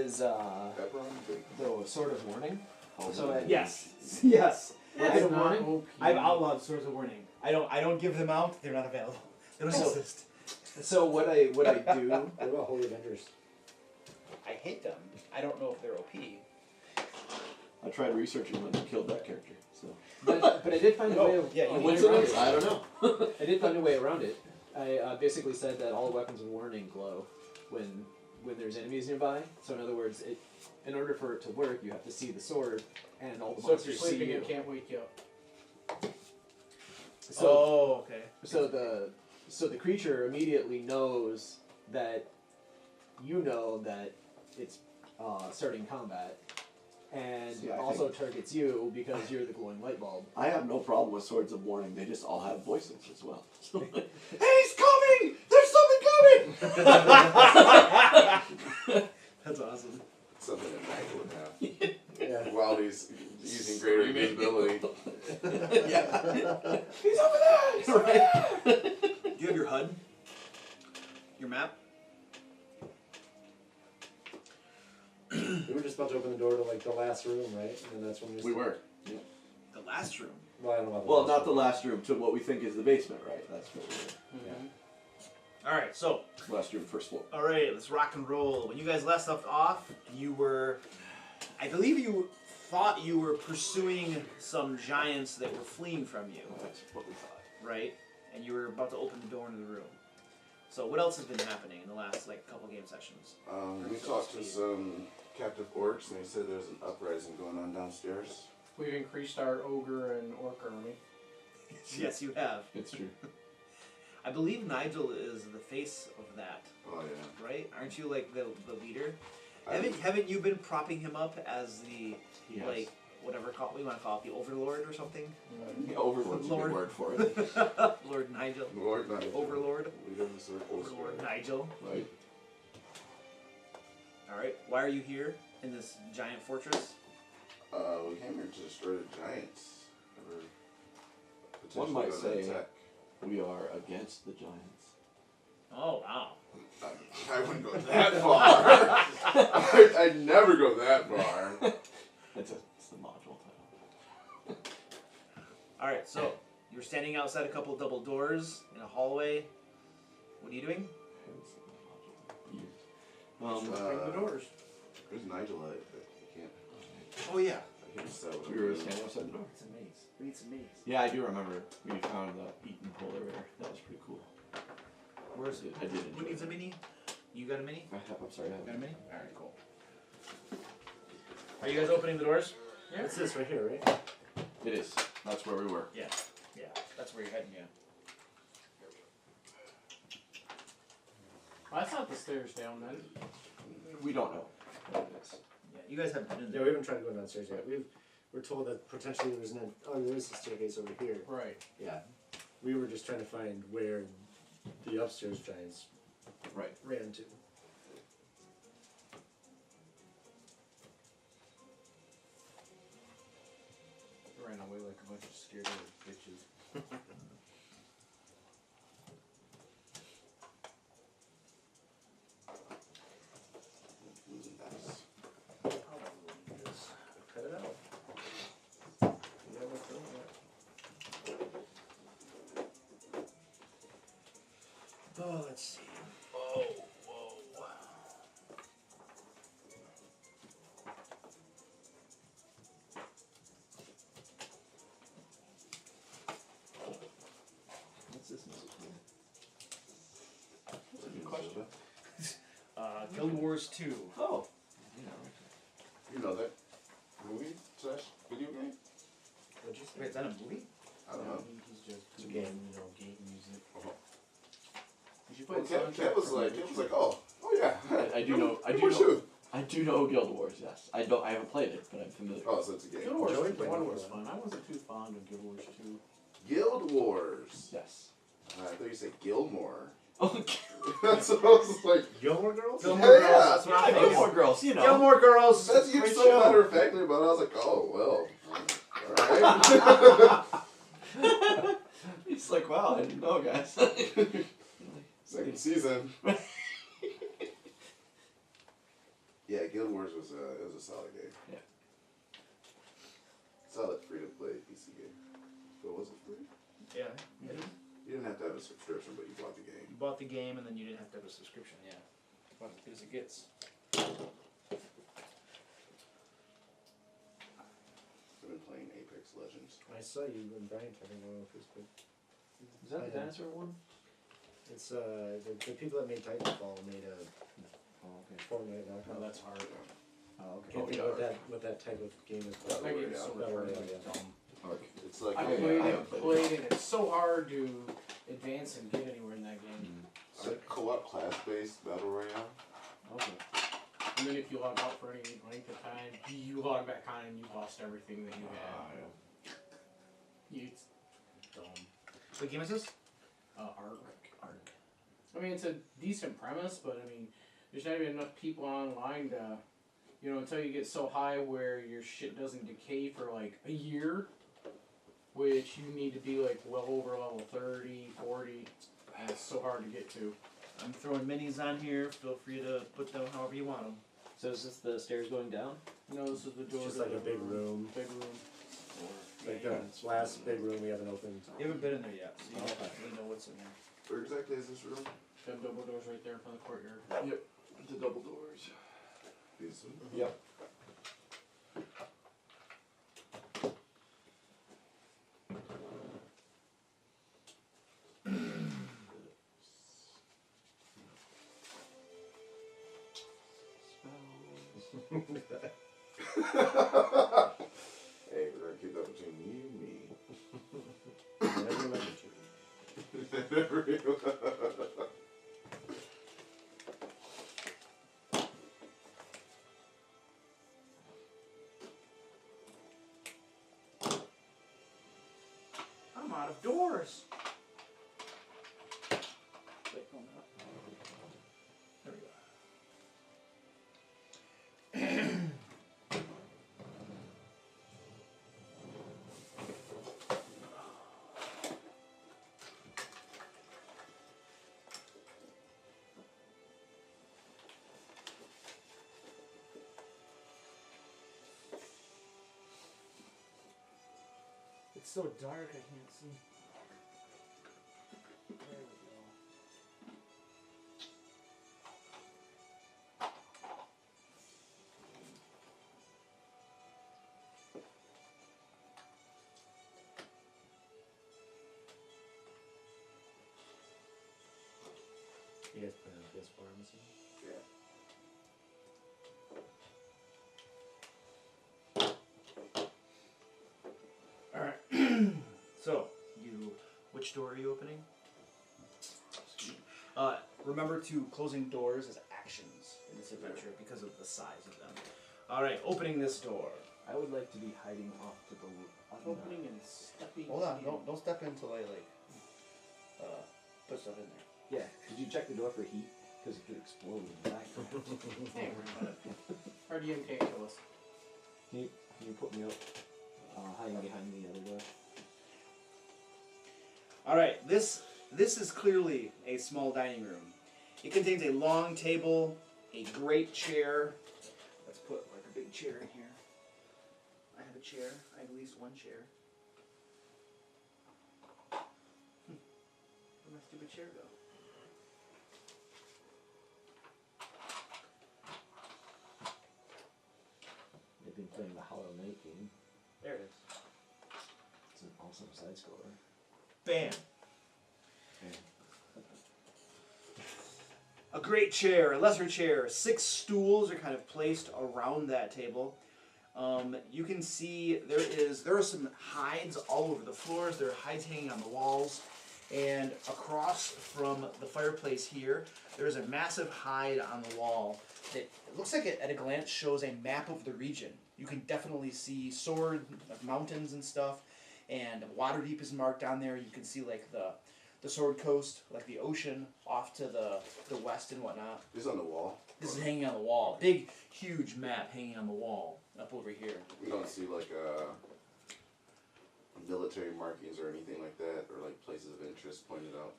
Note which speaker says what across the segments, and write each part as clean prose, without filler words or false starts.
Speaker 1: is the Sword of Warning. So
Speaker 2: yes. Yes.
Speaker 1: Sword of Warning.
Speaker 2: I've outlawed Swords of Warning. I don't give them out. They're not available. They don't exist.
Speaker 1: So what I do?
Speaker 3: What about Holy Avengers?
Speaker 2: I hate them. I don't know if they're OP.
Speaker 4: I tried researching when I killed that character. So.
Speaker 1: But I did find a way. Around it.
Speaker 4: I don't know.
Speaker 1: I did find a way around it. I basically said that all weapons of warning glow when there's enemies nearby. So in other words, in order for it to work, you have to see the sword, and all the
Speaker 5: So if you're
Speaker 1: monsters see
Speaker 5: sleeping,
Speaker 1: you.
Speaker 5: it can't wake you up.
Speaker 1: So,
Speaker 2: okay.
Speaker 1: So the creature immediately knows that you know that it's starting combat, and also targets you because you're the glowing light bulb.
Speaker 4: I have no problem with Swords of Warning. They just all have voices as well. Hey, he's coming! There's something coming!
Speaker 2: That's awesome.
Speaker 6: Something that Mac would have. While he's using greater invisibility.
Speaker 4: Yeah.
Speaker 2: He's over there! He's over there! Do you have your HUD? Your map?
Speaker 3: We were just about to open the door to like the last room, right? And that's when
Speaker 4: we were. Yeah.
Speaker 2: The last room?
Speaker 3: Well, I don't know about
Speaker 4: well, not the last room, to what we think is the basement, right? That's what we were.
Speaker 2: Yeah. Alright, so.
Speaker 4: Last room, first floor.
Speaker 2: Alright, let's rock and roll. When you guys last left off, you were. I believe you thought you were pursuing some giants that were fleeing from you.
Speaker 4: That's what we thought.
Speaker 2: Right? And you were about to open the door into the room. So what else has been happening in the last couple game sessions?
Speaker 6: We talked to some captive orcs, and they said there's an uprising going on downstairs.
Speaker 5: We've increased our ogre and orc army.
Speaker 2: Yes, you have.
Speaker 4: It's true.
Speaker 2: I believe Nigel is the face of that.
Speaker 6: Oh yeah.
Speaker 2: Right? Aren't you like the leader? Haven't you been propping him up as the whatever we want to call it, the overlord or something?
Speaker 4: Yeah, overlord's a good word for it.
Speaker 2: Lord Nigel.
Speaker 6: Lord Nigel.
Speaker 2: Overlord.
Speaker 6: Leader of the circles.
Speaker 2: Overlord Nigel.
Speaker 4: Right.
Speaker 2: Alright, why are you here in this giant fortress?
Speaker 6: We came here to destroy the giants.
Speaker 4: One might say we are against the giants.
Speaker 2: Oh, wow.
Speaker 6: I wouldn't go that far. I'd never go that far.
Speaker 4: It's the module title.
Speaker 2: Alright, so you're standing outside a couple of double doors in a hallway. What are you doing?
Speaker 5: Bring the doors.
Speaker 6: There's Nigel. I can't.
Speaker 2: Oh, yeah.
Speaker 6: I can't decide what
Speaker 4: We were standing outside the door.
Speaker 2: It's a maze. We need some maze.
Speaker 4: Yeah, I do remember. We found the Eaton polar bear. That was pretty cool.
Speaker 2: Where's it?
Speaker 4: I did enjoy
Speaker 2: Who needs a mini? You got a mini?
Speaker 4: I'm sorry, I have
Speaker 2: Got a mini? Alright, cool. Are you guys opening the doors?
Speaker 3: Yeah. It's this right here, right?
Speaker 4: It is. That's where we were.
Speaker 2: Yeah. Yeah. That's where you're heading, yeah.
Speaker 5: Well, that's not the stairs down then.
Speaker 4: We don't know what it is.
Speaker 2: Yeah, you guys haven't been in
Speaker 3: Yeah,
Speaker 2: there.
Speaker 3: we haven't tried to go downstairs yet. We're told that potentially there's there is a staircase over here.
Speaker 5: Right.
Speaker 3: Yeah. We were just trying to find where the upstairs giants ran to.
Speaker 5: Ran away like a bunch of scared little bitches.
Speaker 2: Cut it out. Oh, let's see. Oh, whoa.
Speaker 4: What's this message mean? That's a good question.
Speaker 2: Guild Wars 2.
Speaker 4: Oh.
Speaker 6: You know that movie / video game?
Speaker 3: What'd you say?
Speaker 2: Wait, is that a movie?
Speaker 6: I don't know.
Speaker 3: He's just game music.
Speaker 5: You should play
Speaker 6: Kev was like, oh yeah.
Speaker 4: I do know. I do know Guild Wars. Yes, I haven't played it, but I'm familiar.
Speaker 6: Oh, so it's a game.
Speaker 5: Guild Wars
Speaker 3: Joey
Speaker 5: 1
Speaker 3: played
Speaker 5: was
Speaker 3: it.
Speaker 5: fun. I wasn't too fond of Guild Wars 2.
Speaker 6: Guild Wars.
Speaker 4: Yes.
Speaker 6: I thought you said Gilmore.
Speaker 4: Okay.
Speaker 6: That's what I was like.
Speaker 3: Gilmore Girls?
Speaker 2: Gilmore
Speaker 6: Yeah,
Speaker 2: Girls, that's what I'm thinking.
Speaker 4: Gilmore Girls, you know.
Speaker 2: Gilmore Girls!
Speaker 6: That's you
Speaker 4: Great
Speaker 6: so
Speaker 4: show.
Speaker 6: matter of factly about it. I was like, oh well. Alright.
Speaker 4: He's like, wow, I didn't know, guys.
Speaker 6: Second season. Yeah, Guild Wars was a solid game.
Speaker 1: Yeah.
Speaker 6: Solid free to play PC game. But was it free?
Speaker 2: Yeah.
Speaker 6: You didn't have to have a subscription, but you bought the game.
Speaker 2: You bought the game and then you didn't have to have a subscription. Yeah. About as good as it gets.
Speaker 6: I've been playing Apex Legends.
Speaker 3: I saw you and Brian talking about Facebook.
Speaker 1: Is that the dinosaur one?
Speaker 3: It's the people that made Titanfall made a
Speaker 1: Oh, okay.
Speaker 3: Fortnite knockoff.
Speaker 1: Oh, that's hard. Oh, okay.
Speaker 3: Can't think what that type of game is called.
Speaker 1: That game is so
Speaker 3: Battle
Speaker 1: retarded.
Speaker 3: Royale, yeah.
Speaker 6: Okay. It's like
Speaker 5: I played it, it's so hard to advance and get anywhere in that game.
Speaker 6: It's like co-op class-based battle royale.
Speaker 1: Okay.
Speaker 5: And then if you log out for any length of time, you log back on and you lost everything that you had. It's dumb.
Speaker 2: What game is this?
Speaker 5: Arc. I mean, it's a decent premise, but I mean, there's not even enough people online to, you know, until you get so high where your shit doesn't decay for like a year, which you need to be like well over level 30, 40, and it's so hard to get to.
Speaker 2: I'm throwing minis on here. Feel free to put them however you want them.
Speaker 1: So is this the stairs going down?
Speaker 5: No, this is the door.
Speaker 3: It's just
Speaker 5: to
Speaker 3: like a
Speaker 5: the
Speaker 3: big room.
Speaker 5: Big room.
Speaker 3: Like the last big room we haven't opened.
Speaker 2: You haven't been in there yet, so you don't
Speaker 1: Okay.
Speaker 2: really know what's in there.
Speaker 6: Where exactly is this room?
Speaker 5: Them double doors right there in front of the courtyard.
Speaker 6: Yep. The double doors. These ones?
Speaker 1: Yep.
Speaker 6: Hey, we're gonna keep that between you and me.
Speaker 3: Never remembered you.
Speaker 2: I'm out of doors. Wait, hold on. There we go. It's so dark I can't see. There we go.
Speaker 3: You guys play on PS4, I'm assuming?
Speaker 6: Yeah.
Speaker 2: Alright. So, which door are you opening? Remember to closing doors as actions in this adventure because of the size of them. Alright, opening this door.
Speaker 1: I would like to be hiding off to the
Speaker 5: Opening and stepping.
Speaker 2: Hold on,
Speaker 5: in.
Speaker 2: don't step until I put stuff in there.
Speaker 1: Yeah. Did you check the door for heat? Because it could explode in the background.
Speaker 5: Hey, worry about it. Our DM can't kill us.
Speaker 1: Can you put me up hiding behind the other door?
Speaker 2: Alright, this is clearly a small dining room. It contains a long table, a great chair. Let's put like a big chair in here. I have a chair. I have at least one chair. Where'd my stupid chair go?
Speaker 1: They've been playing the Hollow Knight game.
Speaker 2: There it is.
Speaker 1: It's an awesome side scroller.
Speaker 2: Bam! A great chair, a lesser chair, 6 stools are kind of placed around that table. You can see there are some hides all over the floors. There are hides hanging on the walls. And across from the fireplace here, there's a massive hide on the wall that it looks like it at a glance shows a map of the region. You can definitely see sword mountains and stuff, and Waterdeep is marked on there. You can see like the Sword Coast, like the ocean off to the west and whatnot.
Speaker 6: This is on the wall.
Speaker 2: This is hanging on the wall. Big, huge map hanging on the wall up over here.
Speaker 6: We don't see like military markings or anything like that, or like places of interest pointed out.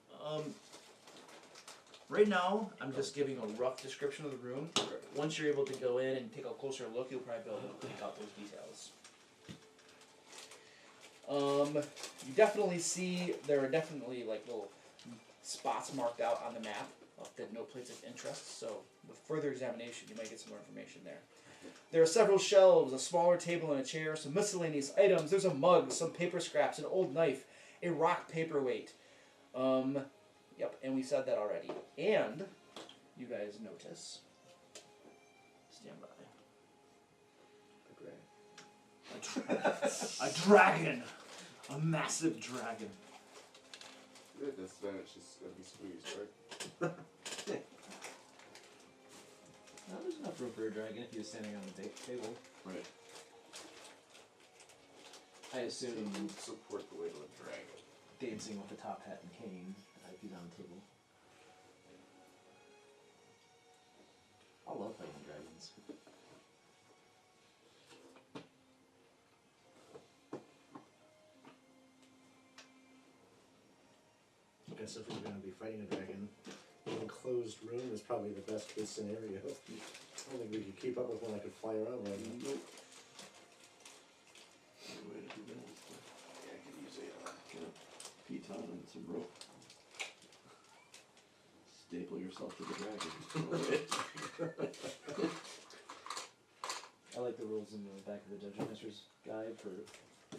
Speaker 2: Right now, I'm just giving a rough description of the room. Once you're able to go in and take a closer look, you'll probably be able to pick out those details. You definitely see there are definitely like little spots marked out on the map that no places of interest. So with further examination, you might get some more information there. There are several shelves, a smaller table and a chair, some miscellaneous items. There's a mug, some paper scraps, an old knife, a rock paperweight. Yep, and we said that already. And you guys notice. Stand by. A dragon. A massive dragon.
Speaker 6: Yeah, this Spanish is gonna be squeezed, right?
Speaker 1: No, there's enough room for a dragon if he was standing on the table.
Speaker 4: Right.
Speaker 1: I assume
Speaker 6: Support the weight of a dragon.
Speaker 1: dancing with the top hat and cane if he's on the table. I love fighting dragons.
Speaker 3: I guess if we're going to be fighting a dragon, an enclosed room is probably the best case scenario. I don't think we could keep up with one that could fly around right now.
Speaker 4: Nope. Good way to do that.
Speaker 6: Yeah, I could use a
Speaker 4: Piton and some rope. Staple yourself to the dragon.
Speaker 1: I like the rules in the back of the Dungeon Master's Guide for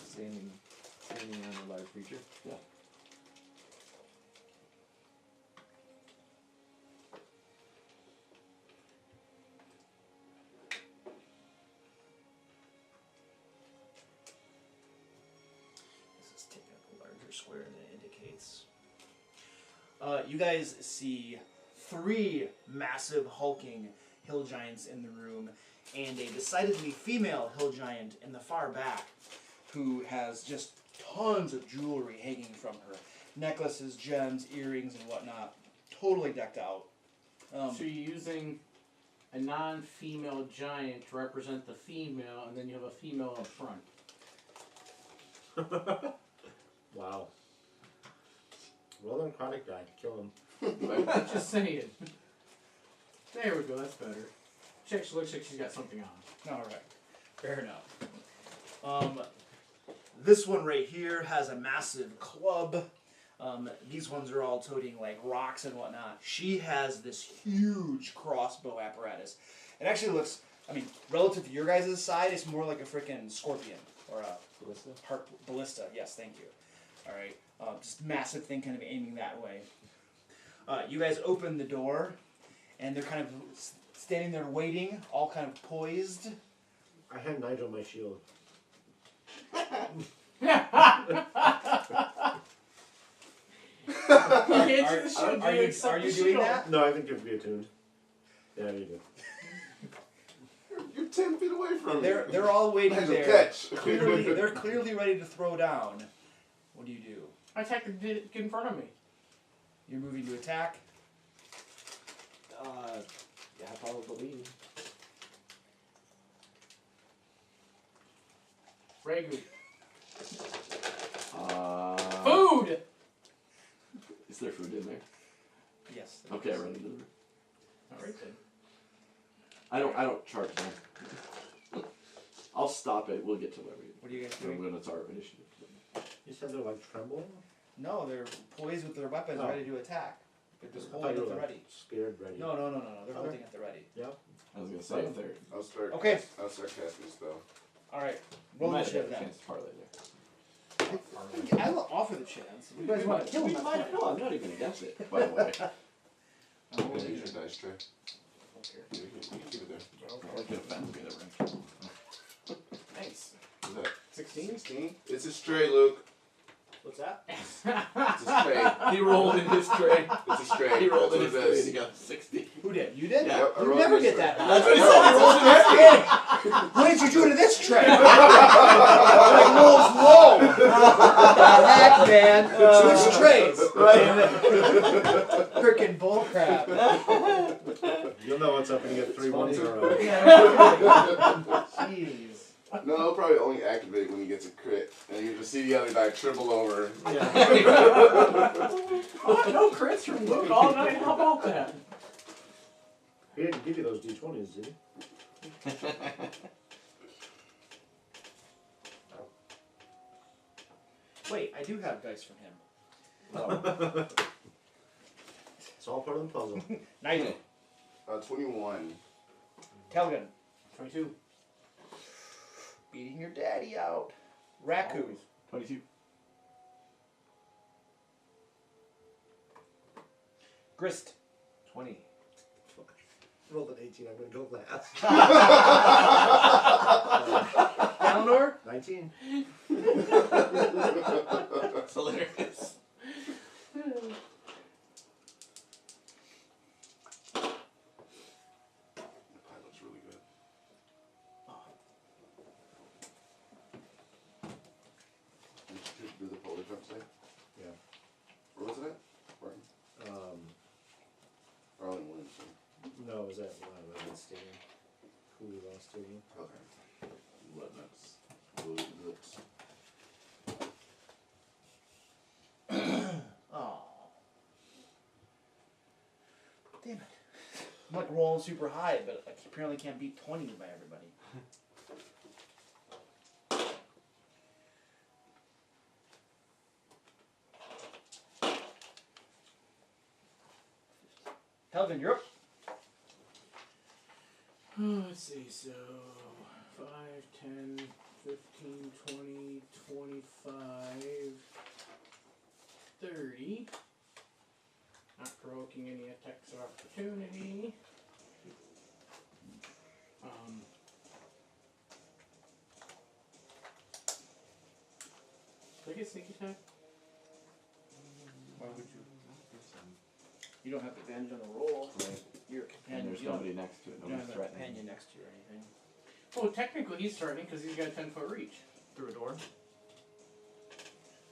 Speaker 1: standing on a large creature.
Speaker 4: Yeah.
Speaker 2: This is taking up a larger square than it indicates. You guys see 3 massive hulking hill giants in the room, and a decidedly female hill giant in the far back who has just tons of jewelry hanging from her. Necklaces, gems, earrings, and whatnot. Totally decked out.
Speaker 5: So you're using a non-female giant to represent the female, and then you have a female up front.
Speaker 3: Wow. Well done, chronic guy. Kill him.
Speaker 5: Just saying. There we go, that's better. She actually looks like she's got something on.
Speaker 2: Alright, fair enough. This one right here has a massive club. These ones are all toting like rocks and whatnot. She has this huge crossbow apparatus. It actually looks, I mean, relative to your guys' side, it's more like a freaking scorpion. Or a ballista, yes, thank you. Alright, just massive thing kind of aiming that way. You guys open the door, and they're kind of standing there waiting, all kind of poised.
Speaker 3: I have Nigel on my shield.
Speaker 2: Are you doing that?
Speaker 3: No, I think it would be attuned. Yeah, you do.
Speaker 6: You're 10 feet away from me.
Speaker 2: They're all waiting
Speaker 6: Nigel,
Speaker 2: there.
Speaker 6: catch.
Speaker 2: They're clearly ready to throw down. What do you do?
Speaker 5: I attacked the dick in front of me.
Speaker 2: You're moving to attack.
Speaker 1: Yeah, probably.
Speaker 5: Ragu.
Speaker 4: Uh,
Speaker 5: Food!
Speaker 4: Is there food in there?
Speaker 2: Yes.
Speaker 4: Okay, I run into the room.
Speaker 5: Alright then.
Speaker 4: I don't charge them. I'll stop it. We'll get to where we.
Speaker 2: What are you guys
Speaker 4: When
Speaker 2: doing?
Speaker 4: it's our initiative.
Speaker 3: You said they're like trembling?
Speaker 2: No, they're poised with their weapons,
Speaker 3: Oh.
Speaker 2: ready to attack. They're just
Speaker 3: I thought
Speaker 2: holding
Speaker 3: you
Speaker 2: at
Speaker 3: were
Speaker 2: the
Speaker 3: like
Speaker 2: ready.
Speaker 3: scared ready.
Speaker 2: No. They're
Speaker 3: Okay.
Speaker 2: holding at the ready.
Speaker 4: I was gonna say if they're.
Speaker 6: I'll start.
Speaker 2: Okay.
Speaker 6: I'll start casting a spell.
Speaker 2: All right.
Speaker 4: We
Speaker 2: Roll
Speaker 4: might have
Speaker 2: initiative
Speaker 4: a
Speaker 2: then.
Speaker 4: chance to parlay there.
Speaker 2: I will offer the chance. If you guys want to kill him, that's fine.
Speaker 4: No, I'm not even against it. By the way,
Speaker 6: Yeah, use your dice tray. You can keep it there.
Speaker 4: I like to offend me that rank.
Speaker 5: Nice.
Speaker 6: What's that?
Speaker 5: 16?
Speaker 6: 16? It's a stray, Luke.
Speaker 2: What's that?
Speaker 6: It's a stray.
Speaker 4: He rolled in his tray.
Speaker 6: It's a stray.
Speaker 4: He rolled in
Speaker 6: That's
Speaker 4: his
Speaker 6: what it
Speaker 4: tray and
Speaker 6: is.
Speaker 4: he got 60.
Speaker 2: Who did? You did?
Speaker 4: Yeah,
Speaker 6: Yep, I
Speaker 2: You
Speaker 6: rolled
Speaker 2: never
Speaker 6: this
Speaker 2: get
Speaker 6: tray.
Speaker 2: that high.
Speaker 4: That's what he said. He rolled in his tray.
Speaker 2: What did you do to this tray? Like rolls low. What the heck, man? Switch trays. Frickin' bullcrap.
Speaker 3: You'll know what's up when you get 3 ones in a row.
Speaker 2: Jeez.
Speaker 6: No, No, it'll probably only activate when he gets a crit, and you just see the other guy triple over.
Speaker 3: Yeah.
Speaker 5: Oh, no crits from Luke all night. How about that?
Speaker 3: He didn't give you those D20s, did he?
Speaker 2: Wait, I do have dice from him.
Speaker 3: It's all part of the puzzle.
Speaker 2: 90.
Speaker 6: 21.
Speaker 2: Telgan.
Speaker 5: 22.
Speaker 2: Beating your daddy out. Raccoon.
Speaker 4: 22.
Speaker 2: Grist.
Speaker 1: 20.
Speaker 3: Rolled an 18, I'm gonna go last.
Speaker 2: Eleanor.
Speaker 3: 19.
Speaker 4: That's hilarious.
Speaker 6: The pie looks really good. Did you do the polar jump today?
Speaker 3: Yeah.
Speaker 6: Where was it at? Barton? Arlington Williamson.
Speaker 3: No, it was at Redwood Stadium. Cooley Law Stadium.
Speaker 6: Okay. Let's.
Speaker 2: Oh. Damn it. I'm like rolling super high, but I apparently can't beat 20 by everybody. Helvin, you're up.
Speaker 5: Let's see, so 5, 10, 15, 20, 25, 30. Not provoking any attacks of opportunity. Did I get sneak attack?
Speaker 2: Why would you? You don't have advantage on the roll.
Speaker 4: Right.
Speaker 2: You're a
Speaker 4: And
Speaker 2: companion.
Speaker 4: there's
Speaker 2: You don't-
Speaker 4: nobody next to it.
Speaker 2: You don't
Speaker 4: Nobody's
Speaker 2: have a
Speaker 4: threatening.
Speaker 2: companion next to you or anything.
Speaker 5: Oh, technically he's threatening because he's got a 10-foot reach.
Speaker 2: Through a door.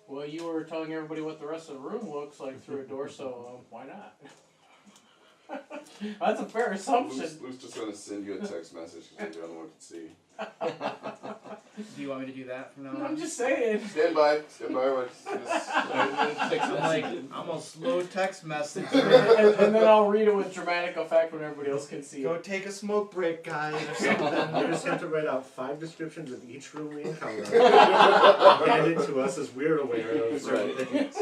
Speaker 5: Well, you were telling everybody what the rest of the room looks like through a door, so why not? That's a fair assumption.
Speaker 6: Luke's just gonna send you a text message because you're the only one who can see.
Speaker 2: Do you want me to do that from now on?
Speaker 5: I'm just saying.
Speaker 6: Stand by. Stand by.
Speaker 2: I'm like, I'm gonna slow text message.
Speaker 5: and then I'll read it with dramatic effect when everybody else can see
Speaker 2: Go
Speaker 5: it.
Speaker 2: take a smoke break, guys, or
Speaker 3: You
Speaker 2: something.
Speaker 3: just have to write out 5 descriptions of each room we encounter. Hand it to us as we're aware of certain
Speaker 4: Right.
Speaker 3: things.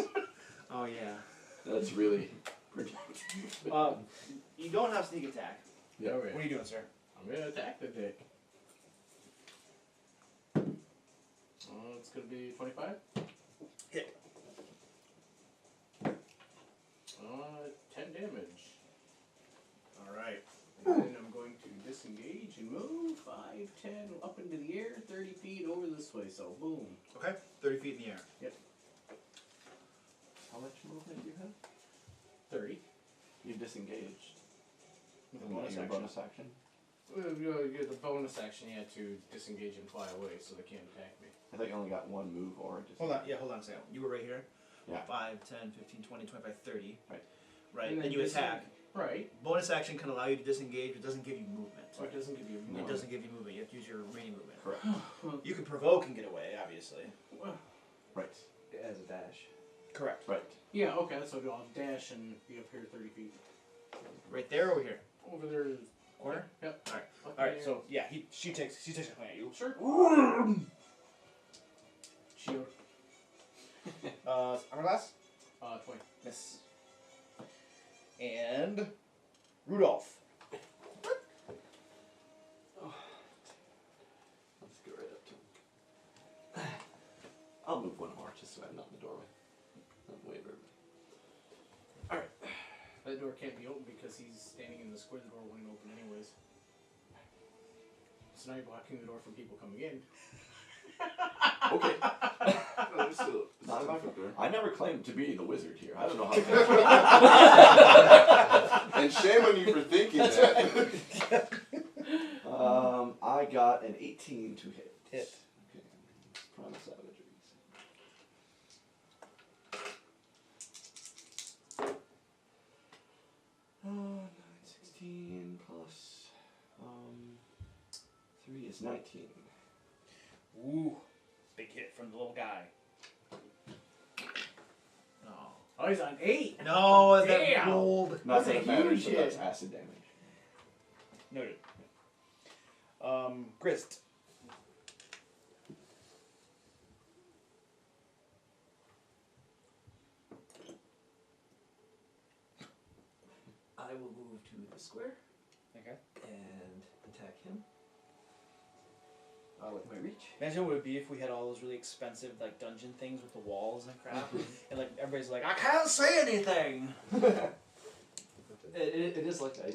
Speaker 2: Oh yeah.
Speaker 4: That's really protective.
Speaker 2: You don't have sneak attack.
Speaker 4: Yeah.
Speaker 5: Okay.
Speaker 2: What are you doing, sir?
Speaker 5: I'm gonna attack the dick. It's gonna be 25.
Speaker 2: Hit.
Speaker 5: 10 damage.
Speaker 2: Alright.
Speaker 5: And then I'm going to disengage and move 5, 10 up into the air, 30 feet over this way. So boom.
Speaker 2: Okay. 30 feet in the air.
Speaker 4: How much movement do you have?
Speaker 5: 30.
Speaker 4: You disengaged.
Speaker 5: With
Speaker 4: In
Speaker 5: a bonus
Speaker 4: your
Speaker 5: action.
Speaker 4: bonus action.
Speaker 5: You get the bonus action, you had to disengage and fly away, so they can't attack me.
Speaker 4: I thought you only got one move or just.
Speaker 2: Hold on. Yeah, hold on a second. You were right here.
Speaker 4: Yeah.
Speaker 2: 5, 10, 15, 20, 25, 30.
Speaker 4: Right.
Speaker 2: Right.
Speaker 5: And
Speaker 2: Then you attack.
Speaker 5: Right.
Speaker 2: Bonus action can allow you to disengage, but doesn't give you movement.
Speaker 5: So it doesn't give you
Speaker 4: No.
Speaker 2: It doesn't give you movement. You have to use your remaining movement.
Speaker 4: Correct.
Speaker 2: You can provoke and get away, obviously.
Speaker 4: Right.
Speaker 1: As a dash.
Speaker 2: Correct.
Speaker 4: Right.
Speaker 5: Yeah, okay, that's what I'll do. I'll dash and be up here 30 feet.
Speaker 2: Right there, over here.
Speaker 5: Over there.
Speaker 2: Corner.
Speaker 5: Yep.
Speaker 2: Alright.
Speaker 5: Up
Speaker 2: All right.
Speaker 5: there.
Speaker 2: So yeah, she takes a point at you.
Speaker 5: Sure. Shield.
Speaker 2: Armor class.
Speaker 5: 20.
Speaker 2: Miss. And Rudolph.
Speaker 4: Let's go right up to him. I'll move one more just so I'm not in the doorway. Not wave everybody. Alright.
Speaker 5: That door can't be open because he's standing in the square. The door wouldn't open anyways. So now you're blocking the door from people coming in.
Speaker 4: Okay.
Speaker 6: No, there's still
Speaker 4: Not
Speaker 6: stuff
Speaker 4: about-
Speaker 6: up there.
Speaker 4: I never claimed to be the wizard here. I don't know how.
Speaker 6: And shame on you for thinking that.
Speaker 4: I got an 18 to hit.
Speaker 2: Hit.
Speaker 4: Okay. Promise savageries. Oh, 9, 16 plus 3 is 19.
Speaker 2: Ooh, big hit from the little guy. No.
Speaker 5: Oh, he's on 8.
Speaker 2: No, that
Speaker 5: Damn.
Speaker 2: gold.
Speaker 4: Not
Speaker 5: That's
Speaker 4: that
Speaker 5: a
Speaker 4: it matters,
Speaker 5: huge
Speaker 4: but that's
Speaker 5: hit.
Speaker 4: acid damage.
Speaker 2: Noted. Grist.
Speaker 1: I will move to the square
Speaker 2: Okay.
Speaker 1: and attack him. With my reach.
Speaker 2: Imagine what it would be if we had all those really expensive like dungeon things with the walls and crap, and like everybody's like, I can't say anything.
Speaker 1: It is like that.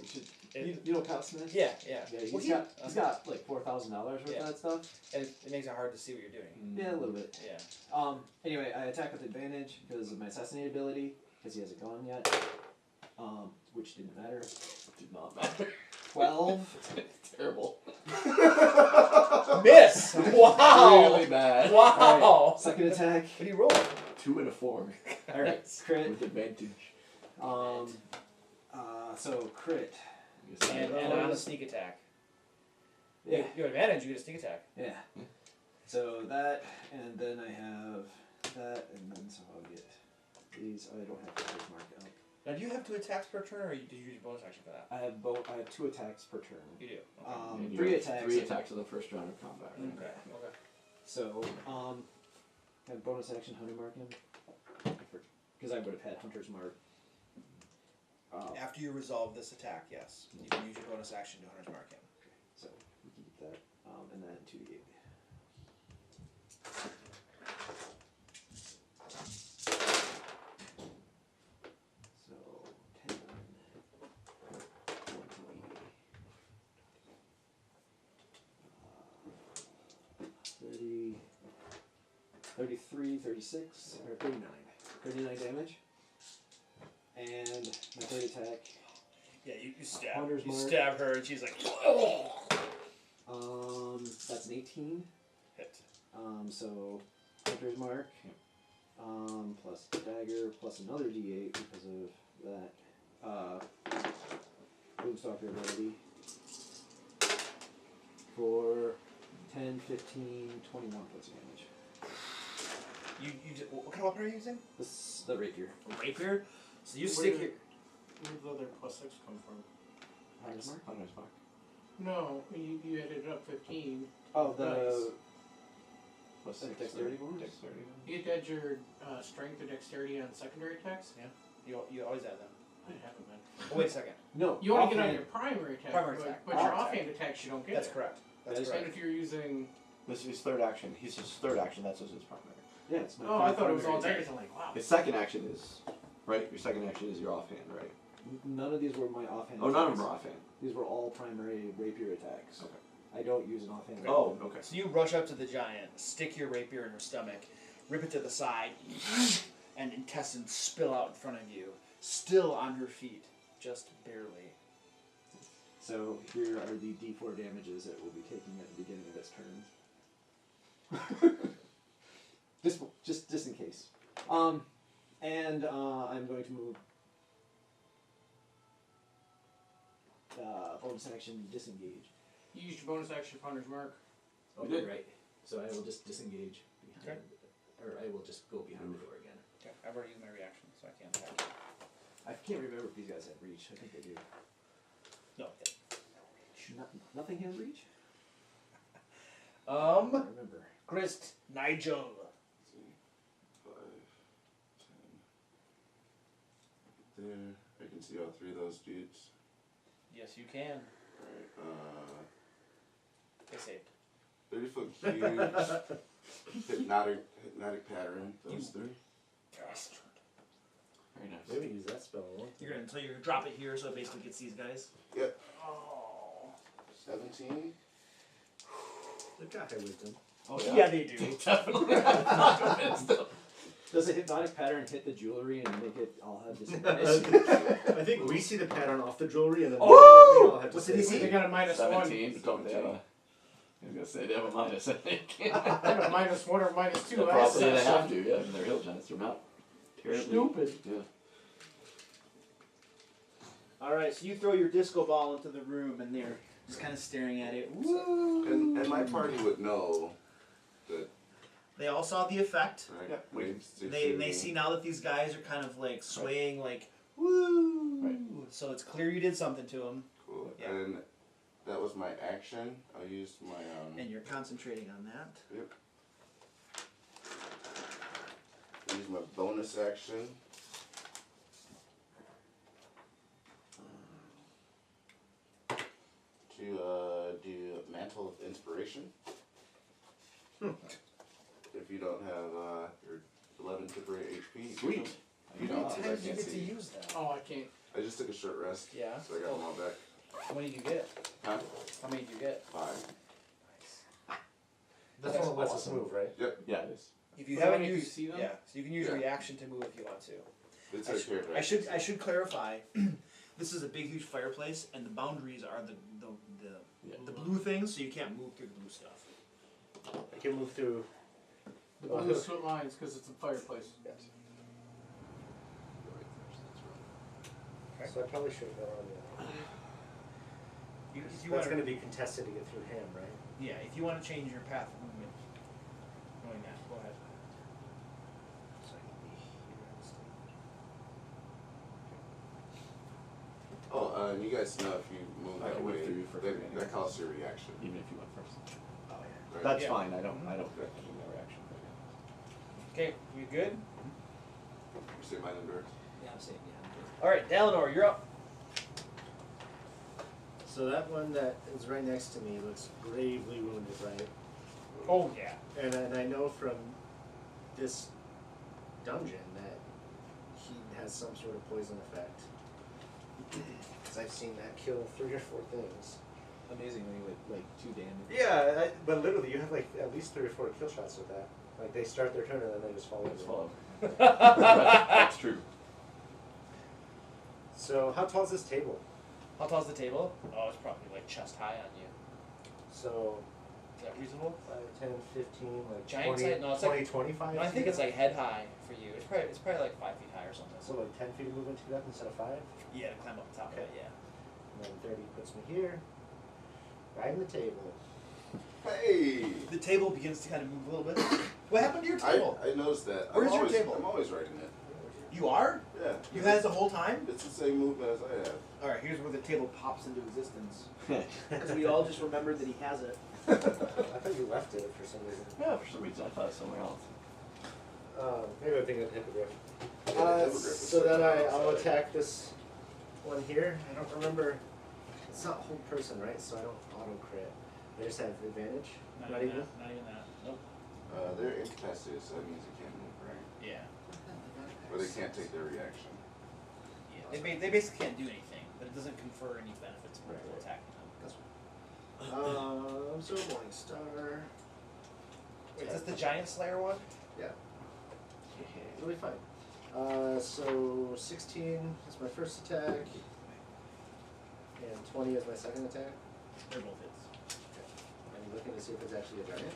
Speaker 1: You know Kyle Smith?
Speaker 2: Yeah.
Speaker 1: Yeah,
Speaker 2: Well,
Speaker 1: he's got like $4,000 worth
Speaker 2: Yeah.
Speaker 1: of that stuff.
Speaker 2: And it makes it hard to see what you're doing.
Speaker 1: Yeah, a little bit.
Speaker 2: Yeah.
Speaker 1: Anyway, I attack with advantage because of my assassinate ability, because he hasn't gone yet. Which didn't matter.
Speaker 4: Did not matter.
Speaker 1: 12.
Speaker 4: Terrible.
Speaker 2: Miss. Wow.
Speaker 4: Really bad.
Speaker 2: Wow.
Speaker 1: Alright, second attack.
Speaker 2: What do you roll?
Speaker 4: 2 and a 4.
Speaker 1: Alright, crit.
Speaker 4: With advantage.
Speaker 1: So crit.
Speaker 2: And on a sneak attack.
Speaker 1: Yeah.
Speaker 2: You have advantage. You get a sneak attack.
Speaker 1: Yeah. So that, and then I have that, and then so I'll get these. I don't have to mark out.
Speaker 2: Now, do you have 2 attacks per turn, or did you use your bonus action for that?
Speaker 1: I have both. I have 2 attacks per turn.
Speaker 2: You do.
Speaker 4: And you
Speaker 1: 3
Speaker 4: have
Speaker 1: attacks.
Speaker 4: 3 attacks in the first round of combat. Right?
Speaker 2: Okay.
Speaker 1: So, I have bonus action hunter mark him because I would have had hunter's mark.
Speaker 2: After you resolve this attack, yes, you can use your bonus action to hunter's mark him.
Speaker 1: So we can keep that, and then 2d8. So 10, 20, 30, 33, 36, or 39. 39 damage. And my third attack.
Speaker 2: Yeah, you stab.
Speaker 1: Hunter's
Speaker 2: You
Speaker 1: mark.
Speaker 2: stab her, and she's like,
Speaker 1: That's an 18.
Speaker 2: hit.
Speaker 1: So hunter's mark. Plus the dagger, plus another d8 because of that. Boomstalker ability. For 10, 15, 21 points of damage.
Speaker 2: What kind of weapon are you using?
Speaker 1: This is the rapier.
Speaker 2: A rapier. So you
Speaker 5: Where
Speaker 2: stick
Speaker 5: did-
Speaker 2: your.
Speaker 5: Where did the other +6 come from?
Speaker 1: Hunter's mark?
Speaker 4: Hunter's mark.
Speaker 5: No, you added up 15.
Speaker 1: Oh, the
Speaker 5: Nice.
Speaker 4: Plus
Speaker 1: That
Speaker 4: 6
Speaker 1: dexterity bonus?
Speaker 4: Dexterity.
Speaker 5: You add your strength or dexterity on secondary attacks?
Speaker 2: You always add them.
Speaker 5: I haven't been.
Speaker 2: Oh, wait a second.
Speaker 1: no.
Speaker 5: You only get on
Speaker 1: offhand.
Speaker 5: your primary attack,
Speaker 2: Primary attack.
Speaker 5: but
Speaker 2: Oh,
Speaker 5: your
Speaker 2: okay.
Speaker 5: offhand attacks you don't get
Speaker 2: That's
Speaker 5: it.
Speaker 2: correct.
Speaker 1: That is
Speaker 5: And if you're using...
Speaker 4: This is his third action. He's his third action. That's his primary.
Speaker 1: Yeah, it's my
Speaker 5: Oh, I
Speaker 1: third
Speaker 5: thought it was all
Speaker 1: primary
Speaker 5: attackers. I'm like, wow.
Speaker 4: His second action is right. Your second action is your offhand, right?
Speaker 1: None of these were my offhand.
Speaker 4: Oh, none of
Speaker 1: attacks.
Speaker 4: them are offhand.
Speaker 1: These were all primary rapier attacks.
Speaker 4: Okay.
Speaker 1: I don't use an offhand.
Speaker 4: Oh, okay.
Speaker 2: So you rush up to the giant, stick your rapier in her stomach, rip it to the side, and intestines spill out in front of you, still on her feet, just barely.
Speaker 1: So here are the d4 damages that we'll be taking at the beginning of its turns. just in case. And I'm going to move bonus action disengage.
Speaker 5: You used your bonus action for Hunter's Mark.
Speaker 1: Oh,
Speaker 4: You did.
Speaker 1: you're right. So I will just disengage behind, or I will just go behind the door again.
Speaker 2: Okay, I've already used my reaction, so I can't attack.
Speaker 1: I can't remember if these guys have reach. I think they do.
Speaker 2: No.
Speaker 1: Nothing has reach? I
Speaker 2: Um,
Speaker 1: don't remember.
Speaker 2: Grist, Nigel.
Speaker 6: 5, 10. There. I can see all 3 of those dudes.
Speaker 2: Yes, you can.
Speaker 6: Alright,
Speaker 2: They saved.
Speaker 6: 30-foot cube. hypnotic pattern. Those 3.
Speaker 4: Very nice.
Speaker 3: Maybe use that spell. I want to.
Speaker 2: You're gonna drop it here, so it basically gets these guys.
Speaker 6: Yep.
Speaker 2: Oh.
Speaker 6: 17.
Speaker 3: They've got high wisdom.
Speaker 1: Oh
Speaker 2: Yeah, they do.
Speaker 4: Definitely.
Speaker 1: Does a hypnotic pattern hit the jewelry and make it all have disadvantage?
Speaker 3: I think we see the pattern off the jewelry and then
Speaker 2: Oh!
Speaker 3: we all have to
Speaker 2: What's
Speaker 3: say
Speaker 2: the DC?
Speaker 5: They got a -1.
Speaker 4: 17. But don't they have a? I was gonna say they have a minus. I think.
Speaker 5: They got a -1 or -2.
Speaker 4: Well,
Speaker 5: I
Speaker 4: probably
Speaker 5: said
Speaker 4: they
Speaker 5: so.
Speaker 4: have to. Yeah, and they're hill giants. They're not terribly
Speaker 1: Stupid.
Speaker 4: Yeah.
Speaker 2: Alright, so you throw your disco ball into the room, and they're just kind of staring at it. Woo!
Speaker 6: And my party would know That
Speaker 2: They all saw the effect.
Speaker 6: right?
Speaker 4: Yeah.
Speaker 6: Wave
Speaker 2: They see now that these guys are kind of like swaying, like woo.
Speaker 4: Right.
Speaker 2: So it's clear you did something to them,
Speaker 6: Cool.
Speaker 2: Yeah.
Speaker 6: And that was my action. I used my
Speaker 2: and you're concentrating on that.
Speaker 6: Yep. I used my bonus action. To do Mantle of Inspiration. If you don't have your 11 temporary HP.
Speaker 4: Sweet.
Speaker 6: You don't, 'cause I
Speaker 2: times do you
Speaker 6: can't
Speaker 2: get to
Speaker 6: see.
Speaker 2: use that?
Speaker 5: Oh, I can't.
Speaker 6: I just took a short rest.
Speaker 2: Yeah.
Speaker 6: So I got them all back.
Speaker 2: How many did you get?
Speaker 6: Huh?
Speaker 2: How many did you get?
Speaker 6: 5.
Speaker 3: This one lets us move, right?
Speaker 6: Yep.
Speaker 4: Yeah, it is.
Speaker 2: If you
Speaker 5: But
Speaker 2: haven't
Speaker 5: only if you
Speaker 2: used,
Speaker 5: see them?
Speaker 2: yeah, so you can use
Speaker 6: Yeah.
Speaker 2: reaction to move if you want to.
Speaker 6: It's
Speaker 2: I
Speaker 6: a
Speaker 2: should-
Speaker 6: character
Speaker 2: I should
Speaker 6: action.
Speaker 2: I should clarify. This is a big huge fireplace, and the boundaries are the
Speaker 4: Yeah.
Speaker 2: blue things, so you can't move through the blue stuff.
Speaker 3: I can move through.
Speaker 5: The blue slit lines because it's a fireplace.
Speaker 3: Yes.
Speaker 2: Okay.
Speaker 3: So I probably should have gone on that.
Speaker 2: You, if you
Speaker 3: That's
Speaker 2: want
Speaker 3: going to be contested to get through him, right?
Speaker 2: yeah, if you want to change your path of movement, knowing that, go ahead. So I can be here instead.
Speaker 6: Oh, and you guys know if you move
Speaker 4: I
Speaker 6: that
Speaker 4: can move
Speaker 6: way,
Speaker 4: through you for
Speaker 6: that,
Speaker 4: free
Speaker 6: that
Speaker 4: anyway.
Speaker 6: costs your reaction.
Speaker 4: Even if you went first.
Speaker 2: Oh yeah.
Speaker 6: Right?
Speaker 4: That's
Speaker 2: Yeah.
Speaker 4: fine. I don't do my reaction.
Speaker 2: Okay, you good?
Speaker 6: You say mine endurance?
Speaker 2: Yeah, I'm saying yeah. All right, Dalinor, you're up.
Speaker 3: So that one that is right next to me looks gravely wounded, right?
Speaker 2: Oh yeah.
Speaker 3: And I know from this dungeon that he has some sort of poison effect. Because I've seen that kill 3 or 4 things.
Speaker 1: Amazingly, with like 2 damage.
Speaker 3: Yeah, but literally you have like at least 3 or 4 kill shots with that. Like they start their turn and then they just fall over.
Speaker 4: Just fall over. That's true.
Speaker 3: So how tall is this table?
Speaker 2: How tall's the table? Oh, it's probably like chest high on you.
Speaker 3: So
Speaker 2: Is that reasonable?
Speaker 3: 5, 10, 15, like
Speaker 2: Giant
Speaker 3: 20,
Speaker 2: size? No, it's
Speaker 3: 20,
Speaker 2: like-
Speaker 3: 25?
Speaker 2: No, I think it's like head high for you. It's probably like 5 feet high or something.
Speaker 3: So like 10 feet of movement to that instead of 5?
Speaker 2: Yeah, to climb up the top of it. Yeah.
Speaker 3: And then 30 puts me here. Right in the table.
Speaker 6: Hey!
Speaker 2: The table begins to kind of move a little bit. What happened to your table?
Speaker 6: I noticed that.
Speaker 2: Where's
Speaker 6: I'm
Speaker 2: your
Speaker 6: always,
Speaker 2: table?
Speaker 6: I'm always writing it.
Speaker 2: You are?
Speaker 6: Yeah.
Speaker 2: You had it the whole time?
Speaker 6: It's the same movement as I have.
Speaker 2: All right. Here's where the table pops into existence. Because we all just remembered that he has it.
Speaker 3: I thought you left it for some reason.
Speaker 4: Yeah, for some reason I thought it was somewhere else.
Speaker 3: Maybe I'm thinking of hippogriff.
Speaker 6: Yeah, the hippogriff is
Speaker 3: So then
Speaker 6: something
Speaker 3: I'll
Speaker 6: outside.
Speaker 3: attack this one here. I don't remember. It's not hold person, right? So I don't auto crit. I just have advantage.
Speaker 2: Not even that. Not even that. Nope.
Speaker 6: They're incapacitated, so that means they can't move, right?
Speaker 2: Yeah.
Speaker 6: Or they can't take their reaction.
Speaker 2: Yeah. They basically can't do anything, but it doesn't confer any benefits when
Speaker 3: Right.
Speaker 2: people attacking them.
Speaker 3: So Morningstar.
Speaker 2: Wait, is this the Giant Slayer one?
Speaker 3: Yeah. It'll be fine. So 16 is my first attack. And 20 is my second attack.
Speaker 2: They're both hits.
Speaker 3: I'm looking to see if it's actually a giant.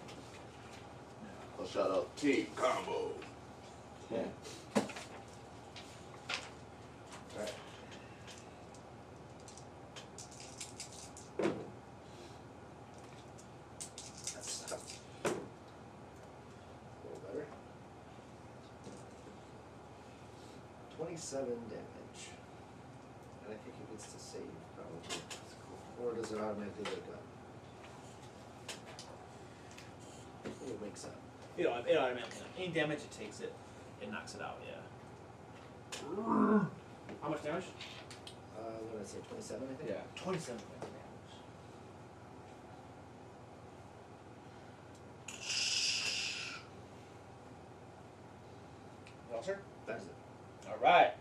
Speaker 6: I'll shout out Team Combo.
Speaker 4: Yeah.
Speaker 3: Alright. That's a little better. 27 damage. And I think it gets to save, probably. Or does it automatically wake up? It wakes up.
Speaker 2: It automatically. Any damage it takes, it knocks it out. Yeah. How much damage?
Speaker 3: What did I say, 27 I think?
Speaker 4: Yeah.
Speaker 2: 27 points of damage. Well, sir?
Speaker 3: That's it.
Speaker 2: All right.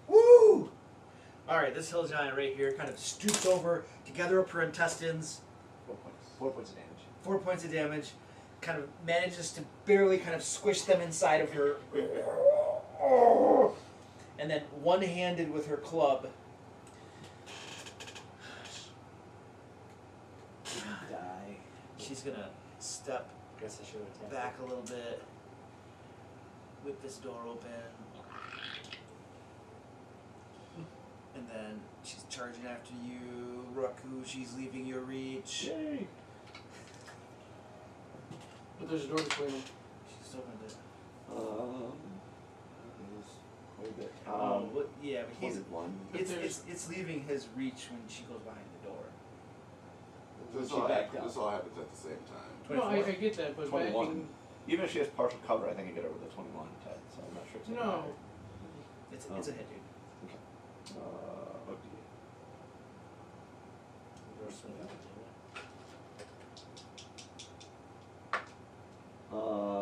Speaker 2: Woo! All right, this hill giant right here kind of stoops over to gather up her intestines.
Speaker 4: 4 points.
Speaker 1: 4 points of damage.
Speaker 2: 4 points of damage. Kind of manages to barely kind of squish them inside of her. And then one-handed with her club.
Speaker 1: Die.
Speaker 2: She's gonna step
Speaker 3: Guess I should have attacked.
Speaker 2: back a little bit. Whip this door open. And then she's charging after you. Raku, she's leaving your reach.
Speaker 4: Yay!
Speaker 5: But there's a door between them.
Speaker 2: She's still gonna do it.
Speaker 4: Quite a bit.
Speaker 2: Well, yeah, but he's
Speaker 4: 21.
Speaker 2: it's leaving his reach when she goes behind the door.
Speaker 6: This
Speaker 1: She
Speaker 6: all,
Speaker 1: backed up.
Speaker 6: this all happens at the same time.
Speaker 5: No, I get that, but
Speaker 4: 21.
Speaker 5: backing.
Speaker 4: Even if she has partial cover, I think I get over the 21 Ted, so I'm not sure it's
Speaker 5: No.
Speaker 2: It's a hit, dude.
Speaker 4: Okay.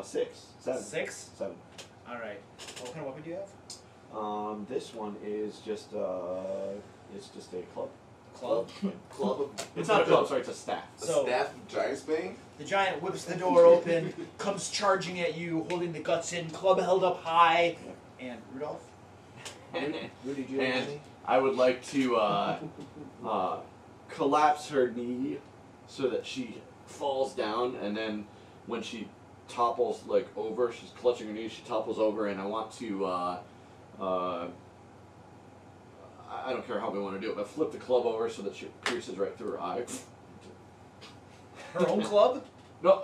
Speaker 4: Six. Seven.
Speaker 2: 6.
Speaker 4: 7.
Speaker 2: All right. What kind of weapon do you have?
Speaker 4: This one is just it's just a club.
Speaker 2: Club.
Speaker 6: Club of
Speaker 4: It's not a club, sorry, it's a staff.
Speaker 6: a
Speaker 2: So-
Speaker 6: staff of Giant's Bane?
Speaker 2: The giant whips the door open, comes charging at you, holding the guts in, club held up high, and Rudolph.
Speaker 1: Rudy, do you have
Speaker 4: And
Speaker 1: any?
Speaker 4: I would like to collapse her knee so that she falls down, and then when she topples like over, she's clutching her knee, she topples over, and I want to I don't care how we want to do it, but flip the club over so that she pierces right through her eye.
Speaker 2: Her own club?
Speaker 4: No,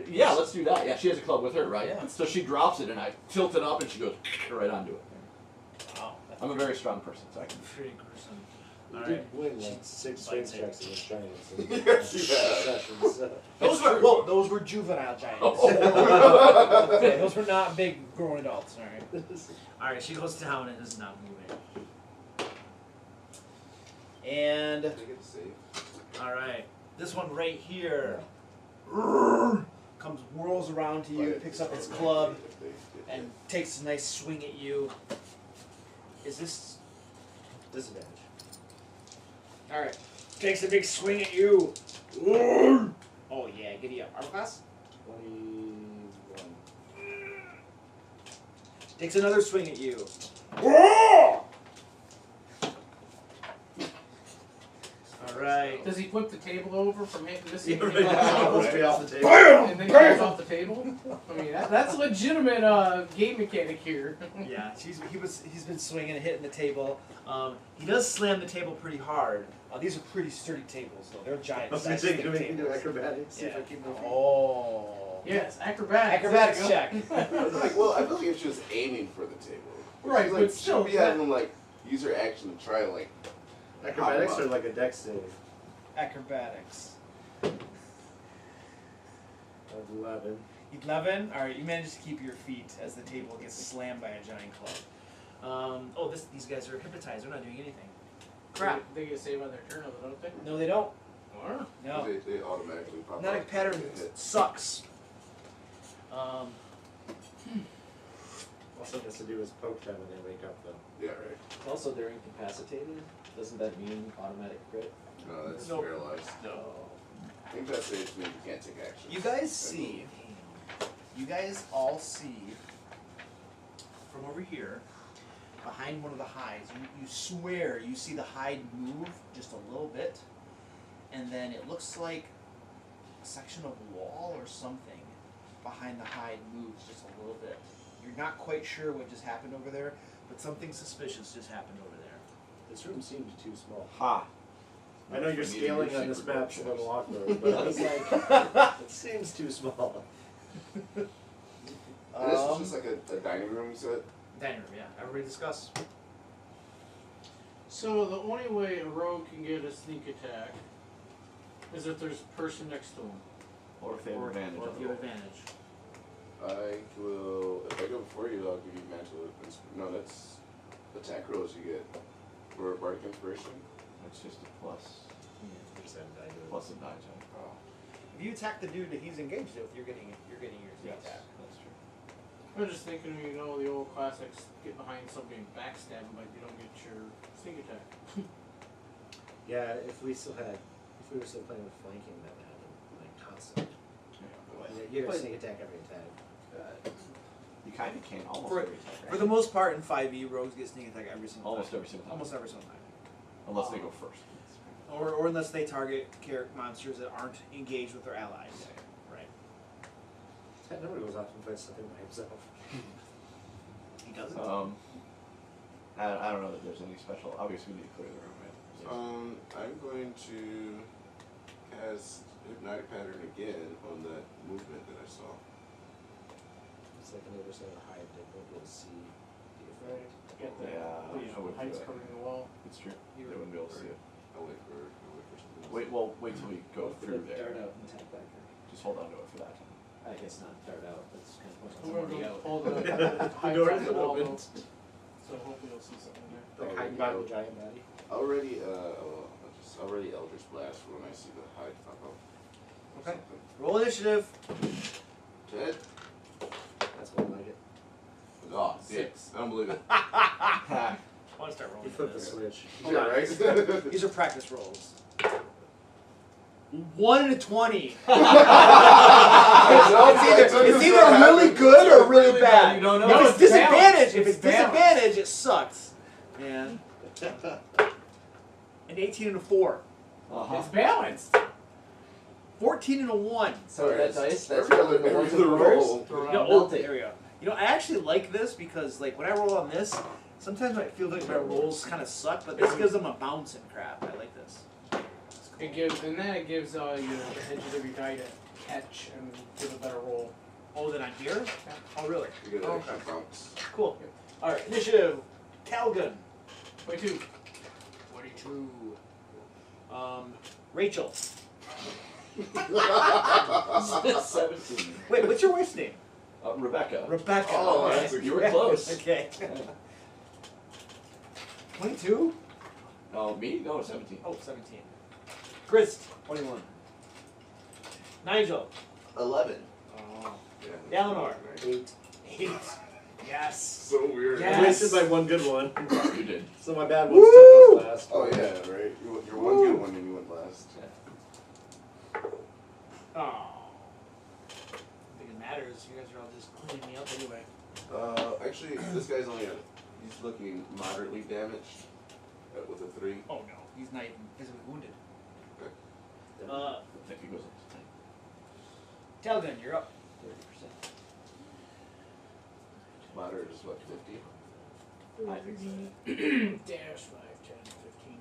Speaker 4: yeah, let's do that. Yeah, she has a club with her, right?
Speaker 2: Yeah.
Speaker 4: So she drops it, and I tilt it up, and she goes right onto it.
Speaker 2: Wow.
Speaker 4: I'm a very strong person, so I can.
Speaker 2: Pretty gruesome.
Speaker 3: You
Speaker 2: All
Speaker 3: did
Speaker 2: right.
Speaker 3: win like 6 strength checks against giants in
Speaker 6: Yes, you have.
Speaker 3: sessions.
Speaker 2: Those were juvenile giants.
Speaker 4: Oh.
Speaker 2: Okay, those were not big grown adults. All right. All right. She goes down and is not moving. And
Speaker 6: Did I get to save?
Speaker 2: all right, this one right here comes whirls around to you, picks up its club, and takes a nice swing at you. Is this
Speaker 3: Disadvantage.
Speaker 2: all right? Takes a big swing at you. Oh yeah, giddy up. Armor class.
Speaker 3: 21.
Speaker 2: Takes another swing at you. All right.
Speaker 5: Does he flip the table over from hitting this
Speaker 3: Yeah,
Speaker 5: and
Speaker 3: right.
Speaker 5: then
Speaker 3: Straight off the table.
Speaker 5: and then he goes off the table? I mean, that's legitimate game mechanic here.
Speaker 2: Yeah, he's been swinging and hitting the table. He does slam the table pretty hard. These are pretty sturdy tables, though. They're giant
Speaker 3: I was
Speaker 2: sized
Speaker 3: thinking,
Speaker 2: thick
Speaker 3: do we do
Speaker 2: tables.
Speaker 3: acrobatics? See if
Speaker 2: Yeah.
Speaker 3: I keep moving.
Speaker 2: Oh.
Speaker 5: Yes, acrobatics.
Speaker 2: Acrobatics
Speaker 5: There you
Speaker 2: check.
Speaker 6: I was like, well, I feel like if she was aiming for the table.
Speaker 5: Right,
Speaker 6: She's
Speaker 5: but
Speaker 6: like,
Speaker 5: still,
Speaker 6: she'll be having like use her action to try and like.
Speaker 3: Acrobatics or like a dex save?
Speaker 2: Acrobatics.
Speaker 3: Of 11.
Speaker 2: 11. All right, you manage to keep your feet as the table gets slammed by a giant club. These guys are hypnotized. They're not doing anything.
Speaker 5: go.
Speaker 2: Crap.
Speaker 5: They get saved on their turn, don't they?
Speaker 2: No, they don't.
Speaker 5: Or?
Speaker 2: No.
Speaker 6: They automatically pop
Speaker 2: Magnetic
Speaker 6: up.
Speaker 2: pattern
Speaker 6: Hit.
Speaker 2: sucks.
Speaker 3: Also has to do is poke them when they wake up though.
Speaker 6: Yeah, right.
Speaker 1: Also, they're incapacitated. Doesn't that mean automatic crit?
Speaker 6: No, that's
Speaker 2: Nope.
Speaker 6: paralyzed.
Speaker 2: No.
Speaker 6: Incapacitation means you can't take action.
Speaker 2: You guys all see from over here, behind one of the hides, you swear you see the hide move just a little bit, and then it looks like a section of wall or something behind the hide moves just a little bit. You're not quite sure what just happened over there, but something suspicious just happened over there.
Speaker 3: This room seems too small.
Speaker 4: Ha.
Speaker 3: I know you're
Speaker 4: We need
Speaker 3: scaling
Speaker 4: your
Speaker 3: on this
Speaker 6: secret
Speaker 3: map a
Speaker 6: checks.
Speaker 3: little awkward, but I was like, it seems too small.
Speaker 6: And this is just like a dining room, you said?
Speaker 2: Dining room, yeah. Everybody discuss.
Speaker 5: So the only way a rogue can get a sneak attack is if there's a person next to him.
Speaker 4: Or if they have advantage
Speaker 2: Or
Speaker 4: on
Speaker 2: if
Speaker 4: the
Speaker 2: you
Speaker 4: roll.
Speaker 2: have advantage.
Speaker 6: I will, if I go before you, I'll give you magical, no, that's attack rolls you get for bardic inspiration.
Speaker 4: It's just a plus.
Speaker 3: Just haven't died to it.
Speaker 4: Plus a die check.
Speaker 6: Oh.
Speaker 2: If you attack the dude that he's engaged with, you're getting your sneak
Speaker 4: Yes,
Speaker 2: attack.
Speaker 4: that's true.
Speaker 5: I was just thinking, you know, the old classics, get behind somebody and backstab them, but you don't get your sneak attack.
Speaker 3: Yeah, if we were still playing with flanking, that would happen like constantly. You get a sneak attack every attack.
Speaker 4: You kind of can almost
Speaker 2: For-
Speaker 4: every time.
Speaker 2: For the most part, in 5e, rogues get sneak attack every single
Speaker 4: Almost
Speaker 2: time.
Speaker 4: every single time.
Speaker 2: Almost every single time.
Speaker 4: Unless they go first.
Speaker 2: Or unless they target monsters that aren't engaged with their allies. Right.
Speaker 3: That number goes off and fights something by himself.
Speaker 2: He doesn't.
Speaker 4: I don't know that there's any special. Obviously, we need to clear the room, right?
Speaker 6: I'm going to cast Hypnotic Pattern again on that movement that I saw.
Speaker 3: just have a hide, they won't be able to see the
Speaker 5: Right.
Speaker 3: effect.
Speaker 5: Get the
Speaker 4: Yeah, I would do
Speaker 5: heights
Speaker 4: that.
Speaker 5: covering the wall.
Speaker 4: It's true. They wouldn't be able to see it.
Speaker 6: I'll wait for something.
Speaker 4: Wait till we go through there.
Speaker 1: Dart out and attack back here.
Speaker 4: Just hold on to it for that time.
Speaker 1: I guess not dart out. That's kind of pointless. I'm
Speaker 5: Whoever
Speaker 1: already out.
Speaker 5: pull the heights
Speaker 3: door
Speaker 5: on
Speaker 3: is
Speaker 5: the wall,
Speaker 3: open.
Speaker 5: though. So hopefully you'll see something there.
Speaker 3: Like hiding behind the giant baddie.
Speaker 6: Already, already Eldritch Blast when I see the hide pop up.
Speaker 2: Okay. Roll initiative.
Speaker 6: Ted?
Speaker 3: That's what I like it.
Speaker 6: Oh, 6. I don't believe it.
Speaker 2: I want to start rolling.
Speaker 3: You flipped the
Speaker 2: this.
Speaker 3: switch.
Speaker 2: Hold
Speaker 6: Yeah,
Speaker 2: on.
Speaker 6: right?
Speaker 2: These are practice rolls. 1 and a 20. It's either really good or really bad.
Speaker 1: You don't know.
Speaker 2: If
Speaker 5: No,
Speaker 2: it's
Speaker 5: it's balanced.
Speaker 2: disadvantage, if it's
Speaker 5: It's balanced.
Speaker 2: disadvantage, it sucks. And an 18 and a 4.
Speaker 5: It's balanced.
Speaker 2: 14 and a 1.
Speaker 1: So that dice, that's
Speaker 6: Every
Speaker 1: really the
Speaker 6: other
Speaker 1: ones that
Speaker 6: roll.
Speaker 1: reverse.
Speaker 5: Throw it
Speaker 2: No,
Speaker 5: out.
Speaker 2: oh, there we go. You know, I actually like this because, like, when I roll on this, sometimes I feel like my rolls kind of suck, but this gives them a bounce and crap. I like this.
Speaker 5: It gives, and then it gives you know, the edges of your die to catch and give a better roll.
Speaker 2: Oh, then I'm here? Oh, really?
Speaker 6: You get an
Speaker 2: Okay.
Speaker 6: extra bounce.
Speaker 2: Cool. Alright, initiative. Talgun.
Speaker 5: 22.
Speaker 2: 42. Rachel.
Speaker 4: 17.
Speaker 2: Wait, what's your wife's name?
Speaker 4: Rebecca.
Speaker 2: Rebecca.
Speaker 6: Oh,
Speaker 2: okay.
Speaker 6: that's a
Speaker 4: You were close.
Speaker 2: Okay. 22?
Speaker 4: Oh, me? No, 17.
Speaker 2: Oh, 17. Chris.
Speaker 1: 21.
Speaker 2: Nigel.
Speaker 6: 11.
Speaker 2: Oh.
Speaker 6: Yeah.
Speaker 2: Eleanor.
Speaker 3: 8.
Speaker 2: 8. Yes.
Speaker 6: So weird.
Speaker 2: Yes.
Speaker 3: I wasted my one good one.
Speaker 4: You did.
Speaker 3: So my bad one still goes last.
Speaker 6: Oh yeah, right. You're one good one and you went last.
Speaker 2: Oh. I think it matters. You guys are all just cleaning me up anyway.
Speaker 6: Actually, this guy's only he's looking moderately damaged with a 3.
Speaker 2: Oh no, he's not even physically wounded.
Speaker 6: Okay.
Speaker 4: I think he goes up to 10.
Speaker 2: Talgun, you're up.
Speaker 1: 30%.
Speaker 6: Moderate is what, 50?
Speaker 4: I think so.
Speaker 5: Dash 5, 10, 15, 20,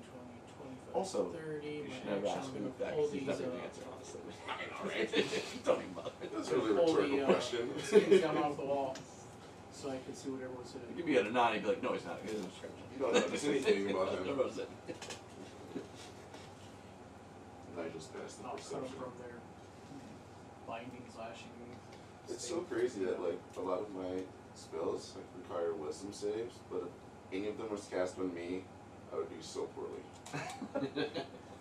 Speaker 5: 25,
Speaker 4: Also,
Speaker 5: 30.
Speaker 4: You should
Speaker 5: My
Speaker 4: never
Speaker 5: action,
Speaker 4: ask
Speaker 5: I'm
Speaker 4: him
Speaker 5: gonna
Speaker 4: that
Speaker 5: pull
Speaker 4: because he's
Speaker 5: these,
Speaker 4: not the answer, honestly.
Speaker 5: Alright.
Speaker 4: Don't even bother.
Speaker 6: That's a really
Speaker 5: pull
Speaker 6: rhetorical
Speaker 5: the
Speaker 6: question.
Speaker 5: skins down off the wall so I can see what everyone's
Speaker 4: If
Speaker 5: hitting.
Speaker 4: you be at a 9, he'd be like, no, he's not. He doesn't describe
Speaker 6: You don't notice anything about him.
Speaker 4: No, no, no.
Speaker 6: Nigel's past the
Speaker 5: I'll cut them
Speaker 6: perception.
Speaker 5: from their binding, slashing.
Speaker 6: It's so crazy that like a lot of my spells like require wisdom saves, but if any of them was cast on me, I would do so poorly.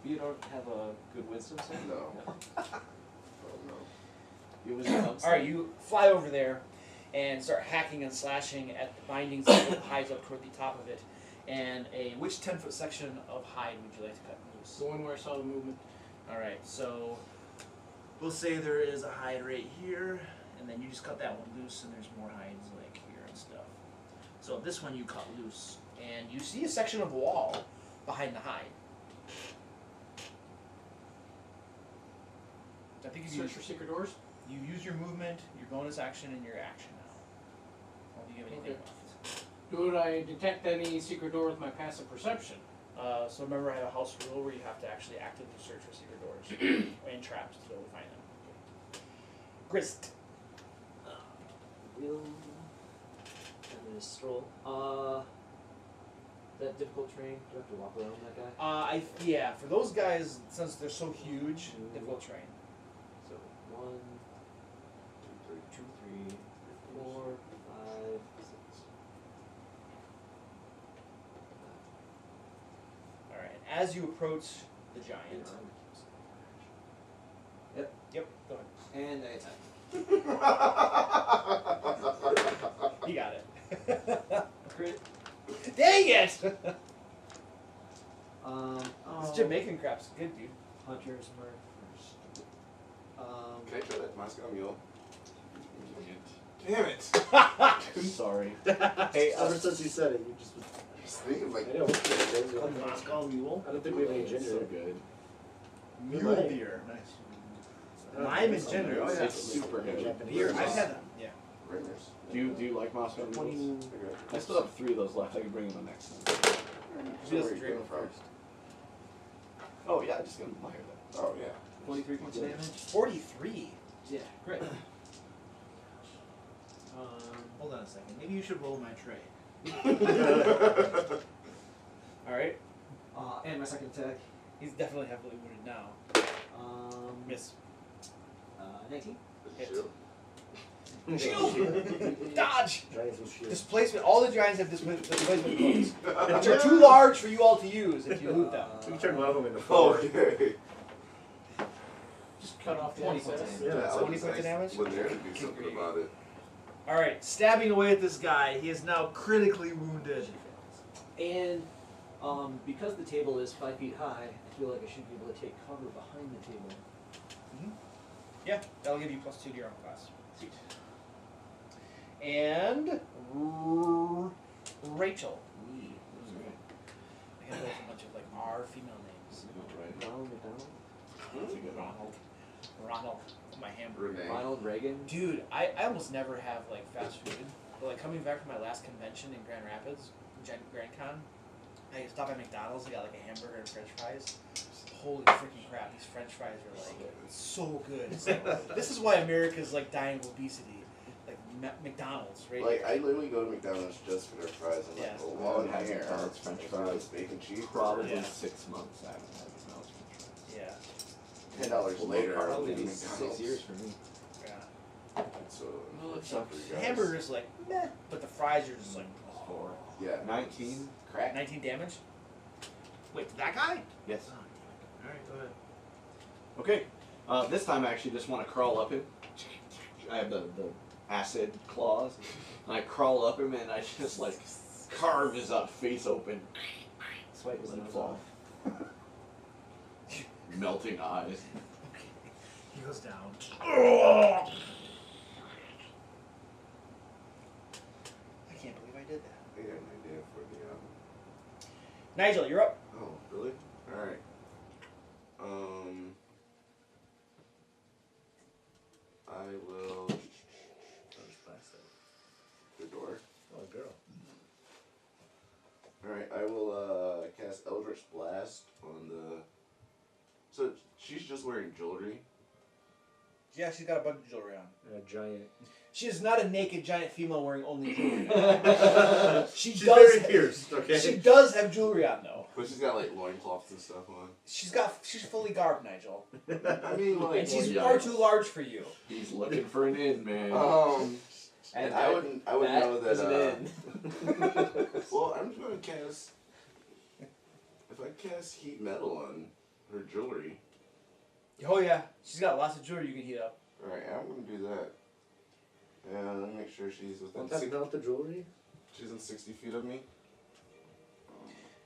Speaker 1: You don't have a good wisdom save?
Speaker 6: No. Oh no.
Speaker 1: Your wisdom helps.
Speaker 2: Alright, you fly over there and start hacking and slashing at the bindings that hides up toward the top of it. And which 10-foot section of hide would you like to cut loose?
Speaker 5: The one where I saw the movement.
Speaker 2: Alright, so we'll say there is a hide right here, and then you just cut that one loose, and there's more hides like here and stuff. So this one you cut loose, and you see a section of wall behind the hide. I think if you
Speaker 5: Search for secret doors.
Speaker 2: you use your movement, your bonus action, and your action now. Or do you have anything
Speaker 5: Okay.
Speaker 2: left?
Speaker 5: Do I detect any secret door with my passive perception?
Speaker 2: So remember, I have a house rule where you have to actually actively search for secret doors and traps to be able to find them. Grist.
Speaker 1: Will. I'm gonna stroll. That difficult terrain. Do I have to walk around that guy?
Speaker 2: Yeah, for those guys, since they're so huge, difficult terrain.
Speaker 1: So 1, 2, 3, 4, 5, 6.
Speaker 2: All right. As you approach the giant. Yep. Go ahead.
Speaker 1: And I attack.
Speaker 2: You got it. Crit. Dang it! This Jamaican crap's good, dude.
Speaker 1: Hunter's mark first.
Speaker 6: Can I try that Moscow mule? Damn it!
Speaker 4: Sorry.
Speaker 3: Hey, ever since you said it, you just was.
Speaker 6: I was thinking like
Speaker 3: I know.
Speaker 2: Moscow mule.
Speaker 3: I don't think we have any ginger.
Speaker 4: So good.
Speaker 2: Mule beer. Nice. Lime and ginger. Oh yeah.
Speaker 4: It's super good.
Speaker 3: Japanese.
Speaker 2: Beer. I've had them. Yeah.
Speaker 6: ringers.
Speaker 4: Do you like Moscow mules? I still have 3 of those left. I can bring them next time.
Speaker 2: Who doesn't drink them first?
Speaker 4: Oh yeah, just gonna admire that.
Speaker 6: Oh yeah.
Speaker 1: 43 points of damage.
Speaker 2: 43.
Speaker 1: Yeah, great.
Speaker 2: Hold on a second. Maybe you should roll my tray.
Speaker 5: Alright.
Speaker 1: And my second attack.
Speaker 2: He's definitely heavily wounded now. Miss.
Speaker 1: 19.
Speaker 2: Hit.
Speaker 6: Shield.
Speaker 2: Shield! Dodge!
Speaker 3: Giants with shield.
Speaker 2: Displacement. All the giants have displacement books, which are too large for you all to use if you loot them.
Speaker 3: You turn one of them into 4.
Speaker 6: Okay.
Speaker 5: Just cut off
Speaker 1: 20
Speaker 5: the excess.
Speaker 1: points.
Speaker 3: Yeah,
Speaker 6: I
Speaker 2: 20
Speaker 6: was
Speaker 2: points of damage?
Speaker 6: When there to do something about it.
Speaker 2: Alright, stabbing away at this guy. He is now critically wounded.
Speaker 1: And because the table is 5 feet high, I feel like I should be able to take cover behind the table.
Speaker 2: Yeah, that'll give you +2 to your own class.
Speaker 1: Sweet.
Speaker 2: And Rachel.
Speaker 1: Me.
Speaker 2: I gotta go with a bunch of like R female names.
Speaker 1: Ronald McDonald.
Speaker 2: Ronald. My hamburger.
Speaker 6: Renee.
Speaker 1: Ronald Reagan.
Speaker 2: Dude, I almost never have like fast food. But like coming back from my last convention in Grand Rapids, Grand Con, I stopped at McDonald's. I got like a hamburger and French fries. Holy freaking crap! These French fries are like so good. It's like, this is why America's like dying of obesity. Like McDonald's, right?
Speaker 6: Like, I literally go to McDonald's just for their fries. I'm
Speaker 2: Yeah.
Speaker 6: like, oh, wow,
Speaker 4: Had
Speaker 6: here.
Speaker 4: McDonald's French fries.
Speaker 6: Bacon cheese.
Speaker 4: Probably
Speaker 2: Yeah.
Speaker 4: 6 months I haven't had McDonald's French fries.
Speaker 2: Yeah.
Speaker 6: $10 later, I'll
Speaker 1: Probably
Speaker 6: be
Speaker 1: be
Speaker 6: McDonald's.
Speaker 1: 6 years for me.
Speaker 2: Yeah.
Speaker 6: So,
Speaker 5: Well, it
Speaker 6: it's not for
Speaker 2: The
Speaker 6: you guys.
Speaker 2: hamburger's like meh, but the fries are just like
Speaker 4: 4.
Speaker 6: Yeah.
Speaker 4: 19.
Speaker 6: Crack.
Speaker 2: 19 damage. Wait, that guy?
Speaker 4: Yes.
Speaker 2: All right, go ahead.
Speaker 4: Okay. This time I actually just want to crawl up him. I have the acid claws. And I crawl up him and I just like carve his face open.
Speaker 1: Swipe his
Speaker 4: Let it
Speaker 1: nose
Speaker 4: fall.
Speaker 1: off.
Speaker 4: Melting eyes.
Speaker 2: He goes down. I can't believe I did that.
Speaker 6: I got an idea for the,
Speaker 2: Nigel, you're up.
Speaker 6: oh, really? Alright. I will. The door.
Speaker 3: Oh, girl.
Speaker 6: Alright, I will cast Eldritch Blast on the. So she's just wearing jewelry.
Speaker 2: Yeah, she's got a bunch of jewelry on.
Speaker 3: A giant.
Speaker 2: She is not a naked giant female wearing only jewelry.
Speaker 3: She's
Speaker 2: does.
Speaker 3: very pierced, okay?
Speaker 2: She does have jewelry on though.
Speaker 6: But she's got like loincloths and stuff on.
Speaker 2: She's fully garbed, Nigel,
Speaker 6: I mean, like.
Speaker 2: and she's
Speaker 4: yeah.
Speaker 2: far too large for you.
Speaker 4: He's looking for an in, man.
Speaker 6: And I would know that.
Speaker 1: is an in.
Speaker 6: Well, I'm just gonna cast. If I cast heat metal on her jewelry,
Speaker 2: Oh yeah, she's got lots of jewelry you can heat up.
Speaker 6: alright, I'm gonna do that. And let me make sure she's within.
Speaker 3: Won't that melt the jewelry?
Speaker 6: She's in 60 feet of me.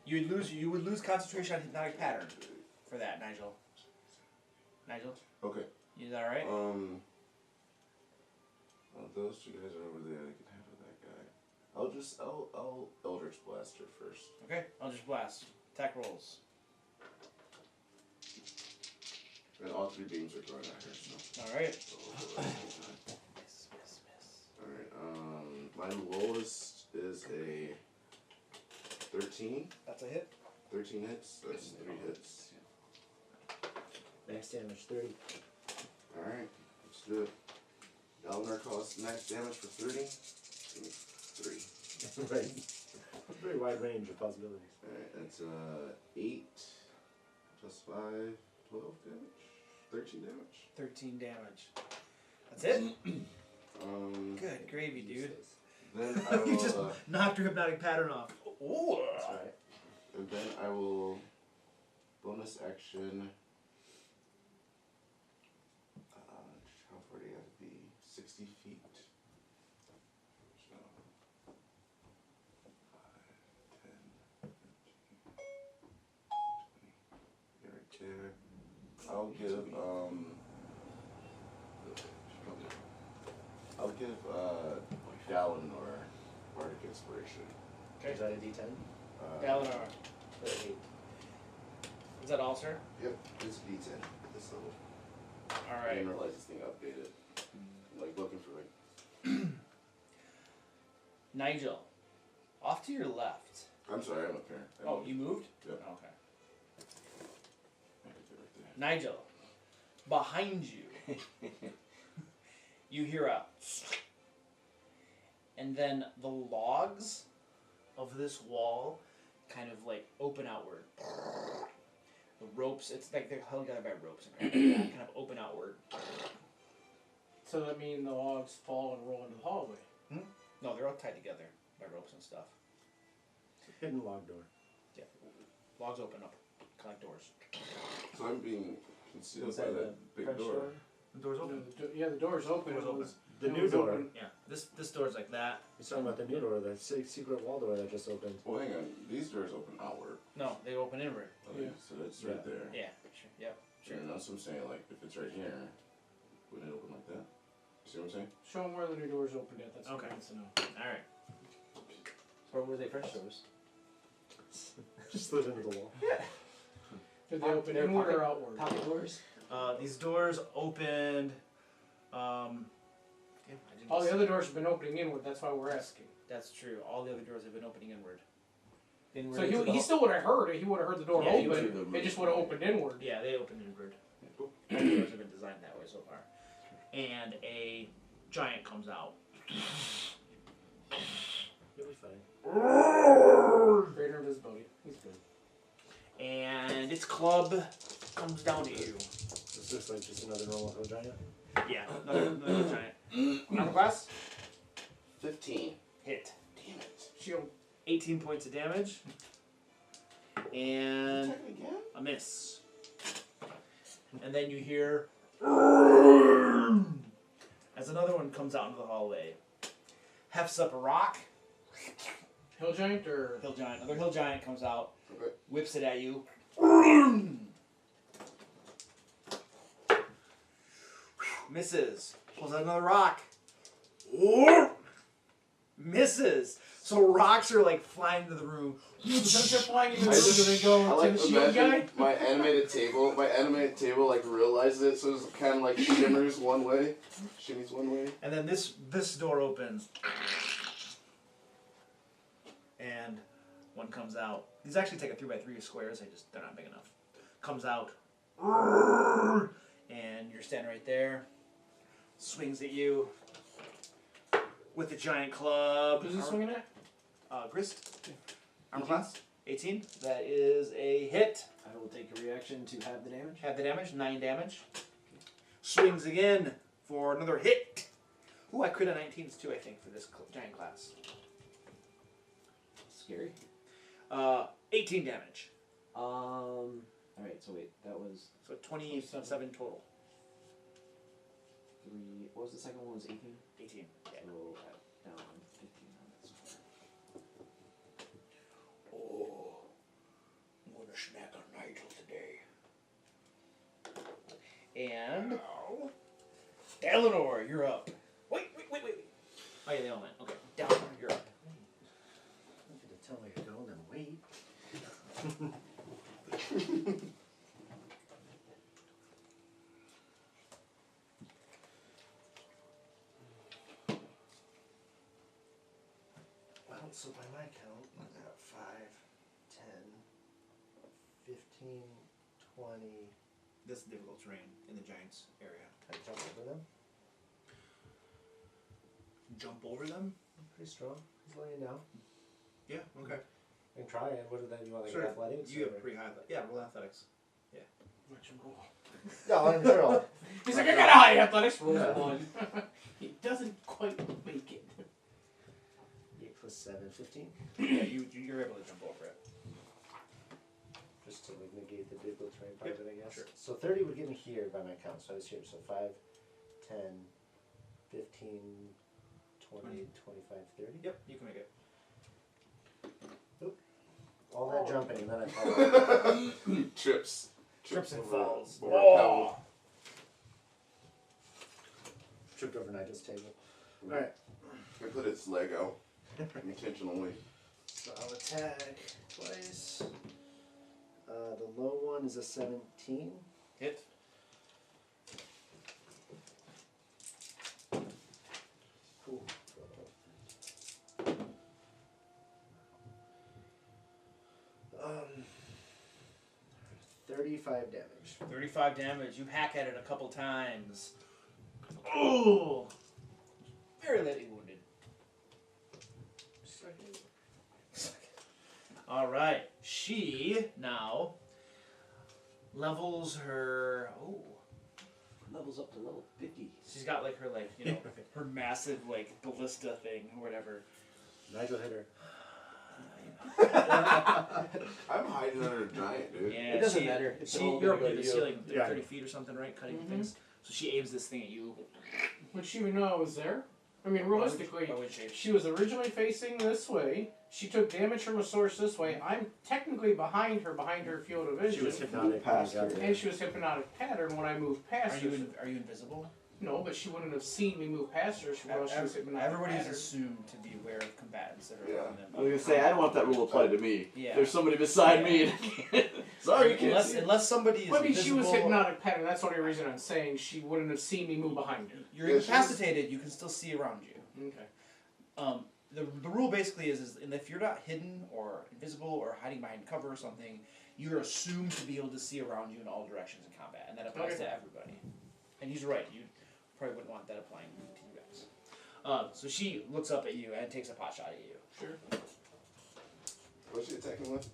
Speaker 2: You would lose concentration on hypnotic pattern for that, Nigel. Nigel,
Speaker 6: Okay.
Speaker 2: you that all right?
Speaker 6: Well, those two guys are over there. They can handle that guy. I'll Eldritch Blast her first.
Speaker 2: Okay, I'll just blast. Attack rolls.
Speaker 6: And all 3 beams are going at her. So.
Speaker 2: All right.
Speaker 6: Alright, my lowest is a 13.
Speaker 2: That's a hit.
Speaker 6: 13 hits. That's 3 hits.
Speaker 3: Max damage 30.
Speaker 6: Alright, let's do it. Dalinar costs max damage for 30. Give me 3.
Speaker 3: Right. Very wide range of possibilities.
Speaker 6: Alright, that's 8 plus 5, 12 damage. 13 damage.
Speaker 2: 13 damage. That's it?
Speaker 6: Good
Speaker 2: Good gravy, dude.
Speaker 6: Then I will.
Speaker 2: You just knocked her hypnotic pattern off. Ooh.
Speaker 3: That's right.
Speaker 6: And then I will bonus action. How far do you have to be? 60 feet. So 5, 10, 15, 20. Right there. I'll give Dallin or Bardic Inspiration.
Speaker 2: Okay.
Speaker 3: Is that a D10?
Speaker 2: Dalinar. Is that all, sir?
Speaker 6: Yep, it's D10 at this level. I
Speaker 2: Alright.
Speaker 6: didn't realize this thing updated. I'm like looking for like.
Speaker 2: Nigel. Off to your left.
Speaker 6: I'm sorry, I'm up here.
Speaker 2: Oh, you moved?
Speaker 6: Yep.
Speaker 2: Okay.
Speaker 6: Right there.
Speaker 2: Nigel. Behind you. You hear a and then the logs of this wall kind of like open outward. The ropes, it's like they're held together by ropes and kind of open outward.
Speaker 5: So that means the logs fall and roll into the hallway.
Speaker 2: No, they're all tied together by ropes and stuff.
Speaker 3: Hidden log door.
Speaker 2: Yeah, logs open up, kind of like doors.
Speaker 6: So I'm being concealed
Speaker 1: Is
Speaker 6: by
Speaker 1: that
Speaker 6: that
Speaker 1: the
Speaker 6: big
Speaker 1: French
Speaker 6: door.
Speaker 2: The door's
Speaker 5: No,
Speaker 2: open.
Speaker 5: the door's open.
Speaker 2: Door's
Speaker 5: It
Speaker 2: open.
Speaker 5: was-
Speaker 3: The
Speaker 5: it
Speaker 3: new
Speaker 5: was
Speaker 3: door.
Speaker 5: open.
Speaker 2: Yeah, this door's like that.
Speaker 3: You're talking about the new door, the secret wall door that just opened.
Speaker 6: Well, hang on. These doors open outward.
Speaker 2: No, they open inward.
Speaker 5: Yeah.
Speaker 6: So that's right there.
Speaker 2: Yeah, sure. Yep, sure.
Speaker 6: And that's what I'm saying. Like, if it's right here, wouldn't it open like that? See what I'm saying?
Speaker 5: Show them where the new door's opened at. That's what
Speaker 2: Okay.
Speaker 5: he wants to know.
Speaker 2: All right.
Speaker 1: Or were they French doors?
Speaker 3: Just slid into the wall.
Speaker 5: Did they open
Speaker 1: They're
Speaker 5: inward or
Speaker 1: pocket-
Speaker 5: outward?
Speaker 1: Pocket doors?
Speaker 2: These doors opened. Yeah, I didn't
Speaker 5: All the other doors have been opening inward. That's why we're asking.
Speaker 2: That's true. All the other doors have been opening inward.
Speaker 1: Inward
Speaker 5: So
Speaker 1: into the
Speaker 5: he still would have heard it. He would have heard the door
Speaker 2: Yeah, he
Speaker 5: open.
Speaker 6: would've.
Speaker 5: It just would have opened inward.
Speaker 2: Yeah, they opened inward. All the doors have been designed that way so far. And a giant comes out.
Speaker 3: You'll be fine.
Speaker 5: Greater invisibility. He's good.
Speaker 2: And its club comes down to you.
Speaker 3: This looks like just another normal hill giant.
Speaker 2: Yeah, another giant. Armor class?
Speaker 6: 15.
Speaker 2: Hit.
Speaker 6: Damn it.
Speaker 5: Shield.
Speaker 2: 18 points of damage. And
Speaker 6: Attack it again?
Speaker 2: a miss. And then you hear as another one comes out into the hallway. Hefts up a rock.
Speaker 5: Hill giant or
Speaker 2: Hill giant. Another hill giant comes out.
Speaker 6: Okay.
Speaker 2: Whips it at you. Misses. Pulls out another rock. Misses. So rocks are like flying into the room.
Speaker 5: Since they're flying into the
Speaker 6: I
Speaker 5: room,
Speaker 6: just-
Speaker 5: do they go
Speaker 6: I
Speaker 5: to
Speaker 6: like
Speaker 5: the
Speaker 6: to
Speaker 5: shield guy?
Speaker 6: imagine my animated table like realizes it, so it's kind of like shimmers one way, shimmies one way.
Speaker 2: And then this door opens. And one comes out. These actually take a 3x3 squares, they're not big enough. Comes out. And you're standing right there. Swings at you. With the giant club.
Speaker 5: Who's he swinging at?
Speaker 2: Grist. Armor class. 18. That is a hit.
Speaker 1: I will take a reaction to have the damage.
Speaker 2: Have the damage. 9 damage. Swings again for another hit. Ooh, I crit a 19s too, I think, for this giant class.
Speaker 1: Scary.
Speaker 2: 18 damage.
Speaker 1: Alright, so wait, that was
Speaker 2: So 27 total.
Speaker 1: 3. What was the second one? Was 18?
Speaker 2: 18. Yeah.
Speaker 1: So now I'm 15 on that score.
Speaker 2: Oh, I'm gonna snack on Nigel today. And Eleanor, you're up. Wait. Oh yeah, they all went. Okay, Eleanor, you're up.
Speaker 3: You could tell me to go and then wait. Well, so by my count, I got 5, 10, 15, 20.
Speaker 2: This is difficult terrain in the Giants area.
Speaker 3: I jump over them.
Speaker 2: Jump over them?
Speaker 3: Pretty strong. He's laying down.
Speaker 2: Yeah. Okay.
Speaker 3: I can try it. What do then you want, like
Speaker 2: Sure.
Speaker 3: athletics?
Speaker 2: You
Speaker 3: or-
Speaker 2: have pretty high. Yeah, roll athletics.
Speaker 5: Watch him roll.
Speaker 3: No, I'm sure. I'll-
Speaker 5: He's like, I got a high athletics. Rolls
Speaker 3: Yeah.
Speaker 5: a 1. He doesn't quite make it.
Speaker 3: 8 plus 7, 15.
Speaker 2: Yeah, you're able to jump over it.
Speaker 3: Just to like negate the difficult terrain part
Speaker 2: Yep,
Speaker 3: of it, I guess.
Speaker 2: sure.
Speaker 3: So 30 would get me here by my count. So I was here. So 5, 10, 15, 20, 25, 30.
Speaker 2: Yep, you can make it.
Speaker 3: All that jumping and then I fall.
Speaker 6: Trips.
Speaker 2: Trips and
Speaker 6: over-
Speaker 2: falls.
Speaker 6: over a
Speaker 2: Oh.
Speaker 6: pebble.
Speaker 3: Tripped over Nigel's table.
Speaker 2: Alright.
Speaker 6: I put its leg out intentionally.
Speaker 3: So I'll attack twice. The low one is a 17.
Speaker 2: Hit.
Speaker 3: Ooh. 35 damage.
Speaker 2: 35 damage. You hack at it a couple times. Oh! Very lightly wounded. levels her. Oh,
Speaker 1: Levels up to level 50.
Speaker 2: she's got like her her massive like ballista thing or whatever.
Speaker 7: Nigel hit her.
Speaker 6: I'm hiding under a giant, dude.
Speaker 2: Yeah,
Speaker 1: It doesn't matter. It's all
Speaker 2: You're
Speaker 1: gonna
Speaker 2: up
Speaker 1: go
Speaker 2: to the
Speaker 1: to you.
Speaker 2: ceiling,
Speaker 7: Yeah.
Speaker 2: 30 feet or something, right? Cutting things. So she aims this thing at you.
Speaker 5: Would she even know I was there? I mean, realistically,
Speaker 2: Why would she?
Speaker 5: she was originally facing this way. She took damage from a source this way. I'm technically behind her field of vision.
Speaker 7: She was hypnotic.
Speaker 4: Past
Speaker 7: when you got
Speaker 4: her.
Speaker 7: there.
Speaker 5: And she was hypnotic pattern when I moved past her.
Speaker 2: Are you invisible?
Speaker 5: No, but she wouldn't have seen me move past her. She was hypnotic
Speaker 2: Everybody's
Speaker 5: pattern.
Speaker 2: assumed to be aware of combatants that are
Speaker 6: Yeah.
Speaker 2: around them.
Speaker 4: I was gonna say I don't want that rule applied to me.
Speaker 2: Yeah.
Speaker 4: There's somebody beside me. And sorry, you can't see.
Speaker 2: Unless somebody is
Speaker 5: I mean, she was
Speaker 2: invisible-
Speaker 5: hypnotic pattern. That's the only reason I'm saying she wouldn't have seen me move behind her.
Speaker 2: You're
Speaker 6: Yeah, she was-
Speaker 2: incapacitated. You can still see around you.
Speaker 5: Okay.
Speaker 2: The rule basically is and if you're not hidden or invisible or hiding behind cover or something, you're assumed to be able to see around you in all directions in combat, and that applies
Speaker 5: Okay.
Speaker 2: to everybody. And he's right. You probably wouldn't want that applying to you guys. So she looks up at you and takes a pot shot at you.
Speaker 5: Sure.
Speaker 6: What's she attacking with?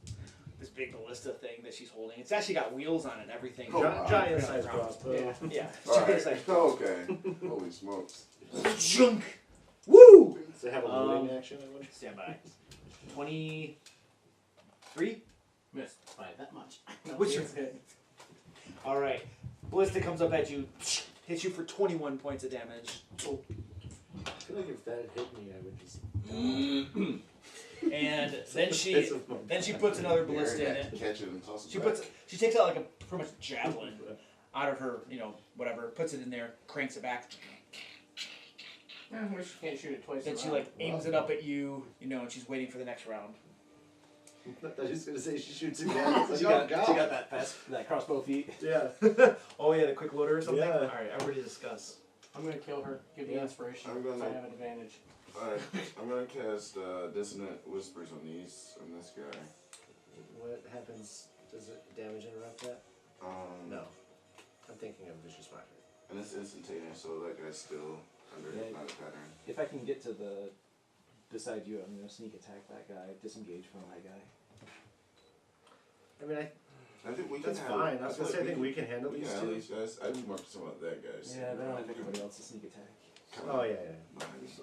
Speaker 2: This big ballista thing that she's holding. It's actually got wheels on it and everything.
Speaker 6: Oh, wow.
Speaker 7: Giant size crossbow.
Speaker 5: Yeah.
Speaker 2: Yeah.
Speaker 6: Alright.
Speaker 2: It's like,
Speaker 6: Okay. Holy smokes.
Speaker 2: junk. Woo!
Speaker 7: Does it have a moving action? I wonder?
Speaker 2: Stand by. 23.
Speaker 5: Missed by that much.
Speaker 2: What's your hit? All right. Ballista comes up at you, hits you for 21 points of damage,
Speaker 7: I feel like if that had hit me, I would just.
Speaker 2: and then she puts another ballista in it.
Speaker 6: Catch it and toss it back.
Speaker 2: She takes out like a pretty much javelin out of her, whatever, puts it in there, cranks it back,
Speaker 5: I wish you can't shoot it twice.
Speaker 2: then she
Speaker 5: around.
Speaker 2: like aims it up at you, and she's waiting for the next round.
Speaker 7: I was just gonna say she shoots again.
Speaker 1: She got that crossbow feet.
Speaker 7: Yeah.
Speaker 2: Oh yeah, the quick loader or something.
Speaker 7: Yeah.
Speaker 2: All right, everybody discuss.
Speaker 5: I'm gonna kill her. Give me
Speaker 7: Yeah.
Speaker 5: inspiration.
Speaker 6: I'm gonna-
Speaker 5: So I have an advantage.
Speaker 6: Alright, I'm gonna cast Dissonant Whispers on this guy.
Speaker 7: What happens? Does it damage interrupt that? No. I'm thinking of Vicious Mockery.
Speaker 6: And it's instantaneous, so that guy's still under
Speaker 1: Yeah.
Speaker 6: hypnotic pattern.
Speaker 1: If I can get to the beside you, I'm gonna sneak attack that guy, disengage from my guy.
Speaker 7: I mean,
Speaker 6: I think we
Speaker 7: that's
Speaker 6: can
Speaker 7: fine.
Speaker 6: handle,
Speaker 7: I was gonna say I think we can handle
Speaker 6: we
Speaker 7: these
Speaker 6: can handle
Speaker 7: two.
Speaker 6: these guys. I didn't mark some of that guys.
Speaker 1: Yeah, but I don't have anybody else to sneak attack.
Speaker 7: Oh yeah, yeah.
Speaker 6: Nice.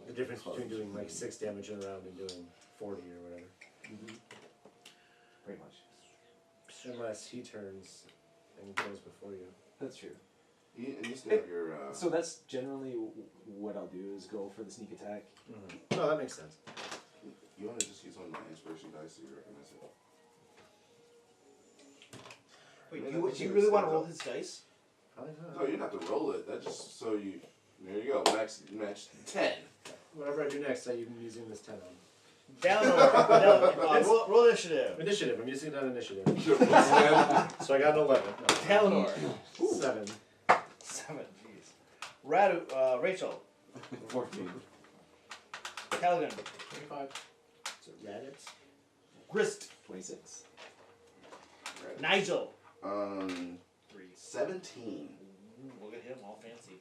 Speaker 7: The difference between doing like 6 damage in a round and doing 40 or whatever.
Speaker 1: Pretty much.
Speaker 7: Unless he turns and goes before you.
Speaker 1: That's true.
Speaker 6: And you still have your.
Speaker 1: So that's generally what I'll do is go for the sneak attack.
Speaker 7: No, that makes sense.
Speaker 6: You want to just use one of my inspiration dice so you recognize it.
Speaker 2: Wait,
Speaker 6: Yeah,
Speaker 2: do
Speaker 6: that
Speaker 2: you
Speaker 6: makes
Speaker 2: really want to
Speaker 6: sense.
Speaker 2: roll his dice?
Speaker 7: Probably not.
Speaker 6: No, you don't have to roll it. That's just so you. There you go. Match 10.
Speaker 7: Whatever I do next, I'm using this 10 on.
Speaker 2: Dallinor, roll initiative.
Speaker 7: Initiative. I'm using it on initiative.
Speaker 6: 10.
Speaker 7: So I got an 11.
Speaker 2: Dallinor.
Speaker 7: 7.
Speaker 2: 7, jeez. Rachel.
Speaker 4: 14.
Speaker 2: Callaghan.
Speaker 5: 25.
Speaker 7: So Raditz.
Speaker 2: Grist.
Speaker 1: 26.
Speaker 6: Right.
Speaker 2: Nigel.
Speaker 6: 17.
Speaker 2: Ooh, look at him, all fancy.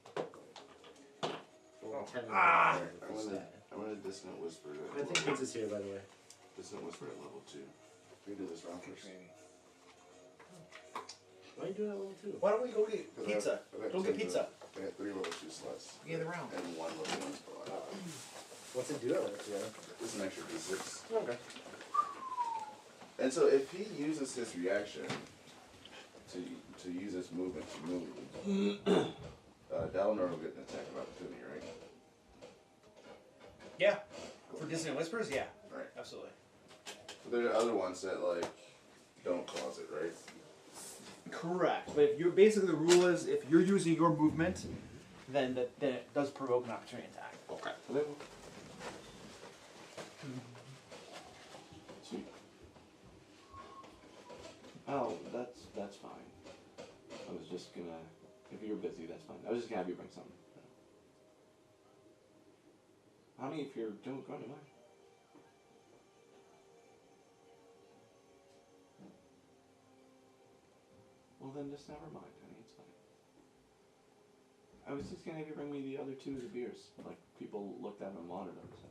Speaker 7: 10
Speaker 2: Ah!
Speaker 6: I'm gonna Dissonant Whisper.
Speaker 7: I think Pizza's here, by the way.
Speaker 6: Dissonant Whisper at level 2. We do this round first.
Speaker 7: Why are you doing that level 2?
Speaker 2: Why don't we go get pizza? Go get pizza.
Speaker 6: I got 3 level 2 slots.
Speaker 2: Beginning of the round.
Speaker 6: And 1 level 1 spot.
Speaker 7: What's it do? Yeah.
Speaker 6: It's an extra d6.
Speaker 7: Okay.
Speaker 6: And so if he uses his reaction to use his movement to move, Dallinor will get an attack of opportunity, right?
Speaker 2: Yeah. For Dissonant Whispers, yeah.
Speaker 6: Right.
Speaker 2: Absolutely.
Speaker 6: But there are other ones that like don't cause it, right?
Speaker 2: Correct. But if you're basically the rule is if you're using your movement, then it does provoke an opportunity attack.
Speaker 6: Okay.
Speaker 4: Sweet. Oh, that's fine. I was just gonna. If you're busy, that's fine. I was just gonna have you bring something. Honey, if you're going to mind. Well, then just never mind, honey. It's fine. I was just gonna have you bring me the other 2 of the beers. Like, people looked at them and wanted them, so.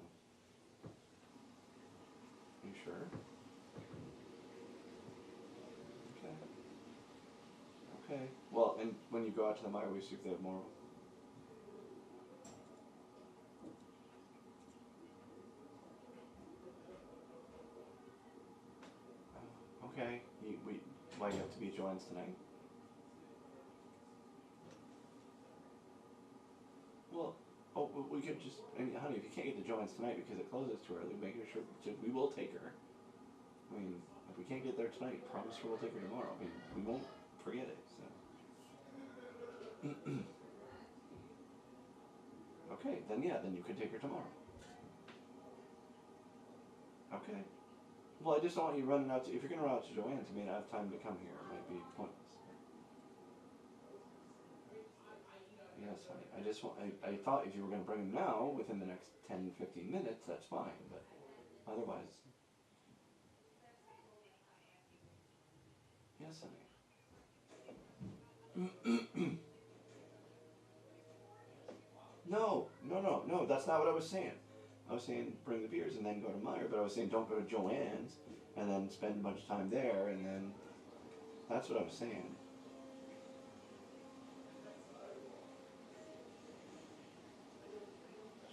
Speaker 4: You sure? Okay. Okay. Well, and when you go out to the mire, we see if they have more. Okay. Why you have to be Joanne's tonight? Well, we could just. I mean, honey, if you can't get to Joanne's tonight because it closes too early, make sure we will take her. I mean, if we can't get there tonight, promise we'll take her tomorrow. I mean, we won't forget it. So. Okay, then you could take her tomorrow. Okay. Well, I just don't want you running out to. If you're gonna run out to Joanne's, you may not have time to come here. It might be pointless. Yes, honey. I just want. I thought if you were gonna bring him now, within the next 10, 15 minutes, that's fine. But otherwise. Yes, honey. No. That's not what I was saying. I was saying bring the beers and then go to Meyer, but I was saying don't go to Joanne's and then spend a bunch of time there, and then that's what I was saying.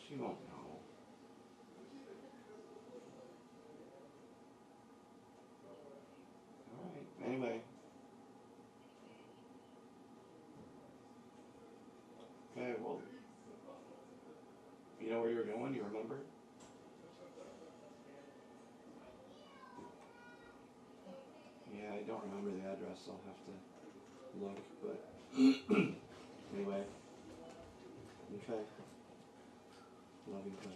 Speaker 4: She won't know. Alright, anyway. Okay, well, you know where you're going? You remember? Yeah, I don't remember the address. I'll have to look, but anyway. Okay. Love you, but.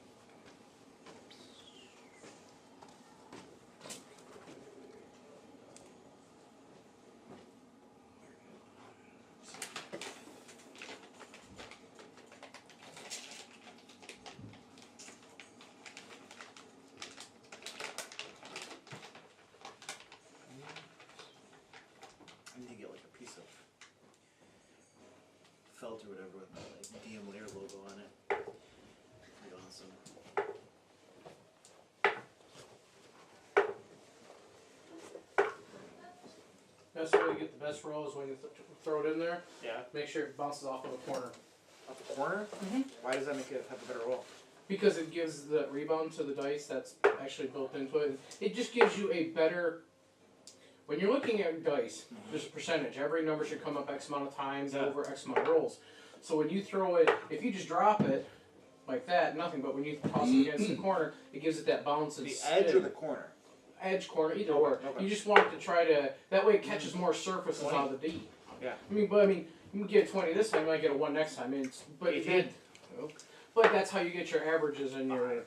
Speaker 2: I need to get like a piece of felt or whatever with my like DM layer logo on it. Pretty awesome.
Speaker 5: Best way to get the best roll is when you throw it in there.
Speaker 2: Yeah.
Speaker 5: Make sure it bounces off of the corner.
Speaker 2: Off the corner?
Speaker 5: Mm-hmm.
Speaker 2: Why does that make it have a better roll?
Speaker 5: Because it gives the rebound to the dice that's actually built into it. It just gives you a better. When you're looking at dice, there's a percentage. Every number should come up X amount of times over X amount of rolls. So when you throw it, if you just drop it like that, nothing. But when you toss it against the corner, it gives it that bounce and
Speaker 2: The
Speaker 5: spin.
Speaker 2: edge or the corner?
Speaker 5: Edge, corner, either or.
Speaker 2: Okay.
Speaker 5: You just want it to try to. That way, it catches more surfaces out of the D.
Speaker 2: Yeah.
Speaker 5: I mean, you can get 20 this time, you might get a 1 next time. But
Speaker 2: You did.
Speaker 5: But that's how you get your averages and your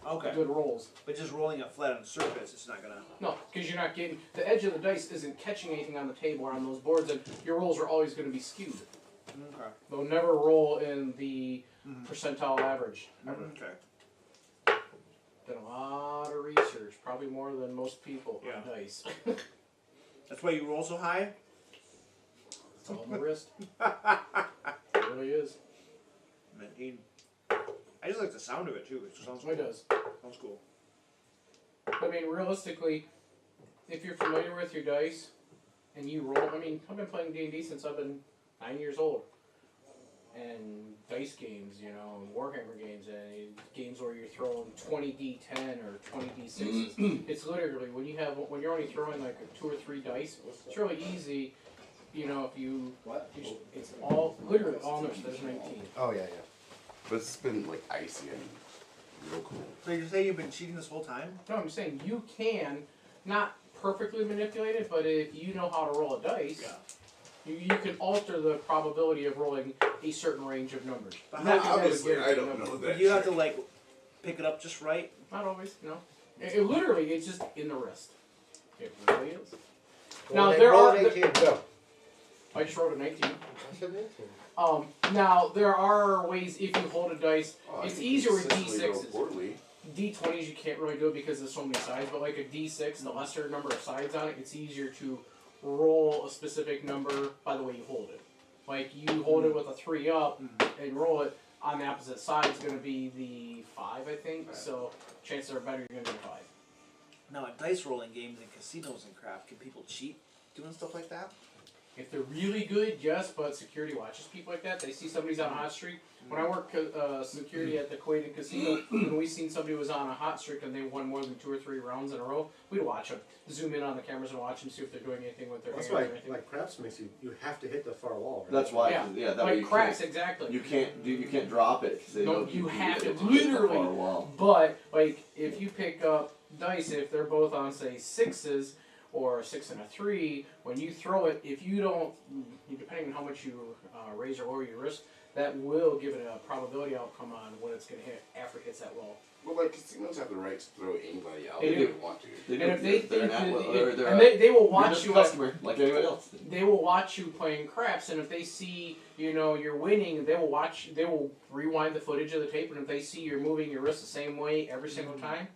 Speaker 2: Okay.
Speaker 5: good rolls.
Speaker 2: But just rolling it flat on the surface, it's not gonna.
Speaker 5: No, because you're not getting the edge of the dice isn't catching anything on the table or on those boards, and your rolls are always going to be skewed.
Speaker 2: Okay.
Speaker 5: They'll never roll in the percentile average. Ever.
Speaker 2: Okay.
Speaker 5: Done a lot of research, probably more than most people on dice.
Speaker 2: That's why you roll so high?
Speaker 5: It's all on the wrist. It really is.
Speaker 2: 19. I just like the sound of it too. It sounds cool.
Speaker 5: It does.
Speaker 2: Sounds cool.
Speaker 5: I mean, realistically, if you're familiar with your dice and you roll, I mean, I've been playing D&D since I've been 9 years old. And dice games, you know, and Warhammer games, and games where you're throwing 20d10 or 20d6s. It's literally when you're only throwing like 2 or 3 dice. It's really easy, you know. If you, it's all literally all numbers. There's 19.
Speaker 6: Oh yeah. But it's been like icy and real cool.
Speaker 2: So you say you've been cheating this whole time?
Speaker 5: No, I'm saying you can not perfectly manipulate it, but if you know how to roll a dice. You can alter the probability of rolling a certain range of numbers.
Speaker 2: But
Speaker 6: No, obviously, I don't know that.
Speaker 2: You have to like pick it up just right.
Speaker 5: Not always, no. It literally, it's just in the wrist. It really is.
Speaker 7: Well,
Speaker 5: Now
Speaker 7: they
Speaker 5: there
Speaker 7: roll
Speaker 5: are.
Speaker 7: an 18, go.
Speaker 5: I just wrote a 19.
Speaker 7: I said 19.
Speaker 5: Now there are ways if you hold a dice.
Speaker 6: Oh,
Speaker 5: It's easier with
Speaker 6: consistently
Speaker 5: D6s.
Speaker 6: roll poorly.
Speaker 5: D20s you can't really do it because there's so many sides, but like a D6, the lesser number of sides on it, it's easier to roll a specific number by the way you hold it. Like you hold it with a 3 up and roll it on the opposite side is going to be the 5, I think.
Speaker 6: Right.
Speaker 5: So chances are better you're going to get a 5.
Speaker 2: Now at dice rolling games and casinos and crap, can people cheat doing stuff like that?
Speaker 5: If they're really good, yes, but security watches people like that. They see somebody's on a hot streak. When I worked security at the Kuwait Casino, when we seen somebody was on a hot streak and they won more than 2 or 3 rounds in a row, we'd watch them, zoom in on the cameras and watch them, see if they're doing anything with their
Speaker 7: That's
Speaker 5: hands
Speaker 7: why,
Speaker 5: or anything.
Speaker 7: like craps makes you have to hit the far wall. Right?
Speaker 4: That's why.
Speaker 5: Yeah.
Speaker 4: That way
Speaker 5: Like
Speaker 4: you
Speaker 5: craps,
Speaker 4: can't,
Speaker 5: exactly.
Speaker 4: you can't drop it because they
Speaker 5: No,
Speaker 4: know
Speaker 5: you have to
Speaker 4: hit the
Speaker 5: literally.
Speaker 4: far wall.
Speaker 5: But like, if you pick up dice, if they're both on say 6s or a 6 and a 3, when you throw it, if you don't, depending on how much you raise or lower your wrist, that will give it a probability outcome on what it's going to hit after it hits that wall.
Speaker 6: Well, like casinos have the right to throw anybody out
Speaker 5: They
Speaker 6: if
Speaker 5: do.
Speaker 6: they want to.
Speaker 5: And if they
Speaker 4: they're
Speaker 5: think
Speaker 4: an
Speaker 5: that-
Speaker 4: atlet- they're
Speaker 5: and
Speaker 4: a-
Speaker 5: they will
Speaker 4: you're
Speaker 5: watch
Speaker 4: just a
Speaker 5: you.
Speaker 4: customer like anybody else.
Speaker 5: They will watch you playing craps, and if they see you're winning, they will watch. They will rewind the footage of the tape, and if they see you're moving your wrist the same way every single time,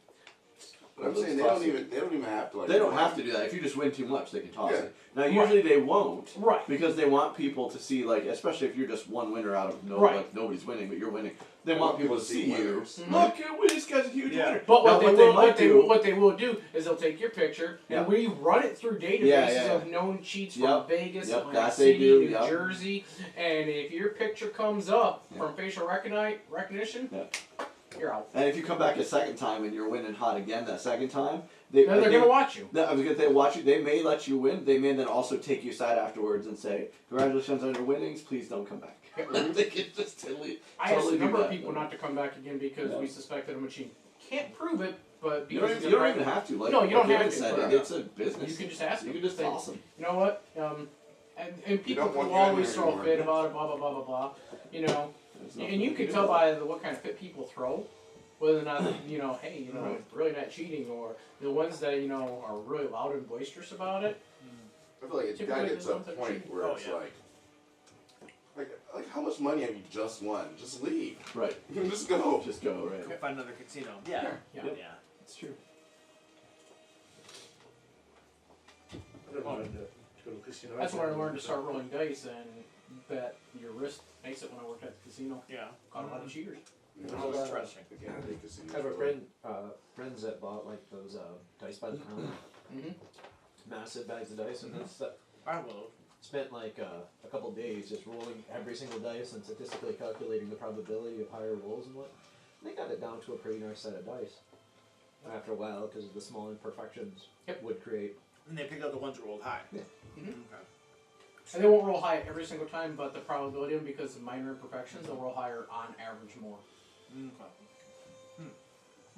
Speaker 6: But I'm saying they don't even have to like.
Speaker 4: They don't have to do that. If you just win too much, they can toss
Speaker 6: Yeah.
Speaker 4: it. Now, usually they won't,
Speaker 5: right?
Speaker 4: because they want people to see, like, especially if you're just one winner out of
Speaker 5: Right.
Speaker 4: like nobody's winning, but you're winning. They want people to see you.
Speaker 6: winners.
Speaker 4: Look, this guy's a huge winner.
Speaker 5: But
Speaker 4: Now,
Speaker 5: what they will do is they'll take your picture
Speaker 4: Yeah.
Speaker 5: and we run it through databases
Speaker 4: Yeah.
Speaker 5: of known cheats
Speaker 4: Yep.
Speaker 5: from Vegas,
Speaker 4: Yep,
Speaker 5: Atlantic
Speaker 4: that they
Speaker 5: City,
Speaker 4: do,
Speaker 5: New
Speaker 4: yep.
Speaker 5: Jersey, and if your picture comes up
Speaker 4: Yeah.
Speaker 5: from facial recognition,
Speaker 4: Yeah.
Speaker 5: you're out.
Speaker 4: And if you come back a second time and you're winning hot again that second time,
Speaker 5: Then they're gonna watch you.
Speaker 4: I was gonna say watch you. They may let you win. They may then also take you aside afterwards and say, "Congratulations on your winnings. Please don't come back." They can just totally.
Speaker 5: I asked a
Speaker 4: do
Speaker 5: number of
Speaker 4: that.
Speaker 5: people not to come back again because
Speaker 4: Yeah.
Speaker 5: we suspected a machine. Can't prove it, but
Speaker 4: You
Speaker 5: because
Speaker 4: don't,
Speaker 5: it's
Speaker 4: you
Speaker 5: a
Speaker 4: don't even
Speaker 5: private-
Speaker 4: have to. Like,
Speaker 5: No, you don't
Speaker 4: like
Speaker 5: have
Speaker 4: Evan
Speaker 5: to,
Speaker 4: said,
Speaker 6: but-
Speaker 4: it's a business.
Speaker 5: You can just ask
Speaker 4: You
Speaker 5: them.
Speaker 4: can just
Speaker 5: Say,
Speaker 4: toss them.
Speaker 5: You know what? And people
Speaker 6: don't want
Speaker 5: will
Speaker 6: you in
Speaker 5: always
Speaker 6: here
Speaker 5: throw a
Speaker 6: anymore.
Speaker 5: fit about it, blah blah blah blah blah. You know,
Speaker 4: There's nothing
Speaker 5: and you
Speaker 4: can
Speaker 5: can
Speaker 4: do
Speaker 5: tell
Speaker 4: about
Speaker 5: by what kind of fit people throw, whether or not hey,
Speaker 4: Right.
Speaker 5: really not cheating, or the ones that are really loud and boisterous about it.
Speaker 6: I feel like it's
Speaker 5: Typically
Speaker 6: gotta get to a
Speaker 5: the ones that
Speaker 6: point
Speaker 5: cheat.
Speaker 6: where
Speaker 5: Oh,
Speaker 6: it's
Speaker 5: yeah.
Speaker 6: like how much money have you just won? Just leave.
Speaker 4: it. Right.
Speaker 6: Just go.
Speaker 4: Just go. Right.
Speaker 2: Go find another casino. Yeah.
Speaker 5: Yeah.
Speaker 4: Yep.
Speaker 2: Yeah.
Speaker 4: It's true.
Speaker 7: I don't mind to go to a casino.
Speaker 5: That's when I learned to start rolling dice, and that your wrist makes it when I worked at the casino.
Speaker 2: Yeah.
Speaker 5: Caught a lot of cheaters.
Speaker 6: Oh,
Speaker 2: That's interesting.
Speaker 6: Again, I think casinos
Speaker 1: I have a
Speaker 6: are-
Speaker 1: friends that bought like those dice by the pound,
Speaker 5: Mm-hmm.
Speaker 1: massive bags of dice, and that's
Speaker 2: I will.
Speaker 1: spent like a couple days just rolling every single dice and statistically calculating the probability of higher rolls and what. And they got it down to a pretty nice set of dice. After a while, because of the small imperfections would create.
Speaker 2: And they picked out the ones that rolled high.
Speaker 1: Yeah.
Speaker 5: Mhm.
Speaker 2: Okay.
Speaker 5: And they won't roll high every single time, but the probability of them, because of minor imperfections, they'll roll higher on average more.
Speaker 2: Okay.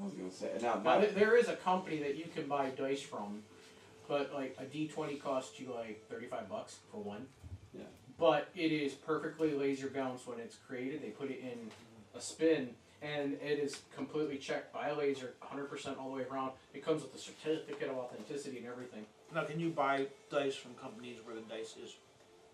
Speaker 4: I was gonna say now.
Speaker 5: Now, there is a company that you can buy dice from, but like a D20 costs you like $35 for one.
Speaker 4: Yeah.
Speaker 5: But it is perfectly laser balanced when it's created. They put it in a spin, and it is completely checked by a laser, 100% all the way around. It comes with a certificate of authenticity and everything.
Speaker 2: Now, can you buy dice from companies where the dice is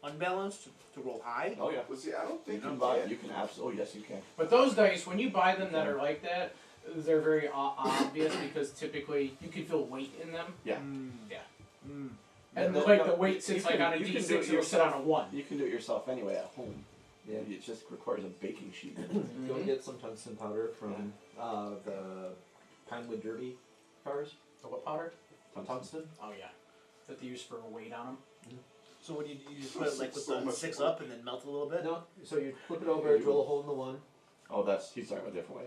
Speaker 2: unbalanced to roll high?
Speaker 4: Oh yeah.
Speaker 6: Well, see, I don't
Speaker 4: You
Speaker 6: think
Speaker 4: can buy it. You can absolutely. Oh yes, you can.
Speaker 5: But those dice, when you buy them that are like that, they're very obvious because typically you can feel weight in them.
Speaker 4: Yeah.
Speaker 5: Yeah.
Speaker 2: Mm.
Speaker 5: And
Speaker 4: Yeah,
Speaker 5: like
Speaker 4: no,
Speaker 5: the weight
Speaker 4: you
Speaker 5: sits
Speaker 4: can-
Speaker 5: like on a
Speaker 4: you can do
Speaker 5: D6
Speaker 4: it
Speaker 5: and it'll sit on
Speaker 4: yourself.
Speaker 5: a 1.
Speaker 4: You can do it yourself anyway at home.
Speaker 1: Yeah.
Speaker 4: It just requires a baking sheet.
Speaker 1: Go get some tungsten powder from the Pinewood Derby cars.
Speaker 5: The what powder?
Speaker 1: Tungsten.
Speaker 5: Oh yeah. That they use for weight on them.
Speaker 2: So what do you just put it like with
Speaker 6: So
Speaker 2: the
Speaker 6: much
Speaker 2: 6
Speaker 6: work.
Speaker 2: up and then melt it a little bit?
Speaker 1: No, so you flip it over, drill a hole in the one.
Speaker 4: Oh, he's talking about a different way.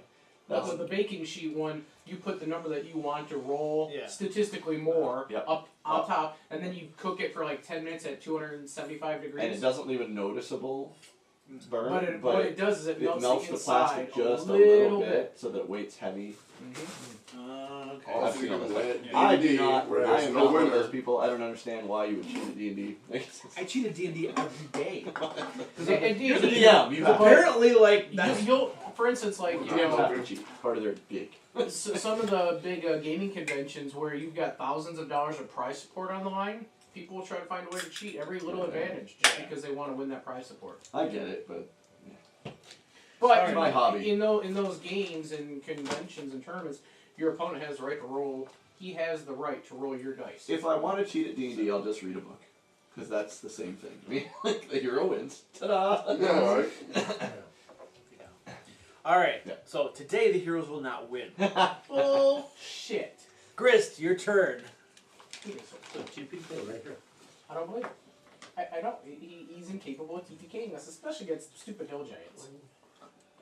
Speaker 5: That's the baking sheet one. You put the number that you want to roll
Speaker 2: Yeah.
Speaker 5: statistically more
Speaker 4: Yep.
Speaker 5: up on
Speaker 4: Up.
Speaker 5: top, and then you cook it for like 10 minutes at 275 degrees.
Speaker 4: And it doesn't leave a noticeable burn,
Speaker 5: But what it does is it melts,
Speaker 4: melts
Speaker 5: the
Speaker 4: the
Speaker 5: inside
Speaker 4: plastic just
Speaker 5: a little
Speaker 4: bit so that it weight's heavy.
Speaker 2: Okay.
Speaker 6: All
Speaker 4: I've
Speaker 6: three
Speaker 4: seen all
Speaker 6: of
Speaker 4: this.
Speaker 6: them.
Speaker 2: Yeah.
Speaker 4: I do not.
Speaker 6: Where
Speaker 4: I
Speaker 6: there's
Speaker 4: am
Speaker 6: no
Speaker 4: not one of
Speaker 6: winner.
Speaker 4: those people. I don't understand why you would cheat at D&D.
Speaker 2: I cheat at D&D every day.
Speaker 5: And
Speaker 4: You're the
Speaker 5: D&D,
Speaker 4: DM. You have to.
Speaker 2: Apparently, like, that's...
Speaker 5: you'll, for instance, like
Speaker 4: DMs have to cheat. It's part of their gig.
Speaker 5: some of the big gaming conventions where you've got thousands of dollars of prize support on the line, people will try to find a way to cheat every little advantage just because they want to win that prize support.
Speaker 4: I get it, but
Speaker 5: But
Speaker 4: It's my hobby.
Speaker 5: in those games and conventions and tournaments, your opponent has the right to roll. He has the right to roll your dice.
Speaker 4: if I want to cheat at D&D, I'll just read a book. Because that's the same thing. I mean, like, the hero wins. Ta-da!
Speaker 6: Yeah, right.
Speaker 2: Alright,
Speaker 4: Yeah.
Speaker 2: so today the heroes will not win.
Speaker 5: Bullshit.
Speaker 2: Grist, your turn.
Speaker 5: I don't believe it. I don't. He's incapable of TPKing us, especially against stupid hill giants.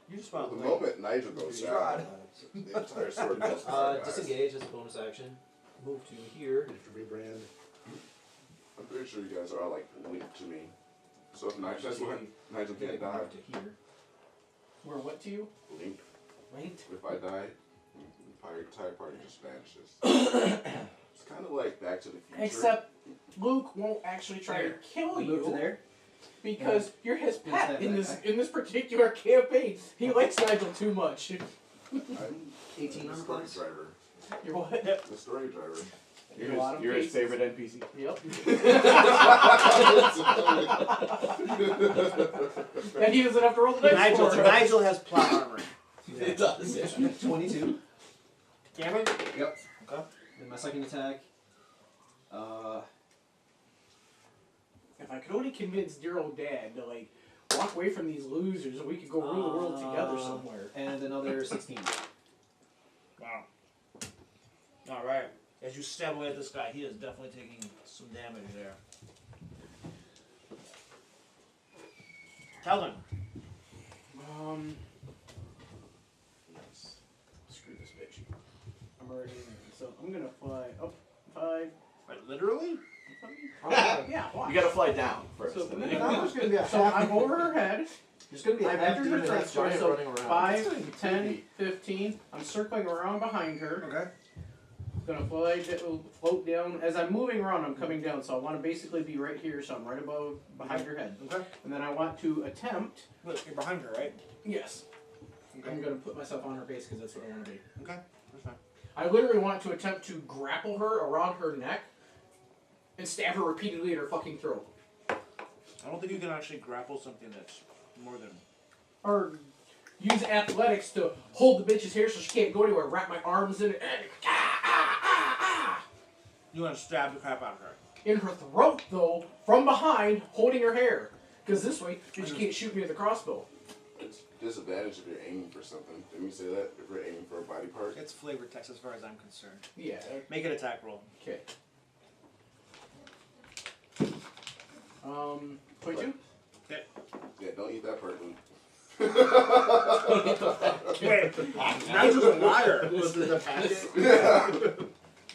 Speaker 7: You just
Speaker 6: Well,
Speaker 7: want
Speaker 6: the
Speaker 7: to
Speaker 6: moment Nigel goes down, the entire sword goes down.
Speaker 1: Disengage as a bonus action. Move to here.
Speaker 7: rebrand.
Speaker 6: I'm pretty sure you guys are all like linked to me. So if Nigel, that's why Nigel can't die.
Speaker 1: Move to here.
Speaker 5: We're what to you?
Speaker 6: Linked.
Speaker 5: Linked?
Speaker 6: If I die, the entire party just vanishes. It's kind of like Back to the Future.
Speaker 5: Except Luke won't actually try to kill
Speaker 1: Move to
Speaker 5: you
Speaker 1: there.
Speaker 5: because you're his pet
Speaker 1: that
Speaker 5: in
Speaker 1: back.
Speaker 5: this particular campaign. He likes Nigel too much.
Speaker 6: I'm
Speaker 1: 18
Speaker 6: the
Speaker 1: on
Speaker 6: story
Speaker 1: plus.
Speaker 6: driver.
Speaker 5: You're what?
Speaker 6: The story driver.
Speaker 5: In a lot of
Speaker 4: You're his
Speaker 5: cases.
Speaker 4: favorite NPC.
Speaker 5: Yep. And he doesn't have to roll the dice for it.
Speaker 2: Nigel has plot armor.
Speaker 1: It does. Yeah. 22.
Speaker 2: Cameron?
Speaker 1: Yep.
Speaker 2: Okay.
Speaker 1: Then my second attack.
Speaker 5: If I could only convince dear old dad to like walk away from these losers and we could go rule the world together somewhere.
Speaker 1: And another 16.
Speaker 2: Wow. Alright. As you stab away at this guy, he is definitely taking some damage there. Tell him.
Speaker 5: Screw this bitch. I'm already in there. So I'm gonna fly up 5.
Speaker 2: Wait, literally?
Speaker 5: Yeah, watch.
Speaker 4: You gotta fly down first.
Speaker 5: So,
Speaker 4: and then-
Speaker 1: There's gonna be a
Speaker 5: so I'm over her head.
Speaker 1: There's gonna be a
Speaker 5: I've
Speaker 1: half
Speaker 5: entered
Speaker 1: demon
Speaker 5: her
Speaker 1: and half
Speaker 5: transfer,
Speaker 1: giant
Speaker 5: so
Speaker 1: running around.
Speaker 5: 5, 10, 15. I'm circling around behind her.
Speaker 2: Okay.
Speaker 5: Gonna float down. As I'm moving around, I'm coming down. So I want to basically be right here, so I'm right above, behind her head.
Speaker 2: Okay.
Speaker 5: And then I want to attempt.
Speaker 2: Look, you're behind her, right?
Speaker 5: Yes.
Speaker 2: Okay.
Speaker 5: I'm gonna put myself on her base because that's what I want to be.
Speaker 2: Okay. That's fine.
Speaker 5: I literally want to attempt to grapple her around her neck and stab her repeatedly at her fucking throat.
Speaker 2: I don't think you can actually grapple something that's more than...
Speaker 5: Or use athletics to hold the bitch's hair so she can't go anywhere. Wrap my arms in it.
Speaker 2: You want to stab the crap out of her.
Speaker 5: In her throat, though, from behind, holding her hair. Because this way, she can't shoot me with a crossbow.
Speaker 6: It's disadvantage if you're aiming for something. Didn't we say that? If we're aiming for a body part?
Speaker 2: It's flavor text as far as I'm concerned.
Speaker 5: Yeah.
Speaker 2: Make an attack roll.
Speaker 5: Okay. 22?
Speaker 6: Yeah, don't eat that part, Luke.
Speaker 2: Wait, Nigel's a liar.
Speaker 7: Was it the packet?
Speaker 6: Yeah.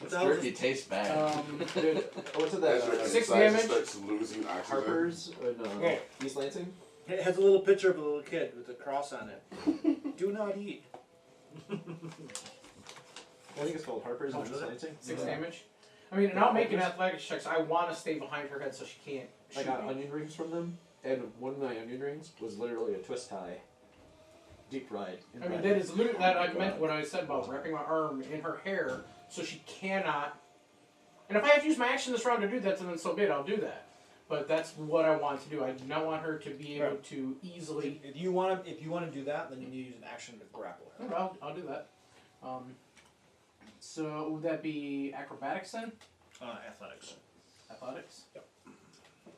Speaker 4: This jerky tastes bad.
Speaker 1: Dude, what's it
Speaker 6: As your
Speaker 1: that?
Speaker 5: 6
Speaker 6: insides
Speaker 5: damage.
Speaker 6: starts losing oxygen.
Speaker 1: Harper's? No.
Speaker 2: Okay.
Speaker 1: East Lansing?
Speaker 2: It has a little picture of a little kid with a cross on it. Do not eat.
Speaker 1: I think it's called Harper's
Speaker 2: Oh,
Speaker 1: in East
Speaker 2: is it?
Speaker 1: Lansing.
Speaker 5: 6 damage? I mean, and I'll make an athletics check, so I want to stay behind her head so she can't
Speaker 1: I
Speaker 5: shoot
Speaker 1: got
Speaker 5: me.
Speaker 1: onion rings from them, and one of my onion rings was literally a twist tie. Deep fried. in
Speaker 5: I mean,
Speaker 1: bread.
Speaker 5: that is literally that I meant what I said about wrapping my arm in her hair so she cannot. And if I have to use my action this round to do that, then so be it. I'll do that. But that's what I want to do. I do not want her to be able to easily.
Speaker 2: If you want to do that, then you need to use an action to grapple her.
Speaker 5: I'll do that. So would that be acrobatics then?
Speaker 2: Athletics.
Speaker 5: Athletics.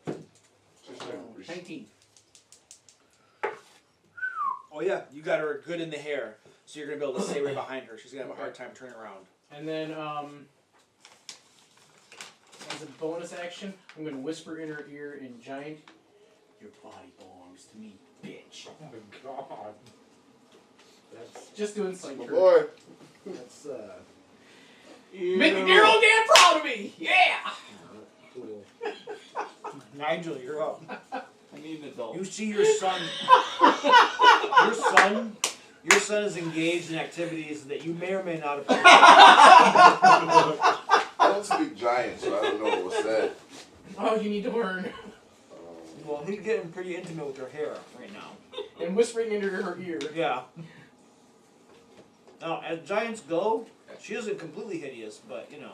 Speaker 6: Just like
Speaker 5: 19.
Speaker 2: Oh yeah, you got her good in the hair, so you're gonna be able to stay right behind her. She's gonna have a hard time turning around.
Speaker 5: And then as a bonus action, I'm gonna whisper in her ear in giant. Your body belongs to me, bitch.
Speaker 7: Oh my god. That's
Speaker 5: Just doing psych.
Speaker 6: my
Speaker 5: her.
Speaker 6: boy.
Speaker 7: that's
Speaker 5: Make me dear old dad proud of me! Yeah!
Speaker 7: cool.
Speaker 2: Nigel, you're up.
Speaker 4: I need an adult.
Speaker 2: You see your son. Your son is engaged in activities that you may or may not have.
Speaker 6: I don't speak giant, so I don't know what was said.
Speaker 5: Oh, you need to learn.
Speaker 2: Well, he's getting pretty intimate with her hair right now.
Speaker 5: And whispering into her ear.
Speaker 2: Yeah. Now, as giants go, she isn't completely hideous, but you know.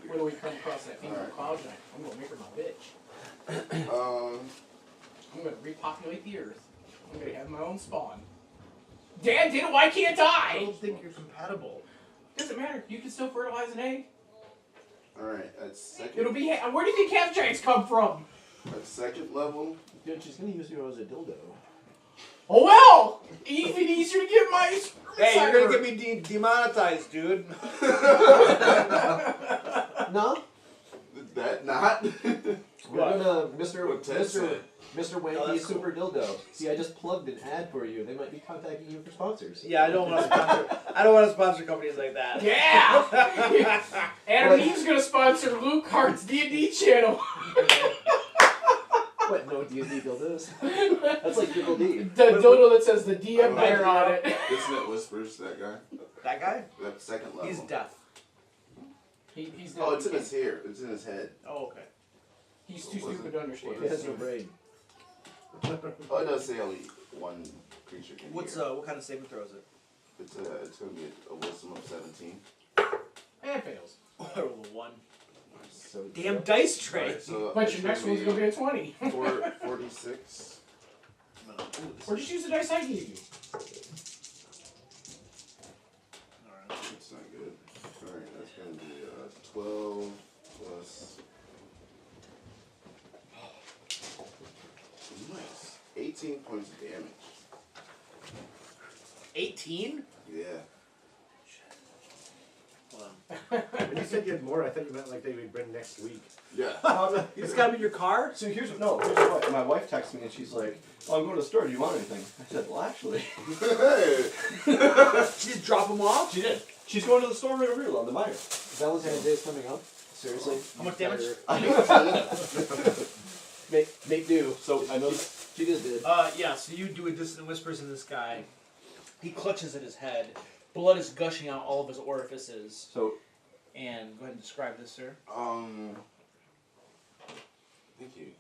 Speaker 5: Where do we come across that female cloud giant? I'm gonna make her my bitch. I'm gonna repopulate the earth. I'm gonna have my own spawn. Dad did it, why can't
Speaker 2: I
Speaker 5: I?
Speaker 2: don't think you're compatible.
Speaker 5: Doesn't matter, you can still fertilize an egg.
Speaker 6: Alright, at second,
Speaker 5: It'll be, where do you think half giants come from?
Speaker 6: at second level,
Speaker 1: Dude, she's gonna use you as a dildo.
Speaker 5: Oh well! Even easier to get my
Speaker 2: Hey, you're gonna get me demonetized, dude.
Speaker 1: No?
Speaker 6: that not?
Speaker 1: We're gonna Mr.
Speaker 6: What Ted said.
Speaker 1: Mr. Wanky Super Dildo. See, I just plugged an ad for you. They might be contacting you for sponsors.
Speaker 2: Yeah, I don't want to sponsor. I don't want to sponsor companies like that.
Speaker 5: Yeah! Adam Eve's gonna sponsor Luke Hart's D&D channel.
Speaker 1: What? No D&D dildos? That's like Triple D.
Speaker 5: The dildo that says the DM there on it.
Speaker 6: Isn't it Whispers, that guy?
Speaker 2: That guy?
Speaker 6: That second level.
Speaker 2: He's deaf.
Speaker 5: He's
Speaker 6: Oh, it's in his hair. It's in his head.
Speaker 2: Oh, okay.
Speaker 5: He's too stupid to understand.
Speaker 1: He has no brain.
Speaker 6: Oh, it does say only one creature can hear.
Speaker 2: What kind of saving throw is it?
Speaker 6: It's gonna be a wisdom of 17.
Speaker 5: And fails.
Speaker 2: Oh, I rolled a 1.
Speaker 1: So
Speaker 2: Damn dice tray.
Speaker 6: Alright, so
Speaker 5: But
Speaker 6: it's
Speaker 5: your next one's gonna be a 20.
Speaker 6: 46.
Speaker 5: Or just use the dice I gave you.
Speaker 6: That's not good. Alright, that's gonna be 12 plus. Nice. 18 points of damage.
Speaker 2: 18?
Speaker 6: Yeah.
Speaker 7: When you said you had more, I thought you meant like they would bring next week.
Speaker 6: Yeah.
Speaker 2: It's got to be in your car?
Speaker 4: So here's what my wife texted me and she's like, "Oh, I'm going to the store. Do you want anything?" I said, "Well, actually."
Speaker 6: Hey.
Speaker 2: She just drop them off?
Speaker 4: She did. She's going to the store right over here on the Meyer.
Speaker 1: Valentine's Day's coming up. Seriously.
Speaker 2: How much damage?
Speaker 1: Make do.
Speaker 4: So I know.
Speaker 1: She just did.
Speaker 2: Yeah, so you do a distant whispers in this guy. He clutches at his head. Blood is gushing out all of his orifices.
Speaker 4: So.
Speaker 2: And go ahead and describe this, sir.
Speaker 6: Thank you.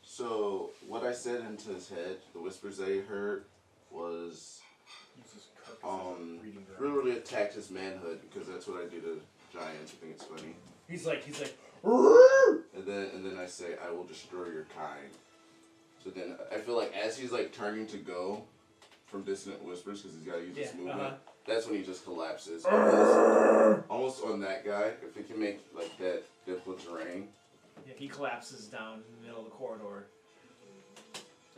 Speaker 6: So what I said into his head, the whispers that he heard, was really attacked his manhood, because that's what I do to giants. I think it's funny.
Speaker 2: He's like,
Speaker 6: And then I say, I will destroy your kind. So then I feel like as he's like turning to go from distant whispers, because he's got to use this movement, that's when he just collapses. Almost on that guy. If he can make like that difficult terrain.
Speaker 2: yeah, he collapses down in the middle of the corridor.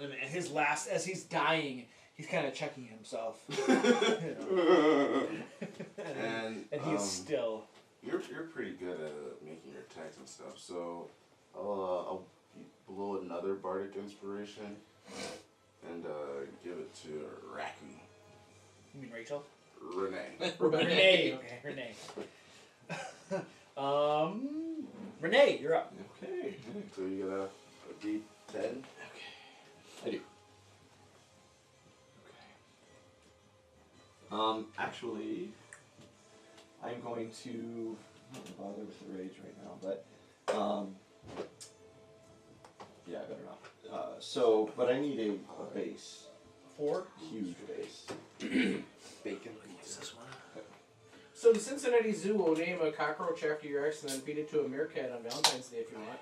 Speaker 2: And his last, as he's dying, he's kind of checking himself.
Speaker 6: and
Speaker 2: he's still.
Speaker 6: You're pretty good at making your attacks and stuff. So I'll blow another bardic inspiration and give it to Raki.
Speaker 2: You mean Rachel?
Speaker 6: Renee.
Speaker 2: Renee. Okay, Renee. Renee, you're up.
Speaker 4: Okay.
Speaker 6: So you get a D10.
Speaker 4: Okay. I do. Okay. Actually, I'm going to not bother with the rage right now, but yeah, I better not. But I need a base.
Speaker 2: 4?
Speaker 4: Huge base.
Speaker 6: Bacon.
Speaker 2: Is this one?
Speaker 5: So the Cincinnati Zoo will name a cockroach after your ex and then feed it to a meerkat on Valentine's Day if you want.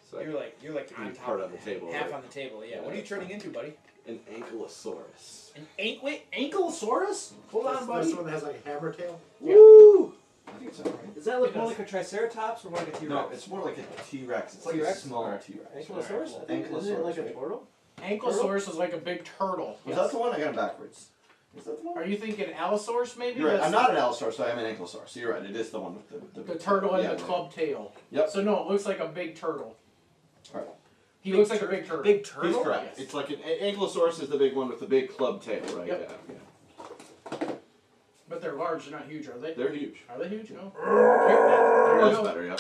Speaker 4: So
Speaker 2: You're like on top
Speaker 4: part
Speaker 2: of
Speaker 4: on the table.
Speaker 2: half
Speaker 4: right?
Speaker 2: on the table, yeah. What are you turning into, buddy?
Speaker 4: An ankylosaurus.
Speaker 2: Wait, Ankylosaurus? Hold on,
Speaker 7: That's
Speaker 2: buddy.
Speaker 7: the one that has like a hammer tail?
Speaker 4: Woo! I think it's alright.
Speaker 2: Does that look more like a Triceratops or more like a T-Rex?
Speaker 4: No, it's more like a T-Rex. It's like
Speaker 2: T-Rex?
Speaker 4: a smaller T-Rex.
Speaker 1: Ankylosaurus?
Speaker 4: Ankylosaurus,
Speaker 1: Isn't it like a
Speaker 4: right?
Speaker 1: turtle?
Speaker 5: Ankylosaurus is like a big turtle.
Speaker 4: Was that the one? I got it backwards. Was that the one?
Speaker 5: Are you thinking Allosaurus maybe?
Speaker 4: You're right.
Speaker 5: That's
Speaker 4: I'm not an Allosaurus, so I am an Ankylosaurus. So you're right. It is the one with the
Speaker 5: the turtle and
Speaker 4: yeah,
Speaker 5: the
Speaker 4: right.
Speaker 5: club tail.
Speaker 4: Yep.
Speaker 5: So no, it looks like a big turtle.
Speaker 4: Alright.
Speaker 5: He looks like a big turtle.
Speaker 2: Big turtle?
Speaker 4: He's correct.
Speaker 5: Yes.
Speaker 4: It's like an Ankylosaurus is the big one with the big club tail, right?
Speaker 5: Yep.
Speaker 4: Yeah.
Speaker 5: But they're large, they're not huge, are they?
Speaker 4: They're huge.
Speaker 5: Are they huge? No. There you
Speaker 4: That's
Speaker 5: go.
Speaker 4: better. Yep.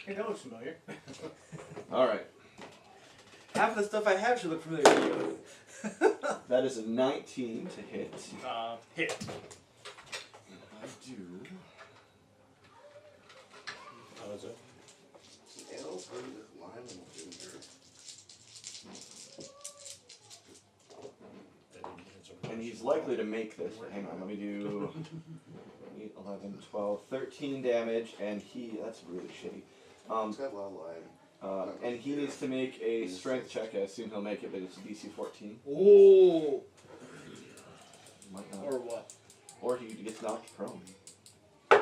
Speaker 5: Hey, that looks familiar.
Speaker 4: All right.
Speaker 2: Half of the stuff I have should look familiar to you.
Speaker 4: That is a 19 to hit.
Speaker 2: Hit.
Speaker 4: I do.
Speaker 7: How is it?
Speaker 6: Ales heard with lime and ginger.
Speaker 4: And he's likely to make this. Hang on, let me do 8, 11, 12, 13 damage, and that's really shitty.
Speaker 6: It's got a lot of lime.
Speaker 4: And he needs to make a strength check. I assume he'll make it, but it's DC 14.
Speaker 2: Oh.
Speaker 4: Might not.
Speaker 2: Or what?
Speaker 4: Or he gets knocked prone.
Speaker 2: I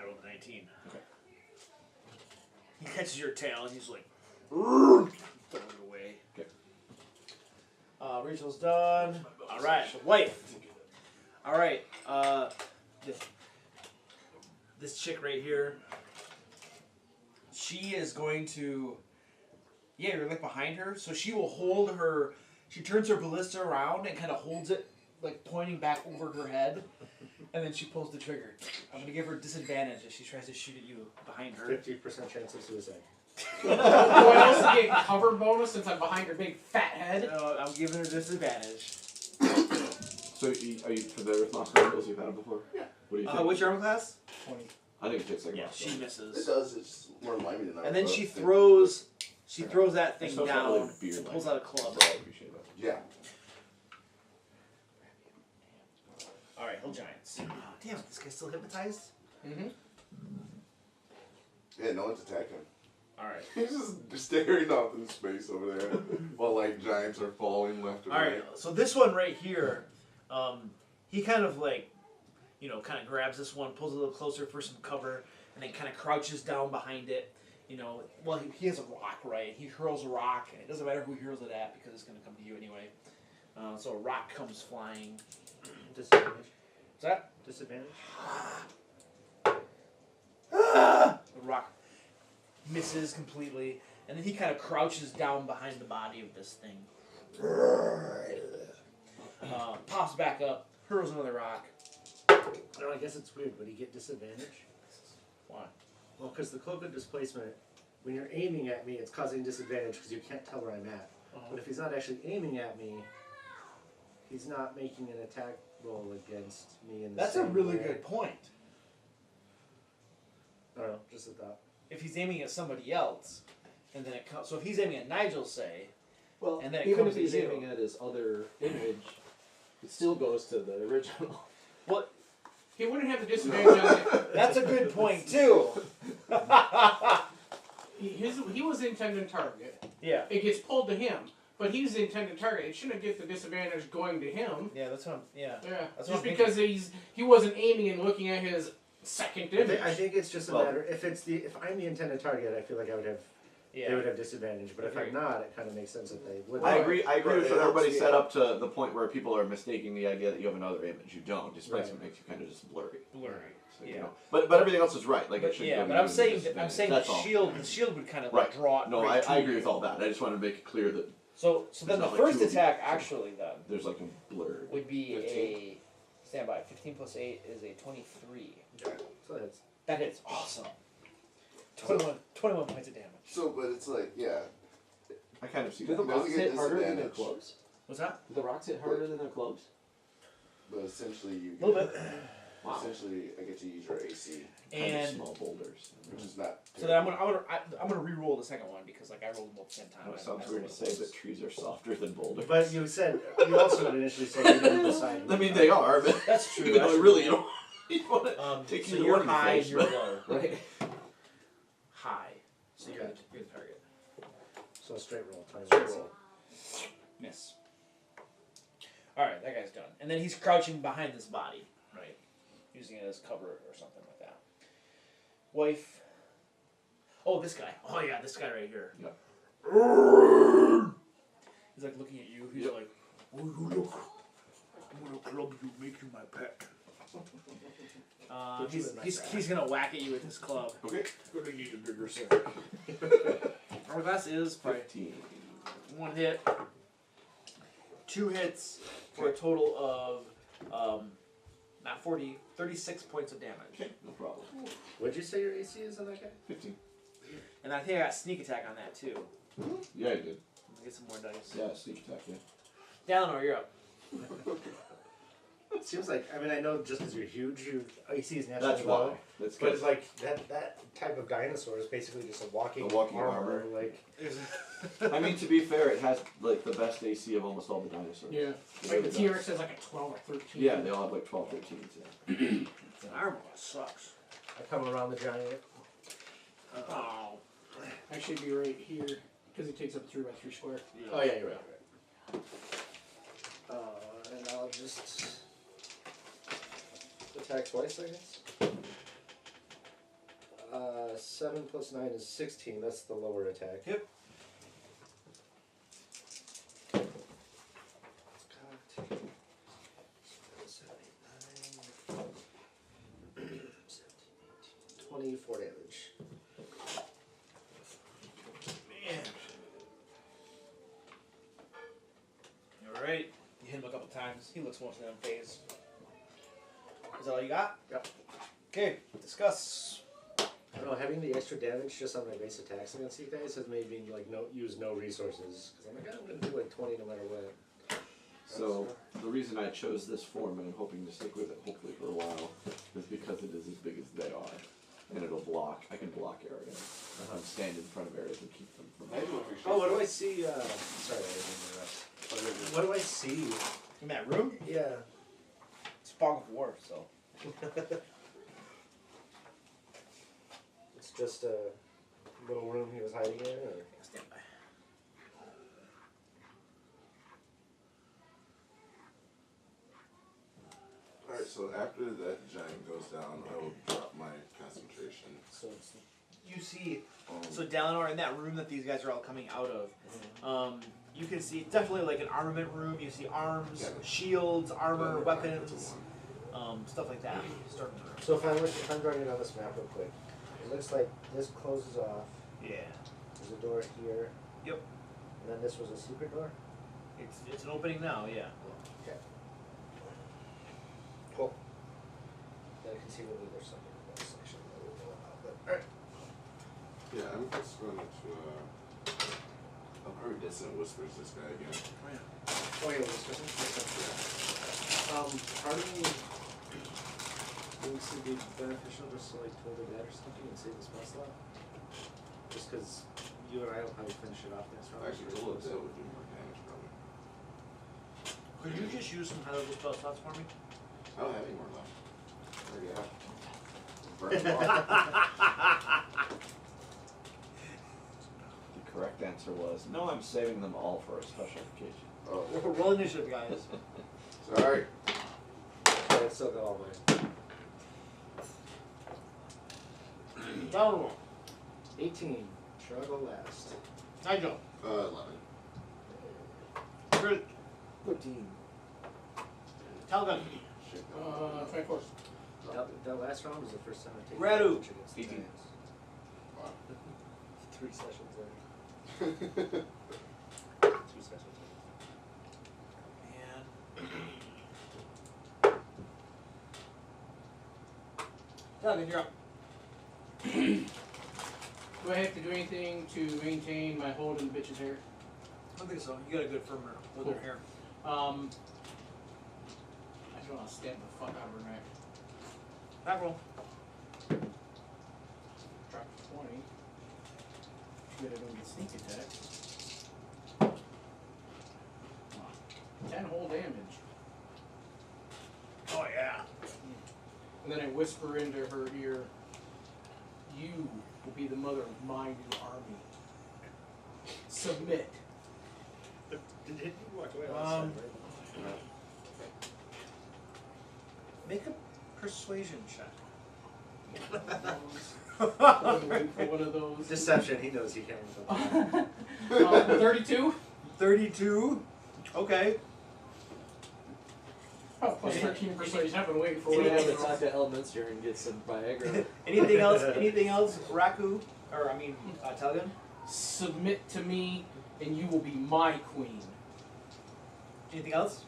Speaker 2: rolled a 19.
Speaker 4: Okay.
Speaker 2: He catches your tail and he's like, throw it away.
Speaker 4: Okay.
Speaker 2: Rachel's done. All right, wife. All right. this chick right here, she is going to, yeah, you're like behind her, so she will hold her, she turns her ballista around and kind of holds it, like pointing back over her head, and then she pulls the trigger. I'm gonna give her disadvantage if she tries to shoot at you behind her.
Speaker 7: 50% chance of suicide.
Speaker 5: Do I also get cover bonus since I'm behind her big fat head?
Speaker 2: I'm giving her disadvantage.
Speaker 4: So are you familiar with monster skills? You've had them before?
Speaker 6: Yeah.
Speaker 4: What do you think?
Speaker 2: What's your armor class?
Speaker 5: 20.
Speaker 4: I think it takes like
Speaker 2: Yeah,
Speaker 4: monster.
Speaker 2: she
Speaker 6: It
Speaker 2: misses.
Speaker 6: does. It's more limey than I
Speaker 2: And then
Speaker 6: thought.
Speaker 2: she throws that
Speaker 4: I
Speaker 2: thing
Speaker 4: still got really
Speaker 2: down,
Speaker 4: beard
Speaker 2: and
Speaker 4: like
Speaker 2: pulls out a club.
Speaker 4: I appreciate that.
Speaker 6: Yeah.
Speaker 2: Alright, Hill Giants. Oh, damn, this guy's still hypnotized?
Speaker 5: Mm-hmm.
Speaker 6: Yeah, no one's attacking him.
Speaker 2: Alright.
Speaker 6: He's just staring off in space over there while like giants are falling left and
Speaker 2: Alright,
Speaker 6: right.
Speaker 2: so this one right here, he kind of like, kind of grabs this one, pulls it a little closer for some cover, and then kind of crouches down behind it. Well, he has a rock, right? He hurls a rock, and it doesn't matter who he hurls it at because it's going to come to you anyway. So a rock comes flying.
Speaker 7: Disadvantage.
Speaker 2: What's that?
Speaker 7: Disadvantage.
Speaker 2: The rock misses completely, and then he kind of crouches down behind the body of this thing. Pops back up, hurls another rock.
Speaker 7: No, I guess it's weird. Would he get disadvantage?
Speaker 2: Why?
Speaker 7: Well, because the cloak of displacement, when you're aiming at me, it's causing disadvantage because you can't tell where I'm at. But if he's not actually aiming at me, he's not making an attack roll against me in the
Speaker 2: That's a
Speaker 7: same
Speaker 2: really
Speaker 7: way.
Speaker 2: good point.
Speaker 7: I don't know, just a thought.
Speaker 2: If he's aiming at somebody else, and then it comes. So if he's aiming at Nigel, say,
Speaker 1: Well,
Speaker 2: and then it
Speaker 1: even
Speaker 2: comes
Speaker 1: if he's
Speaker 2: to you.
Speaker 1: aiming at his other image, it still goes to the original.
Speaker 2: well,
Speaker 5: He wouldn't have the disadvantage on it.
Speaker 2: that's a good point too.
Speaker 5: He was the intended target.
Speaker 2: Yeah.
Speaker 5: It gets pulled to him, but he's the intended target. It shouldn't get the disadvantage going to him.
Speaker 2: Yeah, that's what I'm. Yeah.
Speaker 5: Yeah,
Speaker 2: That's what
Speaker 5: just
Speaker 2: I'm
Speaker 5: because he wasn't aiming and looking at his second image.
Speaker 7: I think it's just a matter. If I'm the intended target, I feel like I would have.
Speaker 2: Yeah.
Speaker 7: They would have disadvantage, but if I'm not, it kind of makes sense that they would.
Speaker 4: I agree with
Speaker 6: Right.
Speaker 4: everybody set up to the point where people are mistaking the idea that you have another image. You don't. Displacement makes you kind of just blurry.
Speaker 2: Blurry.
Speaker 4: So,
Speaker 2: Yeah.
Speaker 4: But everything else is right. Like it
Speaker 2: But,
Speaker 4: should
Speaker 2: yeah,
Speaker 4: go
Speaker 2: but
Speaker 4: to
Speaker 2: I'm
Speaker 4: you
Speaker 2: saying
Speaker 4: with
Speaker 2: the
Speaker 4: disadvantage. That's all.
Speaker 2: shield would kind of
Speaker 4: Right.
Speaker 2: like draw it.
Speaker 4: No,
Speaker 2: right
Speaker 4: I
Speaker 2: to
Speaker 4: agree
Speaker 2: you.
Speaker 4: with all that. I just wanted to make it clear that
Speaker 2: So then the
Speaker 4: not like
Speaker 2: first
Speaker 4: two of you.
Speaker 2: attack actually then
Speaker 4: there's like a blur.
Speaker 2: would be
Speaker 4: 15.
Speaker 2: standby. 15 plus 8 is a 23.
Speaker 7: So that's
Speaker 2: That hits. Awesome. 21 points of damage.
Speaker 6: So, but it's like, yeah.
Speaker 4: I kind of see
Speaker 1: Do
Speaker 4: that.
Speaker 1: the
Speaker 6: Doesn't
Speaker 1: rocks
Speaker 6: get
Speaker 1: hit harder than their
Speaker 6: disadvantage.
Speaker 1: clubs?
Speaker 2: What's that?
Speaker 1: Do the rocks hit harder than their clubs?
Speaker 6: But essentially, you
Speaker 2: A little bit.
Speaker 1: Wow.
Speaker 6: essentially, I get to use your AC,
Speaker 4: Kind of
Speaker 2: And
Speaker 4: small boulders.
Speaker 6: which is not.
Speaker 2: so then I'm gonna re-roll the second one because like I rolled them both at the same time.
Speaker 4: I know it
Speaker 2: I
Speaker 4: sounds
Speaker 2: don't
Speaker 4: weird
Speaker 2: know
Speaker 4: to
Speaker 2: what it
Speaker 4: say,
Speaker 2: was.
Speaker 4: but trees are softer than boulders.
Speaker 7: But you also initially said you didn't decide.
Speaker 4: I mean, they are, but
Speaker 2: That's true.
Speaker 4: you know,
Speaker 2: that's
Speaker 4: really,
Speaker 2: true.
Speaker 4: you don't want to take
Speaker 2: So
Speaker 4: either
Speaker 2: you're
Speaker 4: one in the
Speaker 2: high and
Speaker 4: face,
Speaker 2: you're
Speaker 4: but-
Speaker 2: low.
Speaker 1: Right?
Speaker 2: High. So you're
Speaker 7: Okay.
Speaker 2: the target.
Speaker 7: So a straight roll.
Speaker 2: Straight roll. Miss. Alright, that guy's done. And then he's crouching behind this body, right? Using it as cover or something like that. Wife. Oh, this guy. Oh, yeah, this guy right here.
Speaker 4: Yep.
Speaker 2: He's like looking at you. He's
Speaker 4: Yep.
Speaker 2: like, oh, you look. I'm gonna club you, make you my pet.
Speaker 7: Put you in my sack.
Speaker 2: He's gonna whack at you with his club.
Speaker 4: Okay.
Speaker 2: Gonna need a bigger sack. Our class is probably
Speaker 4: 15.
Speaker 2: 1 hit, 2 hits for a total of not 40, 36 points of damage.
Speaker 4: Okay, no problem.
Speaker 7: What'd you say your AC is on that guy?
Speaker 4: 15.
Speaker 2: And I think I got sneak attack on that too.
Speaker 4: Yeah, you did.
Speaker 2: Let's get some more dice.
Speaker 4: Yeah, sneak attack, yeah.
Speaker 2: Dallin, you're up.
Speaker 7: It seems like, I mean, I know just because you're huge, your AC is naturally
Speaker 4: That's
Speaker 7: low.
Speaker 4: why. That's
Speaker 7: But
Speaker 4: good.
Speaker 7: it's like that type of dinosaur is basically just a walking armor. Like
Speaker 4: I mean, to be fair, it has like the best AC of almost all the dinosaurs.
Speaker 5: Yeah.
Speaker 4: It
Speaker 5: Like
Speaker 4: really
Speaker 5: the
Speaker 4: does.
Speaker 5: T-Rex has like a 12 or 13.
Speaker 4: Yeah, they all have like 12, 13. Yeah.
Speaker 2: The armor sucks.
Speaker 7: I come around the giant.
Speaker 5: Oh. I should be right here because it takes up 3x3 square.
Speaker 7: Oh yeah, you're right. And I'll just attack twice, I guess. 7 plus 9 is 16. That's the lower attack.
Speaker 2: Yep. times. He looks mostly unfazed. Is that all you got?
Speaker 7: Yep.
Speaker 2: Okay, discuss.
Speaker 7: I don't know, having the extra damage just on my base attacks against you guys has made me like use no resources. Because I'm like, I'm gonna do like 20 no matter what.
Speaker 4: So the reason I chose this form, and I'm hoping to stick with it hopefully for a while, is because it is as big as they are. And it'll block, I can block areas. Stand in front of areas and keep them from...
Speaker 7: Oh, what do I see? Sorry, I didn't interrupt. What do I see?
Speaker 2: In that room?
Speaker 7: Yeah.
Speaker 2: It's fog of war, so.
Speaker 7: It's just a little room he was hiding in, or?
Speaker 2: Stand by.
Speaker 6: Alright, so after that giant goes down, I will drop my concentration.
Speaker 7: So it's,
Speaker 2: You see, so Dalinar, in that room that these guys are all coming out of, you can see definitely like an armament room. You see arms, shields, armor, weapons, stuff like that. Starting room.
Speaker 7: so if I'm drawing it on this map real quick, it looks like this closes off.
Speaker 2: Yeah.
Speaker 7: There's a door here.
Speaker 2: Yep.
Speaker 7: And then this was a secret door?
Speaker 2: It's an opening now, yeah.
Speaker 7: Okay. Cool. Then conceivably there's something in that section that we know about, but alright.
Speaker 6: Yeah, I'm just going to, I'll probably Dissonant Whispers this guy again.
Speaker 7: Oh yeah, this person? Part of me thinks it'd be beneficial just to like told the dad or something and save the spell slot. Just because you and I will probably finish it off next round.
Speaker 6: Actually, Toll of Dead would do more damage probably.
Speaker 2: Could you just use some high-level spell slots for me?
Speaker 6: I don't have any more left. I already have. Burn them off.
Speaker 4: The correct answer was, no, I'm saving them all for a special occasion.
Speaker 6: Oh,
Speaker 2: Roll initiative, guys.
Speaker 6: sorry.
Speaker 7: Yeah, I still got all mine.
Speaker 2: Dalinar.
Speaker 7: 18. Struggle last.
Speaker 2: Nigel.
Speaker 6: 11.
Speaker 2: Good.
Speaker 7: 14.
Speaker 2: Talgan.
Speaker 6: Shit.
Speaker 5: 24.
Speaker 7: That last round was the first time I taken
Speaker 2: Radu.
Speaker 7: damage against the
Speaker 4: 18.
Speaker 7: giants.
Speaker 6: Wow.
Speaker 7: 3 sessions later. 2 sessions later.
Speaker 2: Man. Talgan, you're up.
Speaker 5: Do I have to do anything to maintain my hold in the bitch's hair?
Speaker 2: I don't think so. You got a good firm with
Speaker 5: Cool.
Speaker 2: her hair.
Speaker 5: I just want to stab the fuck out of her neck.
Speaker 2: Back roll.
Speaker 5: Drop to 20. Good, I don't get sneak attack. 10 whole damage.
Speaker 2: Oh, yeah.
Speaker 5: And then I whisper into her ear, "You will be the mother of my new army. Submit."
Speaker 7: Did you walk away
Speaker 2: Um, Make a persuasion check.
Speaker 5: I'm waiting for one of those.
Speaker 7: Deception, he knows he can't.
Speaker 5: 32?
Speaker 2: 32. Okay.
Speaker 5: Oh, plus 13 persuasion. I've been waiting for
Speaker 1: So
Speaker 5: one
Speaker 1: we
Speaker 5: of
Speaker 1: have to
Speaker 5: those.
Speaker 1: talk to Elminster and get some Viagra.
Speaker 2: Anything else? Anything else, Raku? Or, I mean, Talgan?
Speaker 5: Submit to me, and you will be my queen.
Speaker 2: Anything else?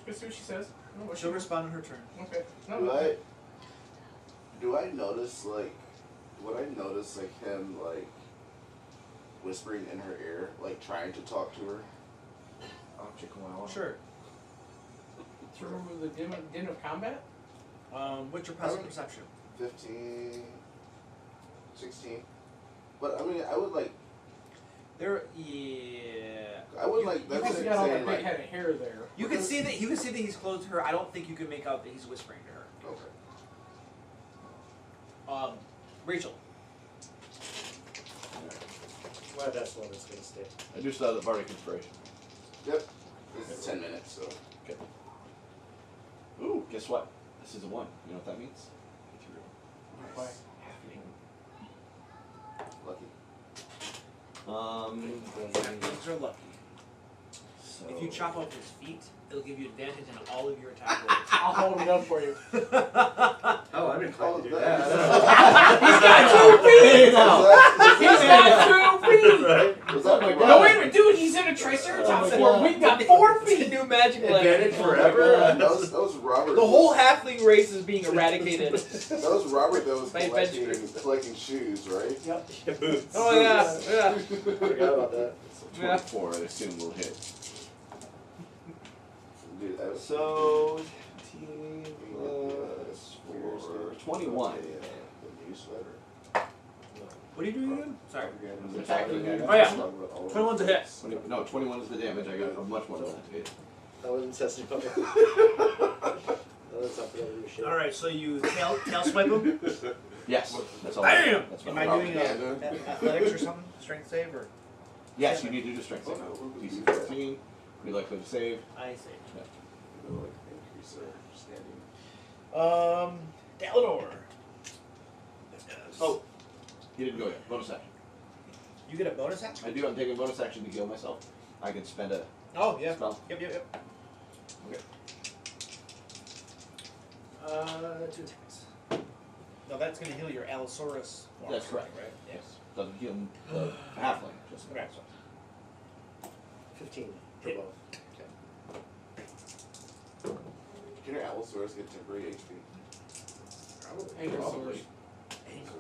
Speaker 5: Let's see what she says. No, what
Speaker 2: She'll respond in her turn.
Speaker 5: Okay. No,
Speaker 6: Do I notice, like, would I notice, like, him, like, whispering in her ear, like, trying to talk to her?
Speaker 4: Object wow.
Speaker 2: Sure.
Speaker 5: To remove the din of combat?
Speaker 2: What's your passive perception?
Speaker 6: 15, 16. But, I mean, I would, like, I would, like,
Speaker 5: You
Speaker 6: that's
Speaker 5: also
Speaker 6: like
Speaker 5: got all
Speaker 6: saying,
Speaker 5: that big
Speaker 6: like,
Speaker 5: head of hair there.
Speaker 2: You can see that. You can see that he's close to her. I don't think you can make out that he's whispering to her.
Speaker 6: okay.
Speaker 2: Rachel.
Speaker 7: Well, that's one that's gonna stay.
Speaker 4: I do still have the Bardic Inspiration.
Speaker 6: Yep. This is 10 minutes, so.
Speaker 4: Okay. Ooh, guess what? This is a 1. You know what that means?
Speaker 5: Why?
Speaker 6: Lucky.
Speaker 2: These are lucky.
Speaker 4: So
Speaker 2: If you chop off his feet, it'll give you advantage in all of your attack rolls.
Speaker 5: I'll hold it up for you.
Speaker 7: Oh, I'm inclined to do
Speaker 6: that.
Speaker 7: that.
Speaker 5: He's got 2 feet! He's got 2 feet!
Speaker 7: Right?
Speaker 6: Was that my
Speaker 5: No, wait a minute, dude, he's in a Triceratops form. We've got 4 feet.
Speaker 2: New magic
Speaker 7: Advantage
Speaker 2: language.
Speaker 7: forever.
Speaker 6: That was Robert.
Speaker 2: The whole halfling race is being eradicated.
Speaker 6: That was Robert that was
Speaker 2: By
Speaker 6: collecting shoes, right?
Speaker 7: Yep. Boots.
Speaker 2: Oh yeah, yeah.
Speaker 7: Forgot about that.
Speaker 6: So
Speaker 2: Yeah.
Speaker 6: 24, I assume will hit. Dude, that was
Speaker 4: So 18 plus 4, 21.
Speaker 6: the new sweater.
Speaker 2: What are you doing again? Sorry.
Speaker 4: Attacking you.
Speaker 2: Oh yeah. 21's a hit.
Speaker 4: 21 is the damage. I got a much more than that to hit.
Speaker 7: That wasn't testing. That's up to your shit.
Speaker 2: All right, so you tail swipe him.
Speaker 4: Yes, that's all.
Speaker 2: Bam!
Speaker 4: That's
Speaker 2: Am
Speaker 4: what
Speaker 2: I
Speaker 4: I
Speaker 2: doing athletics or something? Strength save or?
Speaker 4: Yes, you need to do strength save. DC 14. Be likely to save.
Speaker 2: I see.
Speaker 6: Increase our standing.
Speaker 2: Dalador.
Speaker 4: Oh, he didn't go yet. Bonus action.
Speaker 2: You get a bonus action?
Speaker 4: I do. I'm taking a bonus action to heal myself. I can spend a
Speaker 2: Oh yeah.
Speaker 4: spell.
Speaker 2: Yep.
Speaker 4: Okay.
Speaker 2: 2 attacks. No, that's gonna heal your Allosaurus.
Speaker 4: That's correct.
Speaker 2: Right.
Speaker 4: Yes. Doesn't heal the halfling. Just
Speaker 2: Okay.
Speaker 7: 15 for
Speaker 2: Hit.
Speaker 7: both.
Speaker 6: Can your Allosaurus get temporary HP?
Speaker 5: Ankylosaurus.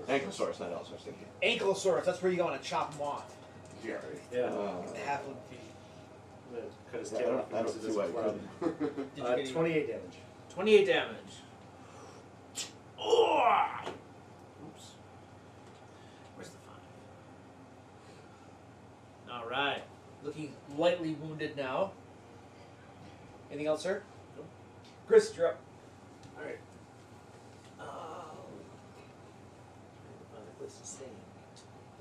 Speaker 4: Ankylosaurus, not Allosaurus. Thank you.
Speaker 2: Ankylosaurus. That's where you want to chop him off.
Speaker 6: Yeah, right.
Speaker 7: Yeah.
Speaker 2: Half of feet.
Speaker 7: Cut his
Speaker 4: I
Speaker 7: tail
Speaker 4: don't-
Speaker 7: off.
Speaker 4: I don't
Speaker 7: and
Speaker 4: see
Speaker 7: use
Speaker 4: why
Speaker 7: it as
Speaker 4: it
Speaker 7: a club.
Speaker 2: Did you get any-
Speaker 7: 28 damage.
Speaker 2: 28 damage. Oh! Oops. Where's the 5? All right. Looking lightly wounded now. Anything else, sir? Nope. Chris, you're up.
Speaker 1: All right. Find a place to stand.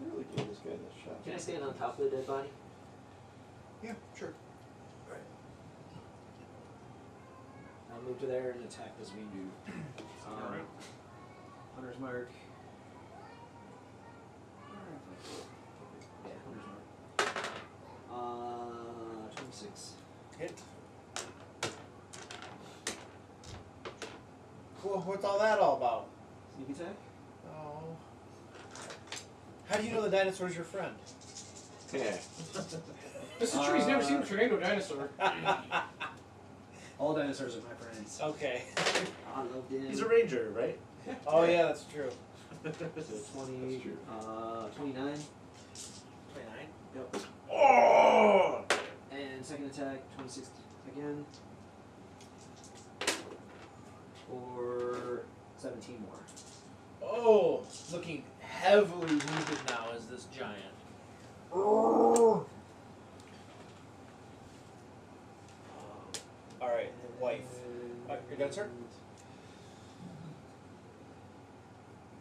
Speaker 4: I really gave this guy this shot.
Speaker 1: Can I stand on top of the dead body?
Speaker 2: Yeah, sure.
Speaker 1: Right. I'll move to there and attack as we do.
Speaker 2: Alright.
Speaker 1: Hunter's mark. Yeah, Hunter's mark. 26.
Speaker 2: Hit. Cool. What's all that all about?
Speaker 1: Sneak attack?
Speaker 2: Oh. How do you know the dinosaur's your friend?
Speaker 4: Yeah.
Speaker 5: This is true, he's never seen a tornado dinosaur.
Speaker 1: All dinosaurs are my friends.
Speaker 2: Okay.
Speaker 1: I loved him.
Speaker 7: He's a ranger, right?
Speaker 2: Oh yeah, that's true.
Speaker 1: So 20,
Speaker 4: That's true.
Speaker 1: 29.
Speaker 2: 29.
Speaker 1: Yep.
Speaker 2: Oh!
Speaker 1: And second attack, 26 again. For 17 more.
Speaker 2: Oh, looking heavily wounded now as this giant. All right, the wife. You're done, sir?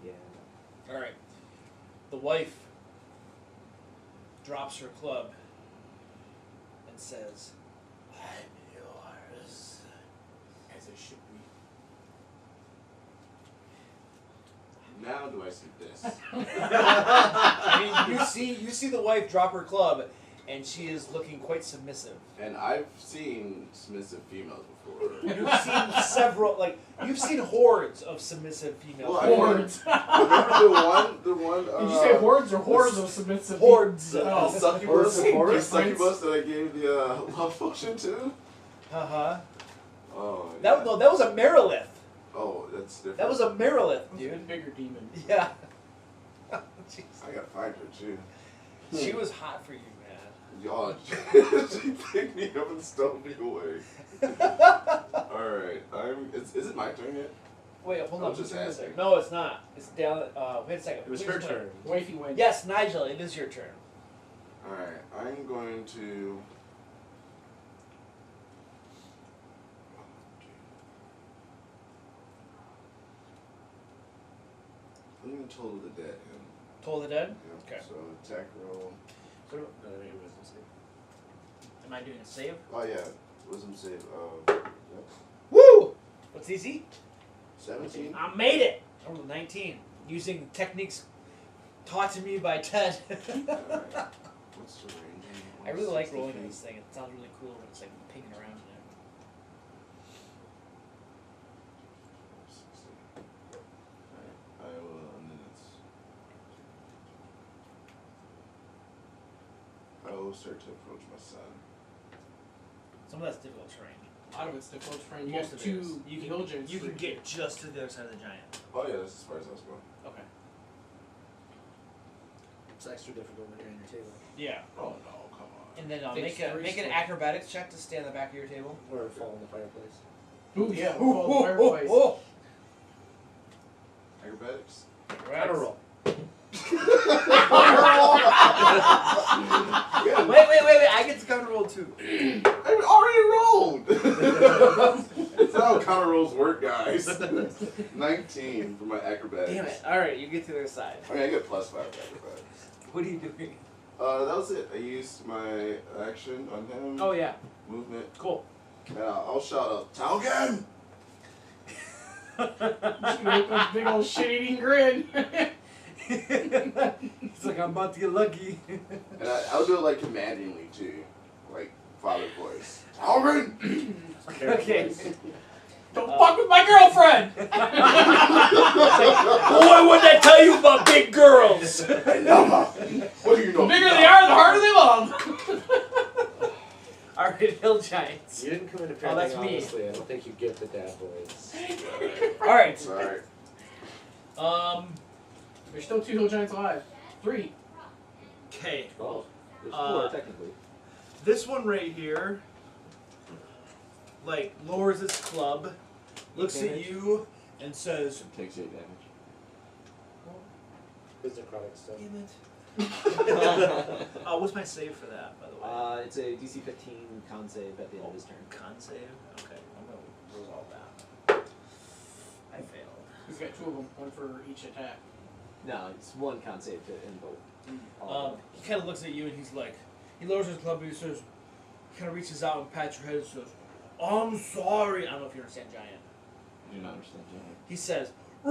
Speaker 1: Yeah.
Speaker 2: All right. The wife drops her club and says, "I'm yours," as it should be.
Speaker 6: Now do I see this?
Speaker 2: I mean, you see the wife drop her club, and she is looking quite submissive.
Speaker 6: And I've seen submissive females before.
Speaker 2: You've seen several, you've seen hordes of submissive females.
Speaker 6: Well, I mean,
Speaker 5: Hordes.
Speaker 6: remember the one.
Speaker 5: Did you say hordes or hordes of submissive?
Speaker 2: Hordes.
Speaker 6: The
Speaker 5: Oh.
Speaker 6: succubus,
Speaker 5: Same
Speaker 6: the
Speaker 5: difference.
Speaker 6: succubus that I gave the love potion to.
Speaker 2: Uh-huh.
Speaker 6: Oh.
Speaker 2: That was a Merilith.
Speaker 6: Oh, that's different.
Speaker 2: That was a Merilith,
Speaker 5: Dude. A
Speaker 2: dude.
Speaker 5: bigger demon.
Speaker 2: Yeah. Jeez.
Speaker 6: I gotta find her too.
Speaker 2: She was hot for you, man.
Speaker 6: Y'all, she picked me up and stole me away. Alright, is it my turn yet?
Speaker 2: Wait, hold
Speaker 6: I'm
Speaker 2: on.
Speaker 6: just
Speaker 2: whose turn is
Speaker 6: asking.
Speaker 2: it? No, it's not. It's down. Wait a second.
Speaker 7: It was
Speaker 2: Who's
Speaker 7: her
Speaker 2: turn?
Speaker 7: turn.
Speaker 5: Wifey wins.
Speaker 2: Yes, Nigel, it is your turn.
Speaker 6: Alright, I'm going to. I'm gonna Toll of the Dead him.
Speaker 2: Toll the Dead?
Speaker 6: Yeah,
Speaker 2: Okay.
Speaker 6: So attack roll.
Speaker 7: No, it wasn't safe.
Speaker 2: Am I doing a save?
Speaker 6: Oh yeah, wisdom save. Yep.
Speaker 2: Woo! What's easy?
Speaker 6: 17.
Speaker 2: I made it! I rolled a 19. Using techniques taught to me by Ted.
Speaker 6: Alright. What's the range?
Speaker 2: I really like
Speaker 6: 160
Speaker 2: rolling
Speaker 6: feet.
Speaker 2: this thing. It sounds really cool when it's like pinging around in there.
Speaker 6: 60. Alright, I will, and then it's closer to approach my son.
Speaker 8: Some of that's difficult terrain.
Speaker 5: A lot of it's difficult terrain. You
Speaker 8: Most
Speaker 5: got
Speaker 8: of it is.
Speaker 5: two
Speaker 8: You
Speaker 5: hill giants.
Speaker 8: can get just to the other side of the giant.
Speaker 6: Oh yeah, that's as far as I was going.
Speaker 8: Okay.
Speaker 7: It's extra difficult when you're on your table.
Speaker 8: Yeah.
Speaker 6: Oh no, come on.
Speaker 8: And then
Speaker 5: Takes
Speaker 8: make an
Speaker 5: 3
Speaker 8: acrobatics check to stay on the back of your table.
Speaker 7: Or fall in the fireplace.
Speaker 5: Ooh, yeah. Fall in the fireplace.
Speaker 6: Acrobatics.
Speaker 8: Right.
Speaker 7: On a roll.
Speaker 8: Wait. I get to counter roll too.
Speaker 6: I already rolled. That's how counter rolls work, guys. 19 for my acrobatics.
Speaker 8: Damn it. Alright, you get to the other side.
Speaker 6: I mean, I get +5 acrobatics.
Speaker 8: What are you doing?
Speaker 6: That was it. I used my action on him.
Speaker 8: Oh, yeah.
Speaker 6: Movement.
Speaker 8: Cool.
Speaker 6: I'll shout out, Talgan!
Speaker 5: Just make a big old shit-eating grin.
Speaker 8: It's like I'm about to get lucky.
Speaker 6: And I'll do it like commandingly too. Like father voice. Talgan!
Speaker 8: Okay.
Speaker 5: Don't fuck with my girlfriend!
Speaker 8: Boy, what'd I tell you about big girls?
Speaker 6: Hey, Nama! What do you know?
Speaker 5: The bigger they are, the harder they love.
Speaker 8: Alright, hill giants.
Speaker 7: You didn't come into
Speaker 8: Oh, that's
Speaker 7: parenting
Speaker 8: me.
Speaker 7: honestly. I don't think you get the dad voice.
Speaker 8: Alright.
Speaker 6: Sorry.
Speaker 5: There's still 2 hill giants alive. 3.
Speaker 8: Okay.
Speaker 1: Oh, there's
Speaker 8: Uh,
Speaker 1: 4 technically.
Speaker 8: This one right here, like, lowers its club, looks at
Speaker 1: damage?
Speaker 8: you, and says,
Speaker 4: It takes 8 damage.
Speaker 7: It's necrotic stuff.
Speaker 8: damn it. What's my save for that, by the way?
Speaker 1: It's a DC 15 con save at the end of his turn.
Speaker 8: Con save? Okay, I'm going to resolve that. I failed.
Speaker 5: He's got 2 of them, 1 for each attack.
Speaker 1: No, it's 1 con save to invoke.
Speaker 8: He kind of looks at you and he's like, he lowers his club and he says, kind of reaches out and pats your head and says, I'm sorry. I don't know if you understand giant.
Speaker 4: I do not understand giant.
Speaker 8: He says,
Speaker 7: I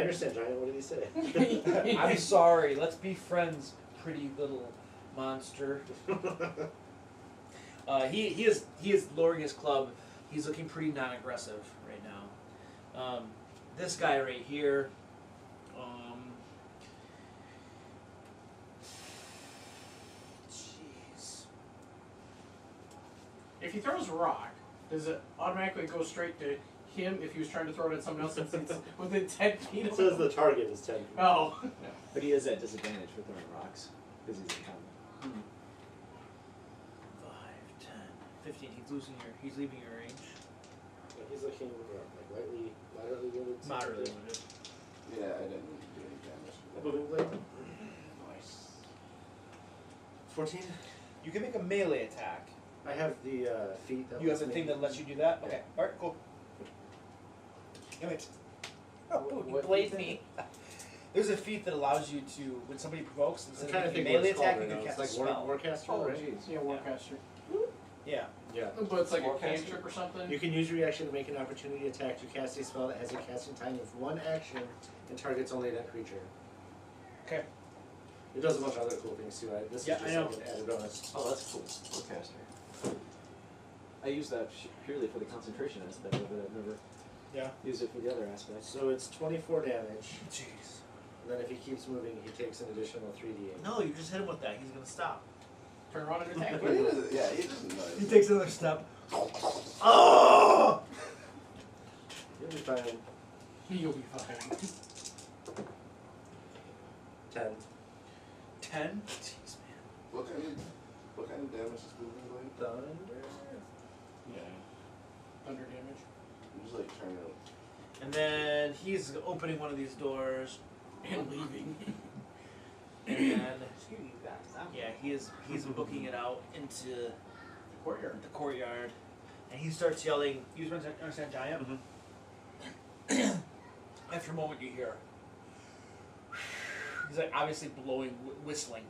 Speaker 7: understand, Giant. What did he say?
Speaker 8: I'm sorry. Let's be friends, pretty little monster. He is lowering his club. He's looking pretty non-aggressive right now. This guy right here. Jeez.
Speaker 5: If he throws a rock, does it automatically go straight to him if he was trying to throw it at someone else since it's within 10 feet
Speaker 7: It
Speaker 5: of
Speaker 7: says
Speaker 5: him?
Speaker 7: the target is 10.
Speaker 5: Oh.
Speaker 1: But he is at disadvantage for throwing rocks because he's in combat.
Speaker 8: 5, 10, 15. He's leaving your range.
Speaker 7: He's looking like laterally wounded.
Speaker 8: Moderately wounded.
Speaker 6: Yeah, I didn't do any damage.
Speaker 7: A moving blade.
Speaker 6: Nice.
Speaker 8: 14. You can make a melee attack.
Speaker 7: I have the feet. That
Speaker 8: You have
Speaker 7: lets
Speaker 8: the
Speaker 7: me-
Speaker 8: thing that lets you do that?
Speaker 7: Yeah.
Speaker 8: Okay. Alright, cool. Damn it. Oh, you
Speaker 1: What
Speaker 8: played
Speaker 1: feat
Speaker 8: me. There's a feat that allows you to, when somebody provokes,
Speaker 7: I'm
Speaker 8: instead
Speaker 7: trying to
Speaker 8: of making
Speaker 7: think
Speaker 8: a
Speaker 7: what
Speaker 8: melee
Speaker 7: it's called
Speaker 8: attack,
Speaker 7: right
Speaker 8: you
Speaker 7: now.
Speaker 8: can
Speaker 7: It's
Speaker 8: cast a
Speaker 7: like
Speaker 8: spell.
Speaker 7: Warcaster,
Speaker 1: Oh,
Speaker 7: right?
Speaker 1: jeez.
Speaker 5: Yeah, Warcaster.
Speaker 8: Yeah.
Speaker 7: Yeah.
Speaker 5: But it's like a
Speaker 1: Warcaster.
Speaker 5: cantrip or something.
Speaker 7: You can use your reaction to make an opportunity attack to cast a spell that has a casting time of 1 action and targets only that creature.
Speaker 8: Okay.
Speaker 7: It does a bunch of other cool things too. This
Speaker 8: Yeah,
Speaker 7: is just
Speaker 8: I know.
Speaker 7: like an added bonus.
Speaker 1: Oh, that's cool. Warcaster. I use that purely for the concentration aspect of it. I've never
Speaker 8: Yeah.
Speaker 1: used it for the other aspects.
Speaker 7: So it's 24 damage.
Speaker 8: Jeez.
Speaker 7: And then if he keeps moving, he takes an additional 3d8.
Speaker 8: No, you just hit him with that. He's gonna stop.
Speaker 5: Turn around and attack.
Speaker 6: But he doesn't, yeah, he doesn't know.
Speaker 8: He takes another step. Oh!
Speaker 7: You'll be fine.
Speaker 5: You'll be fine.
Speaker 7: 10.
Speaker 8: 10? Jeez, man.
Speaker 6: What kind of damage is moving blade?
Speaker 7: Thunder.
Speaker 4: Yeah.
Speaker 5: Thunder damage.
Speaker 6: You just like turn it.
Speaker 8: And then he's opening one of these doors.
Speaker 5: And leaving.
Speaker 8: And then, yeah, he's booking it out into
Speaker 5: The courtyard.
Speaker 8: the courtyard. And he starts yelling, you understand giant? After a moment you hear, he's like obviously blowing, whistling.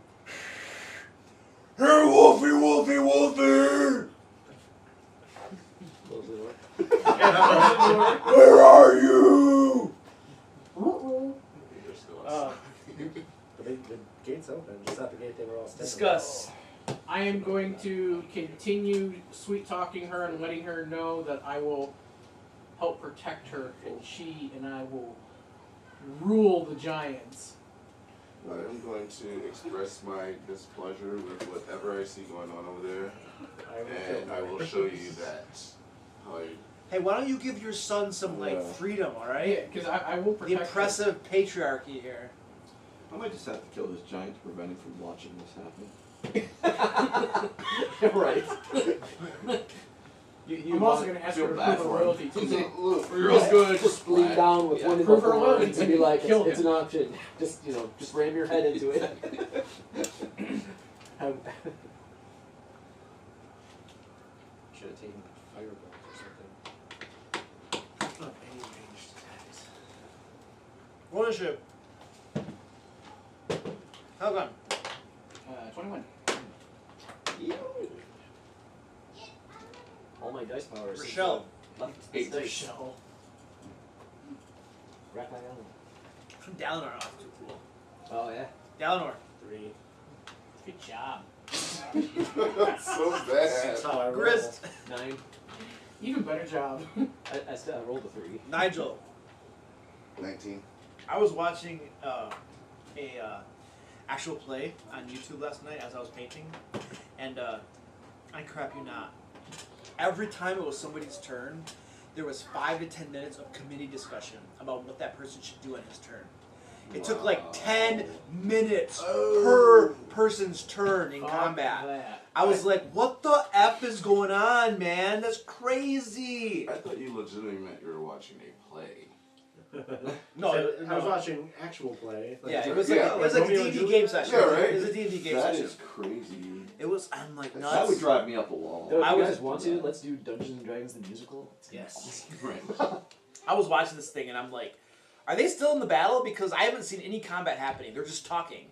Speaker 8: Hey Wolfie, Wolfie, Wolfie!
Speaker 1: Close the door.
Speaker 8: Where are you?
Speaker 6: You're still
Speaker 7: The gate's open. It's not the gate they were all standing
Speaker 8: Discuss.
Speaker 5: I am going to continue sweet talking her and letting her know that I will help protect her, and she and I will rule the giants.
Speaker 6: I'm going to express my displeasure with whatever I see going on over there, and I will show you that. How I
Speaker 2: Hey, why don't you give your son some freedom, all right?
Speaker 5: Yeah, because I will
Speaker 2: The
Speaker 5: protect
Speaker 2: oppressive patriarchy here.
Speaker 4: I might just have to kill this giant to prevent him from watching this happen.
Speaker 1: Right.
Speaker 5: I'm also going to ask her to prove her loyalty to me.
Speaker 1: Real good. Just lean down with one in the
Speaker 5: Prove her
Speaker 1: horns
Speaker 5: loyalty
Speaker 1: and be like,
Speaker 5: Kill
Speaker 1: it's
Speaker 5: him.
Speaker 1: an option. Just just ram your head into it.
Speaker 7: Should have taken firebolt or something. Not any ranged attacks.
Speaker 2: Roll initiative. How gone?
Speaker 5: 21.
Speaker 1: All my dice powers.
Speaker 2: Rochelle.
Speaker 1: Left
Speaker 6: 8 dice.
Speaker 1: Rochelle. Raphael.
Speaker 2: Dalinar off. Too cool.
Speaker 1: Oh yeah.
Speaker 2: Dalinar.
Speaker 7: 3.
Speaker 5: Good job.
Speaker 6: That's so bad.
Speaker 7: That's how I roll.
Speaker 2: Grist.
Speaker 1: 9.
Speaker 5: Even better job.
Speaker 1: I still rolled a 3.
Speaker 2: Nigel.
Speaker 6: 19.
Speaker 2: I was watching a actual play on YouTube last night as I was painting, and I crap you not. Every time it was somebody's turn, there was 5 to 10 minutes of committee discussion about what that person should do on his turn. It took like 10 minutes per person's turn in combat. I was like, what the F is going on, man? That's crazy.
Speaker 6: I thought you legitimately meant you were watching a play.
Speaker 2: No,
Speaker 7: I was watching actual play. Like,
Speaker 2: yeah, it was like a
Speaker 7: Romeo
Speaker 2: D&D
Speaker 7: and Juliet.
Speaker 2: game session.
Speaker 6: Yeah, right?
Speaker 2: It was a D&D game
Speaker 4: That
Speaker 2: session.
Speaker 4: is crazy.
Speaker 2: It was. I'm like nuts.
Speaker 4: That would drive me up a wall.
Speaker 1: So if
Speaker 2: I
Speaker 1: you
Speaker 2: was-
Speaker 1: guys want to, let's do Dungeons and Dragons the musical.
Speaker 2: Yes.
Speaker 4: Right.
Speaker 2: I was watching this thing and I'm like, are they still in the battle? Because I haven't seen any combat happening. They're just talking.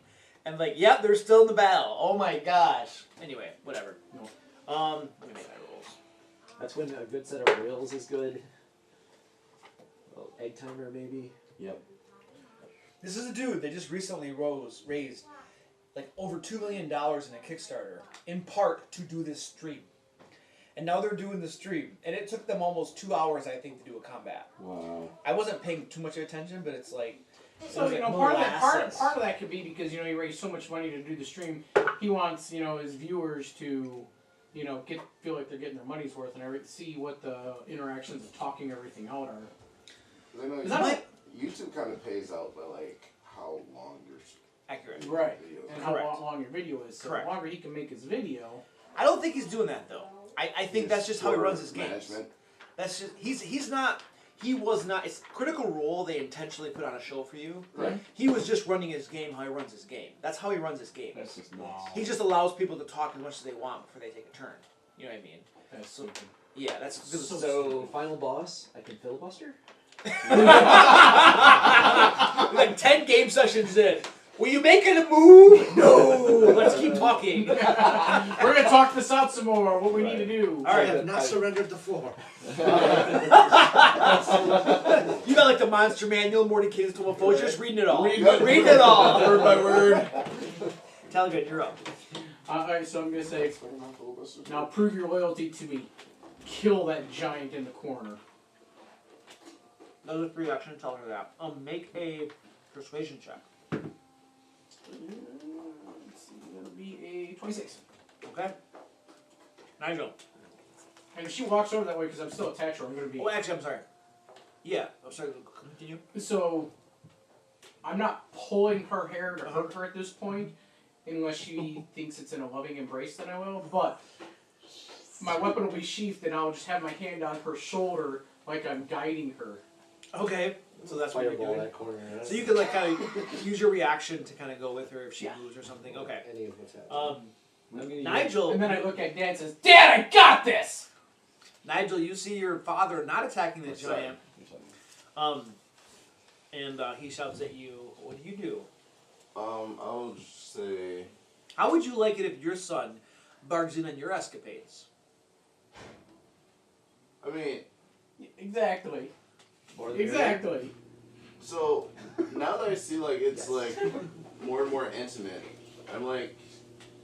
Speaker 2: And like, yep, they're still in the battle. Oh my gosh. Anyway, whatever. Let me make my rolls.
Speaker 1: That's when a good set of rails is good. Well, egg timer maybe.
Speaker 4: Yep.
Speaker 2: This is a dude that just recently raised like over $2 million in a Kickstarter, in part to do this stream. And now they're doing the stream. And it took them almost 2 hours, I think, to do a combat.
Speaker 4: Wow.
Speaker 2: I wasn't paying too much attention, but it's like...
Speaker 5: So
Speaker 2: it was like
Speaker 5: part
Speaker 2: molasses.
Speaker 5: of that could be because he raised so much money to do the stream. He wants his viewers to feel like they're getting their money's worth and see what the interactions of talking everything out are.
Speaker 6: I know
Speaker 5: Is that
Speaker 6: YouTube kind of pays out by like how long your
Speaker 2: Accurate.
Speaker 5: Right.
Speaker 6: video is.
Speaker 5: And
Speaker 2: Correct.
Speaker 5: how long your video is. So
Speaker 2: Correct.
Speaker 5: the longer he can make his video.
Speaker 2: I don't think he's doing that, though. I think that's just how he runs his games.
Speaker 6: Management.
Speaker 2: That's just he was not. It's Critical Role. They intentionally put on a show for you.
Speaker 4: Right.
Speaker 2: He was just running his game how he runs his game. That's how he runs his game.
Speaker 4: That's just nuts.
Speaker 2: He just allows people to talk as much as they want before they take a turn. You know what I mean?
Speaker 5: That's stupid.
Speaker 2: Yeah, that's
Speaker 1: So final boss, I can filibuster.
Speaker 2: like 10 game sessions in. Were you making a move? No. Let's keep talking.
Speaker 5: We're gonna talk this out some more. What we need to do.
Speaker 2: All
Speaker 7: I
Speaker 2: right.
Speaker 7: have not surrendered the floor.
Speaker 2: You got like the Monster Manual, Morty King's Tomb of Foes. Just reading it all. Reading it all.
Speaker 6: Word by word.
Speaker 2: Talladega, you're up.
Speaker 5: Alright, so I'm gonna say, now prove your loyalty to me. Kill that giant in the corner.
Speaker 2: Another 3 action telling her that. Make a persuasion check.
Speaker 5: Let's see, that'll be a 26.
Speaker 2: Okay. Nigel.
Speaker 5: And if she walks over that way, because I'm still attached to her, I'm gonna be.
Speaker 2: Oh, actually, I'm sorry. Yeah, I'm sorry. Continue.
Speaker 5: So, I'm not pulling her hair to hurt her at this point, unless she thinks it's in a loving embrace, then I will. But my weapon will be sheathed, and I'll just have my hand on her shoulder, like I'm guiding her.
Speaker 2: Okay. So that's what you're
Speaker 7: Fireball
Speaker 2: doing.
Speaker 7: that corner.
Speaker 2: So you can like kind of use your reaction to kind of go with her if she moves or something. Okay.
Speaker 7: Any of what's happening.
Speaker 1: I'm gonna
Speaker 2: Nigel.
Speaker 5: And then I look at Dad and says, Dad, I got this!
Speaker 2: Nigel, you see your father not attacking the giant. And he shouts at you. What do you do?
Speaker 6: I'll just say.
Speaker 2: How would you like it if your son barges in on your escapades?
Speaker 6: I mean,
Speaker 5: Exactly.
Speaker 1: More than
Speaker 5: Exactly.
Speaker 6: so now that I see like it's like more and more intimate, I'm like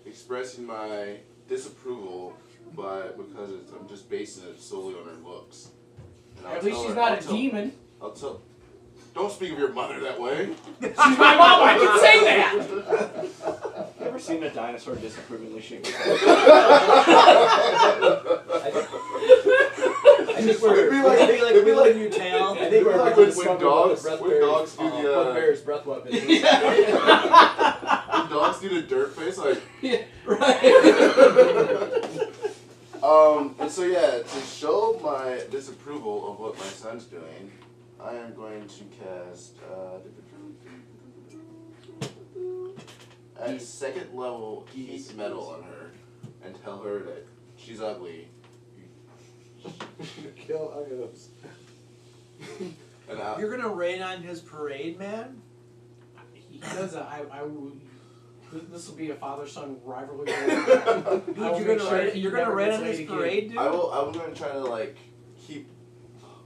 Speaker 6: expressing my disapproval, because I'm just basing it solely on her looks. And
Speaker 5: At least she's not a demon.
Speaker 6: I'll tell. Don't speak of your mother that way.
Speaker 5: She's my mom. I can say that.
Speaker 4: Ever seen a dinosaur disapprovingly shake his head?
Speaker 1: I think we're
Speaker 2: It'd be like wiggling your tail.
Speaker 1: I think we're
Speaker 6: Like
Speaker 1: about to
Speaker 6: when
Speaker 1: discover
Speaker 6: dogs-
Speaker 1: what the
Speaker 6: when dogs do the,
Speaker 1: what bear's breath weapon is.
Speaker 6: When dogs do the dirt face, like.
Speaker 5: Yeah, right.
Speaker 6: And so yeah, to show my disapproval of what my son's doing, I am going to cast at second level heat metal on her and tell her that she's ugly.
Speaker 7: Kill uggos.
Speaker 6: And
Speaker 2: You're gonna rain on his parade, man?
Speaker 5: He does that. This will be a father-son rivalry.
Speaker 2: Dude, you're gonna rain on his parade, dude?
Speaker 6: I'm gonna try to like keep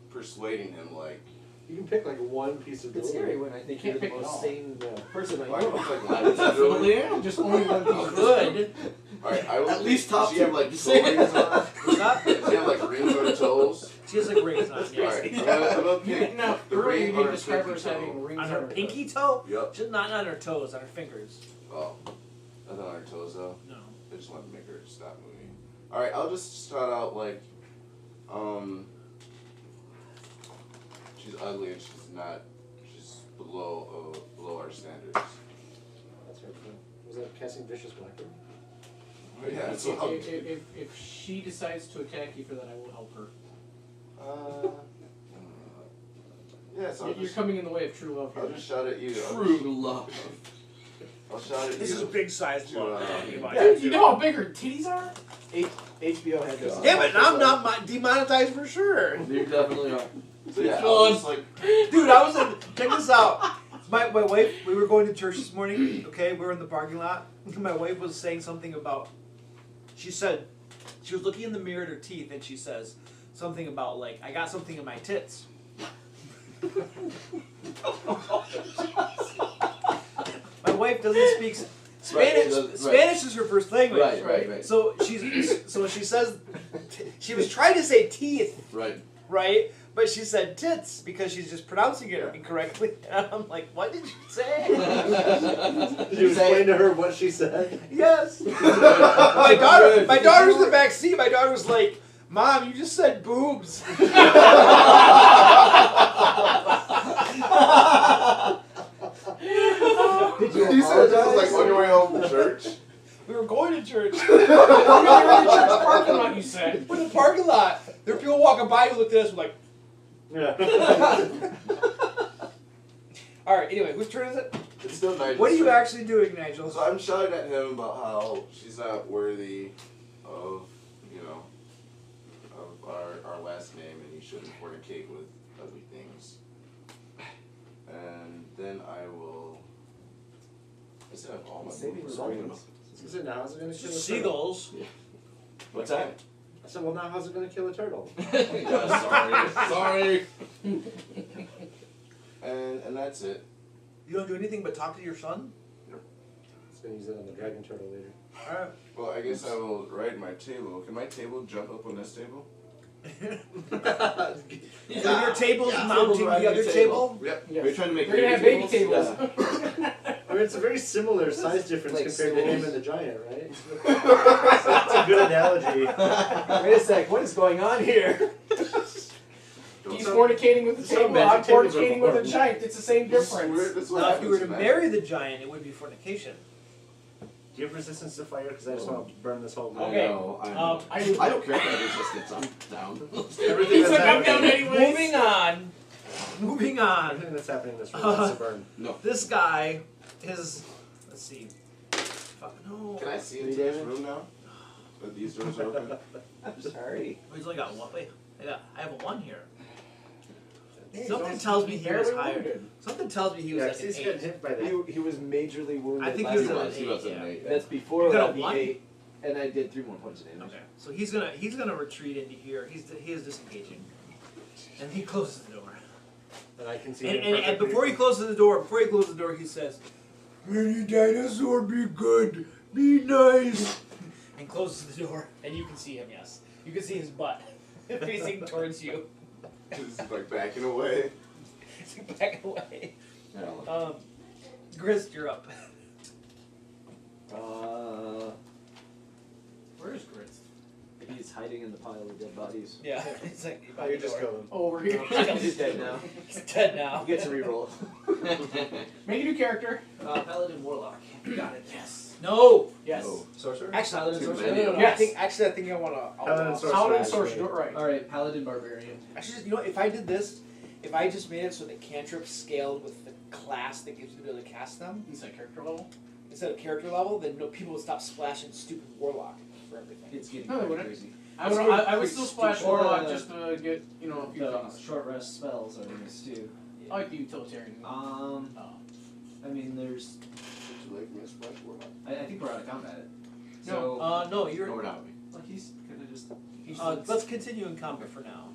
Speaker 6: persuading him like.
Speaker 7: You can pick like one piece of
Speaker 1: It's
Speaker 7: jewelry.
Speaker 1: scary when I think
Speaker 5: Can't
Speaker 1: you're the
Speaker 5: pick it
Speaker 1: most
Speaker 5: all.
Speaker 1: sane person I
Speaker 6: Why
Speaker 1: know.
Speaker 6: don't like
Speaker 5: Definitely am. Just only one piece.
Speaker 2: Good.
Speaker 6: Alright, I will.
Speaker 4: At least top
Speaker 6: Does she have
Speaker 4: two.
Speaker 6: like toe rings on her?
Speaker 2: What's that?
Speaker 6: Does she have like rings on her toes?
Speaker 2: She has like rings on. Yeah.
Speaker 6: Alright, I'm gonna pick
Speaker 5: No,
Speaker 6: the
Speaker 5: earlier
Speaker 6: ring
Speaker 5: you
Speaker 6: on
Speaker 5: did
Speaker 6: her
Speaker 5: describe her
Speaker 6: pinky
Speaker 5: as
Speaker 6: toe.
Speaker 5: having rings
Speaker 2: On her
Speaker 5: toe.
Speaker 2: pinky toe?
Speaker 6: Yep.
Speaker 2: Just not on her toes, on her fingers.
Speaker 6: Oh. I thought on her toes though.
Speaker 2: No.
Speaker 6: I just wanted to make her stop moving. Alright, I'll just start out like, she's ugly and she's below our standards.
Speaker 7: That's right. Was that casting vicious weapon?
Speaker 6: Yeah, that's what I'll do.
Speaker 5: If she decides to attack you for that, I will help her.
Speaker 6: Yeah, so
Speaker 5: You're coming in the way of true love
Speaker 6: I'll
Speaker 5: here.
Speaker 6: just shout at you.
Speaker 4: True love.
Speaker 6: I'll shout at
Speaker 2: This
Speaker 6: you.
Speaker 2: is a big sized
Speaker 6: To,
Speaker 2: love. talking about
Speaker 1: yeah,
Speaker 2: it.
Speaker 5: You know how big her titties are?
Speaker 1: HBO had this.
Speaker 2: Damn it, I'm not demonetized for sure.
Speaker 4: You definitely are.
Speaker 6: So yeah,
Speaker 5: Go
Speaker 6: I'll
Speaker 5: on.
Speaker 6: just like,
Speaker 2: Dude, I was in, check this out. My wife, we were going to church this morning, okay? We were in the parking lot. My wife was saying something about, she said, she was looking in the mirror at her teeth and she says something about like, I got something in my tits. My wife doesn't speak Spanish.
Speaker 4: Right.
Speaker 2: Spanish is her first language.
Speaker 4: Right.
Speaker 2: So she says, she was trying to say teeth,
Speaker 4: Right.
Speaker 2: right? But she said tits because she's just pronouncing it incorrectly. And I'm like, what did you say?
Speaker 7: Did you explain to her what she said?
Speaker 2: Yes. My daughter's in the back seat. My daughter was like, Mom, you just said boobs.
Speaker 6: he said this was like on your way home from church.
Speaker 2: We were going to church.
Speaker 5: You're in the church parking lot, you said.
Speaker 2: We're in the parking lot. There were people walking by who looked at us like,
Speaker 7: Yeah.
Speaker 2: alright, anyway, whose turn is it?
Speaker 6: It's still Nigel's
Speaker 2: What are you
Speaker 6: turn.
Speaker 2: actually doing, Nigel?
Speaker 6: So I'm shouting at him about how she's not worthy of, of our last name, and he shouldn't fornicate with ugly things. And then I will. I still have all my
Speaker 1: Saving
Speaker 6: movements.
Speaker 1: results.
Speaker 7: I said, now how's it going to kill a turtle?
Speaker 2: Seagulls.
Speaker 4: What's that?
Speaker 7: I said, well, now how's it going to kill a turtle?
Speaker 4: Sorry.
Speaker 6: And that's it.
Speaker 2: You don't do anything but talk to your son?
Speaker 7: It's going to use it on the dragon turtle later.
Speaker 2: Alright.
Speaker 6: Well, I guess I will ride my table. Can my table jump up on this table?
Speaker 2: So your table's mounting the other table?
Speaker 6: Yep.
Speaker 4: Are you trying to make
Speaker 5: We're gonna have baby tables.
Speaker 7: I mean, it's a very similar size difference
Speaker 1: Like
Speaker 7: compared to him
Speaker 1: schools.
Speaker 7: and the giant, right? That's a good analogy.
Speaker 1: Wait a sec, what is going on here?
Speaker 5: He's fornicating with the
Speaker 7: Some
Speaker 5: table. I'm
Speaker 7: magic tables are
Speaker 5: fornicating with a
Speaker 7: horrible.
Speaker 5: giant. It's the same difference.
Speaker 6: This is what
Speaker 2: Now, if you were to
Speaker 6: happens, man.
Speaker 2: marry the giant, it would be fornication.
Speaker 7: Do you have resistance to fire? Because I just want to burn this whole
Speaker 5: Okay.
Speaker 4: I know. I
Speaker 5: I
Speaker 4: don't care if I have resistance. I'm down.
Speaker 7: Everything
Speaker 5: He's
Speaker 7: that's
Speaker 5: like, I'm down
Speaker 7: happening,
Speaker 5: anyways.
Speaker 2: Moving on. Moving on.
Speaker 7: everything that's happening in this room wants to burn.
Speaker 2: This guy is. Let's see. Fuck no.
Speaker 6: Can I see into this room now? That these doors are open?
Speaker 1: I'm sorry.
Speaker 2: Oh, he's only got one. Wait, I have a 1 here.
Speaker 1: Hey,
Speaker 2: Something
Speaker 1: he's
Speaker 2: tells me he was
Speaker 5: barely
Speaker 2: higher.
Speaker 5: wounded.
Speaker 2: Something tells me he was
Speaker 7: Yeah,
Speaker 2: like
Speaker 7: 'cause
Speaker 2: an
Speaker 7: he's getting
Speaker 2: 8.
Speaker 7: hit by that.
Speaker 1: He was majorly wounded.
Speaker 2: I think
Speaker 1: last
Speaker 2: he was
Speaker 1: time.
Speaker 2: an
Speaker 4: He was an 8.
Speaker 1: That's before
Speaker 2: You got a
Speaker 1: that
Speaker 2: one?
Speaker 1: D8, and I did 3 more points of damage.
Speaker 2: Okay, so he's gonna retreat into here. He is disengaging, and he closes the door.
Speaker 7: And I can see
Speaker 2: And,
Speaker 7: him
Speaker 2: and
Speaker 7: perfectly.
Speaker 2: before he closes the door, he says, "May the dinosaur be good, be nice," and closes the door. And you can see him. Yes, you can see his butt facing towards you.
Speaker 6: Just like backing away.
Speaker 8: to back away.
Speaker 4: Yeah.
Speaker 8: Grist, you're up.
Speaker 5: Where is Grits?
Speaker 1: He's hiding in the pile of dead bodies.
Speaker 8: Yeah, it's like
Speaker 7: Oh, you're just going.
Speaker 5: Over here.
Speaker 1: He's dead now.
Speaker 8: He's dead now.
Speaker 1: You get to reroll.
Speaker 5: Make a new character.
Speaker 1: Paladin Warlock.
Speaker 5: Got it. Yes.
Speaker 8: No.
Speaker 5: Yes.
Speaker 6: Oh.
Speaker 1: Sorcerer?
Speaker 8: Actually,
Speaker 1: Paladin
Speaker 6: Too
Speaker 1: Sorcerer?
Speaker 6: many of them.
Speaker 5: Yes.
Speaker 8: I think I want to.
Speaker 7: Paladin Sorcerer.
Speaker 5: Paladin
Speaker 7: actually.
Speaker 5: Sorcerer. Do it right.
Speaker 1: Alright, Paladin Barbarian.
Speaker 8: Actually, you know, if I did this, if I just made it so that cantrips scaled with the class that gives you the ability to cast them
Speaker 5: Inside character level.
Speaker 8: instead of character level, then no people would stop splashing stupid warlock for everything.
Speaker 1: It's getting
Speaker 5: No, they
Speaker 1: pretty
Speaker 5: wouldn't.
Speaker 1: crazy.
Speaker 5: I would still splash
Speaker 1: Or,
Speaker 5: Warlock just to get, a few
Speaker 1: The
Speaker 5: things.
Speaker 1: short rest spells are nice too.
Speaker 5: I like the utilitarian.
Speaker 1: I mean, there's.
Speaker 6: Would you like me to splash Warlock?
Speaker 1: I think we're out of combat. So,
Speaker 8: No, you're.
Speaker 4: No, we're not.
Speaker 1: like he's gonna just.
Speaker 8: Let's continue in combat for now.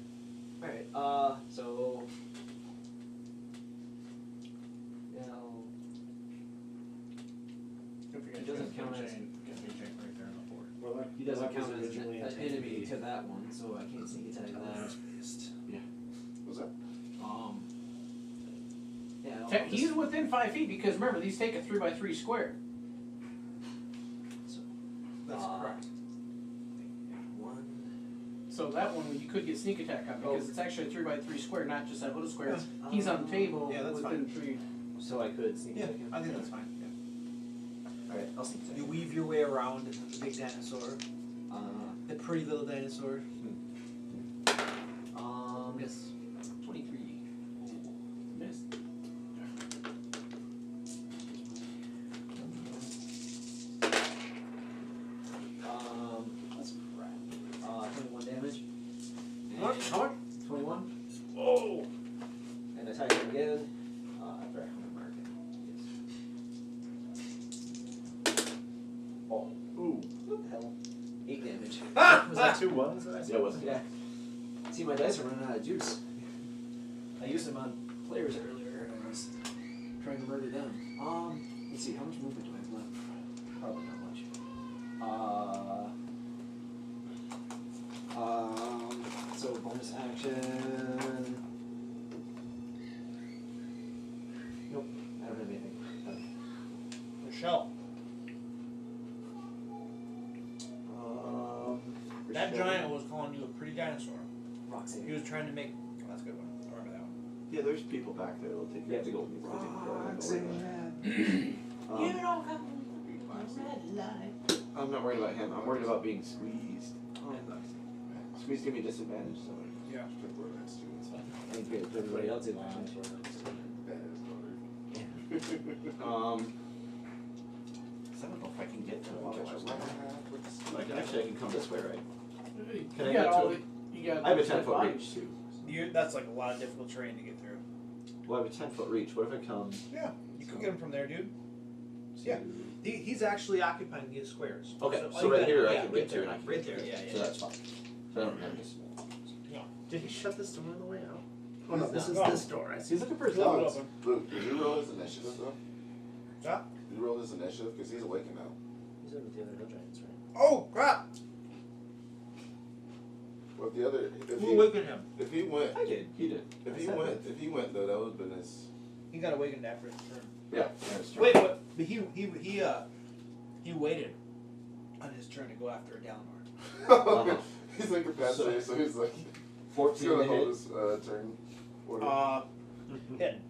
Speaker 1: Alright, so. Yeah,
Speaker 5: Don't forget,
Speaker 1: It doesn't count as-
Speaker 5: right there on the board.
Speaker 7: Warlock.
Speaker 1: he doesn't
Speaker 7: Warlock
Speaker 1: count
Speaker 7: was
Speaker 1: as
Speaker 7: originally
Speaker 1: an
Speaker 7: intended to
Speaker 1: enemy
Speaker 7: be-
Speaker 1: to that one, so I can't sneak attack that.
Speaker 6: What's that?
Speaker 1: Yeah, I'll
Speaker 5: He's
Speaker 1: just-
Speaker 5: within 5 feet because remember these take a 3x3 square.
Speaker 1: so,
Speaker 5: That's correct.
Speaker 1: One.
Speaker 5: So that one you could get sneak attack on because it's actually a 3x3 square, not just that little square. He's on the table
Speaker 2: Yeah, that's
Speaker 5: within 3.
Speaker 1: So I could sneak attack him.
Speaker 2: I think that's fine.
Speaker 1: Alright, I'll sneak attack.
Speaker 2: You weave your way around into the big dinosaur, the pretty little dinosaur.
Speaker 1: Miss. 23.
Speaker 5: Missed.
Speaker 1: That's crap. 21 damage.
Speaker 8: How much?
Speaker 1: 21.
Speaker 8: Oh!
Speaker 1: And attack him again. After I mark it. Yes. Oh.
Speaker 4: Ooh.
Speaker 1: What the hell? 8 damage.
Speaker 7: Was that 2 ones that I said?
Speaker 4: Yeah, it wasn't.
Speaker 1: Yeah. See, my dice are running out of juice. I used them on players earlier, and I was trying to murder them. Let's see, how much movement do I have left? Probably not much. So bonus action. Nope, I don't have anything.
Speaker 8: Michelle. That giant was calling you a pretty dinosaur.
Speaker 1: Roxanne.
Speaker 8: He was trying to make. Oh, that's a good one. I remember that one.
Speaker 4: Yeah, there's people back there that'll take you to go.
Speaker 5: You don't have red light.
Speaker 4: I'm not worried about him. I'm worried about being squeezed. Squeeze give me disadvantage, so.
Speaker 8: Yeah.
Speaker 6: That's too. It's fine.
Speaker 1: I think everybody else in line.
Speaker 6: That is
Speaker 4: Cause I don't know if I can get to the water. Like, actually, I can come this way, right? Can I
Speaker 5: You
Speaker 4: get
Speaker 5: got all
Speaker 4: to
Speaker 5: the. You got.
Speaker 4: I have a
Speaker 5: the
Speaker 4: 10-foot
Speaker 5: bodies.
Speaker 4: reach too.
Speaker 8: That's like a lot of difficult terrain to get through.
Speaker 4: Well, I have a 10-foot reach. What if I come?
Speaker 8: Yeah. You could get him from there, dude. Yeah.
Speaker 2: He's actually occupying these squares.
Speaker 4: Okay,
Speaker 2: all
Speaker 4: so
Speaker 2: you
Speaker 4: right
Speaker 2: gotta-
Speaker 4: here I
Speaker 2: yeah,
Speaker 4: can
Speaker 2: right
Speaker 4: get to,
Speaker 2: there,
Speaker 4: and I can
Speaker 2: right
Speaker 4: get
Speaker 2: there.
Speaker 4: to.
Speaker 2: Yeah,
Speaker 4: So
Speaker 2: yeah.
Speaker 4: that's fine. So I don't have this.
Speaker 7: Did he shut this door on the way out? Oh no, this is
Speaker 8: No.
Speaker 7: this door. I see.
Speaker 1: He's looking for his
Speaker 8: Leave it
Speaker 1: dogs.
Speaker 8: open.
Speaker 6: Luke, did you roll his initiative though?
Speaker 8: Huh?
Speaker 6: Did you roll his initiative? Because he's awakened now.
Speaker 7: He's in with the other hill giants, right?
Speaker 8: Oh, crap!
Speaker 6: Well, if the other,
Speaker 2: Who awakened him?
Speaker 6: if he went,
Speaker 4: I did. He did.
Speaker 6: if he went though, that would have been his.
Speaker 8: He got awakened after his turn.
Speaker 4: Yeah. That's true.
Speaker 2: Wait, what? But he waited on his turn to go after a Dalinar.
Speaker 6: He's incapacitated, so he's like, he's
Speaker 4: 14
Speaker 6: gonna
Speaker 4: to
Speaker 6: hold
Speaker 4: hit.
Speaker 6: his turn. Order.
Speaker 8: Hit.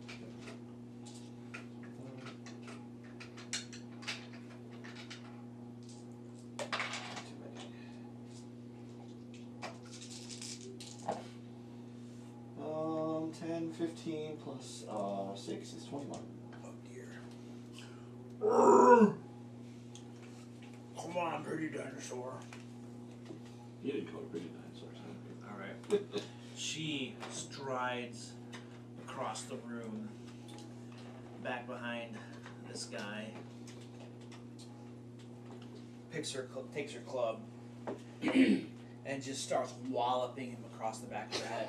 Speaker 4: Um, 10, 15 plus 6 is 21.
Speaker 8: Oh dear. Come on, pretty dinosaur.
Speaker 4: You didn't call it pretty dinosaurs.
Speaker 8: Alright. She strides across the room, back behind this guy, takes her club, and just starts walloping him across the back of the head.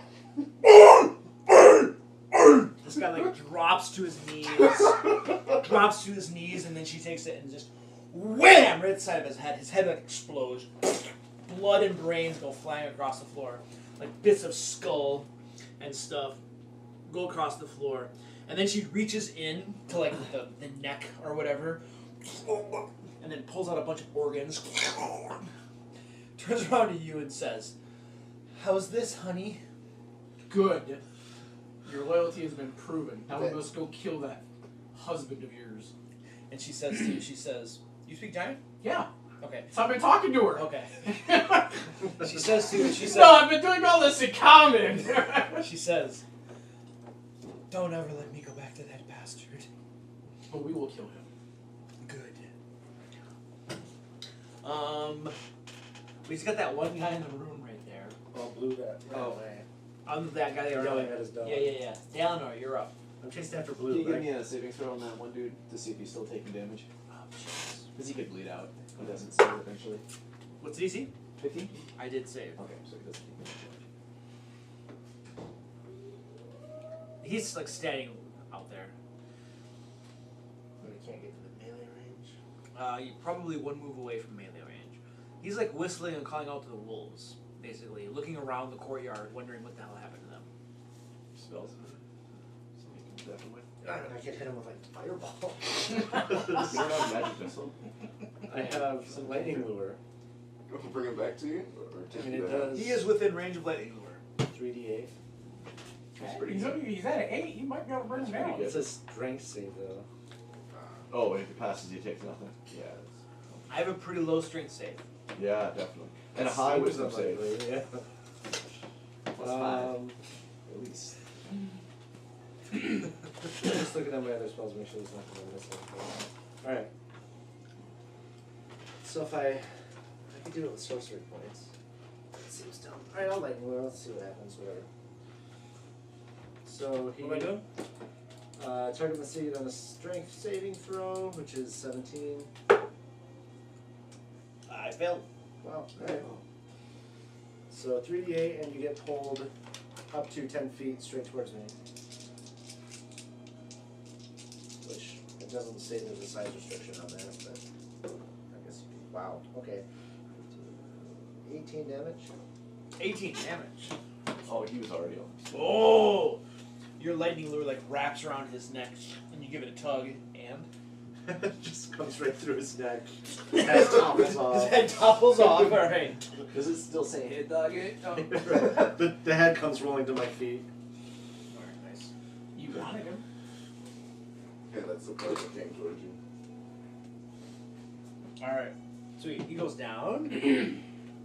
Speaker 8: This guy like drops to his knees, and then she takes it and just wham right at the side of his head. His head like explodes. Blood and brains go flying across the floor, like bits of skull and stuff. go across the floor, and then she reaches in to like the neck or whatever, and then pulls out a bunch of organs. Turns around to you and says, "How's this, honey?"
Speaker 5: Good. Your loyalty has been proven. Now we must go kill that husband of yours.
Speaker 8: And she says to you, she says, "You speak giant?"
Speaker 5: Yeah.
Speaker 8: Okay.
Speaker 5: So I've been talking to her.
Speaker 8: Okay. She says to you, she says,
Speaker 5: No, I've been doing all this in common.
Speaker 8: she says, "Don't ever let me go back to that bastard."
Speaker 5: But we will kill him.
Speaker 8: Good. He's got that one guy in the room right there.
Speaker 7: Oh, blew that.
Speaker 8: Oh.
Speaker 7: Way.
Speaker 8: That guy there.
Speaker 7: Yelling at his dog.
Speaker 8: Yeah. Dalinor, you're up.
Speaker 7: I'm chasing after
Speaker 1: Can
Speaker 7: Blue,
Speaker 1: you give
Speaker 7: right?
Speaker 1: me a saving throw on that one dude to see if he's still taking damage?
Speaker 8: Oh, jeez.
Speaker 1: Because he could bleed out. He doesn't save eventually.
Speaker 8: What's DC?
Speaker 1: 15?
Speaker 8: I did save.
Speaker 1: Okay, so he doesn't take damage.
Speaker 8: He's like standing out there.
Speaker 3: But he can't get to the melee range.
Speaker 8: You're probably one move away from melee range. He's like whistling and calling out to the wolves, basically, looking around the courtyard, wondering what the hell happened to them.
Speaker 4: Spells. So he can definitely.
Speaker 3: I can hit him with like fireball.
Speaker 4: You don't have magic missile?
Speaker 7: I have some lightning lure.
Speaker 6: Bring it back to you? Or
Speaker 7: I
Speaker 6: take
Speaker 7: mean,
Speaker 6: it
Speaker 7: it
Speaker 6: back?
Speaker 7: does
Speaker 2: He is within range of lightning lure.
Speaker 7: 3d8.
Speaker 4: That's pretty
Speaker 5: He's,
Speaker 4: good.
Speaker 5: he's at an 8. You might be able to bring him
Speaker 4: That's pretty
Speaker 5: down.
Speaker 4: good.
Speaker 7: It's a strength save, though.
Speaker 4: Oh, if it passes, he takes nothing. Yeah.
Speaker 8: I have a pretty low strength save.
Speaker 4: Yeah, definitely. And a high wisdom save.
Speaker 7: Yeah.
Speaker 1: Plus 5. At least.
Speaker 7: Just looking at my other spells, make sure there's nothing I'm missing. Alright. So if I could do it with sorcery points. It seems dumb. Alright, I'll lightning lure. Let's see what happens. Whatever. So he.
Speaker 8: What am I doing?
Speaker 7: Target must succeed on a strength saving throw, which is 17.
Speaker 8: I failed.
Speaker 7: Wow. Alright. So 3d8, and you get pulled up to 10 feet straight towards me. Which, it doesn't say there's a size restriction on that, but I guess, wow, okay. 18 damage.
Speaker 8: 18 damage.
Speaker 4: Oh, he was already on.
Speaker 8: Oh! Your lightning lure like wraps around his neck, and you give it a tug, and
Speaker 7: Just comes right through his neck. Head topples
Speaker 8: his
Speaker 7: off.
Speaker 8: head topples off. All right.
Speaker 1: Does it still say hit dog?
Speaker 7: The head comes rolling to my feet.
Speaker 8: Alright, nice.
Speaker 5: You wanted him.
Speaker 6: Yeah, that's the part that came towards you.
Speaker 8: All right. Sweet. He goes down,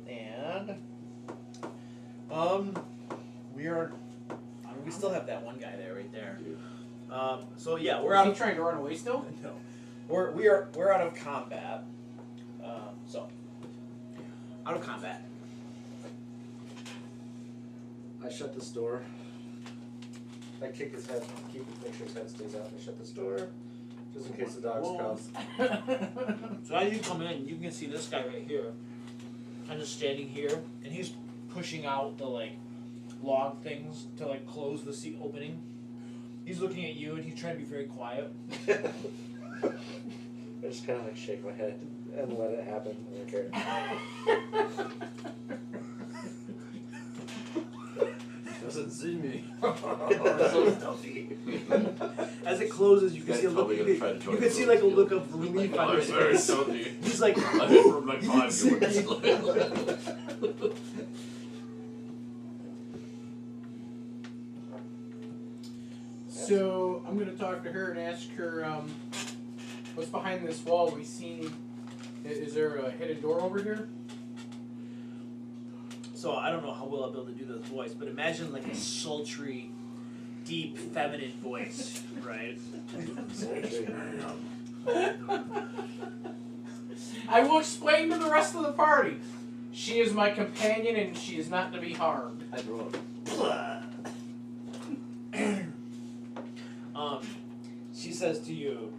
Speaker 8: and we still have that one guy there, right there. So yeah, we're out
Speaker 5: Is
Speaker 8: of
Speaker 5: he trying to run away still?
Speaker 8: no, we're out of combat. So out of combat.
Speaker 7: I shut this door. I kick his head, make sure his head stays out. I shut this door, just in case the dogs come.
Speaker 8: So as you come in, you can see this guy right here, kind of standing here, and he's pushing out the like log things to like close the seat opening. He's looking at you, and he's trying to be very quiet.
Speaker 7: I just kind of like shake my head and let it happen. I don't care.
Speaker 1: Doesn't see me.
Speaker 7: So stealthy.
Speaker 8: As it closes, you can
Speaker 4: Guy's
Speaker 8: see a look.
Speaker 4: probably
Speaker 8: You
Speaker 4: gonna try to
Speaker 8: can,
Speaker 4: join
Speaker 8: you can
Speaker 4: the
Speaker 8: see like a
Speaker 4: field.
Speaker 8: look of relief on his face. He's like,
Speaker 4: I did from like 5 years.
Speaker 5: So I'm gonna talk to her and ask her, what's behind this wall? We seen. Is there a hidden door over here?
Speaker 8: so I don't know how well I'll be able to do this voice, but imagine like a sultry, deep, feminine voice, right?
Speaker 5: I will explain to the rest of the party. She is my companion and she is not to be harmed.
Speaker 1: I throw up.
Speaker 8: She says to you,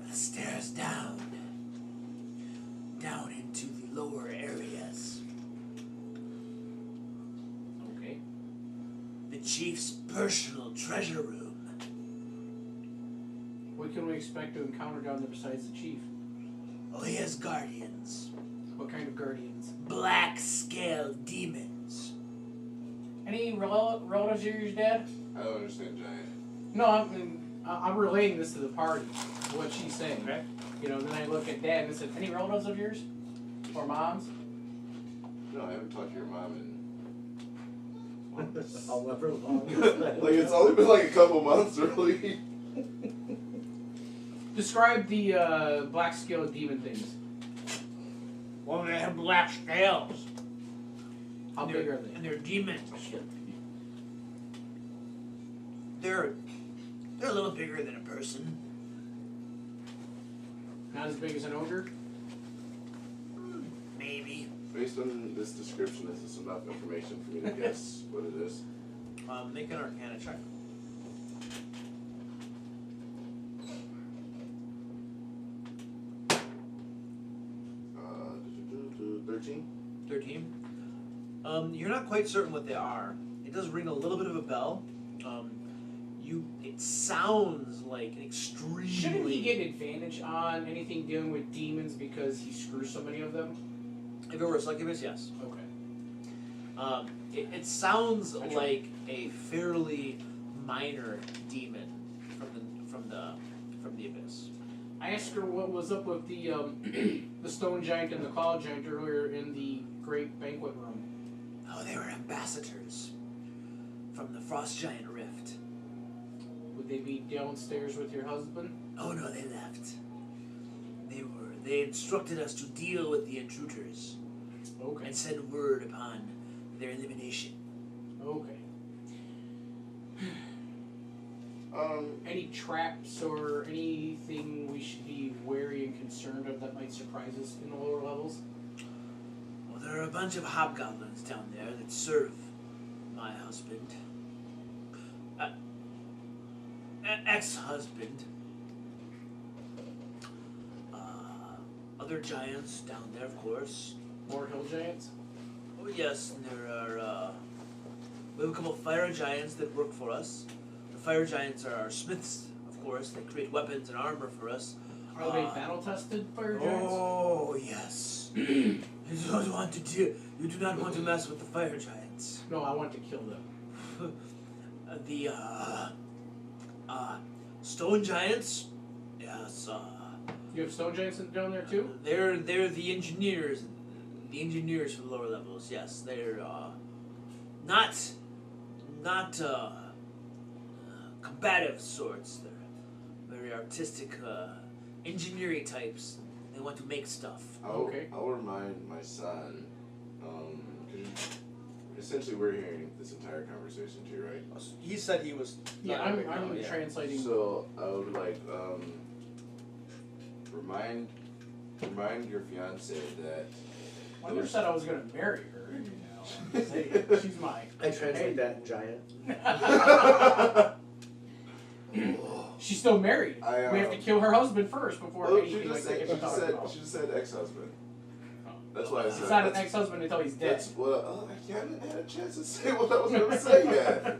Speaker 8: the stairs down into the lower areas.
Speaker 5: Okay.
Speaker 8: The chief's personal treasure room.
Speaker 5: What can we expect to encounter down there besides the chief?
Speaker 8: Oh, he has guardians.
Speaker 5: What kind of guardians?
Speaker 8: Black scale demons.
Speaker 5: Any relatives of yours dead?
Speaker 6: I don't understand giant.
Speaker 5: No, I'm relaying this to the party, what she's saying.
Speaker 8: Okay.
Speaker 5: You know, then I look at Dad and I said, any relatives of yours? Or moms?
Speaker 6: No, I haven't talked to your mom in.
Speaker 7: However long.
Speaker 6: Like, it's only been like a couple months, really.
Speaker 5: Describe the black scaled demon things.
Speaker 8: Well, they have black scales.
Speaker 5: How big are they?
Speaker 8: And they're demons. They're a little bigger than a person.
Speaker 5: Not as big as an ogre?
Speaker 8: Maybe.
Speaker 6: Based on this description, this is enough information for me to guess what it is.
Speaker 8: Make an Arcana check.
Speaker 6: Uh, 13?
Speaker 8: 13. You're not quite certain what they are. It does ring a little bit of a bell. It sounds like an extremely...
Speaker 5: Shouldn't he get advantage on anything dealing with demons because he screws so many of them?
Speaker 8: If it were a succubus, yes.
Speaker 5: Okay.
Speaker 8: It sounds like a fairly minor demon from the abyss.
Speaker 5: I asked her what was up with the the stone giant and the cloud giant earlier in the great banquet room.
Speaker 8: Oh, they were ambassadors from the frost giant rift.
Speaker 5: Would they be downstairs with your husband?
Speaker 8: Oh no, they left. They instructed us to deal with the intruders
Speaker 5: Okay.
Speaker 8: and send word upon their elimination.
Speaker 5: Okay.
Speaker 6: Any
Speaker 5: traps or anything we should be wary and concerned of that might surprise us in the lower levels?
Speaker 8: Well, there are a bunch of hobgoblins down there that serve my husband. Ex-husband. Other giants down there, of course.
Speaker 5: More hill giants?
Speaker 8: Oh yes, and there are, we have a couple of fire giants that work for us. The fire giants are our smiths, of course. They create weapons and armor for us.
Speaker 5: Are they battle-tested fire giants?
Speaker 8: Oh, yes. You do not want to mess with the fire giants.
Speaker 5: No, I want to kill them.
Speaker 8: The stone giants, yes.
Speaker 5: You have stone giants down there too?
Speaker 8: They're the engineers. The engineers for the lower levels, yes. They're not combative sorts. They're very artistic engineering types. They want to make stuff.
Speaker 6: I'll remind my son, 'cause essentially we're hearing this entire conversation too, right?
Speaker 2: He said he was.
Speaker 5: Yeah, I'm translating.
Speaker 6: So I would like remind your fiance that.
Speaker 5: I never said I was going to marry her. You know, she's mine.
Speaker 7: I translate that in giant.
Speaker 5: She's still married. We have to kill her husband first before anything like that can be talked about.
Speaker 6: She just said ex-husband. That's why I said.
Speaker 5: It's not an ex-husband until he's dead.
Speaker 6: I haven't had a chance to say what I was going to say yet.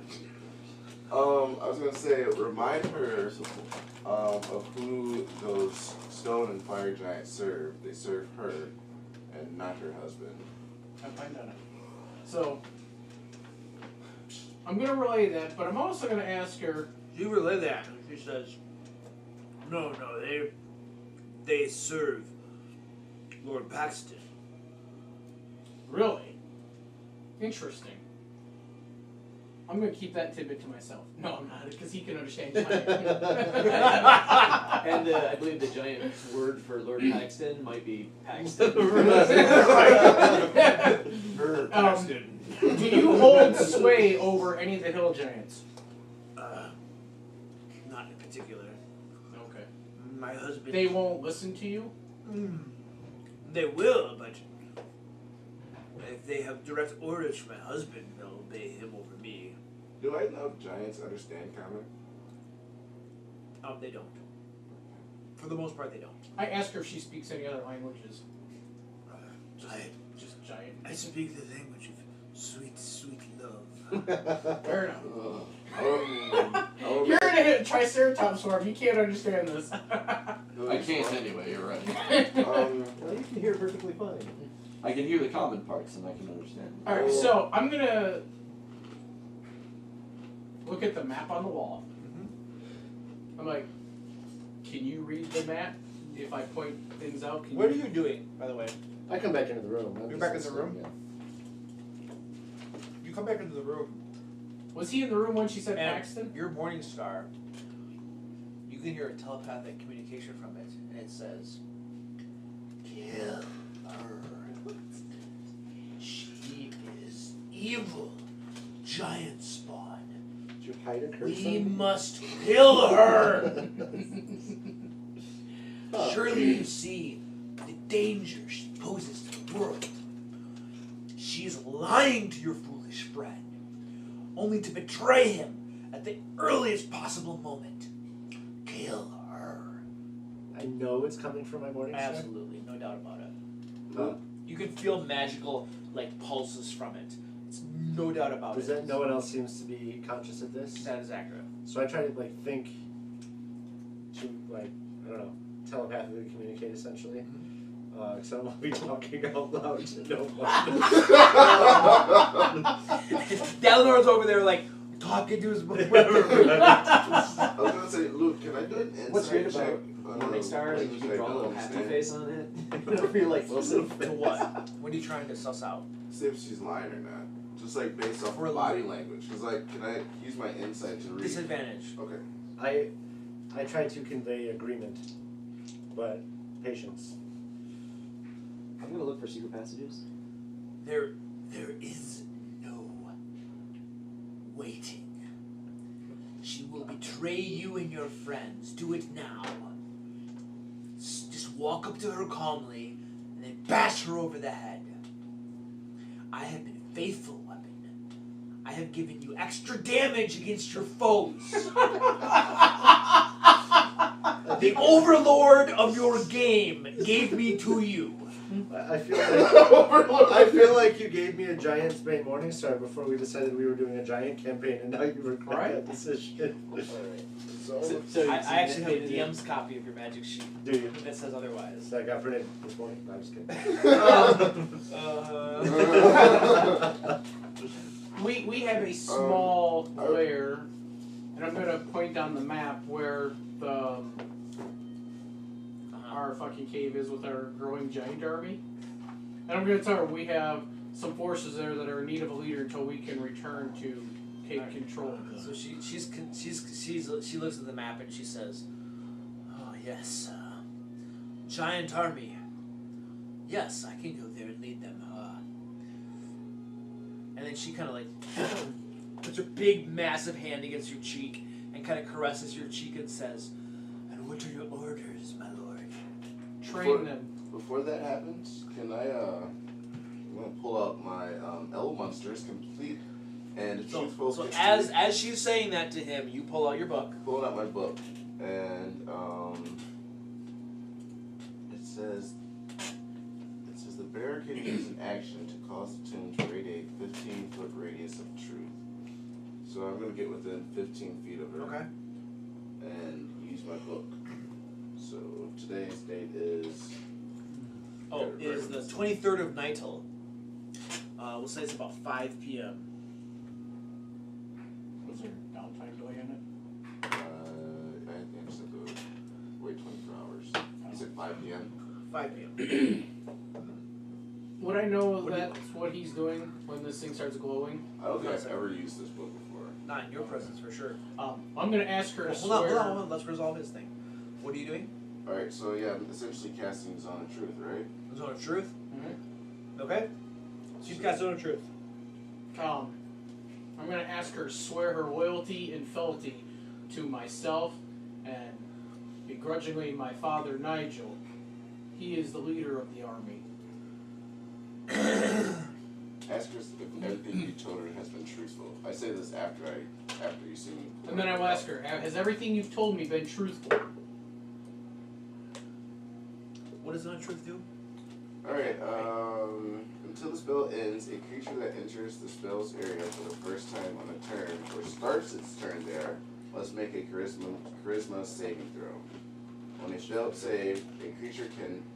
Speaker 6: I was going to say, remind her of who those stone and fire giants serve. They serve her and not her husband.
Speaker 5: I'm fine on it. So, I'm going to relay that, but I'm also going to ask her.
Speaker 8: You relay that, and she says, no, they serve Lord Paxton.
Speaker 5: Really? Interesting. I'm going to keep that tidbit to myself. No, I'm not, because he can understand giant.
Speaker 1: And I believe the giant word for Lord Paxton might be Paxton.
Speaker 5: Paxton. Do you hold sway over any of the hill giants?
Speaker 8: Not in particular.
Speaker 5: Okay.
Speaker 8: My husband...
Speaker 5: They won't listen to you?
Speaker 8: They will, but if they have direct orders from my husband, they'll obey him over me.
Speaker 6: Do I know if giants understand common?
Speaker 8: They don't. For the most part, they don't.
Speaker 5: I ask her if she speaks any other languages.
Speaker 8: Just
Speaker 5: giant.
Speaker 8: I speak the language of sweet, sweet love.
Speaker 5: Fair enough.
Speaker 6: You're
Speaker 5: You're in a Triceratops form. You can't understand this.
Speaker 4: I can't anyway, you're right.
Speaker 1: Well, you can hear perfectly fine.
Speaker 4: I can hear the common parts and I can understand.
Speaker 5: Alright, so I'm gonna look at the map on the wall. I'm like, can you read the map? If I point things out, can
Speaker 8: What are
Speaker 5: you?
Speaker 8: you doing, by the way?
Speaker 7: I come back into the room. I'm
Speaker 8: You're
Speaker 7: just
Speaker 8: back in the room?
Speaker 7: listening,
Speaker 8: You come back into the room,
Speaker 5: Was he in the room when she said
Speaker 8: and
Speaker 5: Paxton?
Speaker 8: your Morning Star, you can hear a telepathic communication from it, and it says, "Kill her. She is evil, giant spawn.
Speaker 7: yeah. Did you hide a curse
Speaker 8: We
Speaker 7: on me?
Speaker 8: must kill her."
Speaker 7: Huh.
Speaker 8: Surely you see the danger she poses to the world. She is lying to your foolish friend, only to betray him at the earliest possible moment. Kill her.
Speaker 7: I know it's coming from my morning star.
Speaker 8: Absolutely, no doubt about it.
Speaker 7: Huh.
Speaker 8: You can feel magical, like, pulses from it. It's no doubt about
Speaker 7: Does
Speaker 8: it.
Speaker 7: that no one else seems to be conscious of this?
Speaker 8: That is accurate.
Speaker 7: So I try to like think to like I don't know telepathically communicate essentially. Because I don't want to be talking out loud to no one.
Speaker 8: Dalinor's over there, like, talking to his
Speaker 6: I was gonna say, Luke, can I do an insight
Speaker 1: What's great
Speaker 6: check?
Speaker 1: about Morning Star is you can draw a little happy
Speaker 6: understand?
Speaker 1: face on it. Whenever you're like, Wilson.
Speaker 8: To what? What are you trying to suss out?
Speaker 6: See if she's lying or not. Just like based off
Speaker 8: For
Speaker 6: her body language. Cause like, can I use my insight to read?
Speaker 8: Disadvantage.
Speaker 6: Okay.
Speaker 7: I try to convey agreement, but patience.
Speaker 1: I'm gonna look for secret passages.
Speaker 8: There is no waiting. She will betray you and your friends. Do it now. Just walk up to her calmly and then bash her over the head. I have been faithful, weapon. I have given you extra damage against your foes. The overlord of your game gave me to you.
Speaker 7: I feel like you gave me a Giant's Bane Morning Star before we decided we were doing a giant campaign, and now you regret
Speaker 5: Right.
Speaker 7: that decision.
Speaker 1: So
Speaker 8: I actually have a DM's copy of your magic sheet
Speaker 7: Do you?
Speaker 8: that says otherwise.
Speaker 7: That got printed this morning. No, I'm just kidding.
Speaker 5: We have a small layer, and I'm gonna point on the map where the our fucking cave is with our growing giant army. And I'm gonna tell her we have some forces there that are in need of a leader until we can return to take control.
Speaker 8: So she looks at the map and she says, "Oh yes, giant army. Yes, I can go there and lead them." And then she kind of like puts her big, massive hand against your cheek and kind of caresses your cheek and says, "And what are your orders, my lord?"
Speaker 5: Train them.
Speaker 6: Before that happens, can I'm gonna pull out my L monsters complete and truthful.
Speaker 8: So as she's saying that to him, you pull out your book.
Speaker 6: Pulling out my book, and it says the bearer can use an action to cause the tomb to radiate 15-foot radius of truth. So I'm gonna get within 15 feet of her.
Speaker 8: Okay.
Speaker 6: And use my book. So today's date is.
Speaker 8: Oh, it is the 23rd of Nightel. We'll say it's about 5 p.m.
Speaker 5: Was there downtime delay in it?
Speaker 6: I think it's like wait 24 hours. You said 5 p.m.
Speaker 8: 5 p.m.
Speaker 5: Would I know that's what he's doing when this thing starts glowing?
Speaker 6: I don't think I've ever used this book before.
Speaker 8: Not in your presence, for sure.
Speaker 5: I'm gonna ask her to
Speaker 8: Hold
Speaker 5: swear.
Speaker 8: on. Let's resolve his thing. What are you doing?
Speaker 6: Alright, so yeah, I'm essentially casting Zone of Truth, right?
Speaker 8: Zone of Truth?
Speaker 5: Mhm.
Speaker 8: Okay. So you've got Zone of Truth.
Speaker 5: I'm gonna ask her to swear her loyalty and fealty to myself and begrudgingly my father Nigel. He is the leader of the army.
Speaker 6: Ask her if everything you told her has been truthful. I say this after you see me.
Speaker 5: And then I will ask her, has everything you've told me been truthful?
Speaker 8: What does Zone of Truth do?
Speaker 6: Alright, until the spell ends, a creature that enters the spell's area for the first time on a turn, or starts its turn there, must make a charisma saving throw. When a failed save, a creature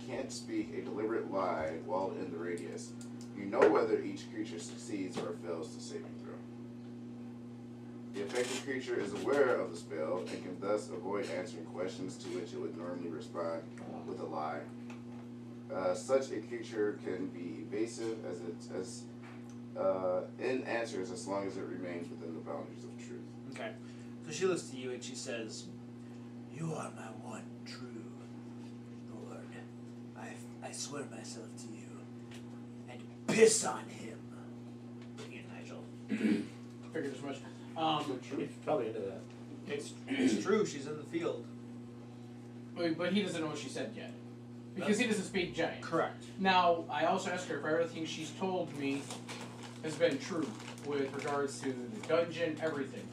Speaker 6: can't speak a deliberate lie while in the radius. You know whether each creature succeeds or fails the saving throw. The affected creature is aware of the spell and can thus avoid answering questions to which it would normally respond with a lie. Such a creature can be evasive in answers as long as it remains within the boundaries of truth.
Speaker 8: Okay. So she looks to you and she says, "You are my one true Lord. I swear myself to you. And piss on him." Looking at Nigel.
Speaker 5: Figured as much.
Speaker 7: He's probably into that.
Speaker 8: It's true, she's in the field.
Speaker 5: But he doesn't know what she said yet. Because he doesn't speak giant.
Speaker 8: Correct.
Speaker 5: Now, I also asked her if everything she's told me has been true with regards to the dungeon, everything.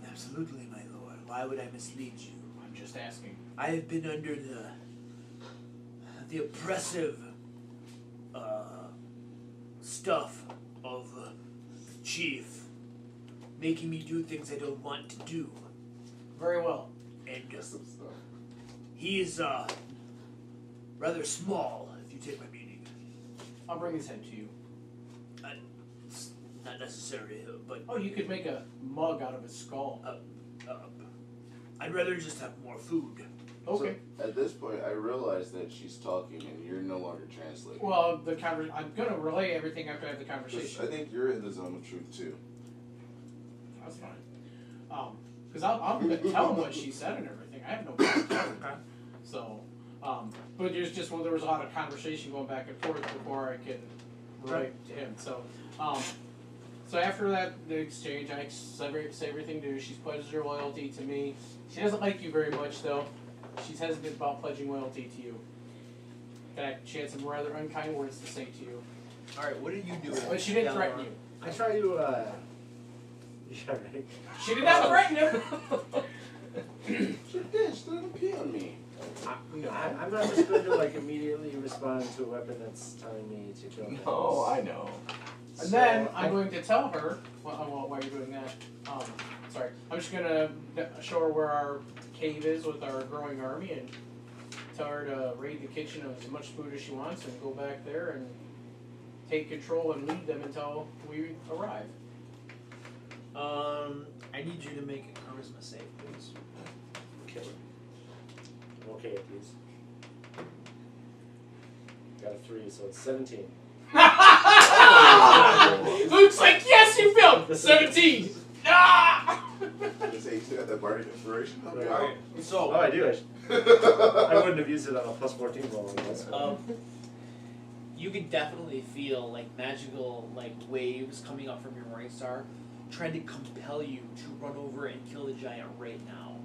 Speaker 8: Absolutely, my lord. Why would I mislead you?
Speaker 5: I'm just asking.
Speaker 8: I have been under the oppressive stuff of the chief, making me do things I don't want to do.
Speaker 5: Very well.
Speaker 8: And
Speaker 6: Some stuff.
Speaker 8: he is rather small, if you take my meaning.
Speaker 5: I'll bring his head to you.
Speaker 8: It's not necessary, but
Speaker 5: Oh, you could make a mug out of his skull.
Speaker 8: I'd rather just have more food.
Speaker 5: Okay.
Speaker 6: So, at this point, I realize that she's talking and you're no longer translating.
Speaker 5: Well, I'm going to relay everything after I have the
Speaker 6: I
Speaker 5: conversation.
Speaker 6: think you're in the zone of truth too.
Speaker 5: That's fine. Because I'm going to tell him what she said and everything. I have no problem. So, but there's just, well, there was a lot of conversation going back and forth before I could relate to him. So, so after that, the exchange, I say everything to her. She's pledged her loyalty to me. She doesn't like you very much, though. She's hesitant about pledging loyalty to you. In fact, she had some rather unkind words to say to you.
Speaker 8: Alright, what are you doing?
Speaker 5: But she didn't threaten you.
Speaker 7: I try to, yeah, right.
Speaker 5: She did not threaten him!
Speaker 6: She did. She didn't pee on me.
Speaker 7: I'm not just going to, like, immediately respond to a weapon that's telling me to kill things.
Speaker 1: No, I know.
Speaker 5: And then I'm going to tell her, while you're doing that, sorry, I'm just going to show her where our cave is with our growing army and tell her to raid the kitchen of as much food as she wants and go back there and take control and lead them until we arrive.
Speaker 8: I need you to make a charisma save, please.
Speaker 7: Okay. I'm okay with these. Got a 3, so it's 17.
Speaker 5: Luke's like, yes, you failed! 17! Ah!
Speaker 6: Just say you still got that bardic inspiration.
Speaker 7: Right.
Speaker 6: Alright.
Speaker 8: So,
Speaker 7: Oh, I do. I wouldn't have used it on a plus 14 roll.
Speaker 8: you can definitely feel like magical waves coming up from your morning star, trying to compel you to run over and kill the giant right now.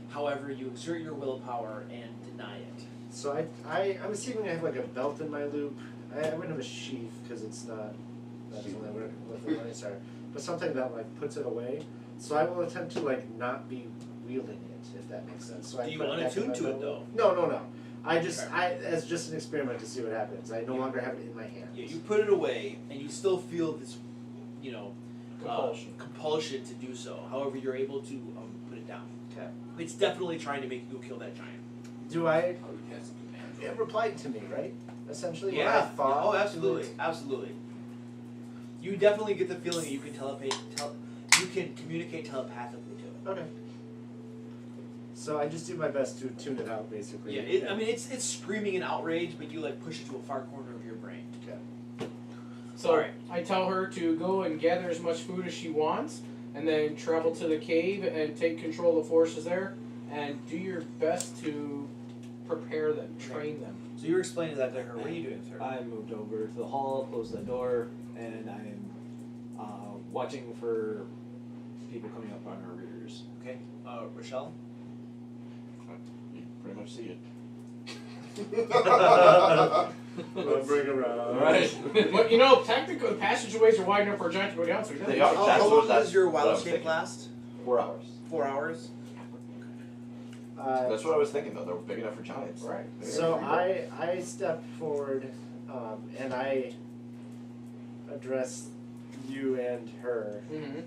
Speaker 8: However, you exert your willpower and deny it.
Speaker 7: So I'm assuming I have like a belt in my loop. I wouldn't have a sheath because it's not. That doesn't really work with the morning star. But something that like puts it away. So I will attempt to like not be wielding it, if that makes sense. So
Speaker 8: Do
Speaker 7: I
Speaker 8: you
Speaker 7: put
Speaker 8: want to
Speaker 7: back in
Speaker 8: tune
Speaker 7: my
Speaker 8: to it
Speaker 7: belt.
Speaker 8: though?
Speaker 7: No. As just an experiment to see what happens. I no longer have it in my hands.
Speaker 8: Yeah, you put it away, and you still feel this,
Speaker 5: Compulsion.
Speaker 8: compulsion to do so. However, you're able to put it down.
Speaker 7: Okay.
Speaker 8: It's definitely trying to make you go kill that giant.
Speaker 7: Do I?
Speaker 6: Oh, you can't see the man.
Speaker 7: It replied to me, right? Essentially. When I
Speaker 8: Yeah.
Speaker 7: thought
Speaker 8: Oh,
Speaker 7: to
Speaker 8: absolutely,
Speaker 7: it.
Speaker 8: absolutely. You definitely get the feeling that you can you can communicate telepathically to it.
Speaker 7: Okay. So I just do my best to tune it out, basically.
Speaker 8: Yeah, I mean it's screaming in outrage, but you like push it to a far corner of your brain.
Speaker 7: Okay.
Speaker 5: So
Speaker 8: Alright.
Speaker 5: I tell her to go and gather as much food as she wants, and then travel to the cave and take control of the forces there, and do your best to prepare them, train them.
Speaker 8: So you're explaining that to her. What are you doing, sir?
Speaker 1: I moved over to the hall, closed the door, and I'm watching for people coming up on our readers.
Speaker 8: Okay. Rochelle?
Speaker 4: You pretty much see it.
Speaker 7: We'll bring around.
Speaker 1: Right.
Speaker 5: But technically, the passageways are wide enough for a giant to go down, so he doesn't.
Speaker 4: They are. That's
Speaker 8: How
Speaker 4: what-
Speaker 8: long
Speaker 4: that's
Speaker 8: does your
Speaker 4: what I
Speaker 8: wild
Speaker 4: was
Speaker 8: escape
Speaker 4: thinking.
Speaker 8: last?
Speaker 1: 4 hours.
Speaker 8: 4 hours?
Speaker 4: That's what I was thinking though. They're big enough for giants.
Speaker 1: Right.
Speaker 7: So I step forward, and I address you and her.
Speaker 5: Mm-hmm.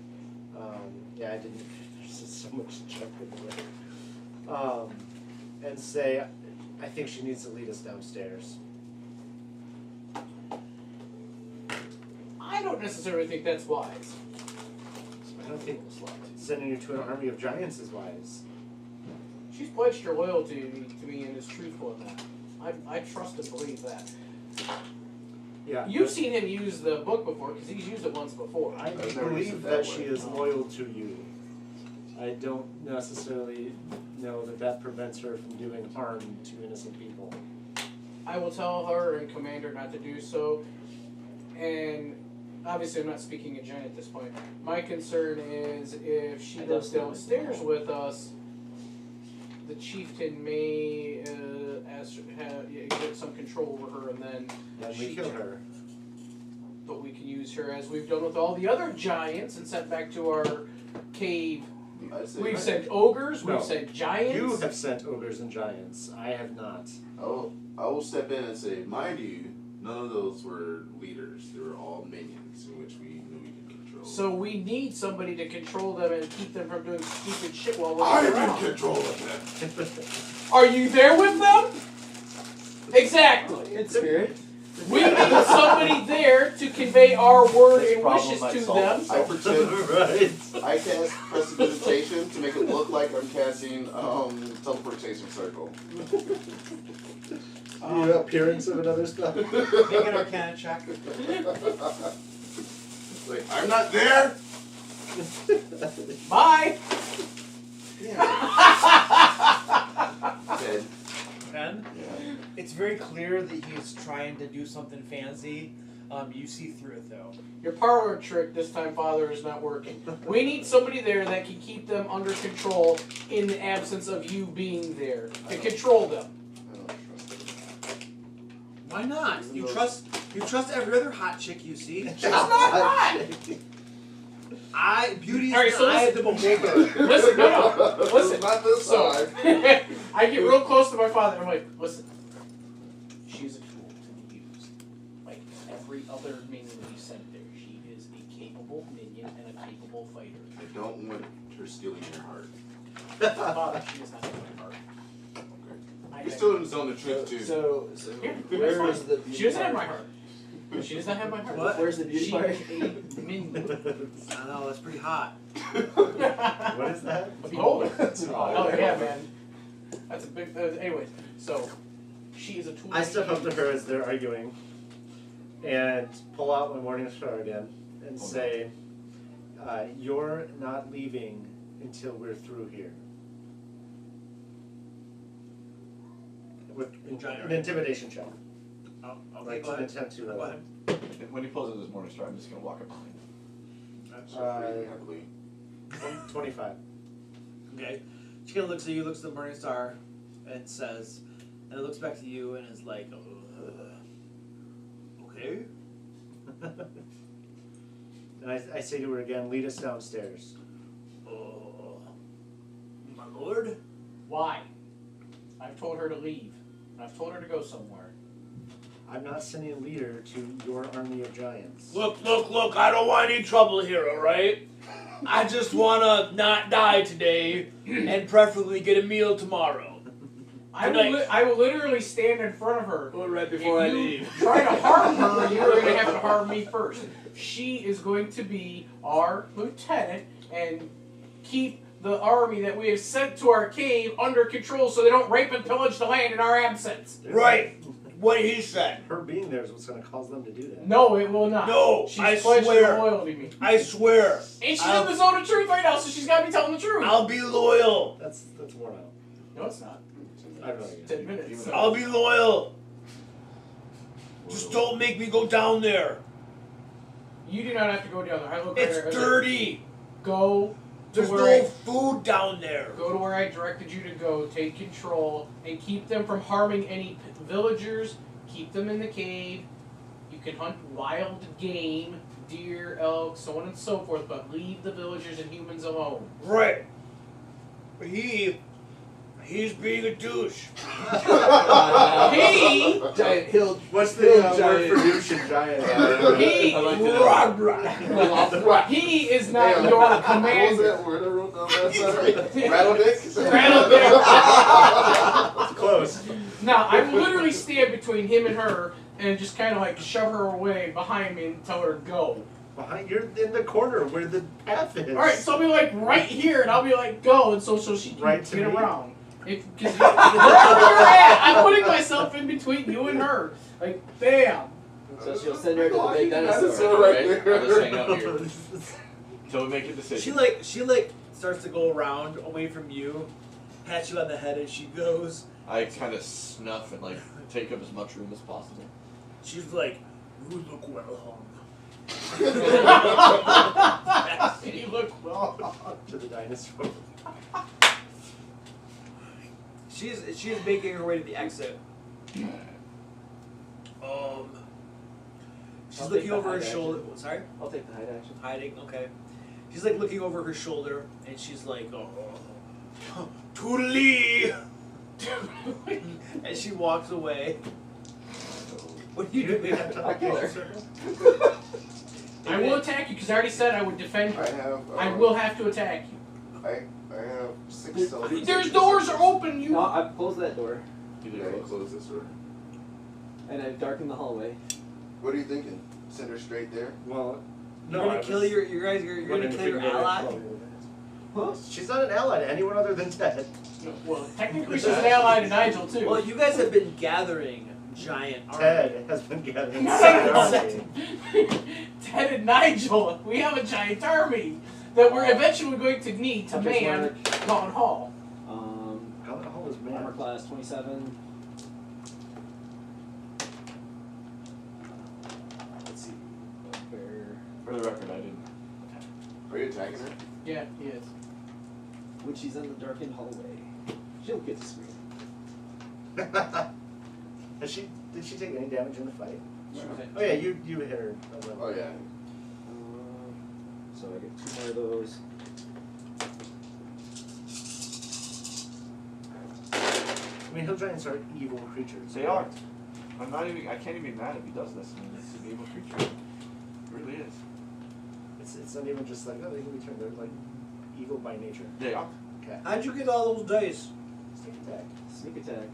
Speaker 7: Yeah, I didn't. There's just so much junk in the way. And say, I think she needs to lead us downstairs.
Speaker 5: I don't necessarily think that's wise.
Speaker 7: I don't think sending you to an army of giants is wise.
Speaker 5: She's pledged her loyalty to me and is truthful in that. I trust and believe that.
Speaker 7: Yeah.
Speaker 5: You've seen him use the book before, because he's used it once before.
Speaker 7: I
Speaker 6: I've never used
Speaker 7: believe
Speaker 6: it
Speaker 7: that
Speaker 6: that
Speaker 7: she
Speaker 6: way.
Speaker 7: is loyal to you. I don't necessarily know that that prevents her from doing harm to innocent people.
Speaker 5: I will tell her and command her not to do so. And obviously I'm not speaking in giant at this point. My concern is if she goes downstairs with us, the chieftain may get some control over her, and then
Speaker 7: We kill her.
Speaker 5: But we can use her as we've done with all the other giants and sent back to our cave. We've sent ogres,
Speaker 7: No.
Speaker 5: we've sent giants.
Speaker 7: You have sent ogres and giants. I have not.
Speaker 6: I will step in and say, mind you, none of those were leaders. They were all minions in which we knew we could control.
Speaker 5: So we need somebody to control them and keep them from doing stupid shit while we're
Speaker 6: I'm in
Speaker 5: around.
Speaker 6: control of them.
Speaker 5: Are you there with them? Exactly.
Speaker 1: In spirit.
Speaker 5: We need somebody there to convey our word and wishes to them.
Speaker 6: I pretend.
Speaker 7: Right.
Speaker 6: I cast prestidigitation to make it look like I'm casting teleportation circle.
Speaker 7: The appearance of another spell.
Speaker 8: Make an Arcana check.
Speaker 6: Like, I'm not there.
Speaker 5: Bye.
Speaker 6: Dead.
Speaker 8: 10.
Speaker 6: Yeah.
Speaker 8: It's very clear that he's trying to do something fancy. You see through it though.
Speaker 5: Your parlor trick this time, Father, is not working. We need somebody there that can keep them under control in the absence of you being there to control them.
Speaker 6: I don't trust it.
Speaker 8: Why not? You trust every other hot chick you see.
Speaker 5: She's not hot.
Speaker 8: Beauty is
Speaker 5: All right,
Speaker 8: the
Speaker 5: so
Speaker 8: eye of the beholder.
Speaker 5: Listen, no. Listen.
Speaker 6: Not this
Speaker 5: So,
Speaker 6: side.
Speaker 5: I get real close to my father and I'm like, listen, she's a tool to be used. Like every other minion that you sent there. She is a capable minion and a capable fighter.
Speaker 6: I don't want her stealing your heart.
Speaker 5: Father, she does not have my heart.
Speaker 6: You're still in the zone of truth, too.
Speaker 1: So
Speaker 5: Yeah,
Speaker 1: where
Speaker 5: that's
Speaker 1: is
Speaker 5: fine.
Speaker 1: the beauty
Speaker 5: She doesn't have
Speaker 1: part?
Speaker 5: my heart. She does not have my heart.
Speaker 8: What?
Speaker 1: Where's the beauty
Speaker 5: She
Speaker 1: part?
Speaker 5: is a minion.
Speaker 8: I know, that's pretty hot.
Speaker 7: What is that?
Speaker 5: A beholder.
Speaker 1: That's an odd-
Speaker 5: Oh yeah, man. That's a big. Anyways, so she is a tool.
Speaker 7: I step up to her as they're arguing and pull out my morning star again and say, you're not leaving until we're through here. With an intimidation check.
Speaker 8: Oh, okay,
Speaker 7: Like
Speaker 8: go
Speaker 7: an
Speaker 8: ahead.
Speaker 7: attempt to
Speaker 8: Go ahead.
Speaker 4: When he pulls out his morning star, I'm just gonna walk up behind him.
Speaker 6: Heavily.
Speaker 7: 25.
Speaker 8: Okay. She kind of looks at you, looks at the Morning Star, and says, and it looks back to you and is like, okay.
Speaker 7: And I say to her again, lead us downstairs.
Speaker 8: My lord?
Speaker 5: Why? I've told her to leave. I've told her to go somewhere.
Speaker 7: I'm not sending a leader to your army of giants.
Speaker 8: Look, I don't want any trouble here, alright? I just wanna not die today, and preferably get a meal tomorrow.
Speaker 5: I will literally stand in front of her.
Speaker 8: Or right
Speaker 5: If you try to harm her, you're going to have to harm me first. She is going to be our lieutenant and keep the army that we have sent to our cave under control so they don't rape and pillage the land in our absence.
Speaker 8: Right. What he said.
Speaker 7: Her being there is what's going to cause them to do that.
Speaker 5: No, it will not.
Speaker 8: No,
Speaker 5: She's
Speaker 8: I
Speaker 5: pledged
Speaker 8: swear.
Speaker 5: her loyalty to me.
Speaker 8: I swear.
Speaker 5: And she's in the zone of truth right now, so she's got to be telling the truth.
Speaker 8: I'll be loyal.
Speaker 7: That's worn out.
Speaker 5: No, it's not.
Speaker 7: I really get
Speaker 5: 10 minutes. So.
Speaker 8: I'll be loyal. Just don't make me go down there.
Speaker 5: You do not have to go down there. I look right
Speaker 8: It's
Speaker 5: there.
Speaker 8: dirty.
Speaker 5: Go to
Speaker 8: There's
Speaker 5: where
Speaker 8: no food down there.
Speaker 5: Go to where I directed you to go, take control, and keep them from harming any villagers. Keep them in the cave. You can hunt wild game, deer, elk, so on and so forth, but leave the villagers and humans alone.
Speaker 8: Right. He's being a douche.
Speaker 5: He,
Speaker 1: Giant hill.
Speaker 7: What's the
Speaker 1: hill
Speaker 7: word
Speaker 1: giant.
Speaker 7: for douche in giant?
Speaker 5: he,
Speaker 6: I like to know.
Speaker 5: he is not
Speaker 6: Hey,
Speaker 5: your
Speaker 6: What was
Speaker 5: commander.
Speaker 6: that word I wrote down last time? Rattledick?
Speaker 5: Rattledick.
Speaker 7: Close.
Speaker 5: Now, I literally stand between him and her and just kind of like shove her away behind me and tell her to go.
Speaker 7: Behind, you're in the corner where the path is.
Speaker 5: Alright, so I'll be like right here, and I'll be like, go, and so she can
Speaker 7: Right to
Speaker 5: get
Speaker 7: me?
Speaker 5: around. Because wherever you're at, I'm putting myself in between you and her. Like, bam.
Speaker 1: So she'll send her to the big dinosaur.
Speaker 6: Dinosaur right
Speaker 4: Right?
Speaker 6: there.
Speaker 4: I'll just hang out here. Until we make a decision.
Speaker 8: She starts to go around away from you, pats you on the head, and she goes.
Speaker 4: I kind of snuff and like take up as much room as possible.
Speaker 8: She's like, "You look well hung."
Speaker 5: You look well.
Speaker 7: To the dinosaur.
Speaker 2: She is making her way to the exit. She's
Speaker 1: I'll
Speaker 2: looking
Speaker 1: take the
Speaker 2: over her
Speaker 1: hide
Speaker 2: shoulder.
Speaker 1: action.
Speaker 2: Sorry,
Speaker 1: I'll take the hide action.
Speaker 2: hiding. Okay. She's like looking over her shoulder, and she's like, "Toodaloo," and she walks away. What are you doing?
Speaker 1: I'll kill her.
Speaker 5: I will attack you because I already said I would defend you. I will have to attack you.
Speaker 6: I have 6 soldiers.
Speaker 5: There's doors are open. You.
Speaker 1: No, I've closed that door,
Speaker 6: Yeah, you close this door.
Speaker 1: and I've darkened the hallway.
Speaker 6: What are you thinking? Send her straight there?
Speaker 7: Well,
Speaker 2: You're gonna kill your ally.
Speaker 1: Huh?
Speaker 7: She's not an ally to anyone other than Ted.
Speaker 5: Well, technically she's an ally to Nigel too.
Speaker 2: Well, you guys have been gathering giant
Speaker 7: Ted has been gathering
Speaker 5: No,
Speaker 7: giant
Speaker 5: no, no.
Speaker 7: army.
Speaker 5: Ted and Nigel, we have a giant army that we're eventually going to need to
Speaker 1: Object
Speaker 5: man
Speaker 1: mark.
Speaker 5: Gone Hall.
Speaker 7: Gauntlet Hall is
Speaker 1: Armor
Speaker 7: man.
Speaker 1: class 27. Let's see. Where?
Speaker 4: For the record, I didn't attack.
Speaker 6: Are you attacking her?
Speaker 5: Yeah, he is.
Speaker 1: When she's in the darkened hallway, she'll get to scream.
Speaker 7: Did she take any damage in the fight?
Speaker 5: Okay.
Speaker 7: Oh yeah, you hit her.
Speaker 6: Oh yeah.
Speaker 1: So I get 2 more of those.
Speaker 7: I mean, hill giants are evil creatures.
Speaker 4: They are. I can't even be mad if he does this. I mean, it's an evil creature. It really is.
Speaker 7: It's not even just like, oh, they can be turned. They're like evil by nature.
Speaker 4: They are.
Speaker 7: Okay.
Speaker 2: How'd you get all those dice?
Speaker 7: Sneak attack.
Speaker 1: Sneak attack.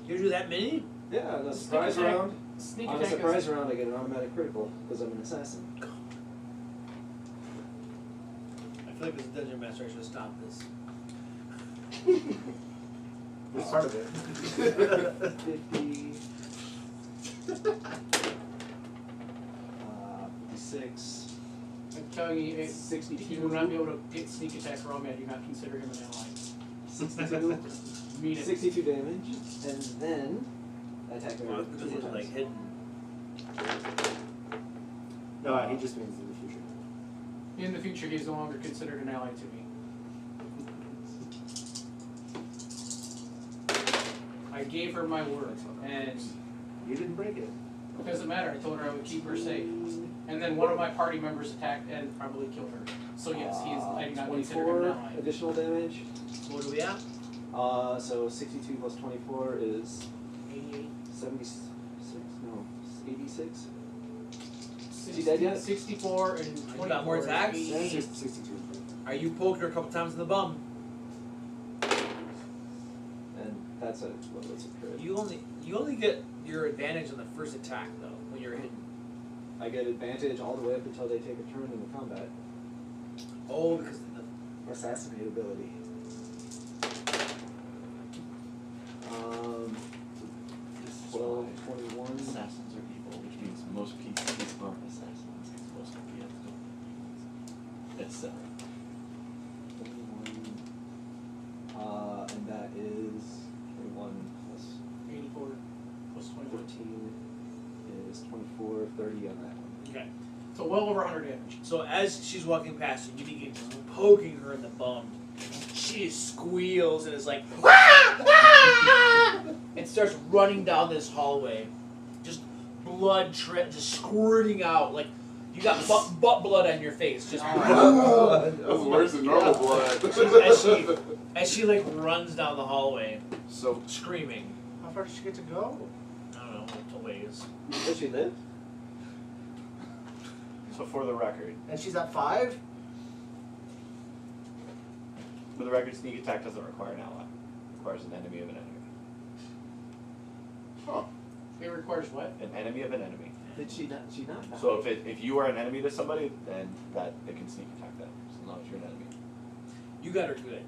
Speaker 2: You do that many?
Speaker 1: Yeah, on a
Speaker 5: Sneak
Speaker 1: surprise
Speaker 5: attack.
Speaker 1: round.
Speaker 5: Sneak
Speaker 1: On a
Speaker 5: attack
Speaker 1: surprise
Speaker 5: is...
Speaker 1: round, I get an automatic critical because I'm an assassin.
Speaker 2: I feel like as a dungeon master, I should have stopped this.
Speaker 7: It's part of it.
Speaker 1: 50. 56.
Speaker 5: I'm telling you, if
Speaker 1: 62.
Speaker 5: you will not be able to get sneak attack wrong, I do not consider him an ally.
Speaker 1: 62.
Speaker 5: Mean it.
Speaker 1: 62 damage. And then I attack her.
Speaker 2: Well, because he's like hidden.
Speaker 7: No, he just means in the future.
Speaker 5: In the future, he's no longer considered an ally to me. I gave her my word, and
Speaker 7: You didn't break it.
Speaker 5: it doesn't matter. I told her I would keep her safe. And then one of my party members attacked and probably killed her. So yes, he is. I do not consider him
Speaker 1: 24
Speaker 5: an ally.
Speaker 1: additional damage.
Speaker 2: What are we at?
Speaker 1: So 62 plus 24 is
Speaker 5: 88.
Speaker 1: 76? No, 86? She dead yet?
Speaker 5: 64 and 24.
Speaker 2: got more attacks?
Speaker 5: is
Speaker 1: Yeah,
Speaker 5: 88.
Speaker 1: 62.
Speaker 2: Are you poked her a couple times in the bum?
Speaker 1: And that's a, what's a crit?
Speaker 2: You only get your advantage on the first attack though when you're hidden.
Speaker 1: I get advantage all the way up until they take a turn in the combat.
Speaker 2: Oh, because of the
Speaker 1: Assassinate ability. 12, 21.
Speaker 4: Assassins are evil, which means most PCs aren't assassins. Most PCs don't. Etc.
Speaker 1: 21. And that is 21 plus
Speaker 5: 84 plus 24.
Speaker 1: 14 is 24, 30 on that one.
Speaker 2: okay.
Speaker 5: So well over 100 damage.
Speaker 2: So as she's walking past you, you begin poking her in the bum. She squeals and is like, "Wah! Wah!" and starts running down this hallway. Just blood just squirting out. Like you got butt blood on your face. Just
Speaker 6: That's worse than normal blood.
Speaker 2: as she like runs down the hallway,
Speaker 4: So,
Speaker 2: screaming.
Speaker 7: How far did she get to go?
Speaker 2: I don't know, a ways.
Speaker 1: Does she live?
Speaker 4: so for the record,
Speaker 7: And she's at 5?
Speaker 4: sneak attack doesn't require an ally. It requires an enemy of an enemy.
Speaker 6: Huh.
Speaker 5: It requires what?
Speaker 4: An enemy of an enemy.
Speaker 1: Did she not? She not?
Speaker 4: So if you are an enemy to somebody, then that it can sneak attack them as long as you're an enemy.
Speaker 8: You got her good.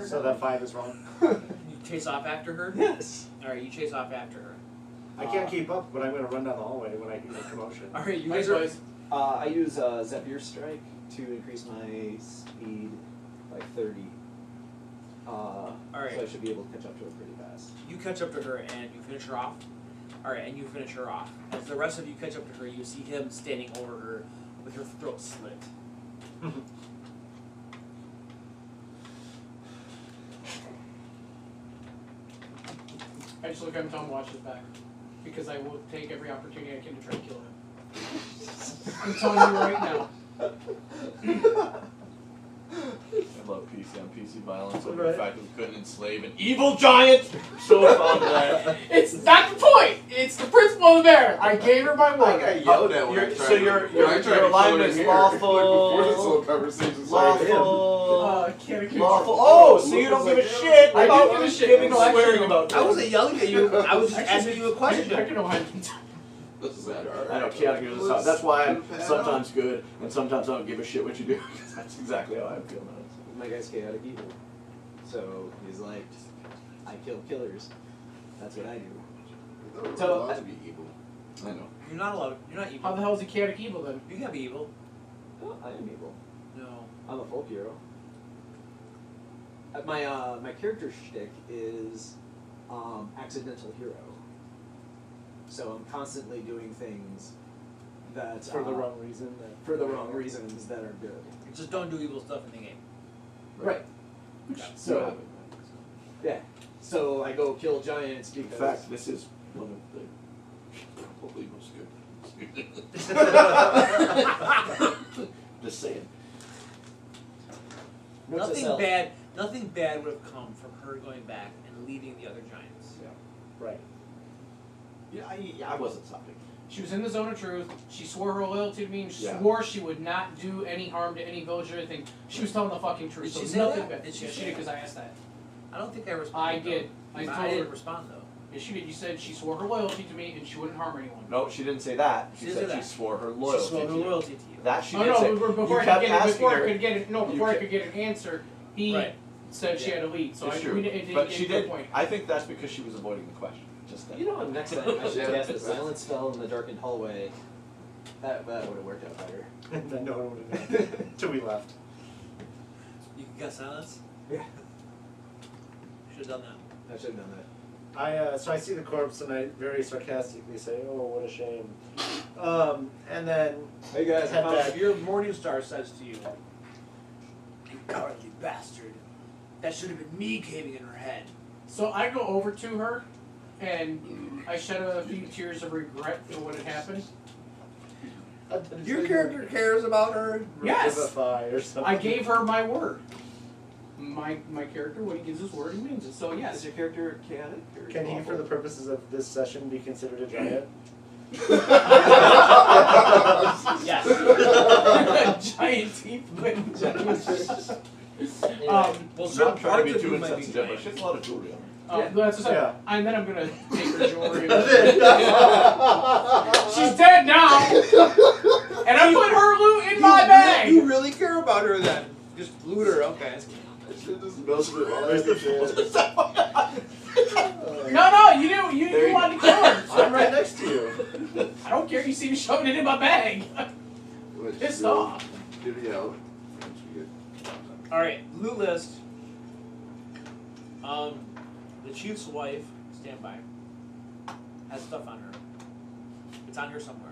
Speaker 7: So that 5 is wrong.
Speaker 8: You chase off after her?
Speaker 1: Yes.
Speaker 8: Alright, you chase off after her.
Speaker 7: I can't keep up, but I'm going to run down the hallway when I hear the commotion.
Speaker 8: Alright, you guys are.
Speaker 1: I use Zephyr Strike to increase my speed by 30.
Speaker 8: Alright.
Speaker 1: So I should be able to catch up to her pretty fast.
Speaker 8: You catch up to her and you finish her off. Alright, and you finish her off. As the rest of you catch up to her, you see him standing over her with her throat slit.
Speaker 5: I just look at him and tell him to watch his back. Because I will take every opportunity I can to try to kill him. I'm telling you right now.
Speaker 4: I love PC on PC violence over
Speaker 7: Right.
Speaker 4: the fact that we couldn't enslave an evil giant. So fond of that.
Speaker 5: It's not the point! It's the principle of the matter! I gave her my
Speaker 6: I
Speaker 5: word.
Speaker 6: got yelled at when I
Speaker 4: You're-
Speaker 6: tried
Speaker 4: so
Speaker 6: to,
Speaker 4: your
Speaker 6: when I tried to kill
Speaker 4: alignment
Speaker 6: her
Speaker 4: is
Speaker 6: here.
Speaker 4: lawful.
Speaker 6: Like before this whole conversation started.
Speaker 5: Can't
Speaker 4: Lawful. Oh, so you don't give a shit
Speaker 5: I
Speaker 4: about
Speaker 5: do give a shit.
Speaker 4: giving
Speaker 5: No, actually,
Speaker 4: swearing
Speaker 5: no.
Speaker 4: about
Speaker 8: I wasn't yelling at you, I was just asking you a
Speaker 5: I
Speaker 8: question.
Speaker 5: can know how
Speaker 6: This is that.
Speaker 4: I know, chaotic is a- that's why I'm sometimes good and sometimes I don't give a shit what you do. That's exactly how I feel now.
Speaker 1: My guy's chaotic evil. So he's like, I kill killers. That's what I do.
Speaker 6: We're
Speaker 1: So,
Speaker 6: allowed to be evil.
Speaker 4: I know.
Speaker 8: You're not allowed. You're not
Speaker 5: How
Speaker 8: evil.
Speaker 5: the hell is he chaotic evil then?
Speaker 8: You can't be evil.
Speaker 1: Oh, I am evil.
Speaker 8: No.
Speaker 1: I'm a folk hero. My character shtick is accidental hero. So I'm constantly doing things that
Speaker 7: For the wrong reason.
Speaker 1: for the wrong reasons that are good.
Speaker 8: Just don't do evil stuff in the game.
Speaker 1: Right. So yeah. So I go kill giants
Speaker 4: In
Speaker 1: because
Speaker 4: fact, this is one of the probably most good. Just saying.
Speaker 1: Note to
Speaker 8: Nothing
Speaker 1: self.
Speaker 8: bad. Nothing bad would have come from her going back and leaving the other giants.
Speaker 7: Right.
Speaker 4: Yeah, I wasn't stopping.
Speaker 5: She was in the zone of truth. She swore her loyalty to me and
Speaker 4: Yeah.
Speaker 5: swore she would not do any harm to any villager or anything. She was telling the fucking truth.
Speaker 8: Did
Speaker 5: so
Speaker 8: she say
Speaker 5: nothing
Speaker 8: that?
Speaker 5: bad.
Speaker 8: Did she
Speaker 5: Yeah,
Speaker 8: say
Speaker 5: she did
Speaker 8: that?
Speaker 5: because I asked that.
Speaker 8: I don't think I responded.
Speaker 5: I did.
Speaker 8: Though.
Speaker 5: I
Speaker 8: I
Speaker 5: told
Speaker 8: didn't
Speaker 5: her.
Speaker 8: respond though.
Speaker 5: Yeah, she did. You said she swore her loyalty to me and she wouldn't harm anyone.
Speaker 4: No, she didn't say that. She
Speaker 8: She
Speaker 4: said
Speaker 8: did
Speaker 4: she
Speaker 8: that.
Speaker 4: swore her loyalty.
Speaker 8: She swore her
Speaker 4: to you.
Speaker 8: loyalty to you.
Speaker 4: That she
Speaker 5: Oh
Speaker 4: did
Speaker 5: no!
Speaker 4: say.
Speaker 5: Before
Speaker 4: You
Speaker 5: I
Speaker 4: kept
Speaker 5: could get it,
Speaker 4: asking
Speaker 5: before I
Speaker 4: her-
Speaker 5: could get it, no,
Speaker 4: you
Speaker 5: before I
Speaker 4: kept-
Speaker 5: could get an answer, he
Speaker 8: Right.
Speaker 5: said she had to lead. So
Speaker 4: It's
Speaker 5: I
Speaker 4: true.
Speaker 5: it didn't
Speaker 4: But
Speaker 5: get
Speaker 4: she
Speaker 5: to the
Speaker 4: did.
Speaker 5: point.
Speaker 4: I think that's because she was avoiding the question. Just that.
Speaker 1: You know what? Next time I should cast the silence spell in the darkened hallway. That would have worked out better.
Speaker 7: And then no one would have known. Till we left.
Speaker 8: You can cast silence.
Speaker 1: Yeah.
Speaker 8: Should have done that.
Speaker 1: I should have done that.
Speaker 7: So I see the corpse and I very sarcastically say, "Oh, what a shame." And then
Speaker 1: Hey guys,
Speaker 7: head back.
Speaker 8: Your morning star says to you, "You cowardly bastard! That should have been me caving in her head."
Speaker 5: So I go over to her, and I shed a few tears of regret for what had happened.
Speaker 8: Your character cares about her.
Speaker 5: Yes.
Speaker 7: Revivify or something.
Speaker 5: I gave her my word. My character, when he gives his word, he means it. So
Speaker 1: Is
Speaker 5: yes.
Speaker 1: your character chaotic? Or
Speaker 7: Can he, for the purposes of this session, be considered a giant?
Speaker 8: Yes.
Speaker 5: Giant teeth.
Speaker 8: Well,
Speaker 4: I'm
Speaker 8: certain
Speaker 4: not trying to be
Speaker 8: parts of
Speaker 4: too
Speaker 8: you might be
Speaker 4: insensitive, but
Speaker 8: giant.
Speaker 4: she has a lot of jewelry on her.
Speaker 5: That's what I
Speaker 7: Yeah.
Speaker 5: And then I'm gonna take her jewelry. She's dead now, and I put her loot in my bag.
Speaker 8: You really care about her then? Just loot her, okay.
Speaker 6: I should just melted it while I
Speaker 7: Where's
Speaker 6: was
Speaker 7: the
Speaker 6: dead.
Speaker 5: No, you knew you wanted to kill her.
Speaker 7: I'm right next to you.
Speaker 5: I don't care. You see me shoving it in my bag. Pissed off.
Speaker 6: Divvy out. Once we get-
Speaker 8: Alright, loot list. The chief's wife, stand by, has stuff on her. It's on here somewhere.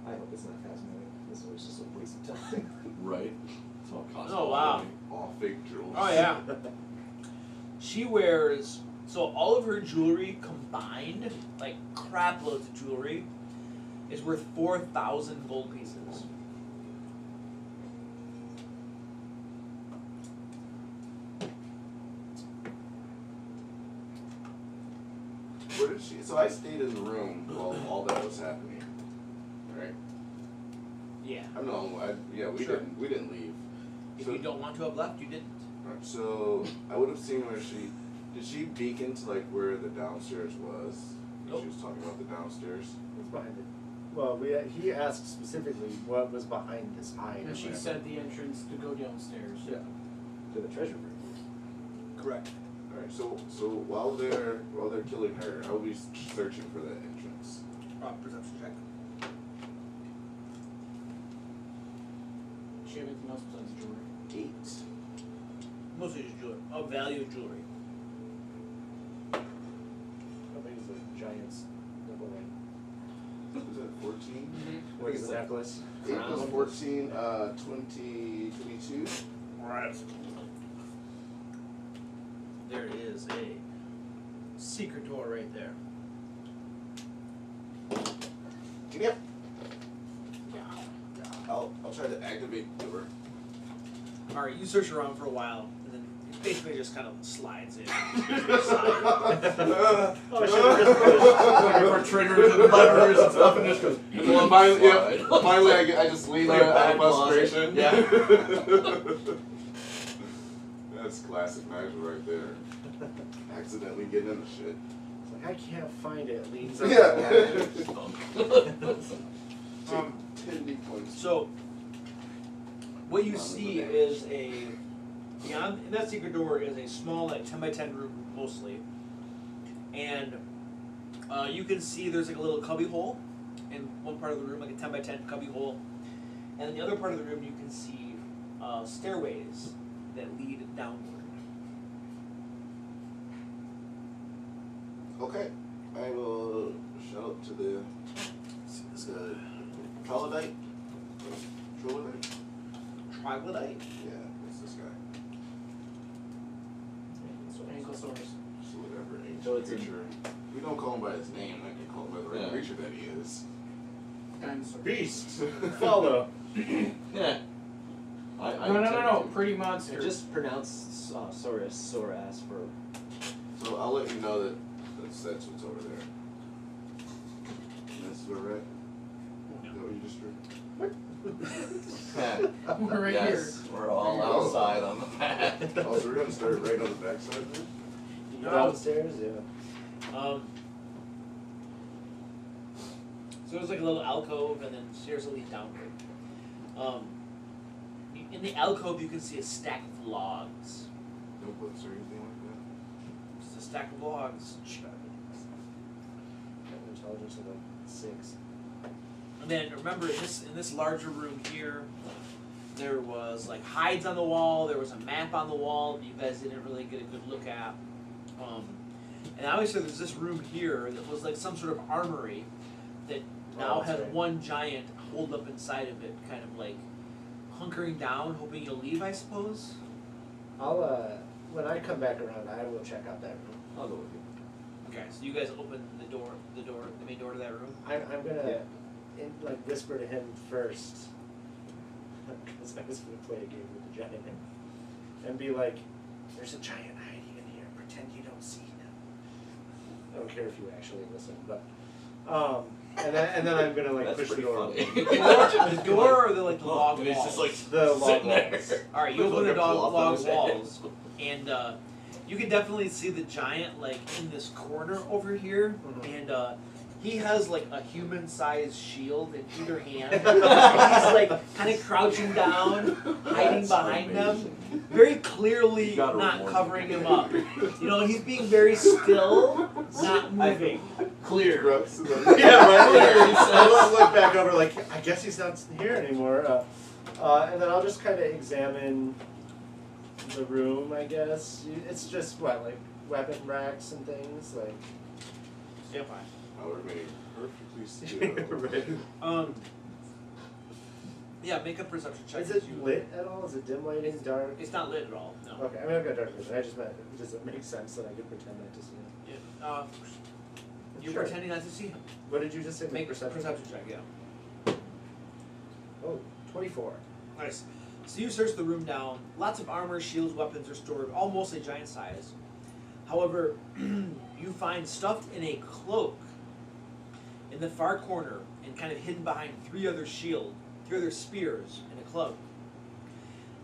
Speaker 1: I hope it's not cosmetic. This was just a waste of time.
Speaker 4: Right. It's all cost.
Speaker 8: Oh, wow.
Speaker 6: All fake jewels.
Speaker 8: Oh yeah. She wears, so all of her jewelry combined, like crap loads of jewelry, is worth 4,000 gold pieces.
Speaker 6: Where did she? So I stayed in the room while all that was happening, right?
Speaker 8: Yeah.
Speaker 6: We
Speaker 8: Sure.
Speaker 6: didn't leave.
Speaker 8: If
Speaker 6: So-
Speaker 8: you don't want to have left, you didn't.
Speaker 6: Right, so I would have seen where she Did she beacon to like where the downstairs was?
Speaker 8: Nope.
Speaker 6: She was talking about the downstairs.
Speaker 7: What's behind it? Well, he asked specifically what was behind this hide.
Speaker 5: And she said the entrance to go downstairs.
Speaker 7: Yeah.
Speaker 1: To the treasure room.
Speaker 2: Correct.
Speaker 6: All right. So while they're killing her, I will be searching for that entrance.
Speaker 2: Perception check.
Speaker 5: Does she have anything else besides jewelry?
Speaker 6: 8.
Speaker 8: Mostly just jewelry. Of value jewelry.
Speaker 7: How big is the giant's nipple ring?
Speaker 6: Was that 14?
Speaker 7: What is the necklace?
Speaker 6: 8 plus 14, 22.
Speaker 8: Right. There is a secret door right there.
Speaker 6: Yep. I'll try to activate the door.
Speaker 8: Alright, you search around for a while, and then it basically just kind of slides in.
Speaker 7: Oh, I should have just pushed.
Speaker 4: Looking for triggers and levers and stuff, and just goes.
Speaker 6: Well, finally, I just lean
Speaker 4: Like a
Speaker 6: out
Speaker 4: bad
Speaker 6: of
Speaker 4: closet.
Speaker 6: frustration.
Speaker 4: Yeah.
Speaker 6: That's classic Nigel right there. Accidentally getting into shit.
Speaker 7: It's like, I can't find it. Leans on
Speaker 6: Yeah.
Speaker 7: the wall.
Speaker 6: 10 D points.
Speaker 8: So, what you see is beyond, in that secret door is a small, like 10 by 10 room mostly. And you can see there's like a little cubby hole in one part of the room, like a 10 by 10 cubby hole. And in the other part of the room, you can see stairways that lead downward.
Speaker 6: Okay. I will shout out to the Troglodyte? Troglodyte?
Speaker 8: Troglodyte?
Speaker 6: Yeah, it's this guy.
Speaker 5: Ankylosaurus.
Speaker 6: So whatever ancient
Speaker 1: So it's
Speaker 6: creature. We don't call him by his name, like we call him by the right
Speaker 4: Yeah.
Speaker 6: creature that he is.
Speaker 5: Dinosaur.
Speaker 7: Beast. Follow.
Speaker 4: Yeah. I
Speaker 5: No. Pretty monster.
Speaker 1: Just pronounce Saurus, Soras for.
Speaker 6: So I'll let you know that that's what's over there. And that's where we're at? Is that what you just drew?
Speaker 5: We're right
Speaker 4: Yes, we're all outside on the path.
Speaker 6: Oh, so we're gonna start right on the backside then?
Speaker 7: Downstairs, yeah.
Speaker 8: So there's like a little alcove and then stairs that lead downward. In the alcove you can see a stack of logs.
Speaker 6: No books or anything like
Speaker 8: Just a stack of logs.
Speaker 7: Intelligence of like 6.
Speaker 8: And then remember in this larger room here, there was like hides on the wall, there was a map on the wall that you guys didn't really get a good look at. And obviously there's this room here that was like some sort of armory that now
Speaker 7: that's
Speaker 8: has
Speaker 7: right.
Speaker 8: one giant holed up inside of it, kind of like hunkering down, hoping you'll leave, I suppose.
Speaker 7: I'll when I come back around, I will check out that room.
Speaker 1: I'll go with you.
Speaker 8: Okay, so you guys open the main door to that room.
Speaker 7: I'm gonna like whisper to him first, because I was gonna play a game with the giant, and be like, "There's a giant hiding in here. Pretend you don't see him." I don't care if you actually listen, but and then I'm gonna like
Speaker 4: That's
Speaker 7: push the
Speaker 4: pretty
Speaker 7: door.
Speaker 4: funny.
Speaker 8: The door or the like the log
Speaker 4: He's
Speaker 8: walls?
Speaker 4: just like
Speaker 7: The log
Speaker 4: sitting there.
Speaker 7: walls.
Speaker 8: All right, you
Speaker 4: With
Speaker 8: open
Speaker 4: like
Speaker 8: the
Speaker 4: a cloth on
Speaker 8: log
Speaker 4: his head.
Speaker 8: walls, and you can definitely see the giant like in this corner over here, and he has like a human-sized shield in either hand. And he's like kind of crouching down, hiding behind them, very clearly
Speaker 4: You gotta
Speaker 8: not
Speaker 4: reward
Speaker 8: covering
Speaker 4: him.
Speaker 8: him up. You know, he's being very still, not moving.
Speaker 4: Clear.
Speaker 6: Gross.
Speaker 7: Yeah, right.
Speaker 4: Clear, he
Speaker 7: I'll
Speaker 4: says.
Speaker 7: look back over like, I guess he's not here anymore. And then I'll just kind of examine the room, I guess. It's just, what, like weapon racks and things? Like,
Speaker 8: Yeah, fine.
Speaker 6: I'll remain perfectly still.
Speaker 7: right.
Speaker 8: Yeah, make a perception check.
Speaker 7: Is it lit at all? Is it dim lighting, dark?
Speaker 8: It's not lit at all. No.
Speaker 7: Okay, I mean, I've got dark vision. I just meant, does it make sense that I could pretend not to see him?
Speaker 8: Yeah. You're
Speaker 7: Sure.
Speaker 8: pretending not to see him.
Speaker 7: What did you just say?
Speaker 8: Make a perception check. Yeah.
Speaker 7: Oh, 24.
Speaker 8: Nice. So you search the room down. Lots of armor, shields, weapons are stored, all mostly giant size. However, you find stuffed in a cloak in the far corner and kind of hidden behind three other spears and a club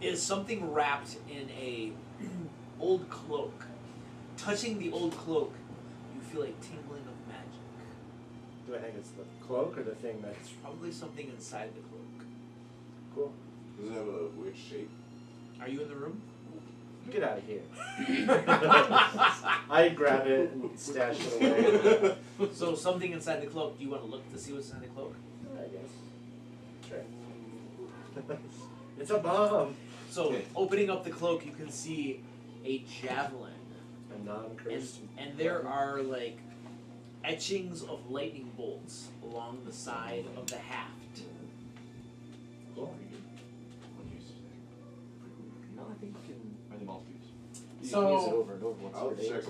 Speaker 8: is something wrapped in a old cloak,
Speaker 2: touching the old cloak, you feel a tingling of magic.
Speaker 7: Do I think it's the cloak or the thing that's
Speaker 2: It's probably something inside the cloak.
Speaker 7: cool?
Speaker 6: Does it have a weird shape?
Speaker 2: Are you in the room?
Speaker 7: Get out of here. I grab it and stash it away.
Speaker 2: So something inside the cloak. Do you want to look to see what's inside the cloak?
Speaker 7: I guess. Sure. It's a bomb.
Speaker 2: So opening up the cloak, you can see a javelin,
Speaker 7: A non-cursed.
Speaker 2: and there are like etchings of lightning bolts along the side of the haft.
Speaker 7: Cool.
Speaker 4: No, I think you can. Are they multiples?
Speaker 7: You
Speaker 5: So-
Speaker 7: can use it over and over once
Speaker 6: I'll
Speaker 7: per day.
Speaker 6: check.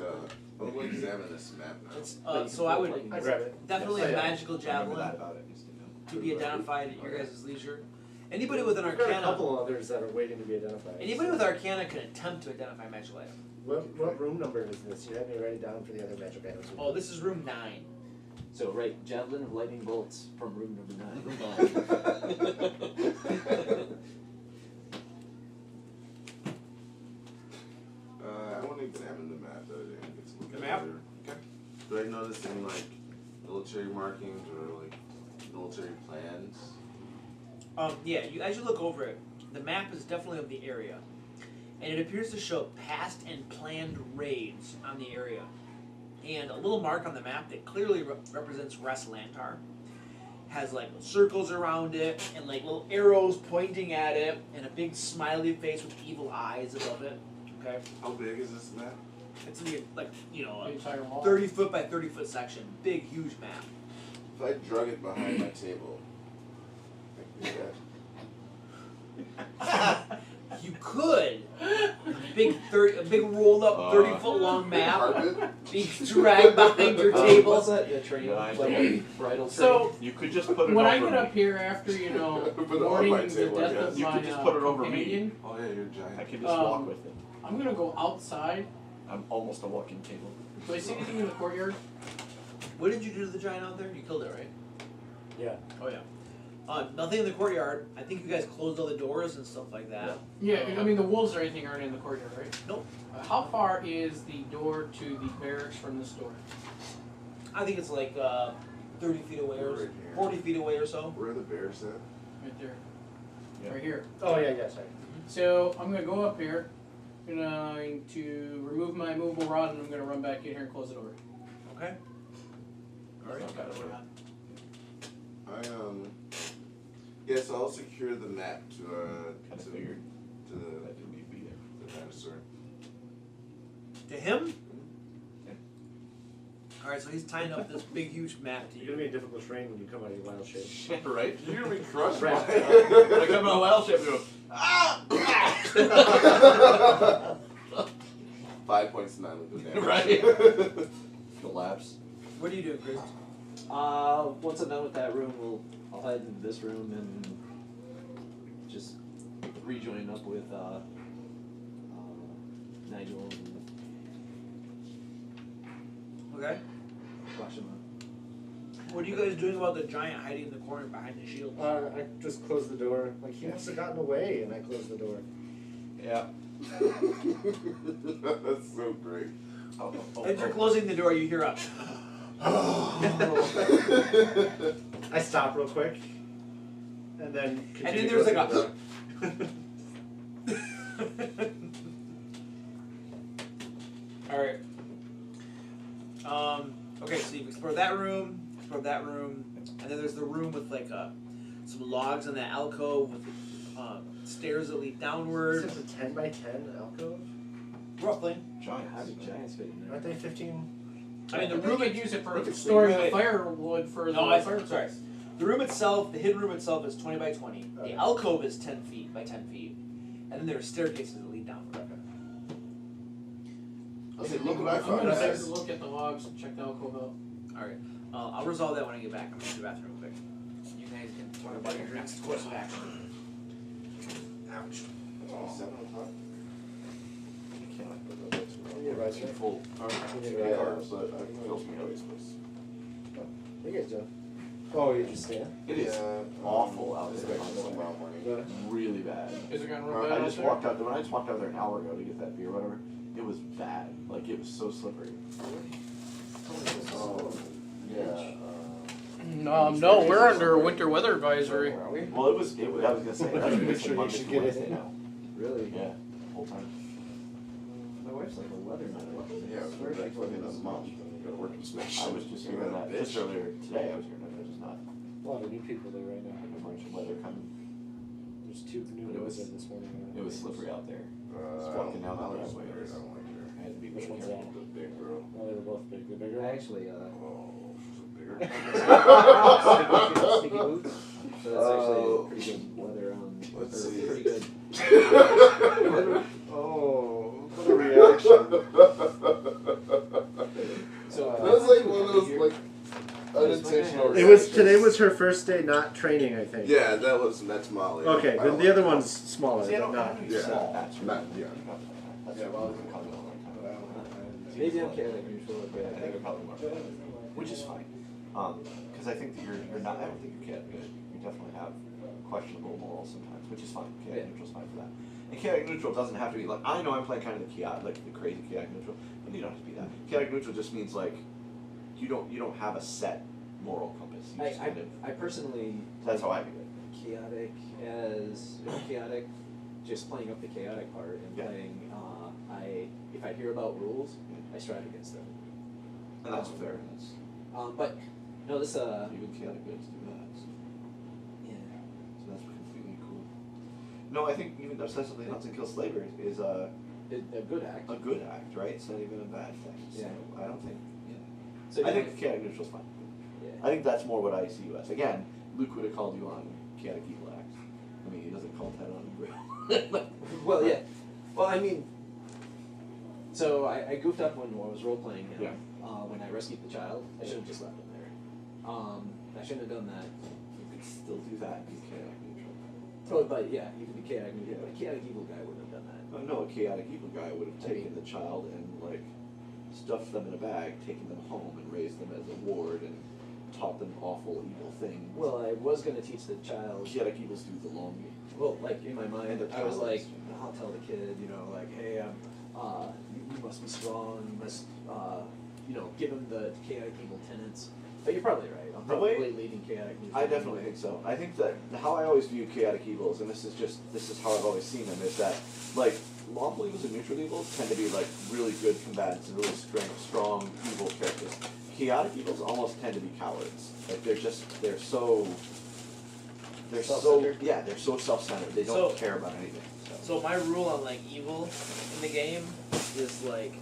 Speaker 6: I'll examine this map now.
Speaker 2: It's,
Speaker 7: But you
Speaker 2: so
Speaker 7: can
Speaker 2: I
Speaker 7: pull
Speaker 2: would
Speaker 7: it, you can grab it.
Speaker 2: definitely
Speaker 7: Yes.
Speaker 2: a
Speaker 7: Oh, yeah.
Speaker 2: magical
Speaker 4: I remember that
Speaker 2: javelin
Speaker 4: about it. Just to
Speaker 2: to be identified at your guys' leisure. Anybody with an
Speaker 7: We've got a
Speaker 2: arcana,
Speaker 7: couple others that are waiting to be identified.
Speaker 2: anybody with arcana can attempt to identify a magical item.
Speaker 7: What room number is this? You had me write it down for the other magic items.
Speaker 2: Oh, this is room 9.
Speaker 1: So right, javelin of lightning bolts from room number 9.
Speaker 6: I want to examine the map though. I didn't get to look
Speaker 2: The
Speaker 6: at
Speaker 2: map?
Speaker 6: it earlier. Okay. Do I notice any like military markings or like military plans?
Speaker 2: Yeah, as you look over it, the map is definitely of the area, and it appears to show past and planned raids on the area, and a little mark on the map that clearly represents Res Lantar has like circles around it and like little arrows pointing at it, and a big smiley face with evil eyes above it. Okay,
Speaker 6: How big is this map?
Speaker 2: it's gonna be like
Speaker 5: The
Speaker 2: a
Speaker 5: entire wall.
Speaker 2: 30-foot by 30-foot section, big huge map.
Speaker 6: If I drug it behind my table, I can do that.
Speaker 2: You could. A big rolled up 30-foot long map
Speaker 6: Carpet?
Speaker 2: being dragged behind your table.
Speaker 1: What's that? The train?
Speaker 4: Yeah, I
Speaker 1: Like a bridal train?
Speaker 5: So
Speaker 4: You could just put it
Speaker 5: when
Speaker 4: over
Speaker 5: I get
Speaker 4: me.
Speaker 5: up here after
Speaker 6: Put it on
Speaker 5: mourning
Speaker 6: my
Speaker 5: the
Speaker 6: table, I
Speaker 5: death
Speaker 6: guess.
Speaker 5: of
Speaker 4: You
Speaker 5: my
Speaker 4: could just put it over me.
Speaker 5: companion,
Speaker 6: Oh yeah, you're giant.
Speaker 4: I can just walk
Speaker 5: Um,
Speaker 4: with it.
Speaker 5: I'm gonna go outside.
Speaker 4: I'm almost a walking table.
Speaker 5: Do I see anything in the courtyard?
Speaker 2: What did you do to the giant out there? You killed it, right?
Speaker 7: Yeah.
Speaker 2: Oh yeah. Nothing in the courtyard. I think you guys closed all the doors and stuff like that.
Speaker 5: Yeah, I mean the wolves or anything aren't in the courtyard, right?
Speaker 2: Nope.
Speaker 5: How far is the door to the barracks from this door?
Speaker 2: I think it's like 30 feet away or
Speaker 6: Right here.
Speaker 2: 40 feet away or so.
Speaker 6: Where are the bears at?
Speaker 5: Right there.
Speaker 4: Yeah.
Speaker 5: Right here.
Speaker 7: Oh yeah, sorry.
Speaker 5: So I'm gonna go up here. I'm going to remove my movable rod and I'm gonna run back in here and close the door.
Speaker 2: Okay.
Speaker 4: Alright.
Speaker 6: Yeah, so I'll secure the map to
Speaker 4: Kinda
Speaker 6: to
Speaker 4: figured.
Speaker 6: to
Speaker 4: That didn't need to be there.
Speaker 6: the dinosaur.
Speaker 2: To him?
Speaker 4: Yeah.
Speaker 2: Alright, so he's tying up this big huge map to
Speaker 7: You're
Speaker 2: you.
Speaker 7: gonna be a difficult terrain when you come out of your wild shape.
Speaker 4: Shit, right?
Speaker 6: You're gonna be crushed
Speaker 7: Right.
Speaker 6: by
Speaker 4: When I come out of wild shape, I go, ah!
Speaker 6: 5 points to 9 with the damage.
Speaker 4: Right. Collapse.
Speaker 2: What are you doing, Chris?
Speaker 1: Once I'm done with that room, I'll head into this room and just rejoin up with Nigel and
Speaker 2: Okay.
Speaker 1: flash him up.
Speaker 2: What are you guys doing about the giant hiding in the corner behind the shield?
Speaker 7: I just closed the door. Like he must have gotten away, and I closed the door.
Speaker 4: Yeah.
Speaker 6: That's so great.
Speaker 2: As you're closing the door, you hear a
Speaker 7: I stop real quick, and then
Speaker 2: and
Speaker 7: continue
Speaker 2: then there's like
Speaker 7: closing the
Speaker 2: a
Speaker 7: door.
Speaker 2: Alright. Okay, so you've explored that room, and then there's the room with like some logs in that alcove with stairs that lead downward.
Speaker 7: Is this a 10 by 10 alcove?
Speaker 2: Roughly.
Speaker 1: How
Speaker 4: Giants.
Speaker 1: did giants fit in there?
Speaker 7: Aren't they 15?
Speaker 5: I mean the room could use it for
Speaker 6: Look at
Speaker 5: storing
Speaker 2: Wait,
Speaker 5: the
Speaker 2: wait.
Speaker 5: firewood for the
Speaker 2: No, I'm
Speaker 5: fireplace.
Speaker 2: sorry. The room itself, the hidden room itself is 20 by 20.
Speaker 7: Okay.
Speaker 2: The alcove is 10 feet by 10 feet. And then there are staircases that lead downward.
Speaker 6: I was like, look what I
Speaker 5: I'm
Speaker 6: found,
Speaker 5: gonna take
Speaker 6: guys.
Speaker 5: a look at the logs and check the alcove out.
Speaker 2: Alright. I'll resolve that when I get back. I'm going to the bathroom real quick. You guys can talk about your next course of action. Ouch.
Speaker 6: 7 o'clock.
Speaker 7: You guys right?
Speaker 6: Full.
Speaker 7: You
Speaker 6: Yeah,
Speaker 7: guys
Speaker 6: but I fills me out.
Speaker 7: You guys doing? Oh, you just stand?
Speaker 4: It is awful out there.
Speaker 6: Tomorrow morning.
Speaker 7: But
Speaker 4: Really bad.
Speaker 5: Is it gonna run
Speaker 4: I
Speaker 5: bad
Speaker 4: just
Speaker 5: out there?
Speaker 4: walked out there. When I just walked out there an hour ago to get that beer, or whatever. It it was bad. Like it was so slippery.
Speaker 6: Oh, yeah.
Speaker 5: No, we're under a winter weather advisory.
Speaker 1: Are we?
Speaker 4: Well, it was. I was gonna say. That's
Speaker 7: Make sure you
Speaker 4: Monday
Speaker 7: should
Speaker 4: through
Speaker 7: get it
Speaker 4: Wednesday
Speaker 7: in.
Speaker 4: now.
Speaker 1: Really?
Speaker 4: Yeah, whole time.
Speaker 1: My wife's like a weatherman.
Speaker 6: Yeah, we're back in a month. Got work inspection.
Speaker 4: I was just hearing that just earlier today. I was hearing that. I just not
Speaker 7: A lot of new people there right now.
Speaker 4: like a bunch of weather coming.
Speaker 7: There's 2 new
Speaker 4: But it
Speaker 7: ones
Speaker 4: was-
Speaker 7: in this morning.
Speaker 4: It was slippery out there.
Speaker 6: I
Speaker 4: walking down
Speaker 6: don't
Speaker 4: the
Speaker 6: like
Speaker 4: driveway.
Speaker 6: her. I don't like her.
Speaker 4: I had to be
Speaker 7: Which
Speaker 4: really
Speaker 7: one's
Speaker 4: careful.
Speaker 7: that?
Speaker 6: The big girl.
Speaker 7: Oh, they were both big. The bigger
Speaker 1: I
Speaker 7: one?
Speaker 1: actually,
Speaker 6: Oh, she's a bigger.
Speaker 1: sticky boots. So that's actually pretty good weather.
Speaker 6: Let's
Speaker 1: or
Speaker 6: see.
Speaker 1: Pretty good.
Speaker 6: Oh, what a reaction.
Speaker 1: So
Speaker 6: That's like one of those like unintentional
Speaker 7: It was
Speaker 6: reactions.
Speaker 7: today was her first day not training, I think.
Speaker 6: Yeah, that's Molly.
Speaker 7: Okay,
Speaker 6: I
Speaker 7: but
Speaker 6: don't
Speaker 7: the other
Speaker 6: like
Speaker 7: one's smaller,
Speaker 4: See, I
Speaker 7: but
Speaker 4: don't
Speaker 7: not.
Speaker 4: know.
Speaker 6: Yeah.
Speaker 4: Small patch.
Speaker 6: Not- yeah.
Speaker 4: That's
Speaker 1: Yeah,
Speaker 4: well,
Speaker 1: well,
Speaker 4: it's probably a long time.
Speaker 1: maybe I'm chaotic neutral, but
Speaker 4: I think it probably more. Which is fine. Because I think that you're not. I don't think you're chaotic good. You definitely have questionable morals sometimes, which is fine. Chaotic neutral's fine for that. And chaotic neutral doesn't have to be like I know I'm playing kind of the chaotic, like the crazy chaotic neutral, but you don't have to be that. Chaotic neutral just means like you don't have a set moral compass. You just kind of,
Speaker 1: I personally
Speaker 4: that's how I view it.
Speaker 1: chaotic as chaotic, just playing up the chaotic part and
Speaker 4: Yeah.
Speaker 1: playing. If I hear about rules, I strive against them.
Speaker 4: And that's fair. That's
Speaker 1: But no, this
Speaker 4: even chaotic goods do that. So.
Speaker 1: yeah.
Speaker 4: So that's completely cool. No, I think even obsessively hunts and kills slavers is a
Speaker 1: good act.
Speaker 4: good act, right? It's not even a bad thing. So
Speaker 1: Yeah.
Speaker 4: I don't think. Yeah.
Speaker 1: So
Speaker 4: I think chaotic neutral's fine.
Speaker 1: Yeah.
Speaker 4: I think that's more what I see you as. Again, Luke would have called you on chaotic evil acts. I mean, he doesn't call that on Grill.
Speaker 1: Well, yeah. Well, I mean, so I goofed up when I was role playing him.
Speaker 4: Yeah.
Speaker 1: When I rescued the child, I should have just left him there. I shouldn't have done that.
Speaker 4: You could still do that and be chaotic neutral.
Speaker 1: But yeah, you could be chaotic evil. A chaotic evil guy wouldn't have done that.
Speaker 4: No, a chaotic evil guy would have taken the child and like stuffed them in a bag, taken them home, and raised them as a ward and taught them awful evil things.
Speaker 1: Well, I was gonna teach the child.
Speaker 4: Chaotic evils do the long game.
Speaker 1: Well, like in my mind,
Speaker 4: And the
Speaker 1: I was
Speaker 4: child
Speaker 1: like,
Speaker 4: is-
Speaker 1: I'll tell the kid, like, hey, you must be strong. You must, give him the chaotic evil tenets. But you're probably right. I'm
Speaker 4: The way-
Speaker 1: probably leading chaotic neutral.
Speaker 4: I definitely think so. I think that how I always view chaotic evils, and this is how I've always seen them, is that like lawful evils and neutral evils tend to be like really good combatants and really strong evil characters. Chaotic evils almost tend to be cowards. Like they're so
Speaker 7: Self-centered?
Speaker 4: yeah, they're so self-centered. They don't
Speaker 8: So-
Speaker 4: care about anything.
Speaker 8: So my rule on like evil in the game is like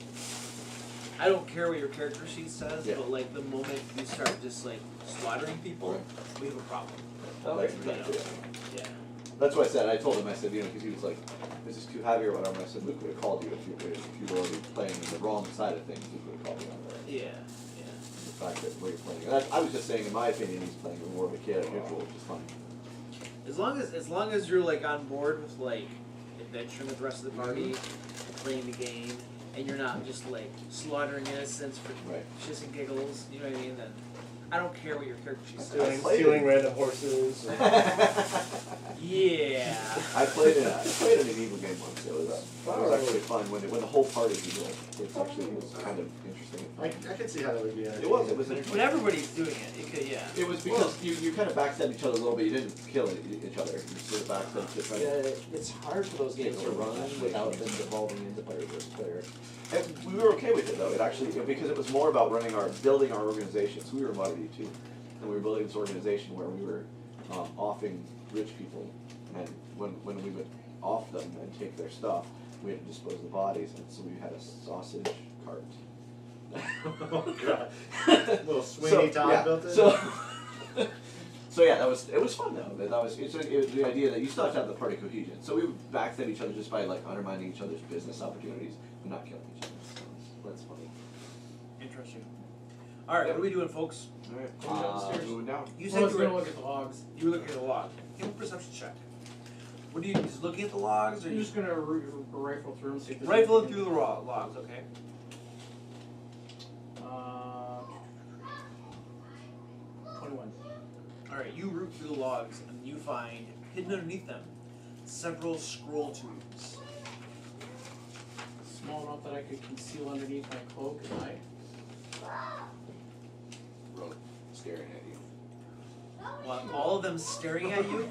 Speaker 8: I don't care what your character sheet says,
Speaker 4: Yeah.
Speaker 8: but like the moment you start just like slaughtering people,
Speaker 4: Right.
Speaker 8: we have a problem.
Speaker 4: That's
Speaker 8: You
Speaker 4: exactly
Speaker 8: know.
Speaker 4: it.
Speaker 8: Yeah.
Speaker 4: That's what I said. I told him, I said, because he was like, this is too heavy or whatever. I said, Luke would have called you if you were already playing the wrong side of things. Luke would have called you on that.
Speaker 8: Yeah.
Speaker 4: The fact that where you're playing. And I was just saying, in my opinion, he's playing more of a chaotic neutral, which is fine.
Speaker 8: As long as you're like on board with like adventuring with the rest of the party, playing the game, and you're not just like slaughtering innocents for
Speaker 4: Right.
Speaker 8: shits and giggles, you know what I mean? Then I don't care what your character sheet says.
Speaker 7: Stealing random horses.
Speaker 8: Yeah.
Speaker 4: I played in an evil game once. It was actually fun when the whole party's evil. It was kind of interesting.
Speaker 7: I could see how that would be.
Speaker 4: It was interesting.
Speaker 8: When everybody's doing it, it could, yeah.
Speaker 4: It was because you kind of backstabbed each other a little bit. You didn't kill each other. You sort of backstabbed to try to.
Speaker 1: Yeah, it's hard for those games to run without them devolving into player versus player.
Speaker 4: And we were okay with it though. Because it was more about building our organization. So we were Modern too, and we were building this organization where we were offing rich people, and when we would off them and take their stuff, we had to dispose of the bodies, and so we had a sausage cart.
Speaker 7: Oh god. Little Sweeney Todd built it.
Speaker 4: So yeah, it was fun though. It was the idea that you still have to have the party cohesion. So we would backstab each other just by like undermining each other's business opportunities, but not killing each other. So that's funny.
Speaker 8: Interesting. Alright, what are we doing, folks?
Speaker 4: All right,
Speaker 5: Going downstairs.
Speaker 4: moving down.
Speaker 8: You
Speaker 5: I
Speaker 8: said
Speaker 5: was
Speaker 8: you
Speaker 5: gonna
Speaker 8: were
Speaker 5: look at the logs.
Speaker 8: looking at the log. Give me a perception check. What are you just looking at the logs or
Speaker 5: I'm
Speaker 8: you
Speaker 5: just gonna rifle through and see if there's
Speaker 8: rifle
Speaker 5: anything.
Speaker 8: through the logs, okay?
Speaker 5: 21.
Speaker 8: Alright, you root through the logs and you find, hidden underneath them, several scroll tubes.
Speaker 5: small enough that I could conceal underneath my cloak and hide?
Speaker 6: Bro, staring at you.
Speaker 8: What, all of them staring at you?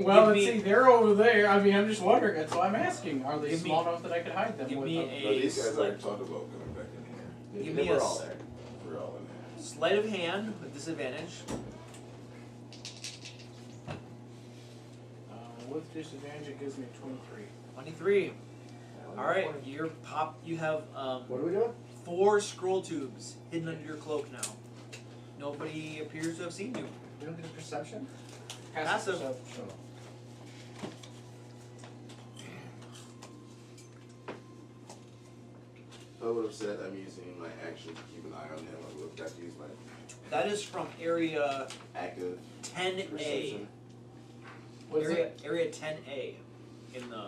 Speaker 5: Well, let's see, they're over there. I mean, I'm just wondering. That's why I'm asking. Are they
Speaker 8: Give me-
Speaker 5: small enough that I could hide them
Speaker 8: give
Speaker 5: with
Speaker 8: me
Speaker 5: them?
Speaker 8: a-
Speaker 6: No, these guys
Speaker 8: slight-
Speaker 6: already talked about coming back in here.
Speaker 8: Give
Speaker 1: They
Speaker 8: me
Speaker 1: were
Speaker 8: a
Speaker 1: all there.
Speaker 6: We're all in there.
Speaker 8: Sleight of hand with disadvantage.
Speaker 5: With disadvantage, it gives me 23.
Speaker 8: 23. Alright, you have
Speaker 7: What are we doing?
Speaker 8: 4 scroll tubes hidden under your cloak now. Nobody appears to have seen you.
Speaker 7: You don't get a perception?
Speaker 8: Passive.
Speaker 5: perception.
Speaker 6: If I would have said I'm using my action to keep an eye on him, I would have got to use my
Speaker 8: That is from area
Speaker 6: active
Speaker 8: 10A.
Speaker 6: perception.
Speaker 5: What is it?
Speaker 8: Area 10A in the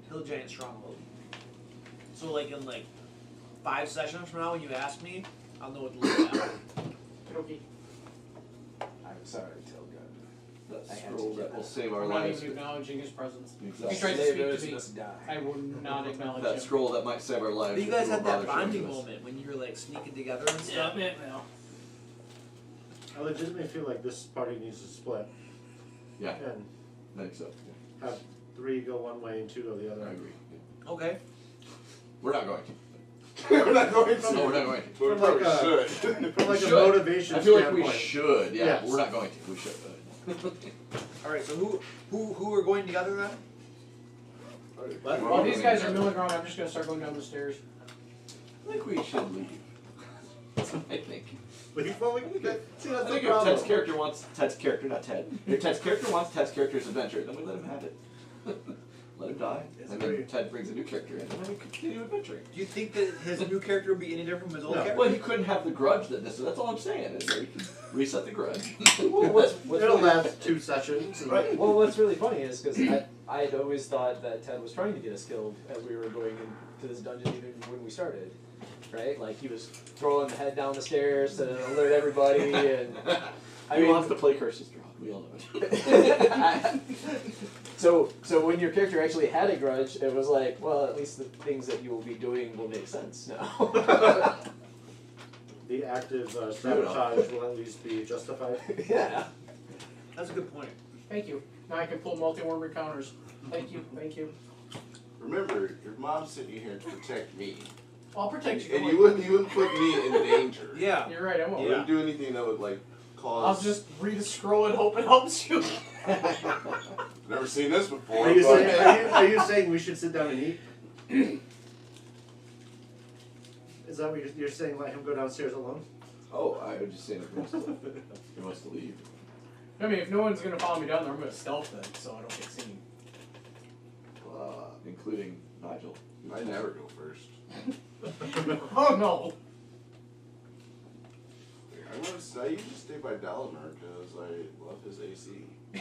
Speaker 8: Hill Giant Stronghold. So like in 5 sessions from now when you ask me, I'll know what to look at.
Speaker 5: Okay.
Speaker 1: I'm sorry, Tilgun.
Speaker 4: That
Speaker 1: I had
Speaker 4: scroll
Speaker 1: to
Speaker 4: that
Speaker 1: get
Speaker 4: will
Speaker 1: that.
Speaker 4: save our
Speaker 5: I'm not
Speaker 4: lives.
Speaker 5: even acknowledging his presence.
Speaker 4: Exactly.
Speaker 5: If he tries to
Speaker 1: Save
Speaker 5: speak
Speaker 1: us,
Speaker 5: to me,
Speaker 1: must die.
Speaker 5: I will not acknowledge
Speaker 4: That
Speaker 5: him.
Speaker 4: scroll that might save our lives.
Speaker 8: But you
Speaker 4: if
Speaker 8: guys
Speaker 4: we
Speaker 8: had
Speaker 4: were
Speaker 8: that
Speaker 4: bothered showing
Speaker 8: bonding
Speaker 4: us.
Speaker 8: moment when you were sneaking together and stuff.
Speaker 5: Yeah, no.
Speaker 7: I legitimately feel like this party needs to split.
Speaker 4: Yeah.
Speaker 7: And
Speaker 4: I think so.
Speaker 7: have 3 go one way and 2 go the
Speaker 4: Yeah.
Speaker 7: other.
Speaker 4: I agree.
Speaker 8: Okay.
Speaker 4: We're not going to.
Speaker 6: We're not going to.
Speaker 4: No, we're not going to.
Speaker 6: But we
Speaker 7: From
Speaker 6: probably
Speaker 7: like
Speaker 6: should.
Speaker 7: From like
Speaker 4: Should.
Speaker 7: a motivation
Speaker 4: I feel like we
Speaker 7: standpoint.
Speaker 4: should. Yeah,
Speaker 7: Yes.
Speaker 4: but we're not going to. We should.
Speaker 8: Alright, so who are going together then?
Speaker 7: What?
Speaker 5: While these guys are milling around, I'm just gonna start going down the stairs.
Speaker 4: I think we should leave. That's what I think.
Speaker 7: Well, see, that's
Speaker 4: I
Speaker 7: the
Speaker 4: think if
Speaker 7: problem.
Speaker 4: Ted's character wants Ted's character, not Ted. If Ted's character wants Ted's character's adventure, then we let him have it. Let him die,
Speaker 7: Yes,
Speaker 4: and then
Speaker 7: agreed.
Speaker 4: Ted brings a new character in, and then we continue adventuring.
Speaker 8: Do you think that his new character would be any different from his old
Speaker 7: No.
Speaker 8: character?
Speaker 4: Well, he couldn't have the grudge that this. That's all I'm saying. Is that we can reset the grudge.
Speaker 1: Well, what's
Speaker 7: It'll
Speaker 1: really,
Speaker 7: last 2 sessions. And
Speaker 4: Right.
Speaker 1: well, what's really funny is because I had always thought that Ted was trying to get us killed as we were going into this dungeon even when we started, right? Like he was throwing the head down the stairs to alert everybody, and
Speaker 4: He wants to play Curses Draw. We all know it.
Speaker 1: So when your character actually had a grudge, it was like, well, at least the things that you will be doing will make sense now.
Speaker 7: the active sabotage will at least be justified.
Speaker 1: Yeah.
Speaker 8: That's a good point.
Speaker 5: Thank you. Now I can pull multi-worm encounters. Thank you, thank you.
Speaker 6: Remember, your mom sent you here to protect me.
Speaker 5: I'll protect you.
Speaker 6: And you wouldn't put me in danger.
Speaker 8: Yeah.
Speaker 5: You're right, I
Speaker 6: You
Speaker 5: won't.
Speaker 6: wouldn't do anything that would cause.
Speaker 5: I'll just read a scroll and hope it helps you.
Speaker 6: Never seen this before.
Speaker 7: Are you,
Speaker 6: but-
Speaker 7: saying, are you saying we should sit down and eat? Is that what you're saying? Let him go downstairs alone?
Speaker 4: Oh, I was just saying if he wants to, he wants to leave.
Speaker 5: I mean, if no one's gonna follow me down there, I'm gonna stealth them so I don't get seen.
Speaker 4: Including Nigel.
Speaker 6: I never go first.
Speaker 5: Oh no!
Speaker 6: I usually stay by Dalinar because I love his AC.
Speaker 4: You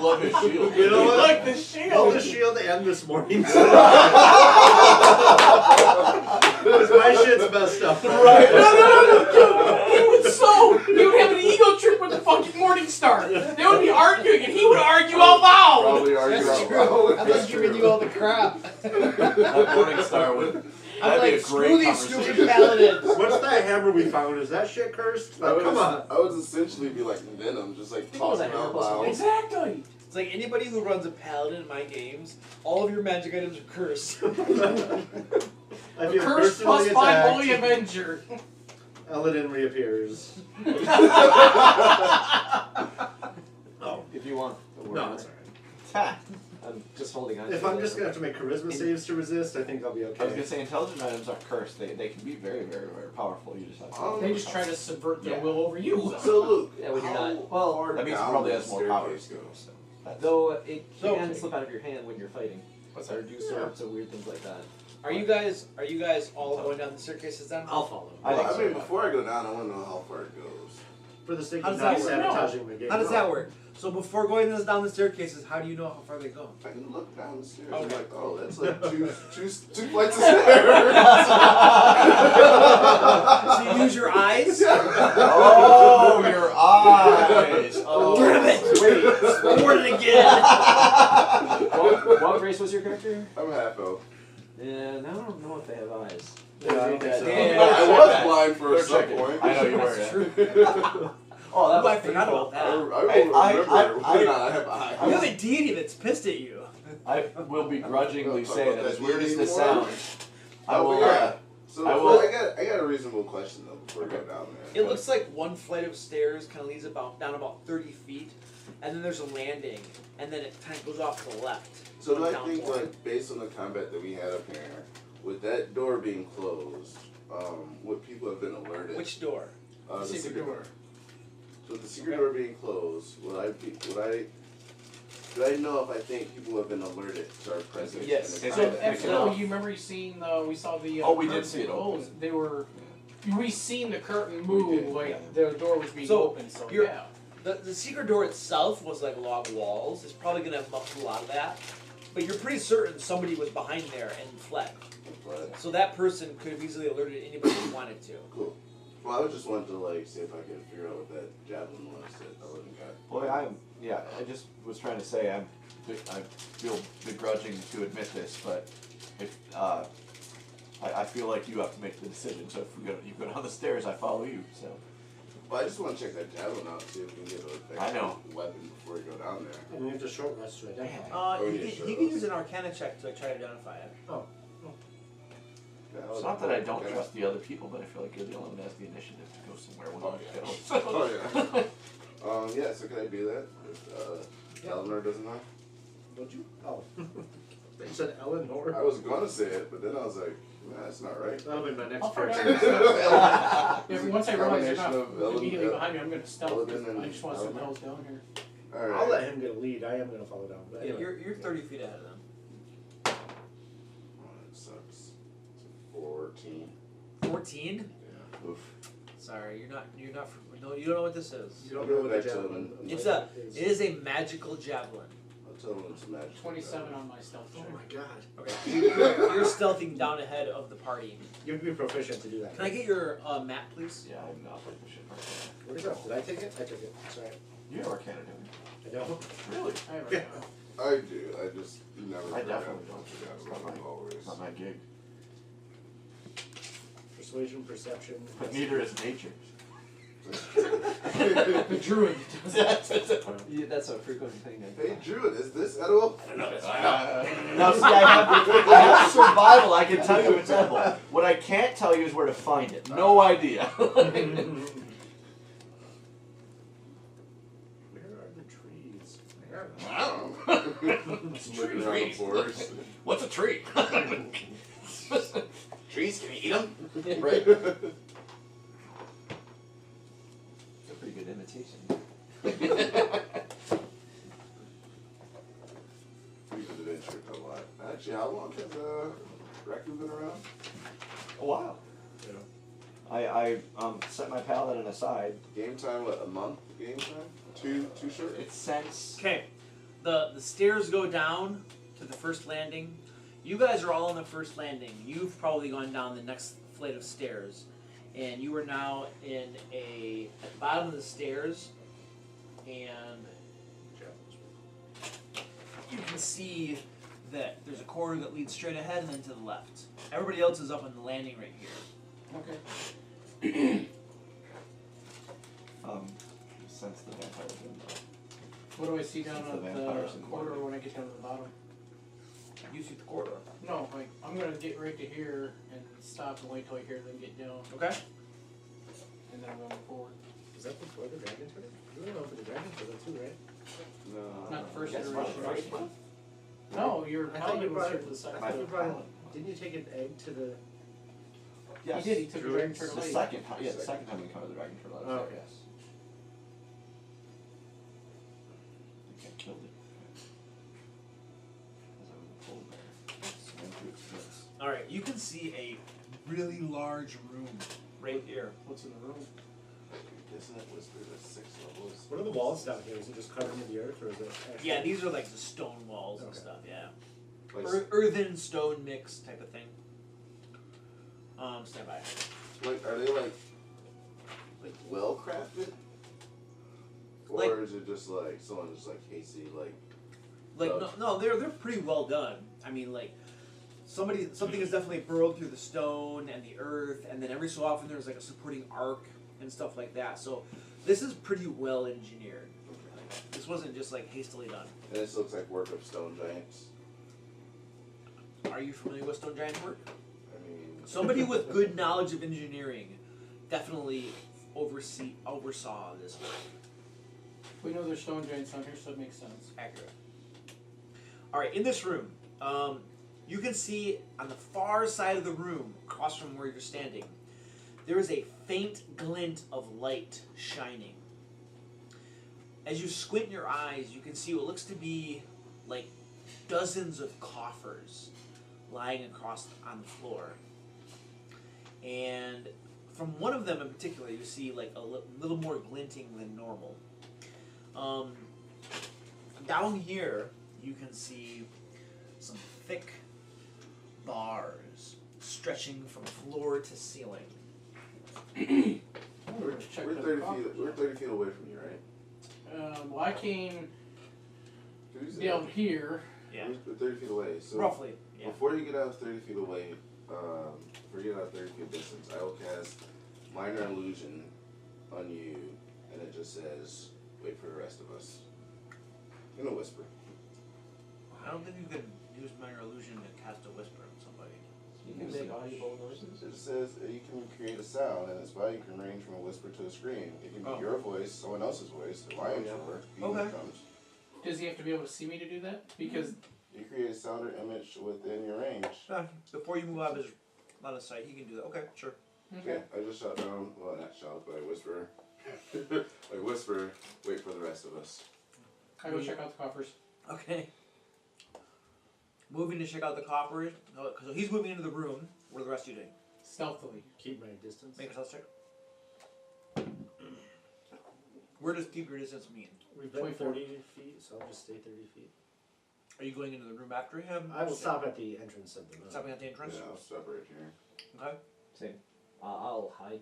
Speaker 4: love his shield.
Speaker 7: You know
Speaker 5: You
Speaker 7: what?
Speaker 5: like the
Speaker 7: Hold
Speaker 5: shield!
Speaker 7: the shield and this morning. Because my shit's messed up.
Speaker 5: Right. No, he would have an ego trip with the fucking Morning Star. They would be arguing and he would argue out loud!
Speaker 6: Probably argue
Speaker 3: That's
Speaker 6: out
Speaker 3: true.
Speaker 6: loud.
Speaker 3: I'm not giving you all the crap.
Speaker 4: That Morning Star would.
Speaker 3: I'm
Speaker 4: That'd
Speaker 3: like,
Speaker 4: be a
Speaker 3: screw
Speaker 4: great
Speaker 3: these
Speaker 4: conversation.
Speaker 3: stupid paladins.
Speaker 7: What's that hammer we found? Is that shit cursed? Like, come on.
Speaker 6: I would essentially be like Venom, just like
Speaker 1: it was a
Speaker 6: talking out
Speaker 1: hammer
Speaker 6: loud.
Speaker 5: Exactly!
Speaker 8: It's like anybody who runs a paladin in my games, all of your magic items are cursed.
Speaker 7: I feel
Speaker 5: Curse plus
Speaker 7: personally
Speaker 5: 5
Speaker 7: attacked.
Speaker 5: Holy Avenger.
Speaker 7: Eladin reappears. Oh.
Speaker 1: If you want.
Speaker 7: No, it's alright.
Speaker 1: I'm just holding on.
Speaker 7: If
Speaker 1: to
Speaker 7: I'm
Speaker 1: it.
Speaker 7: just gonna have to make charisma saves to resist, I think I'll be
Speaker 4: I was gonna
Speaker 7: okay.
Speaker 4: say intelligent items aren't cursed. They can be very, very, very powerful. You just have to.
Speaker 5: They just try to subvert their
Speaker 4: Yeah.
Speaker 5: will over you.
Speaker 6: So look,
Speaker 1: Yeah, when you're
Speaker 6: how
Speaker 1: not- well,
Speaker 6: far
Speaker 4: That means it
Speaker 6: down
Speaker 4: probably
Speaker 6: does
Speaker 4: has more
Speaker 6: the
Speaker 4: powers.
Speaker 6: staircase go?
Speaker 4: So that's-
Speaker 1: Though it
Speaker 8: So-
Speaker 1: can slip out of your hand when you're fighting. Or do sorts of weird things like that.
Speaker 8: Are you guys all going down the staircases then?
Speaker 7: I'll follow.
Speaker 4: I think
Speaker 6: Well, I mean,
Speaker 4: so.
Speaker 6: before I go down, I want to know how far it goes.
Speaker 7: For the sake
Speaker 8: How
Speaker 7: of
Speaker 8: does
Speaker 7: not
Speaker 8: that work?
Speaker 7: sabotaging the game.
Speaker 8: How does that work? So before going down the staircases, how do you know how far they go?
Speaker 6: I can look down the stairs.
Speaker 8: Okay.
Speaker 6: I'm like, oh, that's like two flights of stairs.
Speaker 8: So you use your eyes?
Speaker 4: Oh, your eyes! Oh,
Speaker 8: Damn it!
Speaker 1: Wait,
Speaker 8: Forward it again!
Speaker 1: what race was your character?
Speaker 6: I'm half elf.
Speaker 1: Yeah, now I don't know if they have eyes.
Speaker 4: Yeah, I don't think so.
Speaker 6: I was blind for a some point.
Speaker 4: I know you were.
Speaker 2: That's
Speaker 4: Yeah.
Speaker 2: true.
Speaker 1: Oh, that
Speaker 2: I
Speaker 1: was
Speaker 2: forgot
Speaker 1: painful.
Speaker 2: about that.
Speaker 6: I will remember whether or not I have eyes.
Speaker 2: You have a deity that's pissed at you.
Speaker 4: I will begrudgingly
Speaker 6: Talk
Speaker 4: say
Speaker 6: about
Speaker 4: that as
Speaker 6: that
Speaker 4: weird as
Speaker 6: deity
Speaker 4: this
Speaker 6: anymore?
Speaker 4: sounds, I will.
Speaker 6: So
Speaker 4: I will-
Speaker 6: I got a reasonable question though before we go down there.
Speaker 2: It looks like one flight of stairs kind of leads down about 30 feet, and then there's a landing, and then it kind of goes off to the left.
Speaker 6: So do
Speaker 2: Going
Speaker 6: I
Speaker 2: down
Speaker 6: think
Speaker 2: forward.
Speaker 6: like based on the combat that we had up here, with that door being closed, would people have been alerted?
Speaker 2: Which door?
Speaker 6: The
Speaker 5: Secret door.
Speaker 6: So with the secret door being closed, do I know if I think people have been alerted to our presence?
Speaker 4: Yes.
Speaker 6: in the
Speaker 4: It's
Speaker 5: So,
Speaker 6: combat?
Speaker 4: a-
Speaker 5: actually, you remember you seen we saw the
Speaker 4: Oh, we did
Speaker 5: curtain
Speaker 4: see it
Speaker 5: close.
Speaker 4: open.
Speaker 5: They were. We seen the curtain
Speaker 4: We
Speaker 5: move,
Speaker 4: did,
Speaker 5: like
Speaker 4: yeah.
Speaker 5: the door was being
Speaker 2: So,
Speaker 5: open. So
Speaker 2: you're-
Speaker 5: yeah.
Speaker 2: The secret door itself was like log walls. It's probably gonna muffle a lot of that, but you're pretty certain somebody was behind there and fled.
Speaker 6: But,
Speaker 2: So that person could have easily alerted anybody who wanted to.
Speaker 6: cool. Well, I just wanted to like see if I could figure out what that javelin was that I wouldn't got.
Speaker 4: Boy, I just was trying to say I feel begrudging to admit this, but if I feel like you have to make the decision. So if you go down the stairs, I follow you. So
Speaker 6: Well, I just want to check that javelin out, see if we can get a
Speaker 4: I know.
Speaker 6: weapon before we go down there.
Speaker 7: And we have to short rest to identify.
Speaker 6: Oh,
Speaker 2: You
Speaker 6: yeah,
Speaker 2: can,
Speaker 6: sure.
Speaker 2: you can use an Arcana check to try to identify it.
Speaker 6: Yeah,
Speaker 4: it's not that I don't trust the other people, but I feel like you're the only one that has the initiative to go somewhere when
Speaker 6: Oh,
Speaker 4: I go.
Speaker 6: Oh yeah. Yeah. So can I do that if Eleanor doesn't know?
Speaker 7: Would you? Oh. You said Eleanor?
Speaker 6: I was gonna say it, but then I was like, nah, that's not right.
Speaker 7: That'll be my next
Speaker 5: I'll find
Speaker 7: person.
Speaker 5: out. Yeah, once I realize they're not
Speaker 6: Combination of
Speaker 5: immediately
Speaker 6: Ellen-
Speaker 5: behind me, I'm gonna stealth.
Speaker 6: Elegant and
Speaker 5: I just want something
Speaker 6: Eleanor.
Speaker 5: else down here.
Speaker 6: All right.
Speaker 7: I'll let him get a lead. I am going to follow down. But
Speaker 2: Yeah,
Speaker 7: anyway.
Speaker 2: you're 30 feet ahead of them.
Speaker 6: Oh, that sucks. It's 14.
Speaker 2: 14?
Speaker 6: Yeah. Oof.
Speaker 2: Sorry, no, you don't know what this is.
Speaker 7: You don't know what the
Speaker 6: Back to
Speaker 7: javelin
Speaker 6: them.
Speaker 2: It's
Speaker 7: is.
Speaker 2: it is a magical javelin.
Speaker 6: I'll tell them it's magic.
Speaker 5: 27 on my stealth check.
Speaker 7: Oh my god.
Speaker 2: Okay. You're stealthing down ahead of the party.
Speaker 7: You have to be proficient to do that.
Speaker 2: Can I get your map, please?
Speaker 4: Yeah, I'm not like the shit.
Speaker 7: Where'd it go? Did I take it? I took it. Sorry.
Speaker 4: You have Arcana, don't you?
Speaker 7: I know.
Speaker 4: Really?
Speaker 5: I have
Speaker 7: Yeah.
Speaker 6: I do. I just never.
Speaker 4: I
Speaker 6: forget.
Speaker 4: definitely don't.
Speaker 6: Forgot
Speaker 4: It's not
Speaker 6: about it
Speaker 4: my-
Speaker 6: always.
Speaker 4: It's not my gig.
Speaker 7: Persuasion, perception.
Speaker 4: But neither is nature.
Speaker 5: The druid does that.
Speaker 1: Yeah, that's a frequent thing.
Speaker 6: Hey, Druid, is this edible?
Speaker 4: Now, see, I have survival. I can tell you it's edible. What I can't tell you is where to find it. No idea.
Speaker 7: Where are the trees?
Speaker 6: I don't know. Just looking around the forest.
Speaker 4: What's a tree?
Speaker 6: Trees, can you eat them?
Speaker 4: Right.
Speaker 1: It's a pretty good imitation.
Speaker 6: We've adventured a lot. Actually, how long has Raccoon been around?
Speaker 4: A while. I set my paladin aside.
Speaker 6: Game time, what, a month? Game time? Too short?
Speaker 4: It's since
Speaker 2: Okay. The stairs go down to the first landing. You guys are all on the first landing. You've probably gone down the next flight of stairs. And you are now at the bottom of the stairs, and you can see that there's a corridor that leads straight ahead and then to the left. Everybody else is up on the landing right here.
Speaker 5: Okay.
Speaker 4: since the vampires in
Speaker 5: What do I see down
Speaker 4: Since the
Speaker 5: on
Speaker 4: vampires
Speaker 5: the
Speaker 4: in the
Speaker 5: corridor
Speaker 4: morning.
Speaker 5: when I get down to the bottom?
Speaker 2: You see the corridor.
Speaker 5: No, like I'm gonna get right to here and stop and wait till I hear them get down,
Speaker 2: Okay.
Speaker 5: and then I'm going forward.
Speaker 7: Is that before the dragon turn? You don't know for the dragon turn too, right?
Speaker 6: No.
Speaker 5: Not the first
Speaker 4: Yes,
Speaker 5: iteration.
Speaker 4: first one.
Speaker 5: No, your
Speaker 7: I thought
Speaker 5: paladin
Speaker 7: you
Speaker 5: was
Speaker 7: brought
Speaker 5: here
Speaker 7: it-
Speaker 5: for the second.
Speaker 7: I thought you
Speaker 4: My
Speaker 7: brought
Speaker 4: paladin.
Speaker 7: Didn't you take an egg to the...
Speaker 4: Yes.
Speaker 5: He did. He took a dragon turtle
Speaker 4: The
Speaker 5: egg.
Speaker 4: second time, yeah, the second time we encountered the dragon turtle, I was
Speaker 7: Oh,
Speaker 4: there,
Speaker 7: okay.
Speaker 4: yes. I think I killed it. As I was told there. Swam through its guts.
Speaker 2: All right. You can see a really large room right here.
Speaker 5: What's in the room?
Speaker 6: Isn't it whispered at 6 levels?
Speaker 7: What are the walls down here? Is it just covered in the earth, or is it actually...
Speaker 2: Yeah, these are like the stone walls and
Speaker 7: Okay.
Speaker 2: stuff. Yeah.
Speaker 6: Like,
Speaker 2: Earthen stone mix type of thing. Stand by.
Speaker 6: are they like well crafted? Or
Speaker 2: Like-
Speaker 6: is it just like someone just like hasty, like
Speaker 2: Like no, they're pretty well done. I mean, like something is definitely burrowed through the stone and the earth, and then every so often there's like a supporting arc and stuff like that. So this is pretty well engineered. Like, this wasn't just like hastily done.
Speaker 6: And this looks like work of stone giants.
Speaker 2: Are you familiar with stone giant work?
Speaker 6: I mean,
Speaker 2: Somebody with good knowledge of engineering definitely oversaw this work.
Speaker 5: We know there's stone giants on here, so it makes sense.
Speaker 2: Accurate. All right, in this room, you can see on the far side of the room, across from where you're standing, there is a faint glint of light shining. As you squint your eyes, you can see what looks to be like dozens of coffers lying across on the floor. And from one of them in particular, you see like a little more glinting than normal. Down here, you can see some thick bars stretching from floor to ceiling.
Speaker 6: we're 30 feet away from you, right?
Speaker 5: Well, I came
Speaker 6: Who's
Speaker 5: down here.
Speaker 2: Yeah.
Speaker 6: We're 30 feet away. So
Speaker 2: Roughly, yeah.
Speaker 6: before you get out of 30 feet away, before you get out of 30 feet distance, I will cast Minor Illusion on you, and it just says, wait for the rest of us. In a whisper.
Speaker 2: I don't think you can use Minor Illusion to cast a whisper on somebody.
Speaker 1: You can make audible noises.
Speaker 6: It says you can create a sound, and its volume can range from a whisper to a scream. It can be
Speaker 2: Oh.
Speaker 6: your voice, someone else's voice, a lion's roar,
Speaker 2: Okay.
Speaker 6: comes.
Speaker 5: Does he have to be able to see me to do that? Because
Speaker 6: You create a sound or image within your range.
Speaker 2: Before you move out of his line of sight, he can do that. Okay, sure.
Speaker 6: Okay, I just shot down, well, not shout, but I whisper. I whisper, wait for the rest of us.
Speaker 5: I go check out the coffers.
Speaker 2: Okay. Moving to check out the coffers. So he's moving into the room. What are the rest of you doing?
Speaker 5: Stealthily.
Speaker 7: Keep my distance.
Speaker 2: Make a stealth check. Where does keep your distance mean?
Speaker 7: We've been
Speaker 5: 24.
Speaker 7: 30 feet, so I'll just stay 30 feet.
Speaker 2: Are you going into the room after him?
Speaker 7: I will stop at the entrance of the room.
Speaker 2: Stopping at the entrance?
Speaker 6: Yeah, I'll stop right here.
Speaker 2: Okay.
Speaker 1: Same. I'll hide.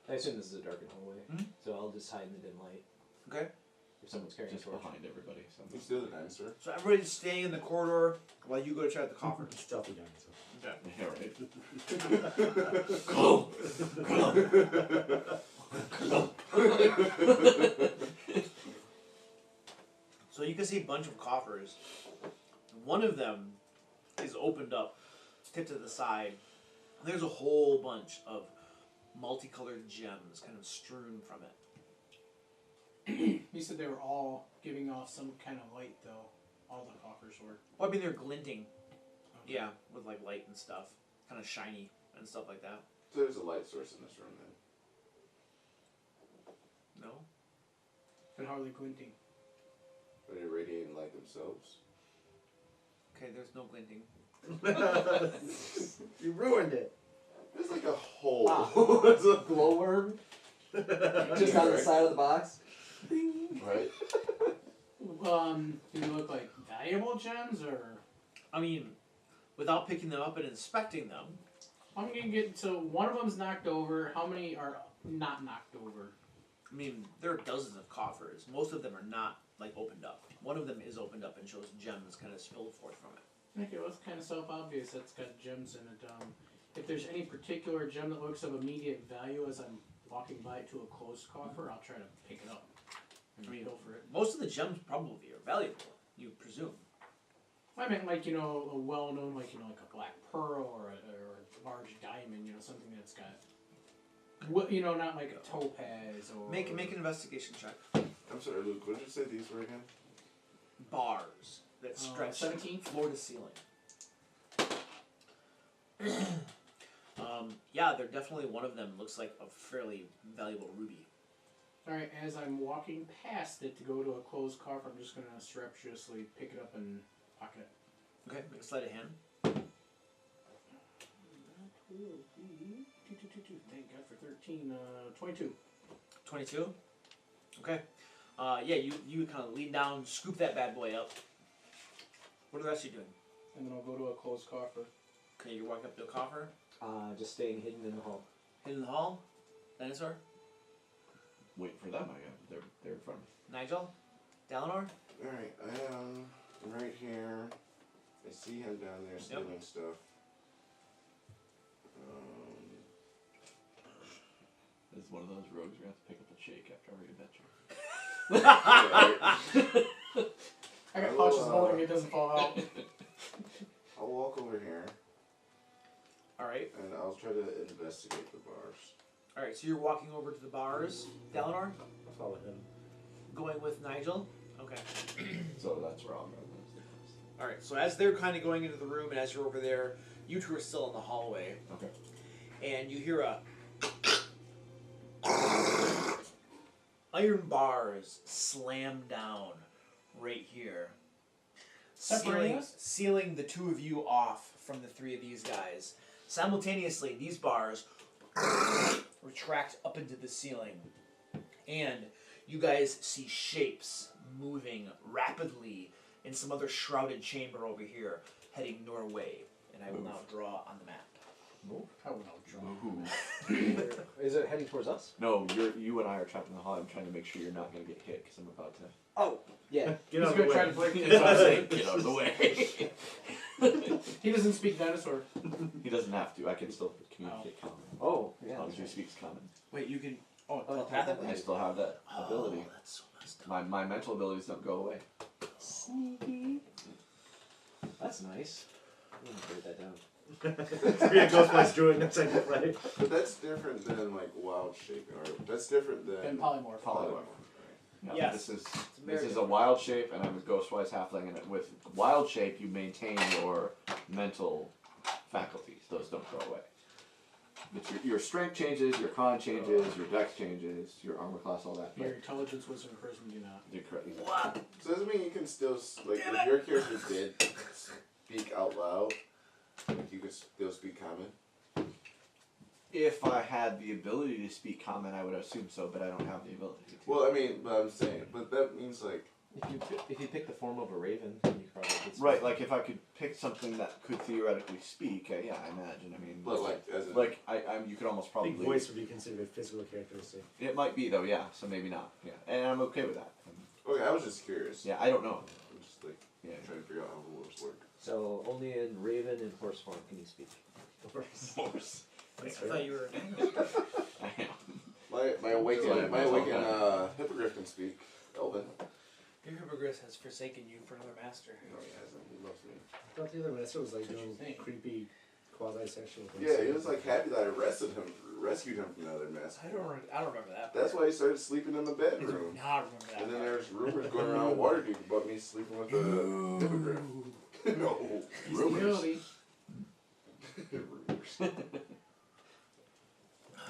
Speaker 1: I assume this is a darkened hallway,
Speaker 2: Mhm.
Speaker 1: so I'll just hide in the dim light.
Speaker 2: Okay.
Speaker 1: If someone's carrying
Speaker 4: Just
Speaker 1: a torch.
Speaker 4: behind everybody. So.
Speaker 6: You steal the dinosaur.
Speaker 2: So everybody's staying in the corridor while you go to check out the coffers.
Speaker 7: Stealthy dinosaur.
Speaker 2: Okay.
Speaker 4: Yeah, right.
Speaker 2: So you can see a bunch of coffers. One of them is opened up, tipped to the side. And there's a whole bunch of multicolored gems kind of strewn from it.
Speaker 5: He said they were all giving off some kind of light, though. All the coffers were.
Speaker 2: Well, I mean, they're glinting.
Speaker 5: Okay.
Speaker 2: Yeah, with like light and stuff. Kind of shiny and stuff like that.
Speaker 6: So there's a light source in this room then.
Speaker 2: No?
Speaker 5: But how are they glinting?
Speaker 6: Are they radiating light themselves?
Speaker 2: Okay, there's no glinting.
Speaker 7: You ruined it.
Speaker 6: There's like a hole.
Speaker 1: Wow.
Speaker 6: It's a
Speaker 1: Glowworm? Just on the side of the box?
Speaker 6: right?
Speaker 5: Do they look like valuable gems, or
Speaker 2: I mean, without picking them up and inspecting them,
Speaker 5: I'm gonna get? So one of them's knocked over. How many are not knocked over?
Speaker 2: I mean, there are dozens of coffers. Most of them are not like opened up. One of them is opened up and shows gems kind of spilled forth from it.
Speaker 5: Okay, well, it's kind of self-obvious. That's got gems in it. If there's any particular gem that looks of immediate value as I'm walking by it to a closed coffer, I'll try to pick it up and go for it.
Speaker 2: Most of the gems probably are valuable, you presume.
Speaker 5: I meant like, a well-known, like a black pearl or a large diamond, something that's got, not like a topaz or...
Speaker 2: Make an investigation check.
Speaker 6: I'm sorry, Luke, what did you say these were again?
Speaker 2: Bars that stretch
Speaker 5: 17?
Speaker 2: floor to ceiling. Yeah, they're definitely one of them looks like a fairly valuable ruby.
Speaker 5: Alright, as I'm walking past it to go to a closed coffer, I'm just going to surreptitiously pick it up and pocket it.
Speaker 2: Okay, make a sleight of hand.
Speaker 5: That will be... Thank God for 13. 22.
Speaker 2: 22? Okay. Yeah, you kind of lean down, scoop that bad boy up. What are the rest of you doing?
Speaker 5: And then I'll go to a closed coffer.
Speaker 2: Okay, you're walking up to a coffer.
Speaker 1: Just staying hidden in the hall.
Speaker 2: Hidden in the hall. Dinosaur.
Speaker 4: Wait for them, I guess. They're in front of me.
Speaker 2: Nigel. Dalinar.
Speaker 6: Alright, I am right here. I see him down there stealing stuff.
Speaker 4: This is one of those rogues you're going to have to pick up a shake after every adventure.
Speaker 5: I got cautious holding it doesn't fall out.
Speaker 6: I'll walk over here.
Speaker 2: Alright.
Speaker 6: And I'll try to investigate the bars.
Speaker 2: Alright, so you're walking over to the bars, Dalinar?
Speaker 7: I'll follow him.
Speaker 2: Going with Nigel? Okay.
Speaker 4: So that's where I'll go.
Speaker 2: Alright, so as they're kind of going into the room and as you're over there, you two are still in the hallway.
Speaker 4: Okay.
Speaker 2: And you hear a iron bars slam down right here. Sealing the two of you off from the three of these guys. Simultaneously, these bars retract up into the ceiling. And you guys see shapes moving rapidly in some other shrouded chamber over here, heading Norway. And I will now draw on the map.
Speaker 1: Move?
Speaker 5: I will not draw.
Speaker 1: Is it heading towards us?
Speaker 4: No, you and I are trapped in the hall. I'm trying to make sure you're not going to get hit because I'm about to.
Speaker 1: Oh, yeah.
Speaker 7: Get
Speaker 5: He's
Speaker 7: out of
Speaker 5: gonna
Speaker 7: the
Speaker 5: try
Speaker 7: way.
Speaker 5: to break
Speaker 4: That's what I'm saying.
Speaker 5: it.
Speaker 4: Get out of the way.
Speaker 5: He doesn't speak dinosaur.
Speaker 4: He doesn't have to. I can still communicate common.
Speaker 1: Oh,
Speaker 4: As
Speaker 1: yeah.
Speaker 4: long as he speaks common.
Speaker 2: Wait, you can...
Speaker 1: Oh,
Speaker 2: telepathically?
Speaker 4: I still have that ability.
Speaker 2: Oh, that's so messed up.
Speaker 4: My mental abilities don't go away.
Speaker 1: Sneaky. That's nice. I'm gonna write that down.
Speaker 7: Yeah, Ghostwise Druid inside the play.
Speaker 6: But that's different than like wild shape, or that's different than
Speaker 5: And polymorph.
Speaker 6: polymorph.
Speaker 4: No,
Speaker 2: Yes.
Speaker 4: This is
Speaker 2: very
Speaker 4: this is a wild shape, and I'm a ghostwise halfling, and with wild shape you maintain your mental faculties. Those don't go away. But your strength changes, your con changes, your dex changes, your armor class, all that.
Speaker 5: Your intelligence, wisdom, and charisma do not.
Speaker 4: You're correct.
Speaker 2: What?
Speaker 6: So does it mean you can still like if your character did speak out loud, like you could still speak common?
Speaker 4: If I had the ability to speak common, I would assume so, but I don't have the ability to.
Speaker 6: Well, I mean, but I'm saying, but that means like
Speaker 1: If you pick the form of a raven, then you probably could.
Speaker 4: Right, like if I could pick something that could theoretically speak, yeah, I imagine. I mean,
Speaker 6: but like as in,
Speaker 4: like you could almost
Speaker 7: I think
Speaker 4: probably.
Speaker 7: voice would be considered a physical characteristic.
Speaker 4: It might be though, yeah. So maybe not. Yeah, and I'm okay with that.
Speaker 6: okay, I was just curious.
Speaker 4: Yeah, I don't know.
Speaker 6: I'm just like
Speaker 4: Yeah.
Speaker 6: trying to figure out how rules work.
Speaker 1: So only in raven and horse form can you speak.
Speaker 4: Horse.
Speaker 2: I thought you were...
Speaker 4: I am.
Speaker 6: My awakened hippogriff can speak Elven.
Speaker 2: Your hippogriff has forsaken you for another master.
Speaker 6: No, he hasn't. He loves me.
Speaker 7: I thought the other master was like
Speaker 5: That's what
Speaker 7: doing
Speaker 5: you think.
Speaker 7: creepy quasi-sexual things.
Speaker 6: Yeah, he was like happy that I rescued him from the other master.
Speaker 2: I don't remember that.
Speaker 6: That's why he started sleeping in the
Speaker 2: I do
Speaker 6: bedroom.
Speaker 2: not remember that.
Speaker 6: And then there's rumors going around Waterdeep about me sleeping with a hippogriff. No, rumors.
Speaker 5: Humility.
Speaker 6: Rumors.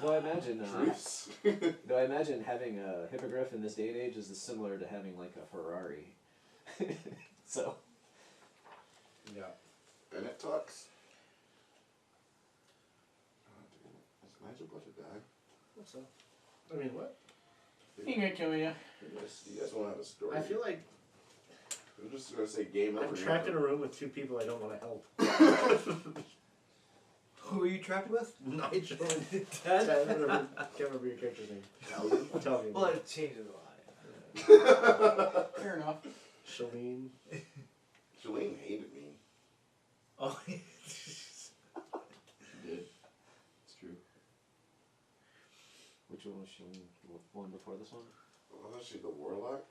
Speaker 1: Well, I imagine.
Speaker 6: Truths.
Speaker 1: Though I imagine having a hippogriff in this day and age is similar to having like a Ferrari. So.
Speaker 7: Yeah.
Speaker 6: And it talks. Oh, dude. Is Nigel about to die?
Speaker 7: What's up? I mean, what?
Speaker 5: He ain't gonna kill you.
Speaker 6: You guys won't have a story.
Speaker 7: I feel like
Speaker 6: I'm just gonna say game over.
Speaker 7: I'm trapped in a room with two people I don't want to help.
Speaker 2: Who are you trapped with?
Speaker 7: Nigel and
Speaker 2: Ted?
Speaker 7: Ted, whatever. Can't remember your character's name. Tell me.
Speaker 2: Well, it changes a lot.
Speaker 5: Fair enough.
Speaker 7: Shalene.
Speaker 6: Shalene hated me.
Speaker 2: Oh,
Speaker 4: She did. It's true.
Speaker 1: Which one was she? One before this one?
Speaker 6: Was she the warlock?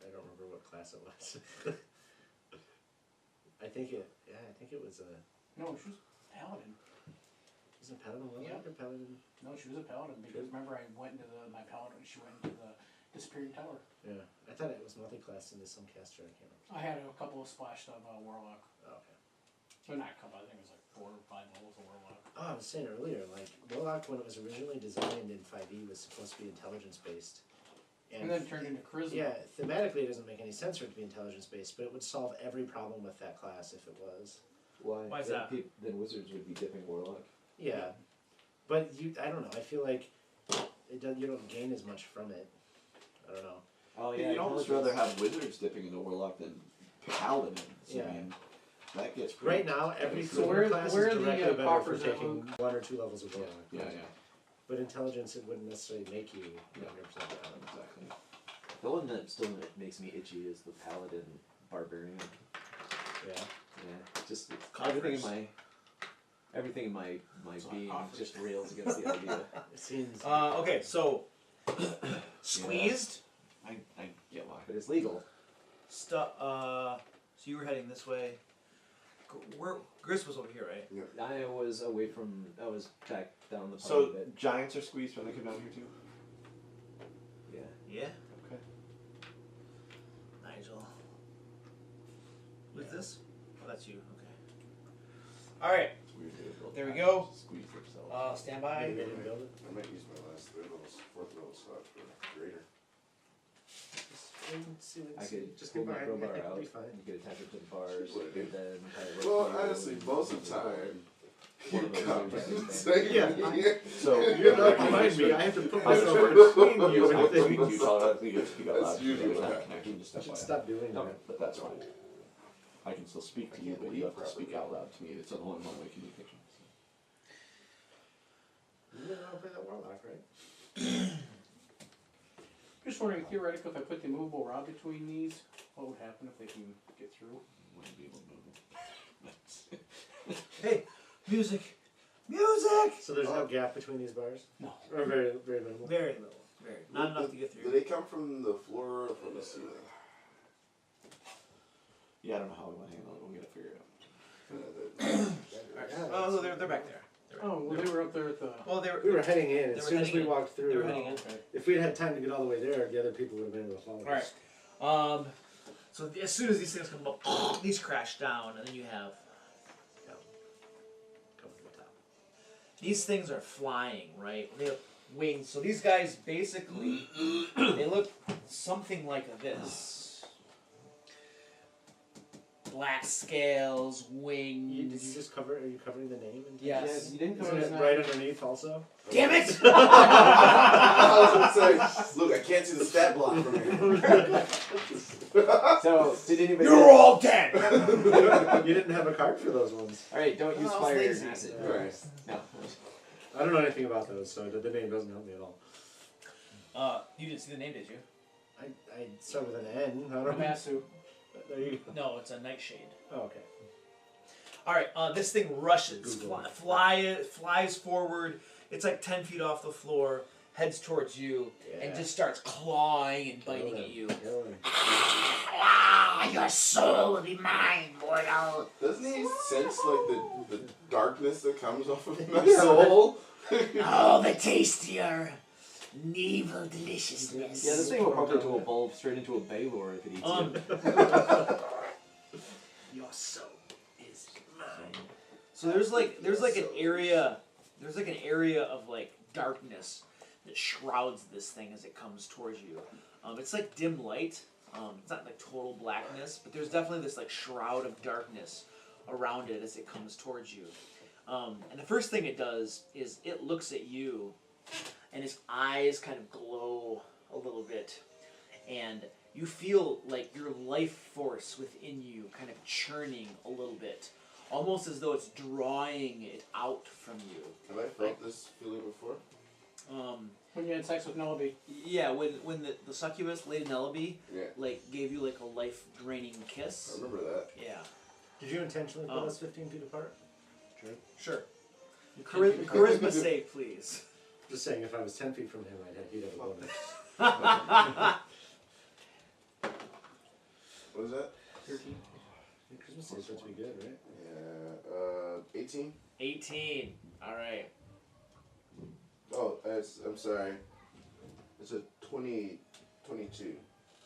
Speaker 7: I don't remember what class it was. I think it was a.
Speaker 5: No, she was paladin.
Speaker 7: Was it Paladin Warlock or Paladin?
Speaker 5: No, she was a paladin because remember I went into my paladin. She went into the disappearing tower.
Speaker 7: Yeah. I thought it was multi-class into some caster. I can't remember.
Speaker 5: I had a couple of splashed of warlock.
Speaker 7: Oh, okay.
Speaker 5: Well, not a couple. I think it was like 4 or 5 levels of warlock.
Speaker 7: Oh, I was saying earlier, like Warlock when it was originally designed in 5e was supposed to be intelligence based.
Speaker 5: And then turned into charisma.
Speaker 7: Yeah, thematically it doesn't make any sense for it to be intelligence based, but it would solve every problem with that class if it was.
Speaker 2: Why is
Speaker 1: then
Speaker 2: that?
Speaker 1: Then wizards would be dipping warlock.
Speaker 7: Yeah, but I don't know. I feel like you don't gain as much from it. I don't know.
Speaker 1: Oh yeah.
Speaker 4: You'd almost rather have wizards dipping into warlock than paladins.
Speaker 7: Yeah.
Speaker 4: I mean, that gets pretty.
Speaker 7: Right now, every
Speaker 5: So where-
Speaker 7: class
Speaker 5: where
Speaker 7: is
Speaker 5: are the,
Speaker 7: directly better for
Speaker 5: coffers at,
Speaker 7: taking
Speaker 5: Luke?
Speaker 7: 1 or 2 levels of Warlock.
Speaker 4: Yeah.
Speaker 7: But intelligence, it wouldn't necessarily make you 100% paladin.
Speaker 4: Exactly.
Speaker 1: The one that still makes me itchy is the paladin barbarian.
Speaker 7: Yeah.
Speaker 1: Yeah, just everything in my being just rails against the idea.
Speaker 7: It seems.
Speaker 2: Okay, so squeezed.
Speaker 4: I get why.
Speaker 1: But it's legal.
Speaker 2: So you were heading this way. Where Gris was over here, right?
Speaker 1: I was back down the party
Speaker 4: So
Speaker 1: a bit.
Speaker 4: giants are squeezed when they come down here too?
Speaker 1: Yeah.
Speaker 2: Yeah.
Speaker 4: Okay.
Speaker 2: Nigel. Who's this? Oh, that's you. Okay. All right.
Speaker 4: It's weird that it'll
Speaker 2: There we go.
Speaker 4: Squeeze themselves.
Speaker 2: Stand by.
Speaker 7: Maybe they didn't build it.
Speaker 6: I might use my last fourth level slot for greater.
Speaker 1: I could
Speaker 7: just
Speaker 1: pull
Speaker 7: get
Speaker 1: my
Speaker 7: behind me.
Speaker 1: crowbar
Speaker 7: It'll
Speaker 1: out
Speaker 7: be fine.
Speaker 1: and get attached to the bars,
Speaker 6: What,
Speaker 1: and then
Speaker 6: Well, honestly, most of the time,
Speaker 1: one of those
Speaker 6: come
Speaker 1: things.
Speaker 7: Yeah.
Speaker 4: So
Speaker 7: You're not behind me. I have to put myself between you and things.
Speaker 4: you thought you speak out
Speaker 6: That's
Speaker 4: loud.
Speaker 6: usually
Speaker 4: There's
Speaker 6: what
Speaker 4: not a
Speaker 6: happens.
Speaker 4: connection, just
Speaker 7: You should
Speaker 4: FYI.
Speaker 7: stop doing
Speaker 1: Okay.
Speaker 7: that.
Speaker 4: But that's fine. I can still speak to you, but you have to speak out loud to me. It's only one-way communication.
Speaker 7: You didn't want to play that warlock, right?
Speaker 5: Just wondering, theoretically, if I put the movable rod between these, what would happen if they can get through?
Speaker 4: Wouldn't be able to move.
Speaker 2: Hey, music. Music.
Speaker 7: So there's no gap between these bars?
Speaker 5: No.
Speaker 7: Or very, very minimal?
Speaker 2: Very little. Very. Not enough to get
Speaker 6: Do
Speaker 2: through.
Speaker 6: they come from the floor or from the ceiling?
Speaker 4: Yeah, I don't know how we want to handle it. We'll get it figured out.
Speaker 7: Yeah,
Speaker 2: Oh, no, they're back there.
Speaker 5: Oh, well, they were up there at the...
Speaker 2: Well, they were.
Speaker 7: We were heading in.
Speaker 2: They
Speaker 7: As
Speaker 2: were
Speaker 7: soon as
Speaker 2: heading
Speaker 7: we
Speaker 2: in.
Speaker 7: walked through,
Speaker 2: They were heading in.
Speaker 5: Okay.
Speaker 7: if we'd had time to get all the way there, the other people would have been able to follow us.
Speaker 2: All right. So as soon as these things come up, these crash down, and then you have. Come to the top. These things are flying, right? They have wings. So these guys basically, they look something like this. Black scales, wings.
Speaker 7: Did you just cover? Are you covering the name? And
Speaker 2: Yes.
Speaker 1: You didn't
Speaker 7: Isn't
Speaker 1: cover
Speaker 7: it right underneath also?
Speaker 2: Damn it!
Speaker 6: I was gonna say, look, I can't see the stat block from here.
Speaker 1: So, did anybody...
Speaker 2: You're all dead.
Speaker 7: You didn't have a card for those ones.
Speaker 1: Alright, don't use
Speaker 2: No, I was
Speaker 1: fire
Speaker 2: lazy.
Speaker 1: and acid.
Speaker 6: Right.
Speaker 1: No.
Speaker 7: I don't know anything about those, so the name doesn't help me at all.
Speaker 2: You didn't see the name, did you?
Speaker 7: I start with an N. I don't know.
Speaker 5: Masu.
Speaker 7: There you go.
Speaker 2: No, it's a nightshade.
Speaker 7: Oh, okay.
Speaker 2: All right, this thing rushes,
Speaker 7: Google.
Speaker 2: flies forward. It's like 10 feet off the floor, heads towards you, and
Speaker 7: Yeah.
Speaker 2: just starts clawing and biting
Speaker 7: Kill
Speaker 2: at
Speaker 7: him.
Speaker 2: you.
Speaker 7: Kill him.
Speaker 2: Your soul will be mine, mortal.
Speaker 6: Doesn't he sense like the darkness that comes off of my soul?
Speaker 2: Oh, the tastier, evil deliciousness.
Speaker 1: Yeah, this thing will probably evolve straight into a Baylor if it eats you.
Speaker 2: Your soul is mine. So there's like an area of like darkness that shrouds this thing as it comes towards you. It's like dim light. It's not like total blackness, but there's definitely this like shroud of darkness around it as it comes towards you. And the first thing it does is it looks at you, and its eyes kind of glow a little bit, and you feel like your life force within you kind of churning a little bit, almost as though it's drawing it out from you.
Speaker 6: Have I felt this feeling before?
Speaker 5: When you had sex with Nellaby.
Speaker 2: Yeah, when the succubus, Lady Nellaby,
Speaker 6: Yeah.
Speaker 2: like gave you like a life draining kiss.
Speaker 6: I remember that.
Speaker 2: Yeah,
Speaker 7: Did you intentionally put us 15 feet apart?
Speaker 2: sure. Charisma save, please.
Speaker 7: Just saying, if I was 10 feet from him, he'd have a bonus.
Speaker 6: What is that?
Speaker 5: 13.
Speaker 7: Christmas is supposed to be good, right?
Speaker 6: Yeah. 18.
Speaker 2: 18. All right.
Speaker 6: Oh, I'm sorry. It's a 22.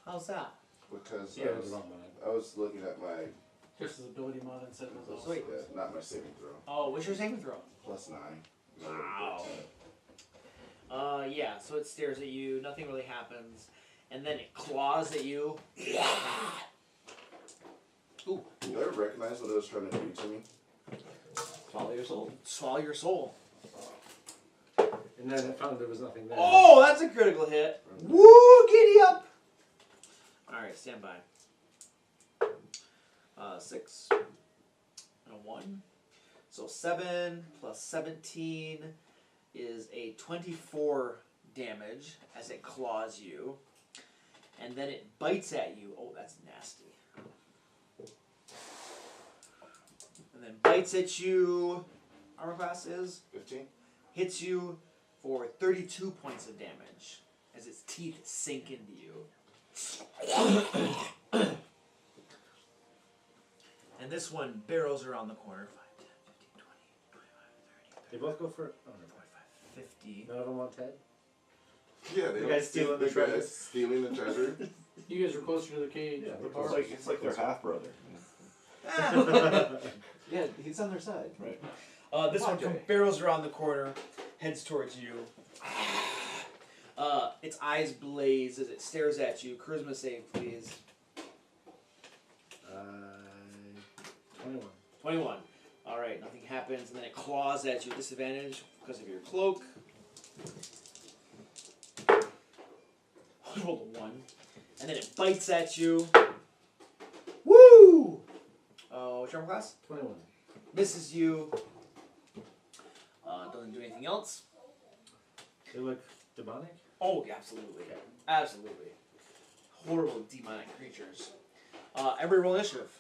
Speaker 2: How's that?
Speaker 6: Because
Speaker 7: Yeah, it was wrong one.
Speaker 6: I was looking at my
Speaker 5: Just his ability mod and setting those all.
Speaker 2: Sweet.
Speaker 6: not my saving throw.
Speaker 2: Oh, what's your saving throw?
Speaker 6: +9.
Speaker 2: Wow. Yeah, so it stares at you, nothing really happens, and then it claws at you. Ooh.
Speaker 6: Do you ever recognize what it was trying to do to me?
Speaker 1: Swallow your soul.
Speaker 2: Swallow your soul.
Speaker 7: And then it found there was nothing there.
Speaker 2: Oh, that's a critical hit. Woo, giddy up. Alright, stand by. 6 and a 1. So 7 plus 17 is a 24 damage as it claws you. and then it bites at you. Oh, that's nasty. And then bites at you. Armor class is
Speaker 6: 15.
Speaker 2: Hits you for 32 points of damage as its teeth sink into you. And this one barrels around the corner. 5, 10, 15, 20, 25, 30,
Speaker 7: They both go for. Oh, no.
Speaker 2: 45, 50.
Speaker 7: None of them want Ted?
Speaker 6: Yeah, they
Speaker 7: The
Speaker 6: don't
Speaker 7: guy stealing the
Speaker 6: guy
Speaker 7: treasure.
Speaker 6: stealing the treasure.
Speaker 5: You guys are closer to the cage.
Speaker 7: Yeah,
Speaker 5: the
Speaker 7: we're
Speaker 5: bar.
Speaker 4: It's like their half brother.
Speaker 1: Yeah, he's on their side.
Speaker 4: Right.
Speaker 2: This one barrels around the corner, heads towards you. Its eyes blaze as it stares at you. Charisma save, please.
Speaker 7: 21.
Speaker 2: 21. Alright, nothing happens, and then it claws at you at disadvantage because of your cloak. Roll a 1. And then it bites at you. Woo! What's your armor class?
Speaker 7: 21.
Speaker 2: Misses you. Doesn't do anything else.
Speaker 7: They look demonic?
Speaker 2: Oh, absolutely. Absolutely. Horrible demonic creatures. Every roll initiative.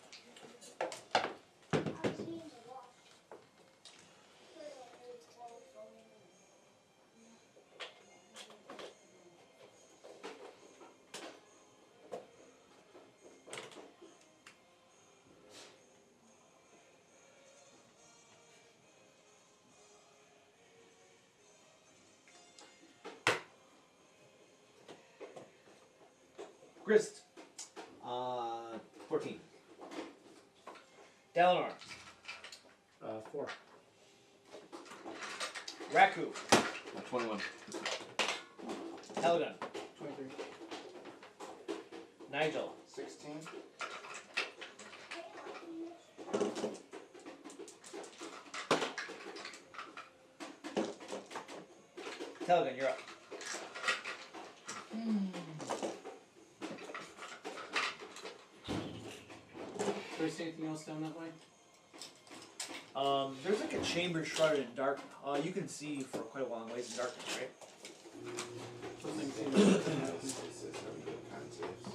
Speaker 2: Grist.
Speaker 1: 14.
Speaker 2: Dalinar.
Speaker 7: 4.
Speaker 2: Raku.
Speaker 4: 21.
Speaker 2: Helgon.
Speaker 5: 23.
Speaker 2: Nigel.
Speaker 6: 16.
Speaker 2: Helgon, you're up.
Speaker 5: Do I see anything else down that way?
Speaker 2: There's like a chamber shrouded in dark. You can see for quite a long ways in darkness, right?
Speaker 5: Something
Speaker 6: It says having good con saves.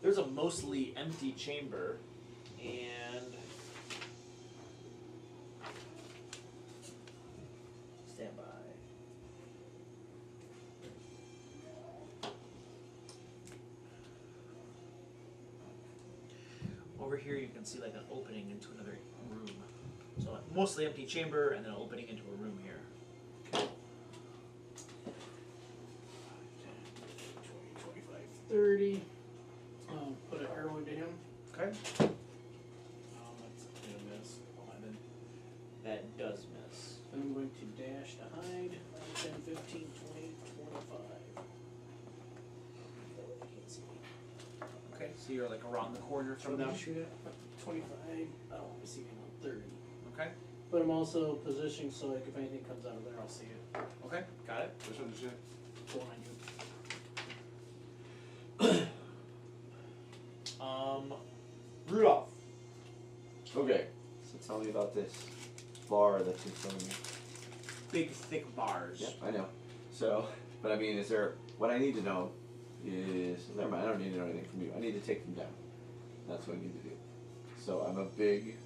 Speaker 2: There's a mostly empty chamber, and stand by. Over here, you can see like an opening into another room. So a mostly empty chamber, and then an opening into a room here.
Speaker 5: 20, 25, 30. Put an arrow into him.
Speaker 2: Okay.
Speaker 5: That's gonna miss. 11.
Speaker 2: That does miss.
Speaker 5: Then I'm going to dash to hide. 10, 15, 20, 25. I can't see me.
Speaker 2: Okay, so you're like around the corner from them.
Speaker 5: Shoot it. 25. I don't want to see him on 30.
Speaker 2: Okay.
Speaker 5: But I'm also positioning so like if anything comes out of there, I'll see it.
Speaker 2: Okay, got it.
Speaker 6: Which one did you?
Speaker 5: Behind you.
Speaker 2: Rudolph.
Speaker 4: Okay. So tell me about this bar that you're showing me.
Speaker 2: Big, thick bars.
Speaker 4: Yep, I know. So, but I mean, is there, what I need to know is, never mind, I don't need to know anything from you. I need to take them down. That's what I need to do. So I'm a big,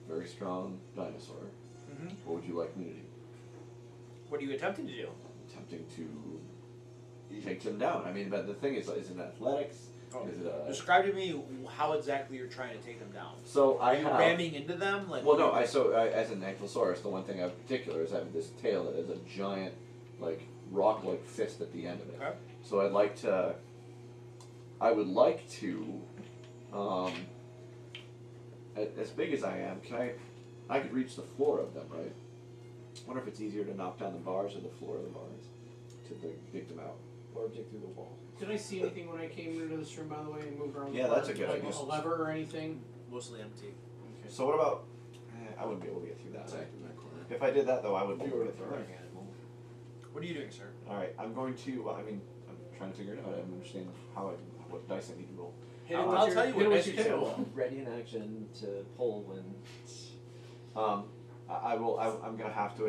Speaker 4: very strong dinosaur.
Speaker 2: Mm-hmm.
Speaker 4: What would you like me to do?
Speaker 2: What are you attempting to do?
Speaker 4: Attempting to take them down. I mean, but the thing is it athletics?
Speaker 2: Oh.
Speaker 4: Is it
Speaker 2: Describe to me how exactly you're trying to take them down.
Speaker 4: So I
Speaker 2: Are you
Speaker 4: have...
Speaker 2: ramming into them? Like,
Speaker 4: Well, no, as an ankylosaurus, the one thing I have in particular is I have this tail that has a giant, like, rock-like fist at the end of it.
Speaker 2: Okay.
Speaker 4: So I would like to, as big as I am, I could reach the floor of them, right? I wonder if it's easier to knock down the bars or the floor of the bars to dig them out.
Speaker 1: Or dig through the wall.
Speaker 5: Did I see anything when I came into this room, by the way, and moved around?
Speaker 4: Yeah,
Speaker 5: the
Speaker 4: that's
Speaker 5: bar?
Speaker 4: a good
Speaker 5: Like
Speaker 4: idea.
Speaker 5: a lever or anything?
Speaker 2: Mostly empty.
Speaker 5: Okay.
Speaker 4: So what about, I wouldn't be able to get through that.
Speaker 6: Back in that corner.
Speaker 4: If I did that, though, I wouldn't be
Speaker 1: You
Speaker 4: able
Speaker 1: were
Speaker 4: to
Speaker 1: the
Speaker 4: get through
Speaker 1: throwing
Speaker 4: it.
Speaker 1: animal.
Speaker 2: What are you doing, sir?
Speaker 4: Alright, I'm going to, I'm trying to figure it out. I don't understand what dice I need to roll.
Speaker 5: Hit it
Speaker 2: I'll
Speaker 5: with
Speaker 2: tell
Speaker 5: your-
Speaker 2: you
Speaker 5: hit it
Speaker 2: what
Speaker 5: with
Speaker 2: dice
Speaker 5: your
Speaker 2: you
Speaker 5: tail.
Speaker 1: Ready in action to pull when.
Speaker 4: I will. I'm gonna have to.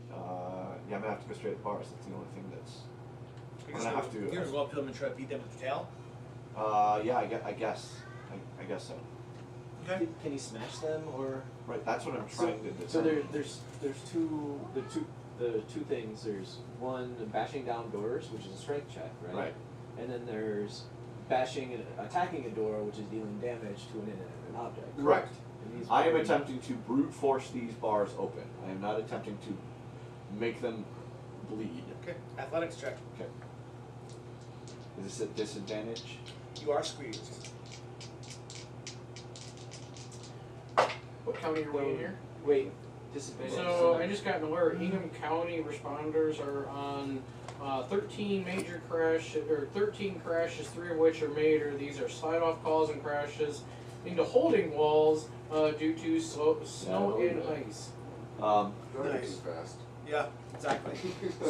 Speaker 4: Yeah, I'm gonna have to go straight at bars. That's the only thing that's. I'm gonna have to.
Speaker 8: You're gonna go up to them and try to beat them with your tail?
Speaker 4: Yeah, I guess so.
Speaker 8: Okay.
Speaker 1: Can you smash them or?
Speaker 4: Right, that's what I'm trying to do.
Speaker 1: So there's the two things. There's one bashing down doors, which is a strength check, right?
Speaker 4: Right.
Speaker 1: And then there's bashing and attacking a door, which is dealing damage to an object.
Speaker 4: Correct.
Speaker 1: And these
Speaker 4: I am
Speaker 1: would be-
Speaker 4: attempting to brute force these bars open. I am not attempting to make them bleed.
Speaker 8: Okay. Athletics check.
Speaker 4: Okay. Is this a disadvantage?
Speaker 8: You are squeezed.
Speaker 5: What county are we in here?
Speaker 1: Wait, disadvantage.
Speaker 5: So I just got an alert. Hingham County responders are on 13 major crashes, or 13 crashes, 3 of which are major. These are slide-off calls and crashes into holding walls due to snow and ice.
Speaker 6: Driving
Speaker 8: Nice.
Speaker 6: too fast.
Speaker 8: Yeah, exactly.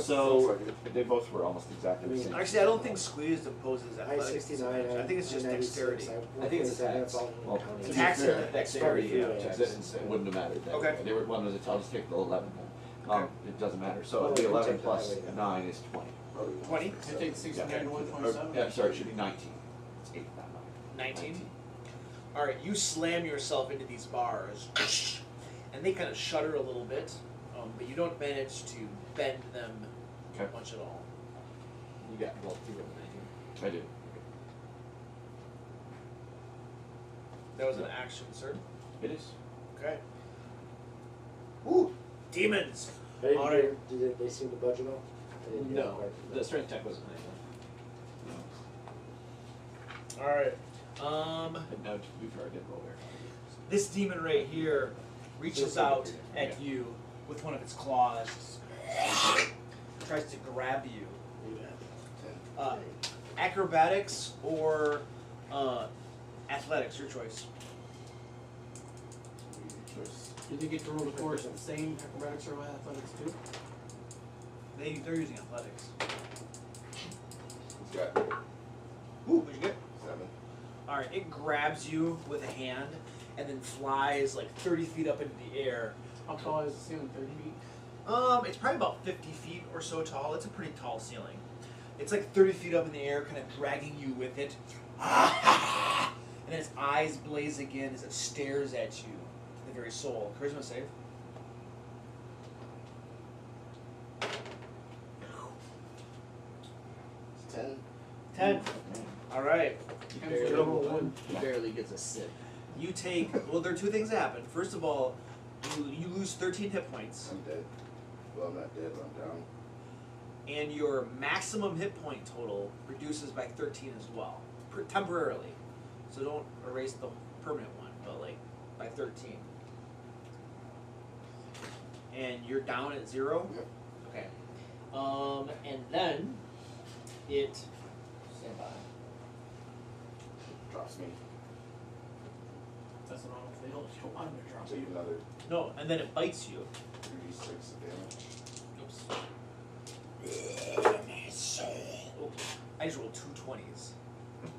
Speaker 4: So they both were almost exactly the same.
Speaker 2: Actually, I don't think squeezed imposes
Speaker 7: I
Speaker 2: athletics.
Speaker 7: 69.
Speaker 2: I think it's just
Speaker 7: 96.
Speaker 2: dexterity.
Speaker 1: I think it's
Speaker 7: that's all.
Speaker 4: Well,
Speaker 7: county.
Speaker 4: to be
Speaker 2: Tax
Speaker 4: fair,
Speaker 2: and dexterity.
Speaker 7: Yeah.
Speaker 4: It wouldn't have mattered.
Speaker 2: Okay.
Speaker 4: They were one was I'll just take the 11 then.
Speaker 2: Okay.
Speaker 4: It doesn't matter. So
Speaker 7: Well,
Speaker 4: the
Speaker 7: you can
Speaker 4: 11
Speaker 7: take
Speaker 4: plus
Speaker 7: that, yeah.
Speaker 4: 9 is 20.
Speaker 2: 20?
Speaker 5: I take 69 to
Speaker 4: Or,
Speaker 5: 127.
Speaker 4: yeah, sorry, it should be 19. It's 8, not 9.
Speaker 8: 19. Alright, you slam yourself into these bars, and they kind of shudder a little bit, but you don't manage to bend them
Speaker 4: Okay.
Speaker 8: much at all.
Speaker 1: You got both two of them.
Speaker 4: I did.
Speaker 8: That was an action, sir.
Speaker 4: It is.
Speaker 8: Okay. Ooh, demons!
Speaker 7: I didn't
Speaker 8: All
Speaker 7: hear, did they seem to budge at all? I didn't hear
Speaker 1: No,
Speaker 7: quite.
Speaker 1: the strength check wasn't high
Speaker 8: Alright.
Speaker 4: And now to be fair, I did roll there.
Speaker 8: This demon right here reaches out at you with one of its claws, tries to grab you. Acrobatics or athletics, your choice.
Speaker 5: Did they get to roll the course at the same acrobatics or athletics too?
Speaker 8: They're using athletics.
Speaker 6: It's got
Speaker 8: Ooh, what'd you get?
Speaker 6: 7.
Speaker 8: Alright, it grabs you with a hand and then flies like 30 feet up into the air.
Speaker 5: How tall is the ceiling? 30 feet?
Speaker 8: It's probably about 50 feet or so tall. It's a pretty tall ceiling. It's like 30 feet up in the air, kind of dragging you with it. And then its eyes blaze again as it stares at you to the very soul. Charisma save.
Speaker 6: It's 10.
Speaker 8: 10. Alright.
Speaker 1: He barely gets a sip.
Speaker 8: You take, well, there are 2 things that happen. First of all, you lose 13 hit points,
Speaker 6: I'm dead. Well, I'm not dead, but I'm down.
Speaker 8: and your maximum hit point total reduces by 13 as well, temporarily. So don't erase the permanent one, but like by 13. And you're down at 0?
Speaker 6: Yep.
Speaker 8: Okay. And then it, stand by.
Speaker 6: Drops me.
Speaker 5: That's an auto fail. You don't want him to drop
Speaker 6: Take
Speaker 5: you.
Speaker 6: another
Speaker 8: No, and then it bites you.
Speaker 6: 3d6 of damage.
Speaker 8: Oops. Oh, I just rolled 2 20s.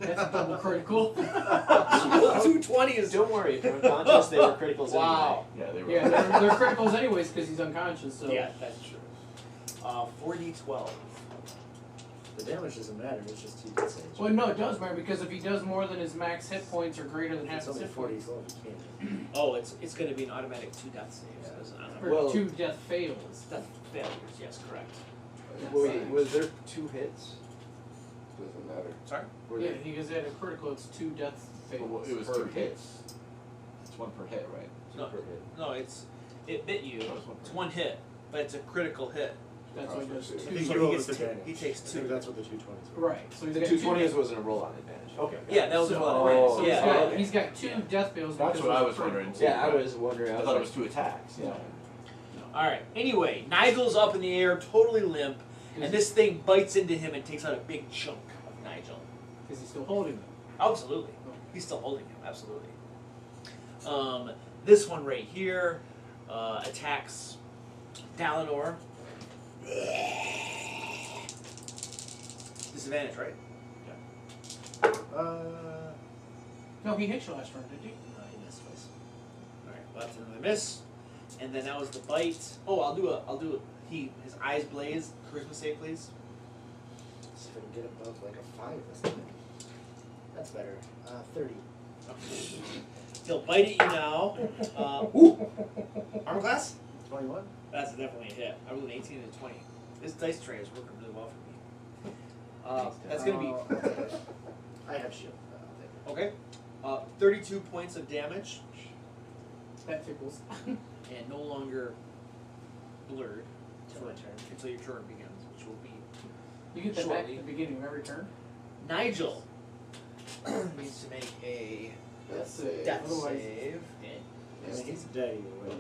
Speaker 5: That's a double critical.
Speaker 8: 2 20s.
Speaker 1: Don't worry, if you're unconscious, they were criticals
Speaker 8: Wow.
Speaker 4: Yeah, they were.
Speaker 5: Yeah, they're criticals anyways because he's unconscious. So
Speaker 8: Yeah, that's true. 4d12.
Speaker 7: The damage doesn't matter, it's just 2 saves.
Speaker 5: Well, no, it does matter because if he does more than his max hit points or greater than half
Speaker 7: It's
Speaker 5: his
Speaker 7: only
Speaker 5: hit
Speaker 7: 40
Speaker 5: points,
Speaker 7: gold, you can't.
Speaker 8: Oh, it's going to be an automatic 2 death saves.
Speaker 7: Yeah.
Speaker 8: Isn't it?
Speaker 5: or
Speaker 1: Well-
Speaker 5: 2 death fails.
Speaker 8: Death failures, yes, correct.
Speaker 1: Wait, was there 2 hits?
Speaker 6: Doesn't matter.
Speaker 8: Sorry?
Speaker 1: Were
Speaker 5: Yeah,
Speaker 1: there-
Speaker 5: because he had a critical. It's 2 death fails.
Speaker 4: Well, it was
Speaker 1: Per
Speaker 4: 2 hits. It's 1 per hit, right?
Speaker 8: No,
Speaker 1: per hit.
Speaker 8: no, it bit you.
Speaker 4: Oh, it's 1 per
Speaker 8: It's
Speaker 4: hit.
Speaker 8: 1 hit, but it's a critical hit.
Speaker 5: That's why he does
Speaker 6: So
Speaker 5: 2.
Speaker 8: So
Speaker 7: roll
Speaker 8: he gets
Speaker 7: with
Speaker 8: two.
Speaker 7: advantage.
Speaker 8: He takes
Speaker 7: I think
Speaker 8: 2.
Speaker 7: that's what the 220s were.
Speaker 5: Right. So he's
Speaker 1: The
Speaker 5: got
Speaker 1: 220s wasn't a roll on advantage. Okay.
Speaker 8: Yeah, that was
Speaker 5: so,
Speaker 8: a roll.
Speaker 1: oh,
Speaker 5: so
Speaker 8: Yeah.
Speaker 5: he's got,
Speaker 1: okay.
Speaker 5: he's got 2
Speaker 8: Yeah.
Speaker 5: death fails.
Speaker 4: That's
Speaker 5: because
Speaker 4: what I
Speaker 5: of
Speaker 4: was
Speaker 5: the
Speaker 4: wondering.
Speaker 5: critical.
Speaker 1: Yeah, I was wondering.
Speaker 4: I thought it was 2 attacks. Yeah.
Speaker 8: Alright, anyway, Nigel's up in the air, totally limp, and this thing bites into him and takes out a big chunk of Nigel.
Speaker 5: Because he's still holding them.
Speaker 8: Absolutely. He's still holding him, absolutely. This one right here attacks Dalinor. This
Speaker 2: disadvantage, right?
Speaker 5: No, he hit you last turn, didn't he?
Speaker 2: No, he missed twice. Alright, well, that's another miss. And then that was the bite. Oh, I'll do his eyes blaze. Charisma save, please.
Speaker 7: See if I can get above like a 5 this time. That's better. 30.
Speaker 2: He'll bite at you now. Armor class?
Speaker 7: 21.
Speaker 2: That's definitely a hit. I rolled an 18 and a 20. This dice tray is working really well for me. That's going to be...
Speaker 7: I have shield. I'll take it.
Speaker 2: Okay. 32 points of damage.
Speaker 5: That tickles.
Speaker 2: And no longer blurred
Speaker 7: Till my turn.
Speaker 2: until your turn begins, which will be...
Speaker 5: You get that back
Speaker 2: Shortly.
Speaker 5: at the beginning of every turn?
Speaker 2: Nigel needs to make a
Speaker 1: That's it.
Speaker 2: death
Speaker 5: Otherwise-
Speaker 2: save.
Speaker 7: I mean, he's dead either way.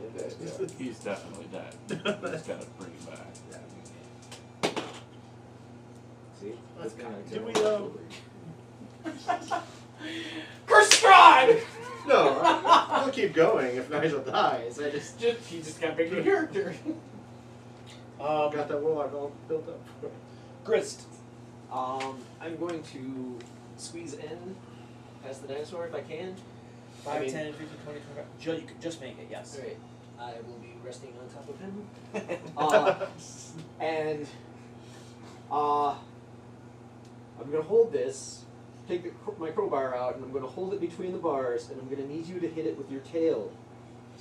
Speaker 4: He's definitely dead. We just gotta bring him back.
Speaker 1: See?
Speaker 2: Let's
Speaker 1: Good
Speaker 2: go.
Speaker 1: thing I
Speaker 7: Do
Speaker 1: took
Speaker 7: we,
Speaker 5: Curse stride!
Speaker 7: No, I'll keep going if Nigel dies. I just
Speaker 5: You just got bigger character.
Speaker 7: got that warlock all built up.
Speaker 2: Grist.
Speaker 1: I'm going to squeeze in past the dinosaur if I can.
Speaker 2: 5,
Speaker 1: I mean-
Speaker 2: 10, 15, 20, 25. You could just make it, yes.
Speaker 1: Alright. I will be resting on top of him. And I'm going to hold this, take my crowbar out, and I'm going to hold it between the bars, and I'm going to need you to hit it with your tail.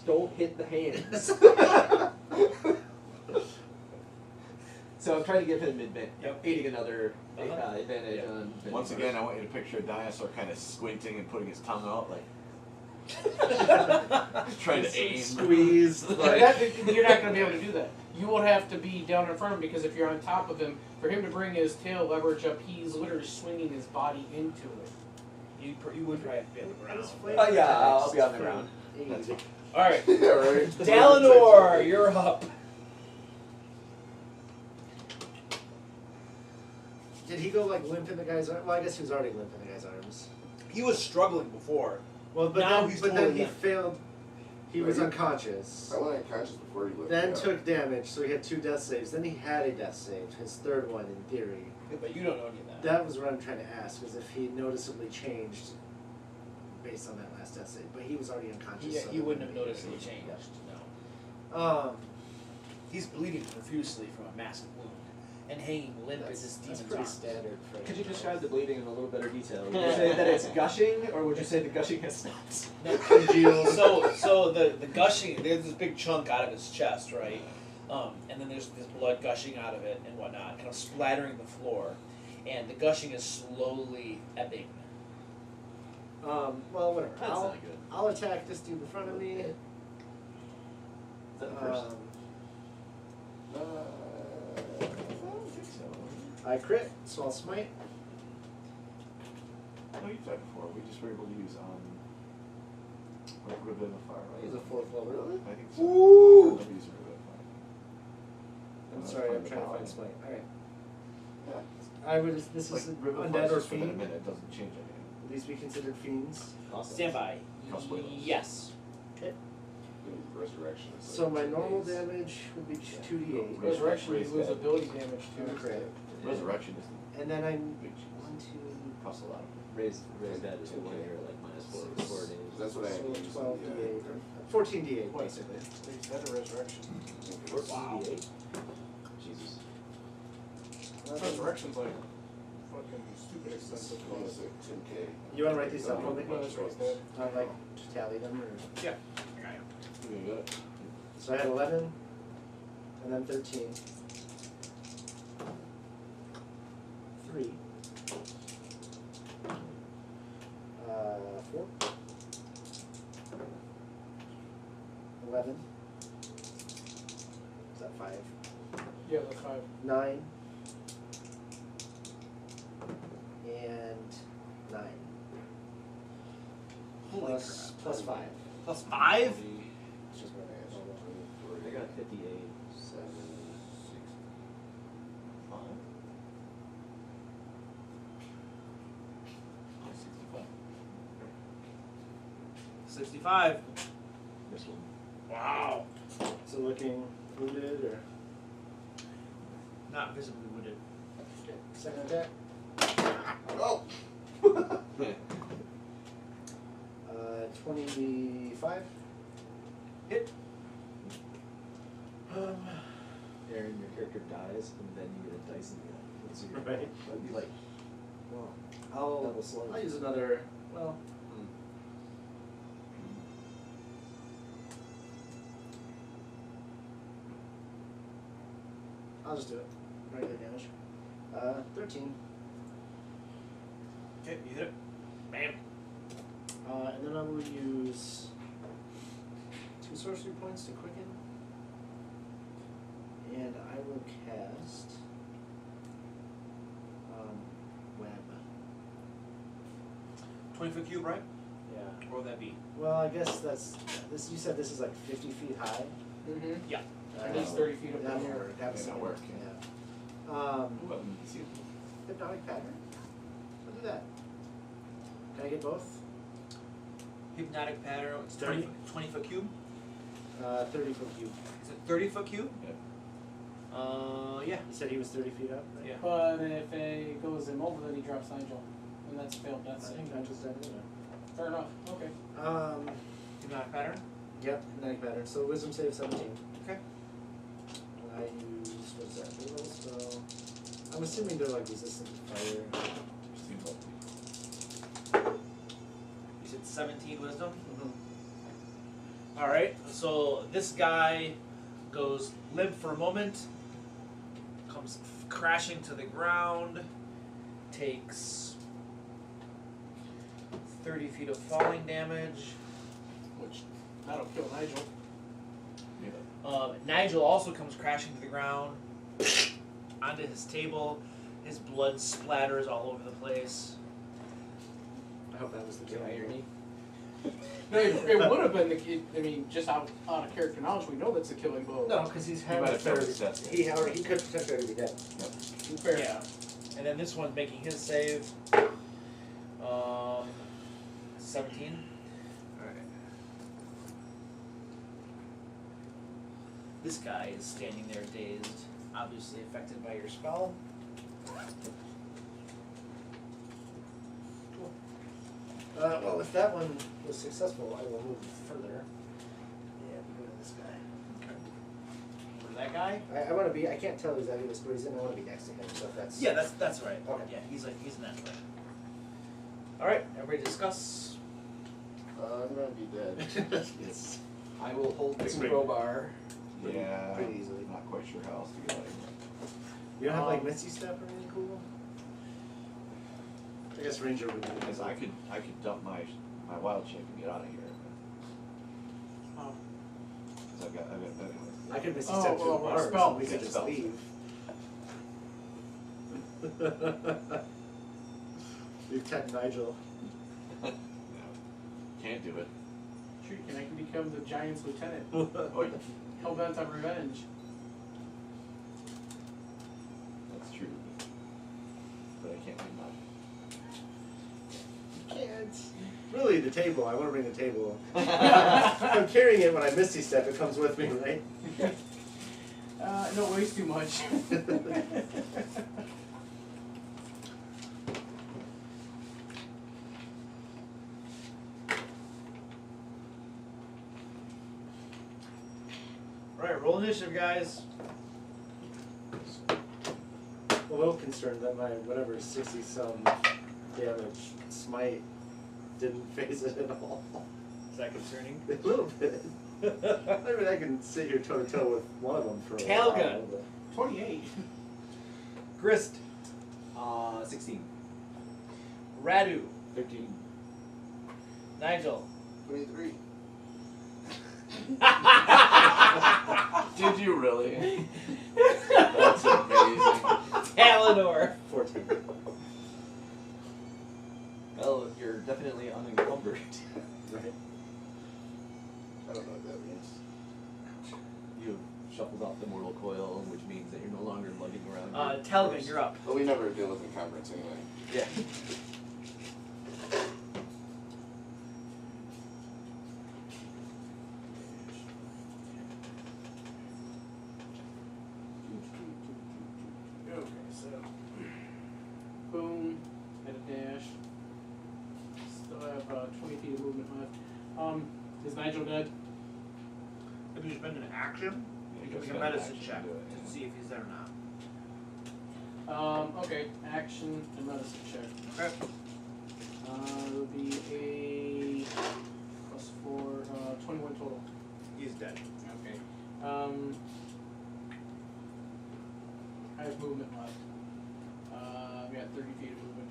Speaker 1: Don't hit the hands. So I'm trying to give him aiding another advantage on.
Speaker 4: Once again, I want you to picture a dinosaur kind of squinting and putting his tongue out, like trying to aim.
Speaker 7: Squeeze. Like,
Speaker 5: You're not going to be able to do that. You will have to be down in front of him because if you're on top of him, for him to bring his tail leverage up, he's literally swinging his body into it.
Speaker 2: You would probably have to be on the ground.
Speaker 1: Oh yeah, I'll be on the ground.
Speaker 4: That's fine.
Speaker 2: Alright.
Speaker 6: Yeah, right.
Speaker 2: Dalinor, you're up.
Speaker 7: did he go like limp in the guy's arm? Well, I guess he was already limp in the guy's arms.
Speaker 2: He was struggling before.
Speaker 7: Well, but
Speaker 2: Now
Speaker 7: then,
Speaker 2: he's
Speaker 7: but then
Speaker 2: totally
Speaker 7: he
Speaker 2: limp.
Speaker 7: failed. He was
Speaker 6: Right.
Speaker 7: unconscious.
Speaker 6: I went unconscious before he lived.
Speaker 7: Then took damage, so he had 2 death saves. Then he had a death save, his 3rd one in theory.
Speaker 2: But you don't know any of that.
Speaker 7: That was what I'm trying to ask, is if he noticeably changed based on that last death save. But he was already unconscious.
Speaker 2: Yeah,
Speaker 7: so
Speaker 2: he
Speaker 7: that
Speaker 2: wouldn't have
Speaker 7: wouldn't
Speaker 2: noticed
Speaker 7: be-
Speaker 2: any change.
Speaker 7: Yeah.
Speaker 2: No. He's bleeding profusely from a massive wound and hanging limp as his
Speaker 7: That's
Speaker 2: demon's
Speaker 7: pretty
Speaker 2: arms.
Speaker 7: standard for
Speaker 1: Could you describe the bleeding in a little better detail? Would you say that it's gushing, or would you say the gushing has stopped?
Speaker 2: So the gushing, there's this big chunk out of his chest, right? And then there's this blood gushing out of it and whatnot, kind of splattering the floor. And the gushing is slowly ebbing.
Speaker 7: Well, whatever.
Speaker 1: That's not good.
Speaker 7: I'll attack this dude in front of me.
Speaker 1: Is that the first?
Speaker 4: I don't think so.
Speaker 7: I crit, so I'll smite.
Speaker 4: No, you've tried before. We just were able to use like Revivify, right?
Speaker 7: He's a 4th level.
Speaker 6: Really?
Speaker 4: I think so.
Speaker 7: Ooh!
Speaker 4: I've used Revivify.
Speaker 7: I'm
Speaker 4: That's
Speaker 7: sorry,
Speaker 4: fine
Speaker 7: I'm
Speaker 4: with
Speaker 7: trying to
Speaker 4: Paladin.
Speaker 7: find smite. Alright.
Speaker 4: Yeah.
Speaker 7: I would. This
Speaker 4: Like
Speaker 7: is
Speaker 4: Revivify
Speaker 7: undead
Speaker 4: is
Speaker 7: or
Speaker 4: just for that
Speaker 7: fiend.
Speaker 4: minute. It doesn't change anything.
Speaker 7: Would these be considered fiends?
Speaker 1: Awesome.
Speaker 2: Stand by.
Speaker 4: Cosplay those.
Speaker 2: Yes.
Speaker 6: Resurrection. is
Speaker 7: So
Speaker 6: like
Speaker 7: my
Speaker 6: 10
Speaker 7: normal
Speaker 6: days.
Speaker 7: damage would be 2d8.
Speaker 5: Resurrection, you
Speaker 4: Raise
Speaker 5: lose
Speaker 4: that.
Speaker 5: ability damage too.
Speaker 7: Crit.
Speaker 4: Resurrection is
Speaker 7: And then I'm
Speaker 4: the big
Speaker 7: 1, 2,
Speaker 4: costs a lot.
Speaker 1: Raise that is the one you're like -4 days.
Speaker 6: That's what I had to use.
Speaker 7: 12
Speaker 6: on the,
Speaker 7: d8. 14d8 basically.
Speaker 5: Is that a resurrection?
Speaker 1: 14d8. Jesus.
Speaker 5: Resurrection's like fucking stupid expensive.
Speaker 6: It was like 10K.
Speaker 7: You want to write these down for me?
Speaker 5: No, that's right, Dad.
Speaker 7: I like to tally them. Or...
Speaker 2: Yeah.
Speaker 4: You got it.
Speaker 7: So I had 11, and then 13. 3. 4. 11. Is that 5?
Speaker 5: Yeah, that's 5.
Speaker 7: 9. And 9.
Speaker 2: Holy
Speaker 7: Plus,
Speaker 2: crap.
Speaker 7: plus 5.
Speaker 2: Plus 5?
Speaker 7: It's just my bad.
Speaker 1: I got 58.
Speaker 6: 7,
Speaker 2: 65.
Speaker 1: This one.
Speaker 2: Wow.
Speaker 7: So looking wounded or
Speaker 2: Not visibly wounded.
Speaker 7: second attack?
Speaker 2: Hit.
Speaker 1: Aaron, your character dies, and then you get a dice in the eye. What's your
Speaker 7: Right.
Speaker 1: That'd be like, well,
Speaker 7: I'll
Speaker 1: double slug.
Speaker 7: I'll use another. Well. I'll just do it. Regular damage. 13.
Speaker 2: Okay, you hit it.
Speaker 8: Bam.
Speaker 7: And then I will use 2 sorcery points to quicken. And I will cast web.
Speaker 2: 20-foot cube, right?
Speaker 7: Yeah.
Speaker 2: What would that be?
Speaker 7: Well, I guess that's this. You said this is like 50 feet high.
Speaker 5: Mm-hmm.
Speaker 2: Yeah.
Speaker 5: At least 30 feet up
Speaker 7: That
Speaker 5: in the air.
Speaker 7: would have
Speaker 4: That'll
Speaker 7: to
Speaker 4: work.
Speaker 7: Yeah.
Speaker 4: Well, see,
Speaker 7: Hypnotic pattern. I'll do that. Can I get both?
Speaker 2: Hypnotic pattern. It's
Speaker 7: 30.
Speaker 2: 20-foot cube.
Speaker 7: 30-foot cube.
Speaker 2: Is it 30-foot cube? Yeah.
Speaker 7: You said he was 30 feet up. Right?
Speaker 2: Yeah.
Speaker 5: But if it goes immobile, then he drops Nigel. And that's failed death
Speaker 7: I
Speaker 5: save.
Speaker 7: think I just did it.
Speaker 5: Fair enough. Okay.
Speaker 2: Hypnotic pattern.
Speaker 7: Yep. Hypnotic pattern. So wisdom save 17.
Speaker 2: Okay.
Speaker 7: I use what's that? Reroll spell. I'm assuming they're like resistant to fire.
Speaker 4: seems like
Speaker 2: You said 17 wisdom.
Speaker 7: Mm-hmm.
Speaker 2: All right. So this guy goes limp for a moment, comes crashing to the ground, takes 30 feet of falling damage.
Speaker 5: Which, that'll kill Nigel.
Speaker 2: Nigel also comes crashing to the ground onto his table. His blood splatters all over the place.
Speaker 7: I hope that was the
Speaker 1: the irony.
Speaker 5: No, it would have been the kid. I mean, just out of character knowledge, we know that's a killing blow.
Speaker 7: No, because he's
Speaker 4: might have failed his death save.
Speaker 7: he could potentially already be dead.
Speaker 5: Fair.
Speaker 2: Yeah. And then this one's making his save. 17. Alright. This guy is standing there dazed, obviously affected by your spell.
Speaker 7: Well, if that one was successful, I will move further. Yeah, we go to this guy.
Speaker 2: Okay. For that guy?
Speaker 7: I want to be. I can't tell exactly what square he's in. I want to be next to him. So if that's
Speaker 2: Yeah, that's right.
Speaker 7: Okay.
Speaker 2: Yeah, he's in that way. Alright, everybody discuss.
Speaker 6: I'm gonna be dead.
Speaker 7: Yes.
Speaker 1: I will hold the
Speaker 7: That's pretty-
Speaker 1: crowbar.
Speaker 4: Yeah,
Speaker 7: pretty easily.
Speaker 4: I'm not quite sure how else to get out of here.
Speaker 7: You don't have like Misty Step or anything cool? I guess Ranger would be.
Speaker 4: Because I could dump my wild shape and get out of here.
Speaker 5: Oh.
Speaker 4: So I've got anyways.
Speaker 7: I could Misty
Speaker 5: Oh,
Speaker 7: Step through the
Speaker 5: well,
Speaker 7: bars,
Speaker 5: spell.
Speaker 7: and we could
Speaker 4: Yeah,
Speaker 7: just
Speaker 4: spell.
Speaker 7: leave. Leave Ted Nigel.
Speaker 4: No, can't do it.
Speaker 5: Sure, you can become the Giants' lieutenant.
Speaker 4: Oh,
Speaker 5: Hell bent on revenge.
Speaker 4: that's true. But I can't do much.
Speaker 7: Can't. Really, the table. I want to bring the table. If I'm carrying it when I Misty Step, it comes with me, right?
Speaker 5: No, it weighs too much.
Speaker 2: Alright, roll initiative, guys.
Speaker 7: A little concerned that my whatever 60-some damage smite didn't phase it at all.
Speaker 2: Is that concerning?
Speaker 7: A little bit. I mean, I can sit here toe to toe with one of them for a
Speaker 2: Tail
Speaker 7: while.
Speaker 2: gun.
Speaker 7: but-
Speaker 5: 28.
Speaker 2: Grist.
Speaker 1: 16.
Speaker 2: Radu.
Speaker 4: 13.
Speaker 2: Nigel.
Speaker 6: 23.
Speaker 4: Did you really? That's amazing.
Speaker 2: Talonor.
Speaker 7: 14.
Speaker 1: Well, you're definitely unencumbered.
Speaker 7: Right.
Speaker 6: I don't know what that means.
Speaker 1: You shuffled off the mortal coil, which means that you're no longer lugging around. your
Speaker 2: Talgan,
Speaker 1: purse.
Speaker 2: you're up.
Speaker 6: But we never deal with encumbrance anyway.
Speaker 1: Yeah.
Speaker 5: Okay, so. Boom. At a dash. Still have 20 feet of movement left. Is Nigel dead?
Speaker 2: If you spend an action, you can make a medicine check to see if he's there or not.
Speaker 5: Okay, action and medicine check.
Speaker 2: Okay.
Speaker 5: It'll be a +4, 21 total.
Speaker 2: He's dead.
Speaker 5: Okay. I have movement left. We got 30 feet of movement.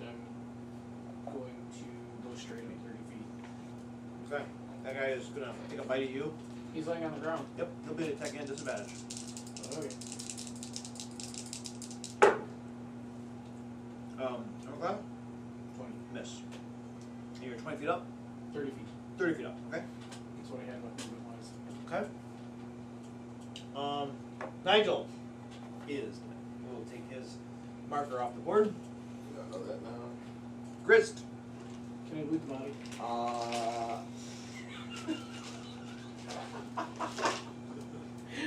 Speaker 5: I'm going to go straight up 30 feet.
Speaker 2: Okay. That guy is gonna take a bite at you.
Speaker 5: He's laying on the ground.
Speaker 2: Yep. He'll be attacking at disadvantage.
Speaker 5: Okay.
Speaker 2: Okay.
Speaker 5: 20.
Speaker 2: Miss. And you're 20 feet up?
Speaker 5: 30 feet.
Speaker 2: 30 feet up. Okay.
Speaker 5: That's what I had left movement wise.
Speaker 2: Okay. Nigel will take his marker off the board.
Speaker 6: I know that now.
Speaker 2: Grist.
Speaker 5: Can I loot the body?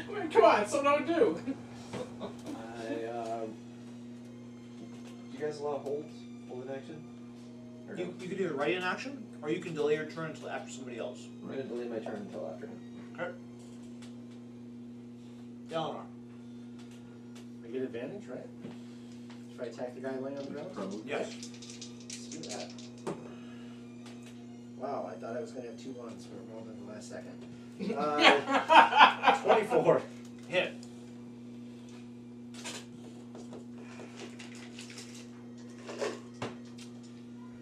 Speaker 5: I mean, come on, something I would do.
Speaker 1: Do you guys allow holds? Hold in action? Or
Speaker 2: You
Speaker 1: no?
Speaker 2: can either write in action, or you can delay your turn until after somebody else.
Speaker 1: I'm gonna delay my turn until after him.
Speaker 2: Okay. Eleanor.
Speaker 7: I get advantage, right? If I attack the guy laying on the ground?
Speaker 2: Yes.
Speaker 7: Let's do that. Wow, I thought I was going to have 2 ones for a moment in the last second. 24.
Speaker 2: Hit.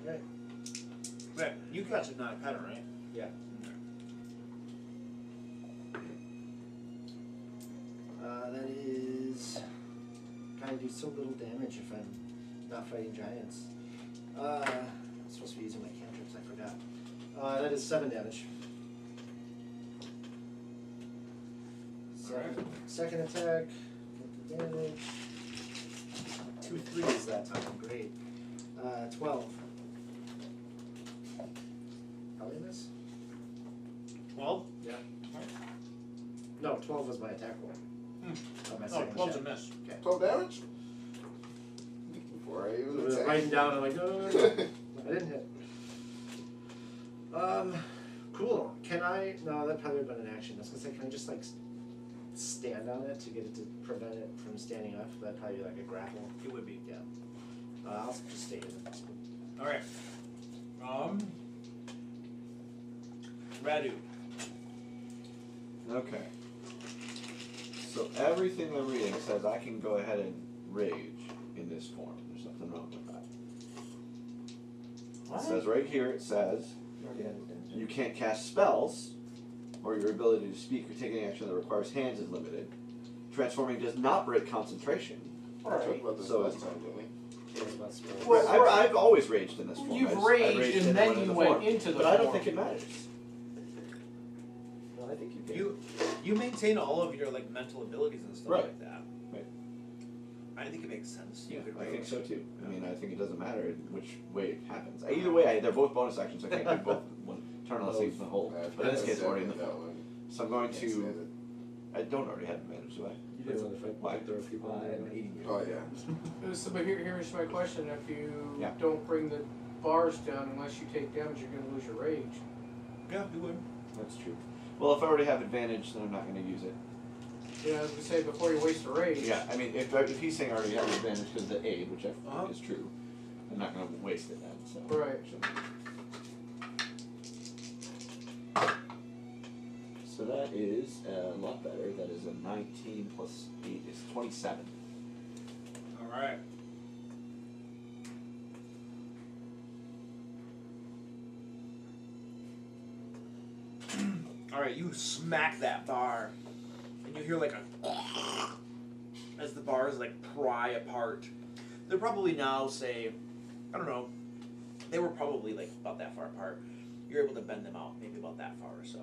Speaker 7: Right.
Speaker 2: Okay. You catch it, not a pattern, right?
Speaker 7: Yeah. That is... Kind of do so little damage if I'm not fighting giants. I'm supposed to be using my cantrips, I forgot. That is 7 damage. Second attack, get the damage. 2 3s that time, great. 12. Probably miss?
Speaker 2: 12?
Speaker 7: Yeah. No, 12 was my attack roll. On my
Speaker 2: No,
Speaker 7: second
Speaker 2: 12's a
Speaker 7: attack.
Speaker 2: miss.
Speaker 7: Okay.
Speaker 6: 12 damage? Before I
Speaker 7: I
Speaker 6: even
Speaker 7: was
Speaker 6: attack.
Speaker 7: writing down, I'm like, no. I didn't hit. Cool. Can I? No, that probably would have been an action. I was gonna say, can I just like stand on it to get it to prevent it from standing up? That'd probably be like a grapple.
Speaker 2: It would be.
Speaker 7: Yeah. I'll just stay in it.
Speaker 2: Alright. Radu.
Speaker 4: Okay. So everything I'm reading says I can go ahead and rage in this form. There's nothing wrong with that. It says right here, it says
Speaker 1: You already had his damage.
Speaker 4: you can't cast spells, or your ability to speak or take any action that requires hands is limited. Transforming does not break concentration.
Speaker 6: We talked about this
Speaker 4: So-
Speaker 6: last time, didn't we?
Speaker 7: It was about spells.
Speaker 5: Well,
Speaker 4: I've always raged in this form.
Speaker 5: You've
Speaker 4: I've
Speaker 5: raged
Speaker 4: in
Speaker 5: and then
Speaker 4: one
Speaker 5: you
Speaker 4: other
Speaker 5: went
Speaker 4: form.
Speaker 5: into the
Speaker 4: But I don't
Speaker 5: form.
Speaker 4: think it matters.
Speaker 1: No, I think you can.
Speaker 2: You maintain all of your like mental abilities and stuff
Speaker 4: Right.
Speaker 2: like that.
Speaker 4: Right.
Speaker 2: I think it makes sense. You could
Speaker 4: I think
Speaker 2: rage.
Speaker 4: so too. I mean, I think it doesn't matter which way it happens. Either way, they're both bonus actions. I can't do both one turn unless he's in the hole. But in this case, I'm already in the
Speaker 6: that
Speaker 4: hole.
Speaker 6: one.
Speaker 4: So I'm going
Speaker 6: Can't
Speaker 4: to.
Speaker 6: stand it.
Speaker 4: I don't already have advantage, do I?
Speaker 7: You did want to fight.
Speaker 4: Why?
Speaker 7: There were people.
Speaker 1: I'm aiding you.
Speaker 6: Oh, yeah.
Speaker 5: So, but here's my question: if you
Speaker 4: Yeah.
Speaker 5: don't bring the bars down unless you take damage, you're going to lose your rage.
Speaker 2: Yeah, you would.
Speaker 4: That's true. Well, if I already have advantage, then I'm not going to use it.
Speaker 5: Yeah, as we say, before you waste a rage.
Speaker 4: Yeah, I mean, if he's saying I already have advantage because of the aid, which I think is true, I'm not going to waste it then. So.
Speaker 5: Right.
Speaker 4: So that is a lot better. That is a 19 plus 8 is 27.
Speaker 2: Alright. Alright, you smack that bar, and you hear like a as the bars like pry apart. They're probably now, say, I don't know, they were probably like about that far apart. You're able to bend them out, maybe about that far or so.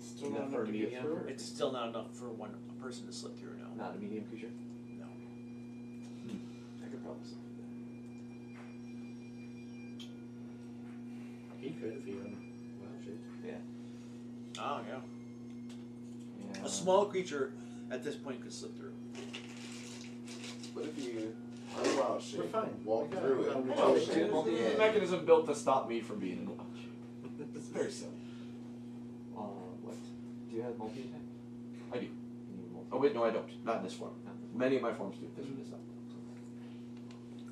Speaker 5: Still
Speaker 4: Yeah,
Speaker 5: not enough to
Speaker 1: medium.
Speaker 5: get through.
Speaker 2: It's still not enough for one person to slip through now.
Speaker 1: Not a medium creature.
Speaker 2: No.
Speaker 1: I could probably say
Speaker 7: He could if he wild shape.
Speaker 2: Oh, yeah.
Speaker 1: Yeah.
Speaker 2: A small creature at this point could slip through.
Speaker 6: What if you unwild shape,
Speaker 7: We're fine.
Speaker 6: walk
Speaker 7: We got
Speaker 6: through
Speaker 7: it.
Speaker 6: it?
Speaker 7: We're
Speaker 4: Oh,
Speaker 7: totally
Speaker 4: well,
Speaker 7: good.
Speaker 4: the mechanism built to stop me from being in watch. It's very simple.
Speaker 1: What?
Speaker 4: Do you have multi-attack? I do. Oh wait, no I don't. Not in this form. Many of my forms do. This one is not.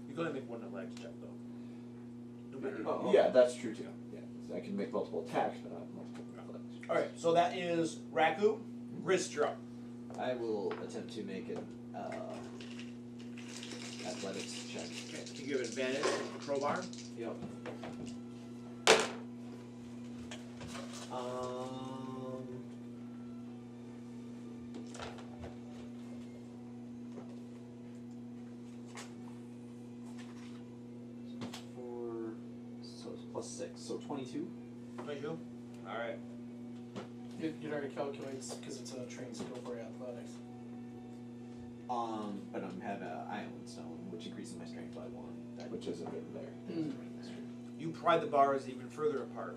Speaker 8: You can only make one athletics check though. No matter.
Speaker 4: Oh, yeah, that's true too. Yeah, so I can make multiple attacks, but not multiple athletics.
Speaker 8: Alright, so that is Raku. Riz, you're up.
Speaker 1: I will attempt to make an athletics check.
Speaker 8: Okay, you give advantage with the crowbar.
Speaker 1: Yep. So it's plus 6, so 22.
Speaker 8: 22. Alright.
Speaker 5: It already calculates because it's a trained skill for athletics.
Speaker 1: But I'm have a Island Stone, which increases my strength by 1.
Speaker 4: Which isn't written there.
Speaker 2: You pry the bars even further apart.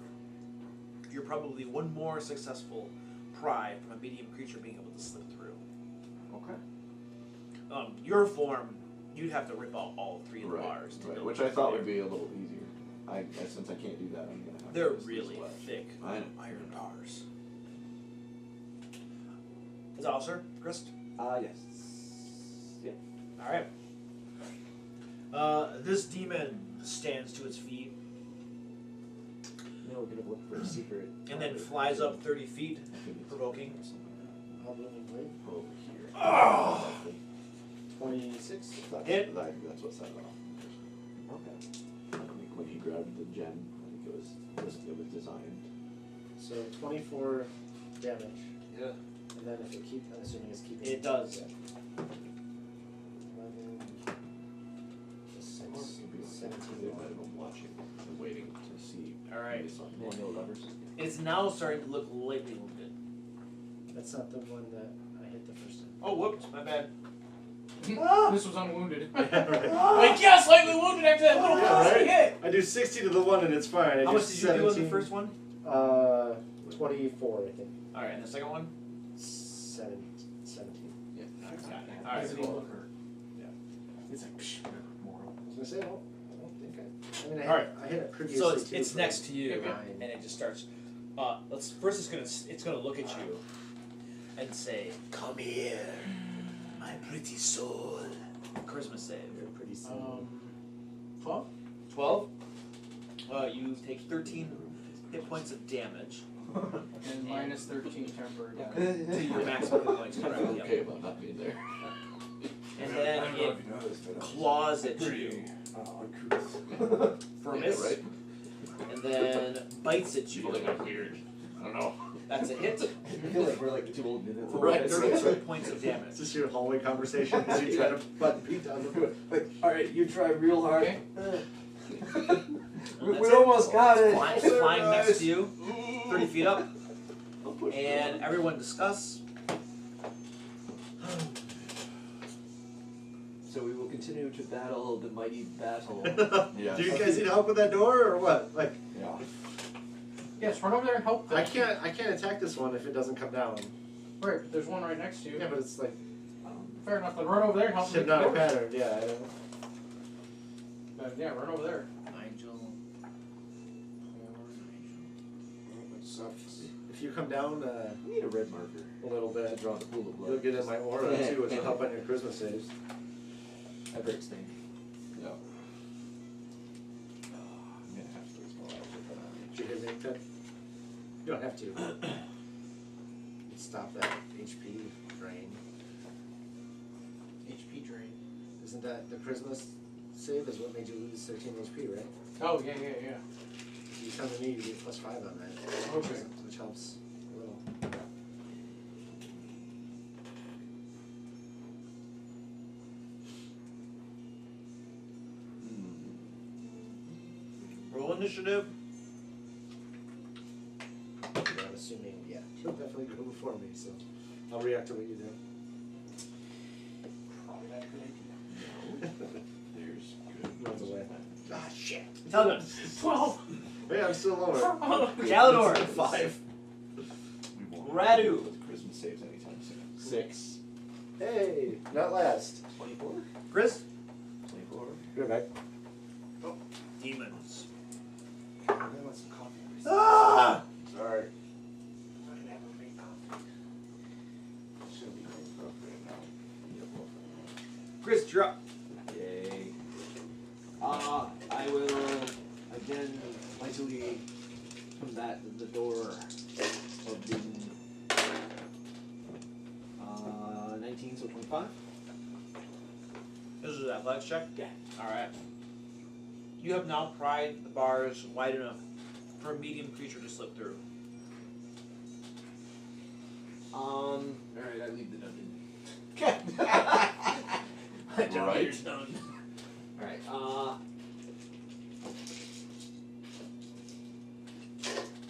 Speaker 2: You're probably one more successful pry from a medium creature being able to slip through.
Speaker 4: Okay.
Speaker 2: Your form, you'd have to rip out all 3 of the bars. To
Speaker 4: Right,
Speaker 2: go
Speaker 4: which
Speaker 2: through
Speaker 4: I thought
Speaker 2: there.
Speaker 4: would be a little easier. Since I can't do that, I'm gonna have
Speaker 2: They're
Speaker 4: to use
Speaker 2: really
Speaker 4: this
Speaker 2: thick
Speaker 4: I know.
Speaker 2: iron bars. Is that all, sir? Chris?
Speaker 1: Yes. Yeah.
Speaker 2: Alright. This demon stands to its feet
Speaker 1: Now we're gonna look for a secret.
Speaker 2: and then flies up 30 feet, provoking.
Speaker 7: Over
Speaker 4: here.
Speaker 2: Oh!
Speaker 7: 26.
Speaker 2: Hit.
Speaker 4: That's what set it off.
Speaker 1: Okay.
Speaker 4: When he grabbed the gem, I think it was designed.
Speaker 7: So 24 damage.
Speaker 2: Yeah.
Speaker 7: And then if it keeps, I'm assuming it's keeping.
Speaker 2: It does.
Speaker 7: Yeah. 11, 6,
Speaker 4: Or it could be like
Speaker 7: 17.
Speaker 4: they might have been watching and waiting to see.
Speaker 2: Alright.
Speaker 1: Manual levers.
Speaker 2: It's now starting to look lightly wounded.
Speaker 7: That's not the one that I hit the first time.
Speaker 2: Oh, whoops, my bad.
Speaker 5: This was unwounded.
Speaker 7: Right.
Speaker 5: Like, yeah, slightly wounded after that little
Speaker 7: right?
Speaker 5: hit.
Speaker 7: I do 60 to the one and it's fine. I
Speaker 2: How
Speaker 7: do
Speaker 2: much did you do on the first one?
Speaker 7: 24, I think.
Speaker 2: Alright, and the second one?
Speaker 7: 17.
Speaker 4: Yeah.
Speaker 2: Alright,
Speaker 5: Does it even look hurt?
Speaker 1: It's like, psh, more.
Speaker 7: I was gonna say, I don't think I mean,
Speaker 2: Alright.
Speaker 7: I hit it previously.
Speaker 2: So it's,
Speaker 7: too,
Speaker 2: it's
Speaker 7: but
Speaker 2: next to you,
Speaker 5: Okay.
Speaker 2: and it just starts. It's gonna look at you and say, "Come here, my pretty soul." Charisma save.
Speaker 7: You're pretty similar.
Speaker 5: 12?
Speaker 2: 12. You take 13 hit points of damage
Speaker 5: And minus 13 temporary damage.
Speaker 2: to your maximum hit points.
Speaker 4: I feel
Speaker 2: Correct,
Speaker 4: okay
Speaker 2: yep.
Speaker 4: about not being there.
Speaker 2: And then it claws at you for a miss,
Speaker 4: right?
Speaker 2: and then bites at you.
Speaker 4: I'm weird. I don't know.
Speaker 2: That's a hit.
Speaker 1: I feel like we're like the 2 old minutes.
Speaker 2: For 32 points of
Speaker 7: Is
Speaker 2: damage.
Speaker 7: this your hallway conversation? As you try to button beat down the
Speaker 1: Like, alright, you try real hard.
Speaker 5: Okay.
Speaker 2: And
Speaker 1: We
Speaker 2: that's it.
Speaker 1: almost got it.
Speaker 2: Flying next to you, 30 feet up,
Speaker 4: I'll push
Speaker 2: and everyone discuss.
Speaker 1: So we will continue to battle the mighty battle.
Speaker 4: Yes.
Speaker 7: Do you guys need help with that door or what? Like,
Speaker 4: Yeah.
Speaker 5: Yes, run over there and help them.
Speaker 7: I can't attack this one if it doesn't come down.
Speaker 5: Right, but there's one right next to you.
Speaker 7: Yeah, but it's like
Speaker 5: Fair enough, then run over there and help them make the
Speaker 7: hypnotic
Speaker 5: doors.
Speaker 7: pattern. Yeah, I don't know.
Speaker 5: Then, yeah, run over there.
Speaker 2: Nigel.
Speaker 7: If you come down
Speaker 1: We need a red marker
Speaker 7: a little
Speaker 1: to
Speaker 7: bit,
Speaker 1: draw the pool of blood.
Speaker 7: you'll get in my aura too, which will help on your charisma saves.
Speaker 1: That breaks thing.
Speaker 4: Yeah. I'm gonna have to respond to
Speaker 7: Did you hit make that? You don't have to. Stop that HP drain.
Speaker 5: HP drain.
Speaker 7: Isn't that the charisma save is what made you lose 13 HP, right?
Speaker 5: Oh, yeah.
Speaker 7: If you come to me, you get +5 on that.
Speaker 5: Okay.
Speaker 7: Which helps a little.
Speaker 2: Roll initiative.
Speaker 7: I'm assuming, yeah, he'll definitely go before me, so I'll react to what you do.
Speaker 5: Probably not a good idea.
Speaker 4: There's good.
Speaker 7: Runs away.
Speaker 2: Ah, shit. Tell them.
Speaker 5: 12!
Speaker 7: Hey, I'm still lower.
Speaker 2: Galador.
Speaker 7: 5.
Speaker 4: We won't
Speaker 2: Radu.
Speaker 4: with charisma saves anytime soon. 6.
Speaker 7: Hey, not last.
Speaker 1: 24?
Speaker 2: Chris.
Speaker 1: 24.
Speaker 7: Go back.
Speaker 2: Demons.
Speaker 7: I want some coffee.
Speaker 2: Ah!
Speaker 7: Sorry.
Speaker 5: I can have a make coffee.
Speaker 2: Chris, you're up.
Speaker 1: Yay. I will again mightily combat the door of the 19, so 25.
Speaker 8: This is an athletics check?
Speaker 1: Yeah.
Speaker 8: Alright. You have now pried the bars wide enough for a medium creature to slip through.
Speaker 1: Alright, I leave the dungeon.
Speaker 6: Right?
Speaker 1: Done. Alright, I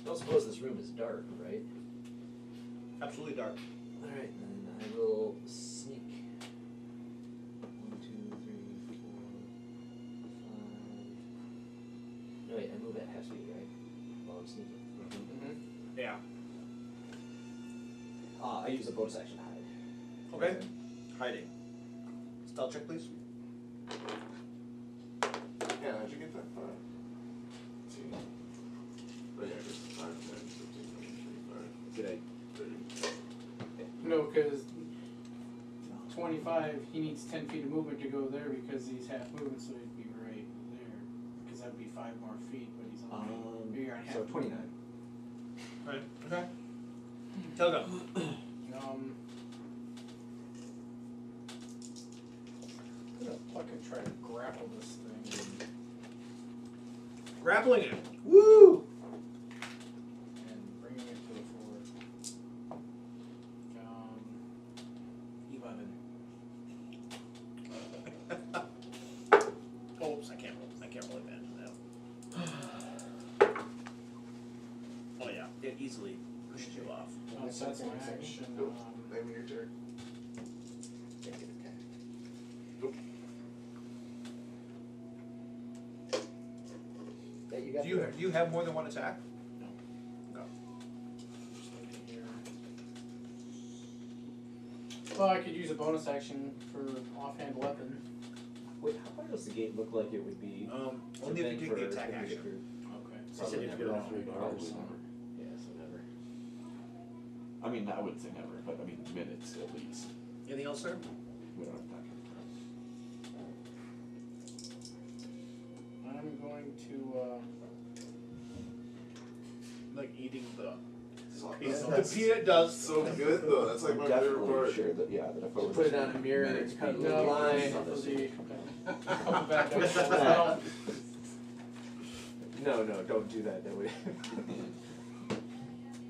Speaker 1: don't suppose this room is dark, right?
Speaker 8: Absolutely dark.
Speaker 1: Alright, then I will sneak. 1, 2, 3, 4, 5. No, wait, I move at half speed, right? While I'm sneaking.
Speaker 8: Yeah.
Speaker 1: I use a bonus action to hide.
Speaker 8: Okay. Hiding. Stealth check, please.
Speaker 6: Yeah, how'd you get that far? Let's see. Oh yeah, just 5, 10, 15, 20, 25.
Speaker 1: Did I?
Speaker 6: 30.
Speaker 5: No, because 25, he needs 10 feet of movement to go there because he's half moving, so he'd be right there. Because that would be 5 more feet, but he's only. You're on half
Speaker 1: So 29.
Speaker 8: Right. Okay. Telga.
Speaker 5: I'm gonna fucking try to grapple this thing
Speaker 8: Grappling it. Woo!
Speaker 5: and bringing it to the floor. 11.
Speaker 8: Oops, I can't really manage that. Oh yeah, it easily pushes you off.
Speaker 5: So that's my action.
Speaker 6: Nope. Name your turn.
Speaker 3: Can't get attacked.
Speaker 1: Yeah, you got
Speaker 8: Do you have more than one attack?
Speaker 5: Just looking here. Well, I could use a bonus action for offhand weapon.
Speaker 1: Wait, how far does the gate look like it would be?
Speaker 8: Only if you take the attack
Speaker 1: for me to
Speaker 8: action.
Speaker 1: through?
Speaker 5: Okay.
Speaker 8: You said you have to get all 3
Speaker 1: Probably
Speaker 8: bars.
Speaker 1: never. Yeah, so never.
Speaker 4: I mean, I wouldn't say never, but I mean minutes at least.
Speaker 8: Anything else, sir?
Speaker 4: We don't have time.
Speaker 5: I'm going to, like eating the piece of
Speaker 8: The peanut does.
Speaker 6: So good though. That's like my favorite
Speaker 4: Definitely
Speaker 6: part.
Speaker 4: sure that that if I
Speaker 1: Just
Speaker 4: were
Speaker 1: put it
Speaker 4: to
Speaker 1: on a mirror
Speaker 4: minutes
Speaker 1: and cut a
Speaker 4: being
Speaker 1: little
Speaker 4: lost
Speaker 1: line.
Speaker 4: on this.
Speaker 5: couple bad dice rolls out.
Speaker 1: No, don't do that. That would.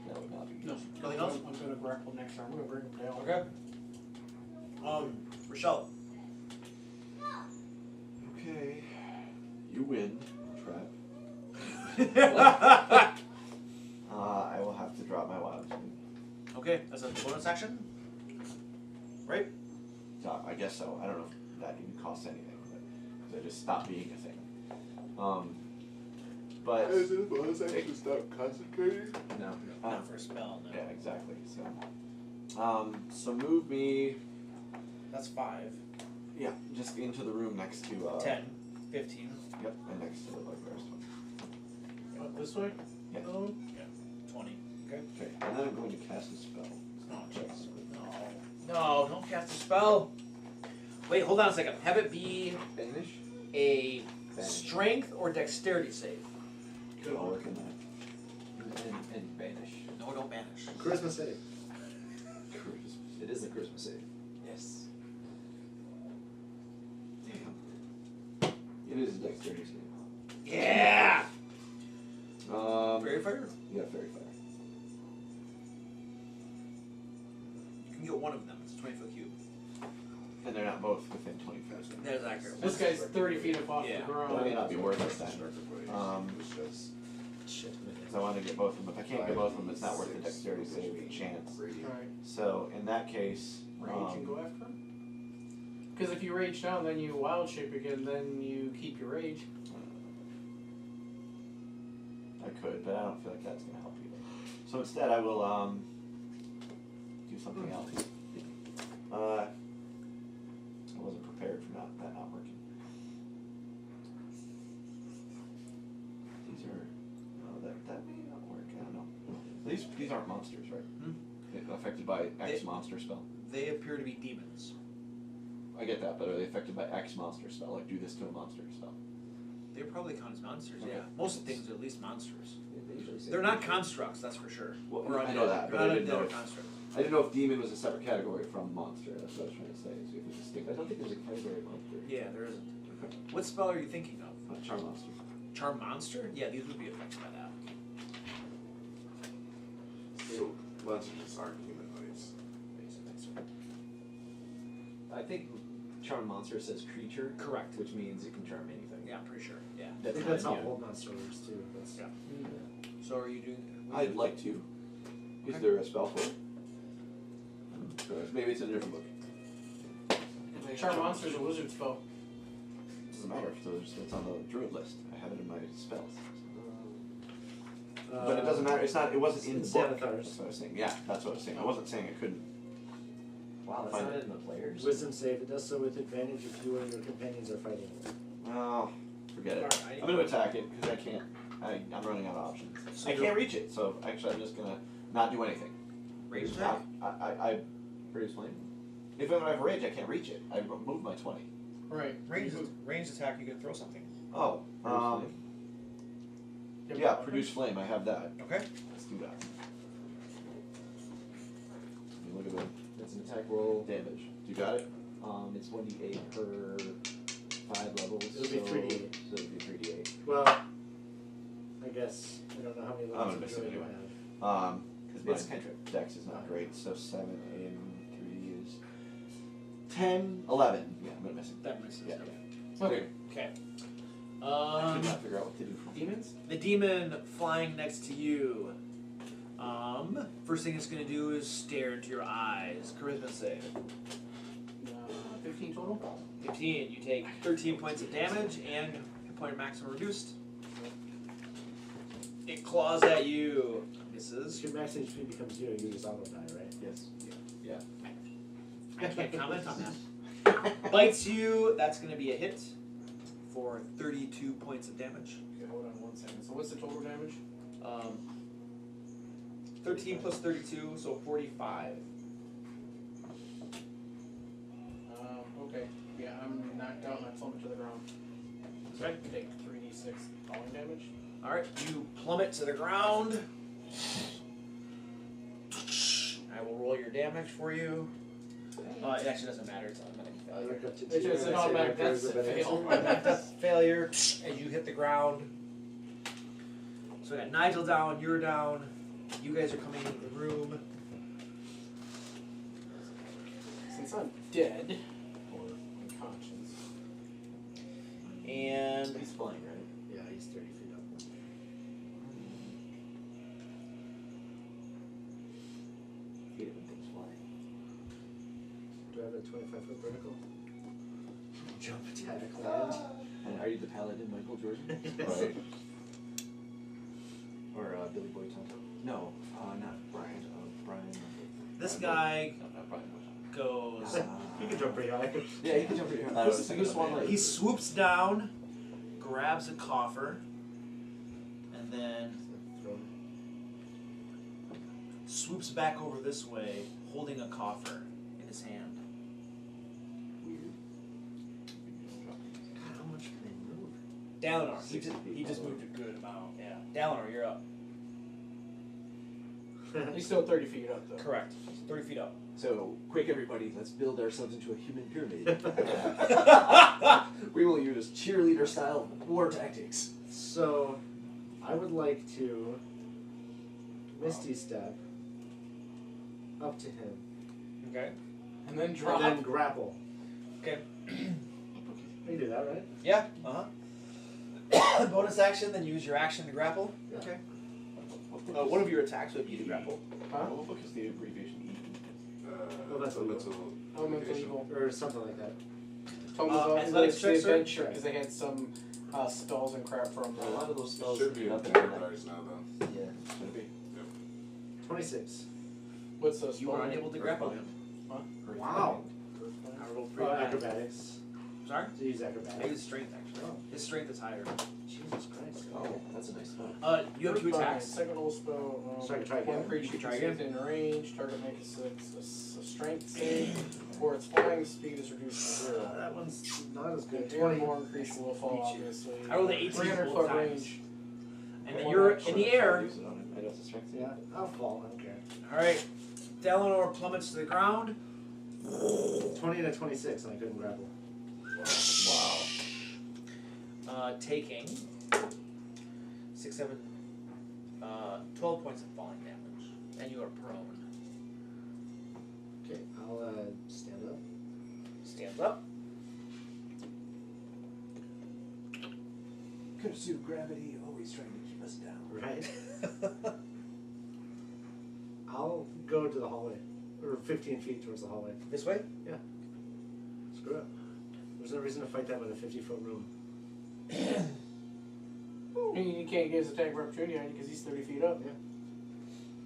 Speaker 1: That would not be.
Speaker 5: No.
Speaker 8: Nothing else?
Speaker 5: I'm gonna grapple next time. I'm gonna bring him down.
Speaker 8: Okay. Rochelle.
Speaker 4: Okay. You win, Trap. I will have to drop my wild shape.
Speaker 8: Okay, that's a bonus action. Right?
Speaker 4: So, I guess so. I don't know if that even costs anything, because I just stopped being a thing. But
Speaker 6: Is it a bonus action to stop concentrating?
Speaker 1: No.
Speaker 8: Not for a spell, no.
Speaker 4: yeah, exactly. So move me.
Speaker 8: That's 5.
Speaker 4: Yeah, just into the room next to
Speaker 8: 10. 15.
Speaker 4: Yep, and next to the bugbears.
Speaker 5: This way?
Speaker 4: Yeah.
Speaker 5: No.
Speaker 8: 20. Okay.
Speaker 4: Okay, and then I'm going to cast a spell.
Speaker 8: Oh, jeez. No, don't cast a spell. Wait, hold on a second. Have it be
Speaker 1: Banish?
Speaker 8: a
Speaker 1: Banish.
Speaker 8: strength or dexterity save.
Speaker 4: I'll work in that.
Speaker 1: And banish.
Speaker 8: No, don't banish.
Speaker 7: Charisma save.
Speaker 1: It is a Christmas save. Yes.
Speaker 4: Damn. It is a dexterity save.
Speaker 8: Yeah!
Speaker 2: Fairy fire?
Speaker 4: Yeah, fairy fire.
Speaker 2: You can get one of them. It's a 20-foot cube.
Speaker 4: And they're not both within 20 feet.
Speaker 2: That is accurate.
Speaker 5: This guy's 30 feet off
Speaker 2: Yeah.
Speaker 5: the ground.
Speaker 4: Well, it may not be worth it then.
Speaker 6: It's
Speaker 7: Shit.
Speaker 4: Because I want to get both of them. If I can't get both of them, it's not worth the dexterity save chance.
Speaker 5: Right.
Speaker 4: So in that case,
Speaker 5: Rage and go after him? Because if you rage down, then you wild shape again, then you keep your rage.
Speaker 4: I could, but I don't feel like that's gonna help either. So instead, I will do something else. I wasn't prepared for that not working. These are that may not work. I don't know. These aren't monsters, right? Affected by X monster spell.
Speaker 2: They appear to be demons.
Speaker 4: I get that, but are they affected by X monster spell? Like, do this to a monster spell?
Speaker 2: They probably count as monsters,
Speaker 4: Okay.
Speaker 2: yeah. Most of the things are at least monsters.
Speaker 1: They usually say
Speaker 2: They're not constructs, that's for sure.
Speaker 4: Well,
Speaker 2: Or
Speaker 4: I know that,
Speaker 2: they're
Speaker 4: but I
Speaker 2: not
Speaker 4: didn't know
Speaker 2: undead or
Speaker 4: if-
Speaker 2: constructs.
Speaker 4: I didn't know if demon was a separate category from monster. That's what I was trying to say. So if it's distinct. I don't think there's a category of monster.
Speaker 2: Yeah, there isn't. What spell are you thinking of?
Speaker 4: Charm monster.
Speaker 2: Charm monster? Yeah, these would be affected by that.
Speaker 6: So monsters aren't humanoids.
Speaker 1: I think charm monster says creature.
Speaker 2: Correct.
Speaker 1: Which means it can charm anything.
Speaker 2: Yeah, I'm pretty sure. Yeah.
Speaker 7: I think that's
Speaker 1: fine,
Speaker 7: how old monster works too. That's,
Speaker 2: Yeah. So are you doing?
Speaker 4: I'd like to. Is
Speaker 2: Okay.
Speaker 4: there a spell for it? Maybe it's in a different book.
Speaker 5: Charm monster's a wizard spell.
Speaker 4: Doesn't matter if it's on the druid list. I have it in my spells.
Speaker 7: Uh,
Speaker 4: But it doesn't matter. It's not. It wasn't in the book.
Speaker 7: Xanathars.
Speaker 4: That's what I was saying. Yeah, that's what I was saying. I wasn't saying it couldn't.
Speaker 1: Wow, that's
Speaker 4: Fine.
Speaker 1: not in the players.
Speaker 7: Wisdom save. It does so with advantage if you and your companions are fighting.
Speaker 4: Oh, forget it.
Speaker 2: Alright,
Speaker 4: I'm going to attack it because I can't. I'm running out of options.
Speaker 2: So
Speaker 4: I
Speaker 2: you're-
Speaker 4: can't reach it. So actually, I'm just gonna not do anything.
Speaker 2: Rage attack?
Speaker 4: I produce flame. If I have rage, I can't reach it. I moved my 20.
Speaker 5: Right.
Speaker 2: Ranged attack, you can throw something.
Speaker 4: Oh, yeah, produce flame. I have that.
Speaker 2: Okay.
Speaker 4: Let's do that. Look at the
Speaker 1: That's an attack roll.
Speaker 4: damage. You got it?
Speaker 1: It's 1d8 per 5 levels.
Speaker 7: It'll be 3d8.
Speaker 1: So it'll be 3d8.
Speaker 7: Well, I guess I don't know how many
Speaker 4: I'm
Speaker 7: levels
Speaker 4: gonna miss it
Speaker 7: you
Speaker 4: anyway.
Speaker 7: have.
Speaker 4: Because
Speaker 1: It's
Speaker 4: my
Speaker 1: cantrip.
Speaker 4: dex is not great. So 7 and 3 is 10, 11. Yeah, I'm gonna miss it.
Speaker 2: That misses.
Speaker 4: Yeah.
Speaker 5: Okay.
Speaker 2: Okay.
Speaker 4: I could not figure out what to do.
Speaker 5: Demons?
Speaker 2: The demon flying next to you. First thing it's gonna do is stare into your eyes. Charisma save.
Speaker 5: 15 total?
Speaker 2: 15. You take 13 points of damage and hit point maximum reduced. It claws at you. Misses.
Speaker 7: Your max HP becomes 0, you just auto die, right?
Speaker 4: Yes. Yeah.
Speaker 2: I can't comment on that. Bites you. That's gonna be a hit for 32 points of damage.
Speaker 5: Okay, hold on 1 second. So what's the total damage?
Speaker 2: 13 plus 32, so 45.
Speaker 5: Okay. Yeah, I'm knocked out and I plummet to the ground. So I can take 3d6 falling damage.
Speaker 2: Alright, you plummet to the ground. I will roll your damage for you. It actually doesn't matter, it's automatic
Speaker 7: I
Speaker 2: failure.
Speaker 7: look up to
Speaker 5: It's
Speaker 7: two,
Speaker 5: just
Speaker 7: and
Speaker 5: an
Speaker 7: I say my
Speaker 5: automatic
Speaker 7: prayers
Speaker 5: death
Speaker 7: have been
Speaker 5: fail.
Speaker 7: answered.
Speaker 2: That's failure as you hit the ground. So I got Nigel down, you're down. You guys are coming into the room.
Speaker 5: Since I'm dead, or unconscious,
Speaker 2: And
Speaker 1: He's flying, right?
Speaker 7: Yeah, he's 30 feet up.
Speaker 1: Hate it when things fly.
Speaker 7: Do I have a 25-foot vertical? Jump attack, land.
Speaker 1: And are you the paladin, Michael Jordan?
Speaker 7: Yes.
Speaker 1: Right. Or Billy Boy Tonto? No, not Brian. Brian.
Speaker 2: this guy
Speaker 4: Not Brian.
Speaker 2: goes.
Speaker 7: He can jump pretty high.
Speaker 1: Yeah, he can jump pretty high.
Speaker 4: I was thinking
Speaker 1: Who's one
Speaker 4: about
Speaker 1: leg?
Speaker 2: He swoops down, grabs a coffer, and then swoops back over this way, holding a coffer in his hand.
Speaker 7: God, how much can they move?
Speaker 2: Dalinar, he
Speaker 1: 60
Speaker 2: just moved a good amount. Yeah. Dalinar, you're up.
Speaker 5: he's still 30 feet up though.
Speaker 2: Correct. He's 30 feet up.
Speaker 1: So, quick everybody, let's build ourselves into a human pyramid. We will use cheerleader style war tactics.
Speaker 7: So, I would like to Misty Step up to him
Speaker 2: Okay.
Speaker 5: And then drop.
Speaker 7: and then grapple.
Speaker 2: Okay.
Speaker 7: You can do that, right?
Speaker 2: Yeah. Uh-huh. Bonus action, then use your action to grapple.
Speaker 7: Yeah.
Speaker 2: Okay. One of your attacks would be to grapple.
Speaker 4: What book is the abbreviation E?
Speaker 7: Well, that's what
Speaker 5: Elemental evil.
Speaker 7: Or something like that.
Speaker 2: Athletics checks, sir?
Speaker 5: Adventure, because they had some spells and crap from
Speaker 1: A lot of those spells
Speaker 6: Should be in
Speaker 1: nothing
Speaker 6: Diaries now though.
Speaker 1: Yeah.
Speaker 4: Should it be?
Speaker 7: 26.
Speaker 5: What's those?
Speaker 2: You were unable to grapple him.
Speaker 7: Wow.
Speaker 2: I rolled pretty high.
Speaker 7: Acrobatics.
Speaker 2: Sorry?
Speaker 7: To use
Speaker 2: I
Speaker 7: acrobatics.
Speaker 2: use strength actually. His strength is higher.
Speaker 7: Jesus Christ.
Speaker 1: Oh, that's a nice one.
Speaker 8: You have 2 attacks.
Speaker 5: Second level spell.
Speaker 7: So I can try
Speaker 5: One
Speaker 7: again.
Speaker 5: creature
Speaker 8: You can try
Speaker 5: within range. Target makes a strength save, or its flying speed is reduced to 0.
Speaker 7: That one's not as good.
Speaker 5: An
Speaker 7: 20.
Speaker 5: airborne creature will fall, obviously.
Speaker 8: I rolled an 18
Speaker 5: 300
Speaker 8: both
Speaker 5: foot
Speaker 8: times.
Speaker 5: range.
Speaker 8: And then you're in the air.
Speaker 4: Use it on him. I know it's a strength save.
Speaker 7: Yeah, I'll fall. I don't care.
Speaker 8: Alright. Dalinor plummets to the ground.
Speaker 7: 20 and a 26, and I couldn't grapple.
Speaker 4: Wow.
Speaker 8: Taking 6, 7, 12 points of falling damage. And you are prone.
Speaker 7: Okay, I'll stand up.
Speaker 8: Stands up.
Speaker 1: Curse you, gravity, always trying to keep us down.
Speaker 7: Right. I'll go to the hallway, or 15 feet towards the hallway.
Speaker 8: This way?
Speaker 7: Screw it. There's no reason to fight that with a 50-foot room.
Speaker 5: You can't get his attack of opportunity on you because he's 30 feet up.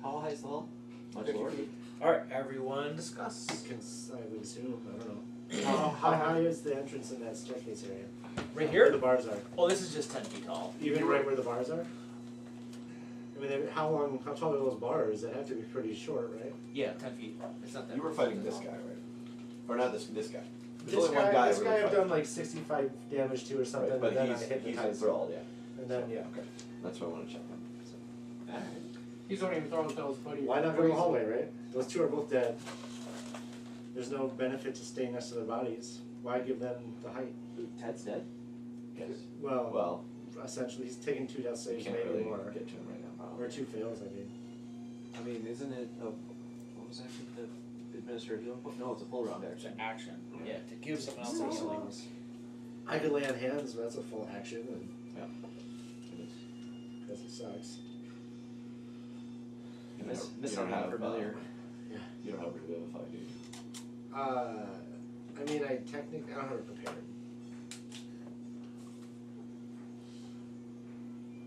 Speaker 1: How high is the hall? Much
Speaker 5: 50
Speaker 1: lower.
Speaker 5: feet.
Speaker 8: Alright, everyone discuss.
Speaker 7: I would assume. I don't know. How high is the entrance in that staircase area?
Speaker 8: Right
Speaker 7: Where the
Speaker 8: here?
Speaker 7: bars are.
Speaker 8: Oh, this is just 10 feet tall.
Speaker 7: Even right where the bars are? I mean, how tall are those bars? They have to be pretty short, right?
Speaker 8: Yeah, 10 feet. It's not that
Speaker 4: You were fighting this guy, right? Or not this guy. There's
Speaker 7: This
Speaker 4: only one guy
Speaker 7: this
Speaker 4: really
Speaker 7: guy I've
Speaker 4: fighting.
Speaker 7: done like 65 damage to or something,
Speaker 4: Right,
Speaker 7: but then I
Speaker 4: he's
Speaker 7: hypnotized
Speaker 4: enthralled, yeah.
Speaker 7: and then
Speaker 4: Okay. That's what I want to check on. So.
Speaker 5: He's only even throwing until his buddy.
Speaker 7: why not go to the hallway, right? Those two are both dead. There's no benefit to staying next to their bodies. Why give them the height?
Speaker 1: Ted's dead?
Speaker 4: Yes.
Speaker 7: Well,
Speaker 4: Well,
Speaker 7: essentially, he's taking 2 death
Speaker 4: you
Speaker 7: saves,
Speaker 4: can't
Speaker 7: maybe
Speaker 4: really
Speaker 7: more,
Speaker 4: get to him right now.
Speaker 7: or 2 fails. I mean,
Speaker 1: I mean, isn't it a, what was actually the administrative healing? No, it's a full round
Speaker 8: It's
Speaker 1: action.
Speaker 8: an action. Yeah, to give someone else
Speaker 7: So-
Speaker 8: a healings.
Speaker 7: I could lay on hands, but that's a full action, and
Speaker 4: It is.
Speaker 7: because it sucks.
Speaker 4: You
Speaker 1: Miss-
Speaker 4: don't-
Speaker 1: miss
Speaker 4: you don't
Speaker 1: something
Speaker 4: have
Speaker 1: familiar.
Speaker 4: You don't have Revivify, do you?
Speaker 7: I mean, I technically I don't have it prepared.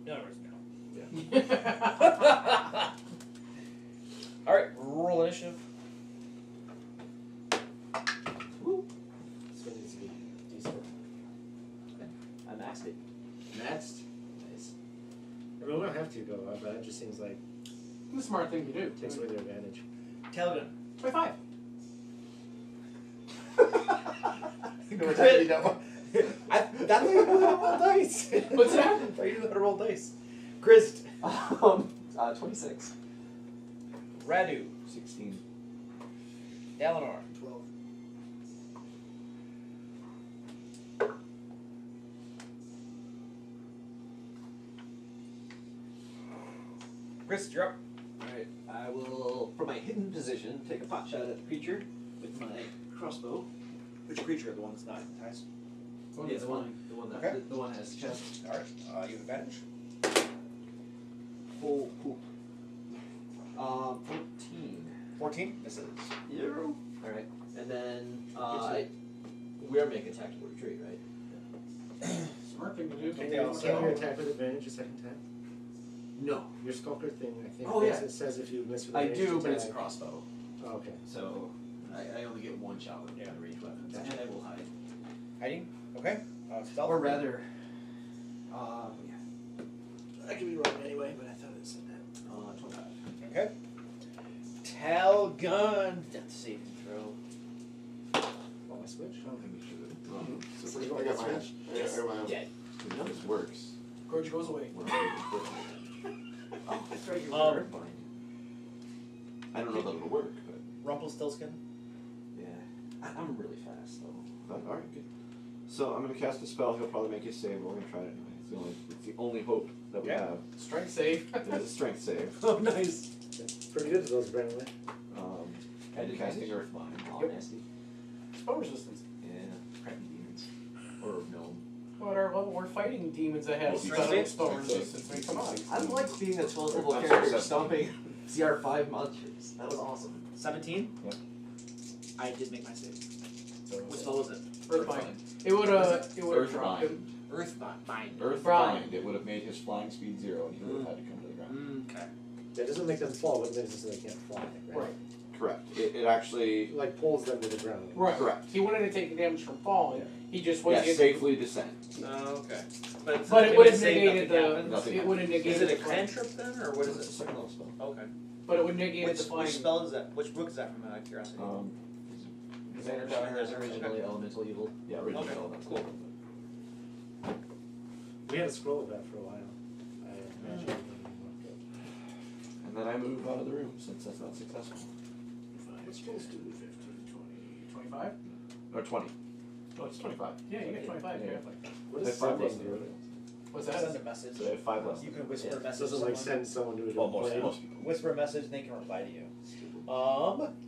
Speaker 8: In other words, no.
Speaker 7: Yeah.
Speaker 8: Alright, roll initiative.
Speaker 1: Woo!
Speaker 7: This one needs to be decent.
Speaker 1: I maxed it.
Speaker 7: Next. Nice. I mean, we don't have to go up, but it just seems like
Speaker 5: The smart thing to do.
Speaker 7: it takes away their advantage.
Speaker 8: Telegun.
Speaker 5: 25.
Speaker 8: Crit. That's how you know how to roll dice.
Speaker 5: What's that?
Speaker 8: That's how you know how to roll dice. Grist.
Speaker 1: 26.
Speaker 8: Radu.
Speaker 4: 16.
Speaker 8: Dalinor.
Speaker 7: 12.
Speaker 8: Grist, you're up.
Speaker 1: Alright, I will, from my hidden position, take a pot shot at the creature with my crossbow.
Speaker 8: Which creature? The one that's not hypnotized.
Speaker 1: Yeah, the one that
Speaker 8: Okay.
Speaker 1: the one that has the chest.
Speaker 8: Alright, you have advantage.
Speaker 1: Oh, poop. 14.
Speaker 8: 14. Misses.
Speaker 1: Euro. Alright, and then we're making tactical retreat, right?
Speaker 5: Smart thing to do.
Speaker 7: Can
Speaker 8: they
Speaker 7: you,
Speaker 8: all
Speaker 7: can you
Speaker 8: say-
Speaker 7: attack with advantage a second time?
Speaker 1: No,
Speaker 7: Your skulker thing, I think,
Speaker 1: Oh, yeah.
Speaker 7: it says if you miss with
Speaker 1: I
Speaker 7: a ranged
Speaker 1: do, but it's a
Speaker 7: attack-
Speaker 1: crossbow,
Speaker 7: Oh, okay.
Speaker 1: so I only get one shot with
Speaker 8: Yeah.
Speaker 1: ranged weapons,
Speaker 7: Gotcha.
Speaker 1: and I will hide.
Speaker 8: Hiding. Okay. Stealth.
Speaker 1: Or rather, yeah. I could be wrong anyway, but I thought it said that. 25.
Speaker 8: Okay. Talgun. Death saving throw.
Speaker 7: Want my switch?
Speaker 4: I don't think we should.
Speaker 6: So I got my hand. I got my hand.
Speaker 8: Dead.
Speaker 6: This works.
Speaker 5: Gorge goes away.
Speaker 1: Oh, that's right, you're
Speaker 8: Um,
Speaker 1: earthbind.
Speaker 6: I don't know that it'll work, but
Speaker 8: Rumpelstiltskin.
Speaker 1: Yeah. I'm really fast, though.
Speaker 4: Alright, good. So I'm gonna cast a spell. He'll probably make you save, but we're gonna try it anyway. It's the only hope that we
Speaker 8: Yeah.
Speaker 4: have.
Speaker 5: Strength save.
Speaker 4: It is a strength save.
Speaker 1: Oh, nice.
Speaker 7: It's pretty good to those, apparently.
Speaker 4: And casting Earthbind.
Speaker 1: Oh,
Speaker 8: Yep.
Speaker 1: nasty.
Speaker 5: Spell resistance.
Speaker 1: Yeah, crappy demons. Or gnome.
Speaker 5: Well, at our level, we're fighting demons that have
Speaker 8: Strength
Speaker 5: spell
Speaker 8: save?
Speaker 5: spell resistance. I mean, come on.
Speaker 1: I like being a 12th level
Speaker 6: I'm
Speaker 1: character
Speaker 6: sorry,
Speaker 1: stomping CR5 monsters. That was awesome.
Speaker 8: 17.
Speaker 4: Yep.
Speaker 8: I did make my save.
Speaker 1: So
Speaker 8: What spell was it?
Speaker 5: Earthbind. It would have dropped him.
Speaker 4: Earthbind.
Speaker 8: Earthbind.
Speaker 4: Earthbind. It would have made his flying speed 0 and he would have had to come to the ground.
Speaker 8: Okay.
Speaker 7: That doesn't make them fall, but it makes it so they can't fly, right?
Speaker 5: Right.
Speaker 4: Correct. It actually
Speaker 7: Like pulls them to the ground.
Speaker 5: Right.
Speaker 4: correct.
Speaker 5: He wouldn't have taken damage from falling.
Speaker 7: Yeah.
Speaker 5: He just
Speaker 4: Yeah,
Speaker 5: was
Speaker 4: safely descend.
Speaker 8: Oh, okay.
Speaker 5: But it would have
Speaker 8: say
Speaker 5: negated
Speaker 8: nothing
Speaker 5: the.
Speaker 8: happened?
Speaker 4: Nothing
Speaker 5: It would have negated.
Speaker 8: Is it a
Speaker 5: the flying-
Speaker 8: cantrip then, or what is
Speaker 4: It's a
Speaker 8: it?
Speaker 4: second level spell.
Speaker 8: Okay.
Speaker 5: But it would negate
Speaker 2: Which
Speaker 5: the flying.
Speaker 2: spell is that? Which book is that from? Out of curiosity.
Speaker 1: Xanadar is originally elemental evil.
Speaker 4: Yeah, originally
Speaker 2: Okay,
Speaker 4: elemental.
Speaker 2: cool.
Speaker 7: We had a scroll of that for a while. I imagine it wouldn't work good.
Speaker 4: And then I move out of the room since that's not successful.
Speaker 5: 5, 10, 15, 20, 25?
Speaker 4: Or 20. Oh, it's 25.
Speaker 5: Yeah, you get 25. Yeah.
Speaker 7: What
Speaker 4: They
Speaker 7: does
Speaker 4: have 5 less
Speaker 7: sending
Speaker 4: than
Speaker 7: do?
Speaker 4: everybody
Speaker 5: What's
Speaker 3: Send
Speaker 5: that?
Speaker 3: a message.
Speaker 4: So they have 5 less.
Speaker 3: You
Speaker 4: than
Speaker 3: can whisper a
Speaker 7: It
Speaker 3: message.
Speaker 7: doesn't
Speaker 3: to
Speaker 7: like
Speaker 3: someone.
Speaker 7: send someone to a
Speaker 4: Well,
Speaker 7: different
Speaker 4: most
Speaker 7: plane.
Speaker 4: people.
Speaker 3: Whisper a message, they can reply to you.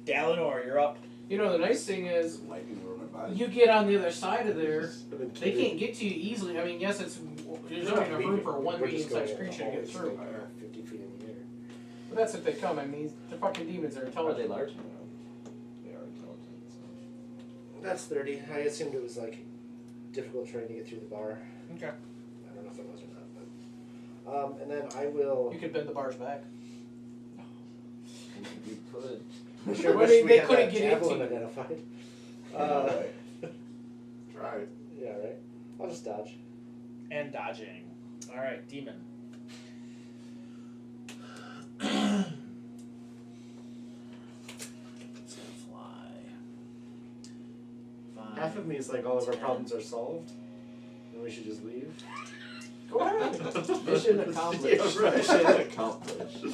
Speaker 3: Galenor, you're up.
Speaker 5: You know, the nice thing is,
Speaker 6: Might be where my body.
Speaker 5: you get on the other side of there.
Speaker 7: But then
Speaker 5: They can't get to you easily. I mean, yes, there's only enough room for one
Speaker 7: We're just
Speaker 5: medium-sized
Speaker 7: going
Speaker 5: creature to get through.
Speaker 7: 50 feet in the air.
Speaker 5: But that's if they come. I mean, the fucking demons are
Speaker 1: Are they
Speaker 5: intelligent.
Speaker 1: large?
Speaker 4: They are intelligent. So.
Speaker 7: That's 30. I assumed it was like difficult trying to get through the bar.
Speaker 3: Okay.
Speaker 7: I don't know if it was or not, but and then I will.
Speaker 5: You could bend the bars back.
Speaker 1: You could.
Speaker 7: I sure
Speaker 5: I
Speaker 7: wish
Speaker 5: mean,
Speaker 7: we
Speaker 5: they
Speaker 7: had
Speaker 5: couldn't
Speaker 7: that
Speaker 5: get into
Speaker 7: javelin
Speaker 5: you.
Speaker 7: identified.
Speaker 6: Try it.
Speaker 7: Yeah, right. I'll just dodge.
Speaker 3: And dodging. Alright, demon. It's gonna fly. 5.
Speaker 7: Half of me is like all of our
Speaker 3: 10.
Speaker 7: problems are solved, and we should just leave.
Speaker 5: Go ahead.
Speaker 1: Mission accomplished.
Speaker 7: Yeah, right.
Speaker 4: Mission accomplished.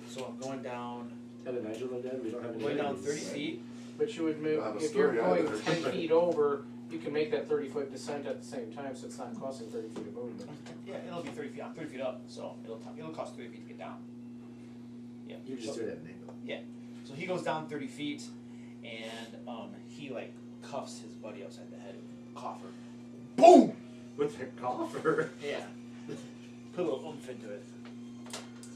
Speaker 3: So I'm going down.
Speaker 7: Ted and Nigel are dead. We don't have any.
Speaker 3: Going down
Speaker 7: enemies.
Speaker 3: 30 feet.
Speaker 5: But you would move,
Speaker 6: I have a
Speaker 5: if you're
Speaker 6: story
Speaker 5: going
Speaker 6: either.
Speaker 5: 10 feet over, you can make that 30-foot descent at the same time, so it's not costing 30 feet of movement.
Speaker 3: Yeah, it'll be 30 feet. I'm 30 feet up, so it'll cost 30 feet to get down. Yeah.
Speaker 7: You just
Speaker 3: so,
Speaker 7: do it at an angle.
Speaker 3: so he goes down 30 feet, and he like cuffs his buddy upside the head with a coffer. Boom!
Speaker 7: With their coffer.
Speaker 3: Yeah. Put a little oomph into it.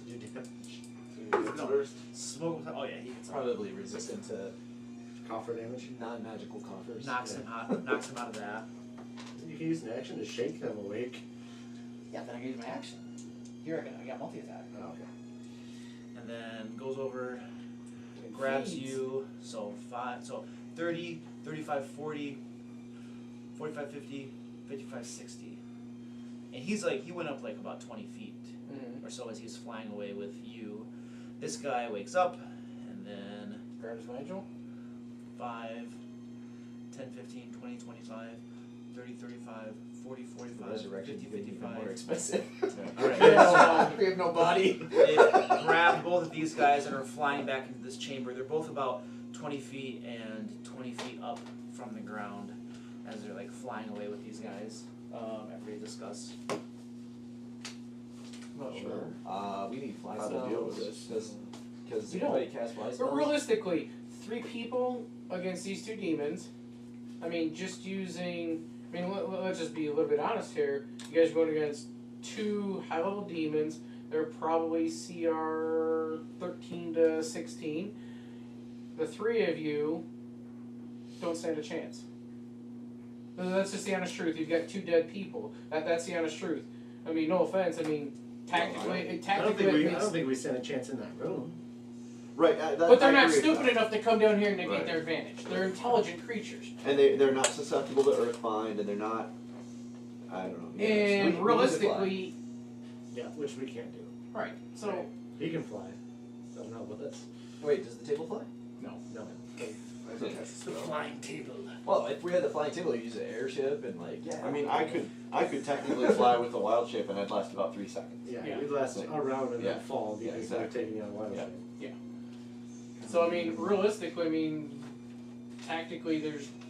Speaker 7: Did you damage?
Speaker 3: No. Smoke. Oh yeah, he gets
Speaker 1: Probably resistant to
Speaker 7: Coffer damage.
Speaker 1: non-magical coffers.
Speaker 3: knocks him out. Knocks him out of that.
Speaker 7: You can use an action to shake them awake.
Speaker 3: Yeah, then I can use my action. Here I got multi attack.
Speaker 7: Oh, okay.
Speaker 3: And then goes over, grabs you. So 30, 35, 40, 45, 50, 55, 60. And he's like, he went up like about 20 feet or so as he's flying away with you. This guy wakes up and then
Speaker 5: Grabs Nigel.
Speaker 3: 5, 10, 15, 20, 25, 30, 35, 40, 45,
Speaker 1: Resurrection
Speaker 3: 50,
Speaker 1: could be even
Speaker 3: 55.
Speaker 1: more expensive.
Speaker 3: Alright.
Speaker 1: We have no body.
Speaker 3: They grab both of these guys and are flying back into this chamber. They're both about 20 feet and 20 feet up from the ground as they're like flying away with these guys. After they discuss.
Speaker 1: Sure. We need fly
Speaker 4: How to
Speaker 1: spells.
Speaker 4: deal with this.
Speaker 1: Because
Speaker 5: You
Speaker 1: everybody casts fly
Speaker 5: But
Speaker 1: spells.
Speaker 5: realistically, 3 people against these 2 demons. I mean, just using. I mean, let's just be a little bit honest here. You guys are going against 2 high-level demons. They're probably CR 13 to 16. The 3 of you don't stand a chance. That's just the honest truth. You've got 2 dead people. That's the honest truth. I mean, no offense. I mean, tactically,
Speaker 7: I don't
Speaker 5: tactically, it makes.
Speaker 7: think we stand a chance in that room.
Speaker 4: Right.
Speaker 5: But they're not stupid enough to come down here and negate their advantage. They're intelligent creatures.
Speaker 4: And they're not susceptible to earthbind, and they're not. I don't know.
Speaker 5: And realistically,
Speaker 7: Yeah, which we can't do.
Speaker 5: right. So
Speaker 7: He can fly. Don't help with us.
Speaker 1: Wait, does the table fly?
Speaker 7: No.
Speaker 6: I think that's
Speaker 3: The flying table.
Speaker 1: Well, if we had the flying table, we'd use an airship and
Speaker 4: I mean, I could technically fly with the wild shape, and I'd last about 3 seconds.
Speaker 7: Yeah,
Speaker 5: Yeah.
Speaker 7: we'd last a round and
Speaker 4: Yeah.
Speaker 7: then fall
Speaker 4: Yeah,
Speaker 7: because
Speaker 4: exactly.
Speaker 7: they're taking on wild
Speaker 4: Yeah.
Speaker 7: shape.
Speaker 5: So I mean, realistically, I mean, tactically,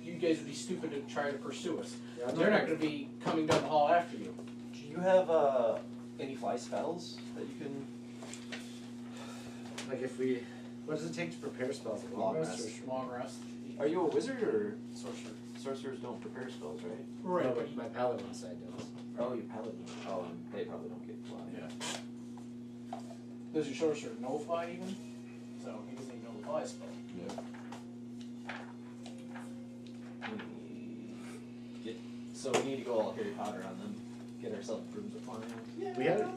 Speaker 5: you guys would be stupid to try to pursue us.
Speaker 7: Yeah,
Speaker 5: They're not going to be coming down the hall after you.
Speaker 1: Do you have any fly spells that you can?
Speaker 7: Like if we, what does it take to prepare spells? Like
Speaker 1: Long
Speaker 7: rest
Speaker 1: rest.
Speaker 7: or short?
Speaker 5: Long rest.
Speaker 1: Are you a wizard or
Speaker 5: Sorcerer.
Speaker 1: sorcerers don't prepare spells, right?
Speaker 5: Right.
Speaker 7: No, but my paladin side does.
Speaker 1: Oh, you're paladin. Oh, and they probably don't get fly.
Speaker 5: Yeah. Does your sorcerer know fly even? So he doesn't even know the fly spell.
Speaker 1: So we need to go all Harry Potter on them. get ourselves brooms of flying.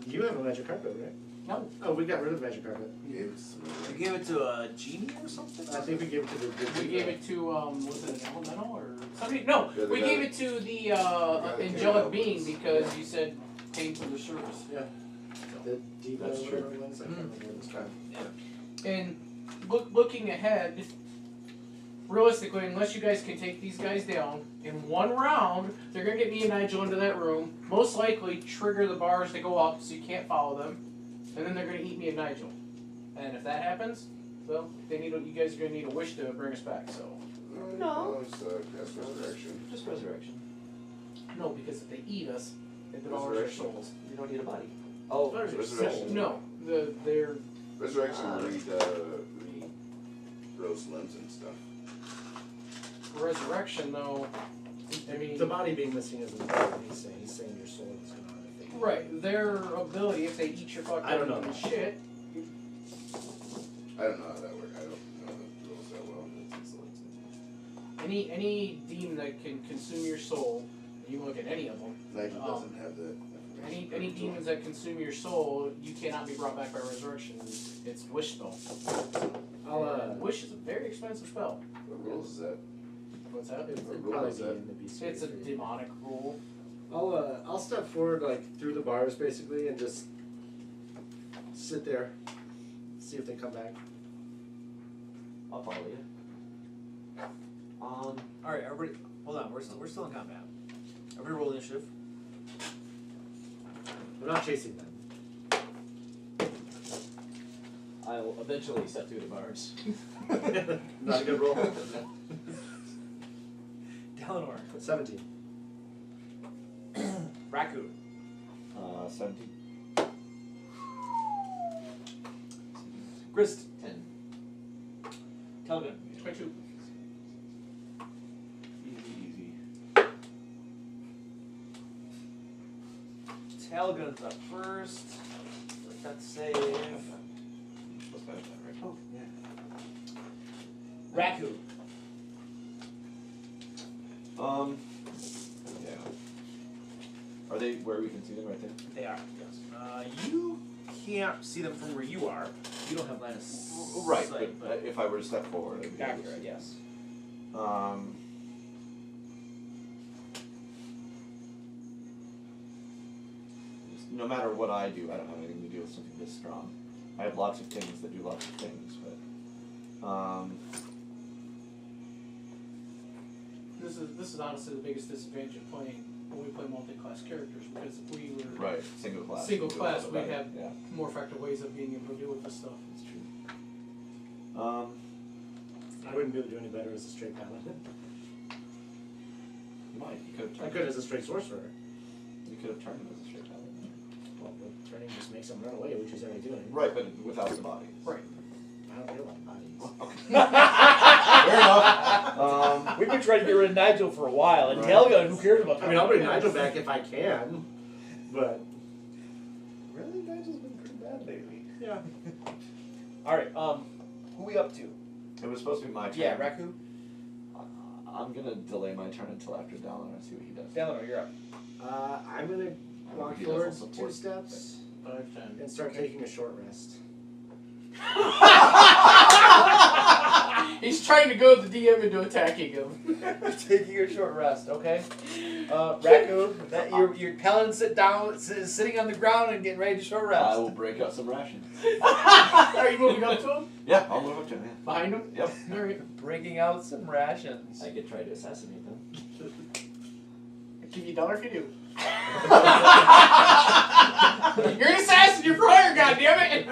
Speaker 7: You have a magic carpet, right?
Speaker 5: No.
Speaker 7: Oh, we got rid of the magic carpet.
Speaker 6: Gave it to somebody.
Speaker 3: You gave it to a genie or something?
Speaker 7: I think we gave it to the.
Speaker 5: We gave it to, was it an elemental or somebody? No,
Speaker 6: Yeah, the
Speaker 5: we
Speaker 6: guy
Speaker 5: gave
Speaker 6: that-
Speaker 5: it to the
Speaker 6: guy that came
Speaker 5: angelic
Speaker 6: up
Speaker 5: being
Speaker 6: with us.
Speaker 5: because you said paying for their service.
Speaker 7: Yeah. The diva,
Speaker 6: That's
Speaker 7: whatever
Speaker 6: true.
Speaker 7: it was. I can't remember what it's called.
Speaker 5: And looking ahead, realistically, unless you guys can take these guys down in one round, they're gonna get me and Nigel into that room. Most likely, trigger the bars to go up so you can't follow them, and then they're gonna eat me and Nigel. And if that happens, well, you guys are gonna need a wish to bring us back. So
Speaker 1: No.
Speaker 6: It's, cast resurrection.
Speaker 1: Just resurrection.
Speaker 5: no, because if they eat us, it devours our
Speaker 6: Resurrection.
Speaker 5: souls.
Speaker 1: You don't need a body. Oh,
Speaker 6: Resurrection.
Speaker 5: No, they're
Speaker 6: Resurrection regrows limbs and stuff.
Speaker 5: resurrection though. I mean,
Speaker 7: The body being missing isn't what he's saying. He's saying your soul is gone. I think.
Speaker 5: right? Their ability, if they eat your fucking
Speaker 7: I don't know.
Speaker 5: shit.
Speaker 6: I don't know how that works. I don't know the rules that well.
Speaker 5: Any demon that can consume your soul, you can look at any of them.
Speaker 6: Nigel doesn't have that.
Speaker 5: Any demons that consume your soul, you cannot be brought back by resurrection. It's wish spell. And wish is a very expensive spell.
Speaker 6: What rules is that?
Speaker 5: What's that?
Speaker 7: It'd
Speaker 6: What
Speaker 7: probably
Speaker 6: rule is
Speaker 7: be
Speaker 6: that?
Speaker 7: in the beast.
Speaker 5: It's a demonic rule.
Speaker 7: I'll step forward like through the bars basically and just sit there, see if they come back.
Speaker 1: I'll follow you.
Speaker 3: Alright, everybody, hold on, we're still in combat. Everybody roll initiative.
Speaker 7: We're not chasing them.
Speaker 1: I'll eventually step through the bars.
Speaker 7: Not a good roll.
Speaker 3: Dalinor.
Speaker 7: 17.
Speaker 3: Raku.
Speaker 4: 17.
Speaker 3: Grist.
Speaker 1: 10.
Speaker 3: Telvin.
Speaker 5: 22.
Speaker 6: Easy.
Speaker 3: Talgun's up first. Let's save.
Speaker 4: What's that, right?
Speaker 1: Oh, yeah.
Speaker 3: Raku.
Speaker 4: Yeah. Are they where we can see them right there?
Speaker 3: They are, yes. You can't see them from where you are. You don't have line of
Speaker 4: Right,
Speaker 3: sight,
Speaker 4: but if I were to step forward, I'd be able to
Speaker 3: accurate,
Speaker 4: see.
Speaker 3: yes.
Speaker 4: No matter what I do, I don't have anything to do with something this strong. I have lots of things that do lots of things, but
Speaker 5: This is honestly the biggest disadvantage of playing when we play multi-class characters, because if we were
Speaker 4: right, single class.
Speaker 5: single
Speaker 4: would be
Speaker 5: class,
Speaker 4: better.
Speaker 5: we'd have
Speaker 4: Yeah,
Speaker 5: more effective ways of being able to deal with this stuff.
Speaker 4: that's true.
Speaker 7: I wouldn't be able to do any better as a straight paladin.
Speaker 4: You might. You could have
Speaker 7: I
Speaker 4: turned.
Speaker 7: could as a straight sorcerer.
Speaker 4: You could have turned him as a straight paladin.
Speaker 7: Well, the turning just makes them run away, which he's already doing.
Speaker 4: Right, but without the body.
Speaker 5: Right.
Speaker 7: I don't care about bodies.
Speaker 4: Fair enough.
Speaker 8: We've been trying to get rid of Nigel for a while, and
Speaker 4: Right.
Speaker 8: Telgun, who cares about
Speaker 7: I mean, I'll bring Nigel back if I can, but
Speaker 4: Really, Nigel's been pretty bad lately.
Speaker 7: yeah.
Speaker 8: Alright, who we up to?
Speaker 4: It was supposed to be my turn.
Speaker 8: Yeah, Raku.
Speaker 4: I'm gonna delay my turn until after Dallin and see what he does.
Speaker 8: Dalinor, you're up.
Speaker 7: I'm gonna walk
Speaker 4: He
Speaker 7: forward
Speaker 4: doesn't
Speaker 7: 2
Speaker 4: support.
Speaker 7: steps
Speaker 5: 5, 10.
Speaker 7: and start taking a short rest.
Speaker 5: He's trying to goad the DM into attacking him.
Speaker 8: Taking a short rest, okay? Raku, that your paladin is sitting on the ground and getting ready to short rest.
Speaker 4: I will break out some rations.
Speaker 5: Are you moving up to him?
Speaker 4: Yeah, I'll move up to him. Yeah.
Speaker 5: Behind him?
Speaker 4: Yep.
Speaker 5: Alright.
Speaker 8: Breaking out some rations.
Speaker 1: I could try to assassinate them.
Speaker 5: Give you $1 if you do. You're an assassin, you're for hire, goddammit!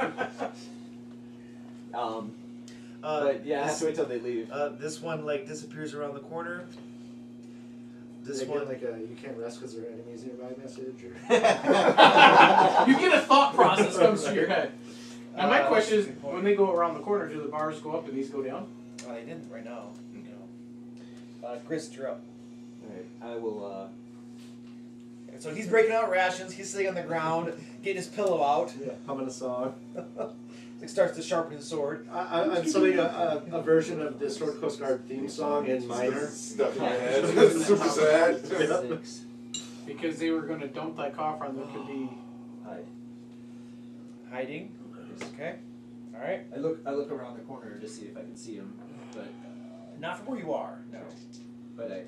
Speaker 1: But yeah, I have to wait till they leave.
Speaker 3: This one like disappears around the corner. This
Speaker 7: Does it
Speaker 3: one,
Speaker 7: get like a "you can't rest because there are enemies nearby" message, or?
Speaker 5: You get a thought process comes through your head. Now my question is, when they go around the corner, do the bars go up and these go down?
Speaker 8: Oh, they didn't right now. No. Grist, you're up.
Speaker 1: Alright, I will,
Speaker 8: So he's breaking out rations. He's sitting on the ground, getting his pillow out.
Speaker 7: Yeah, humming a song.
Speaker 8: He starts to sharpen his sword.
Speaker 7: I'm summing a version of the Sword Coast Guard theme song in minor.
Speaker 6: Stuck in my head. Super sad.
Speaker 1: 6,
Speaker 5: Because they were going to dump that coffer and there could be...
Speaker 1: Hide.
Speaker 3: Hiding. Okay. All right.
Speaker 1: I look around the corner to see if I can see him, but
Speaker 3: Not from where you are. No.
Speaker 1: but I am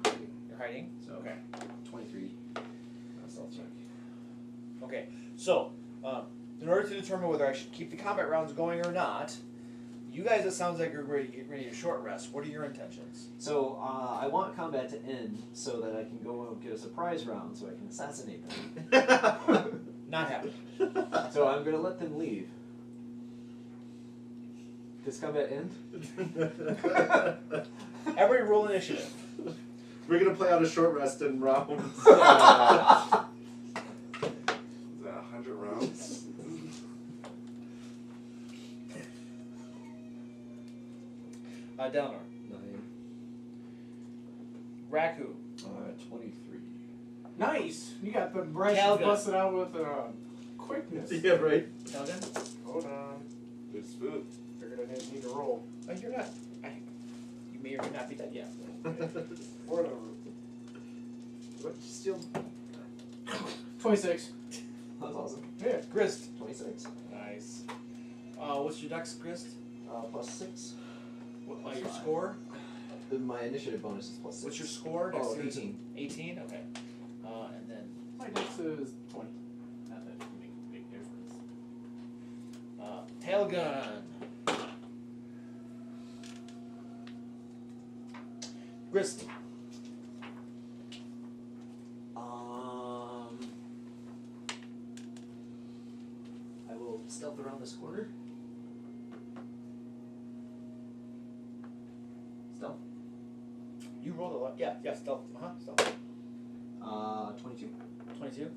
Speaker 1: hiding.
Speaker 3: You're hiding.
Speaker 1: So
Speaker 3: Okay.
Speaker 1: 23. Stealth check.
Speaker 3: Okay. So, in order to determine whether I should keep the combat rounds going or not, you guys, it sounds like you're ready to get ready to short rest. What are your intentions?
Speaker 1: So I want combat to end so that I can go and get a surprise round so I can assassinate them.
Speaker 3: Not happening.
Speaker 1: So I'm gonna let them leave. Does combat end?
Speaker 3: Everybody roll initiative.
Speaker 7: We're gonna play out a short rest in rounds.
Speaker 6: Is that 100 rounds?
Speaker 3: Delnor.
Speaker 1: 9.
Speaker 3: Raku.
Speaker 1: 23.
Speaker 5: Nice! You got the brushes
Speaker 3: Calvin.
Speaker 5: busted out with quickness.
Speaker 7: Yeah, right.
Speaker 3: Elgin.
Speaker 5: Hold on.
Speaker 6: Good spook.
Speaker 5: Figured I didn't need to roll.
Speaker 3: Oh, you're not. You may or may not be dead yet.
Speaker 5: Whatever.
Speaker 1: What? Still.
Speaker 5: 26.
Speaker 1: That's awesome.
Speaker 5: Yeah.
Speaker 3: Grist.
Speaker 1: 26.
Speaker 3: Nice. What's your dex, Grist?
Speaker 1: Plus 6.
Speaker 3: What, your score?
Speaker 1: My initiative bonus is plus 6.
Speaker 3: What's your score?
Speaker 1: Oh,
Speaker 3: Dex is
Speaker 1: 18.
Speaker 3: 18? Okay. And then
Speaker 5: My dex is 20. Not that it can make a big difference.
Speaker 3: tail gun. Grist.
Speaker 1: I will stealth around this corner. Stealth.
Speaker 3: You rolled a lot. Yeah, stealth. Stealth.
Speaker 1: 22.
Speaker 3: 22.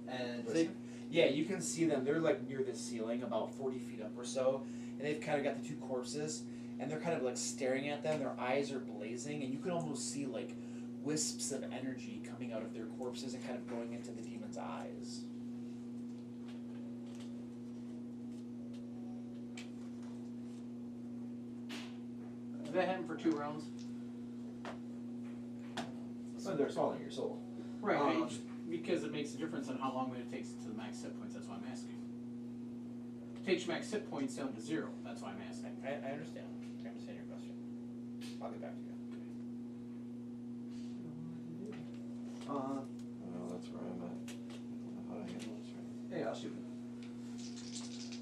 Speaker 1: And
Speaker 3: Yeah, you can see them. They're like near the ceiling, about 40 feet up or so, and they've kind of got the two corpses, and they're kind of like staring at them. Their eyes are blazing, and you can almost see like wisps of energy coming out of their corpses and kind of going into the demon's eyes.
Speaker 5: Did that happen for 2 rounds?
Speaker 1: so they're swallowing your soul.
Speaker 5: Right. Because it makes a difference on how long it takes to the max hit points. That's why I'm asking. It takes your max hit points down to 0. That's why I'm asking.
Speaker 3: I understand. I understand your question. I'll get back to you.
Speaker 4: Oh, that's where I'm at. I thought I had those right.
Speaker 1: Hey, I'll shoot him.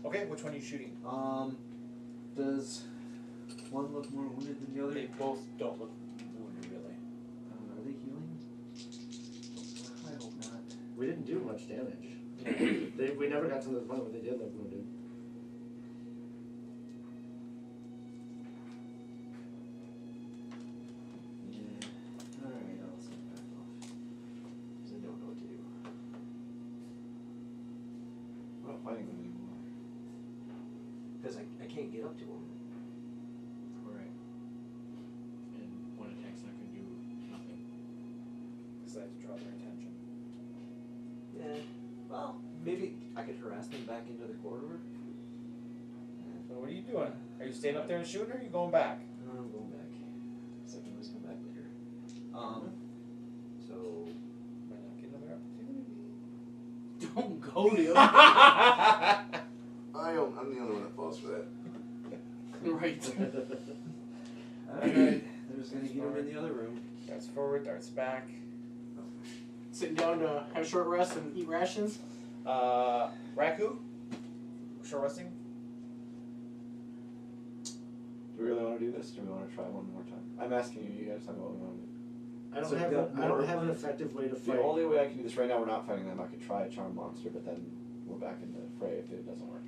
Speaker 3: Okay, which one are you shooting?
Speaker 1: Does one look more wounded than the other?
Speaker 3: They both don't look wounded, really.
Speaker 1: Are they healing? I hope not.
Speaker 7: We didn't do much damage. We never got to the point where they did look wounded.
Speaker 1: Yeah. Alright, I'll send back off. Because I don't know what to do.
Speaker 4: I'm not fighting them anymore.
Speaker 1: Because I can't get up to them.
Speaker 5: Right. And one attack's not going to do nothing.
Speaker 3: Because I have to draw their attention.
Speaker 1: Yeah. Well, maybe I could harass them back into the corridor.
Speaker 3: So what are you doing? Are you staying up there and shooting, or are you going back?
Speaker 1: I'm going back. Because I can always come back later. So.
Speaker 3: Might not get another opportunity.
Speaker 5: Don't go to
Speaker 6: I'm the only one that falls for that.
Speaker 5: Right.
Speaker 1: Alright. They're just going to get them in the other room.
Speaker 3: Darts forward, darts back.
Speaker 5: Sitting down to have a short rest and eat rations.
Speaker 3: Raku? Short resting?
Speaker 4: Do we really want to do this? Or do we want to try one more time? I'm asking you. You guys tell me what we want to do.
Speaker 7: I don't
Speaker 4: So
Speaker 7: have
Speaker 4: the
Speaker 7: I don't
Speaker 4: more-
Speaker 7: have an effective way to
Speaker 4: The
Speaker 7: fight.
Speaker 4: only way I can do this right now, we're not fighting them. I could try a charm monster, but then we're back in the fray if it doesn't work.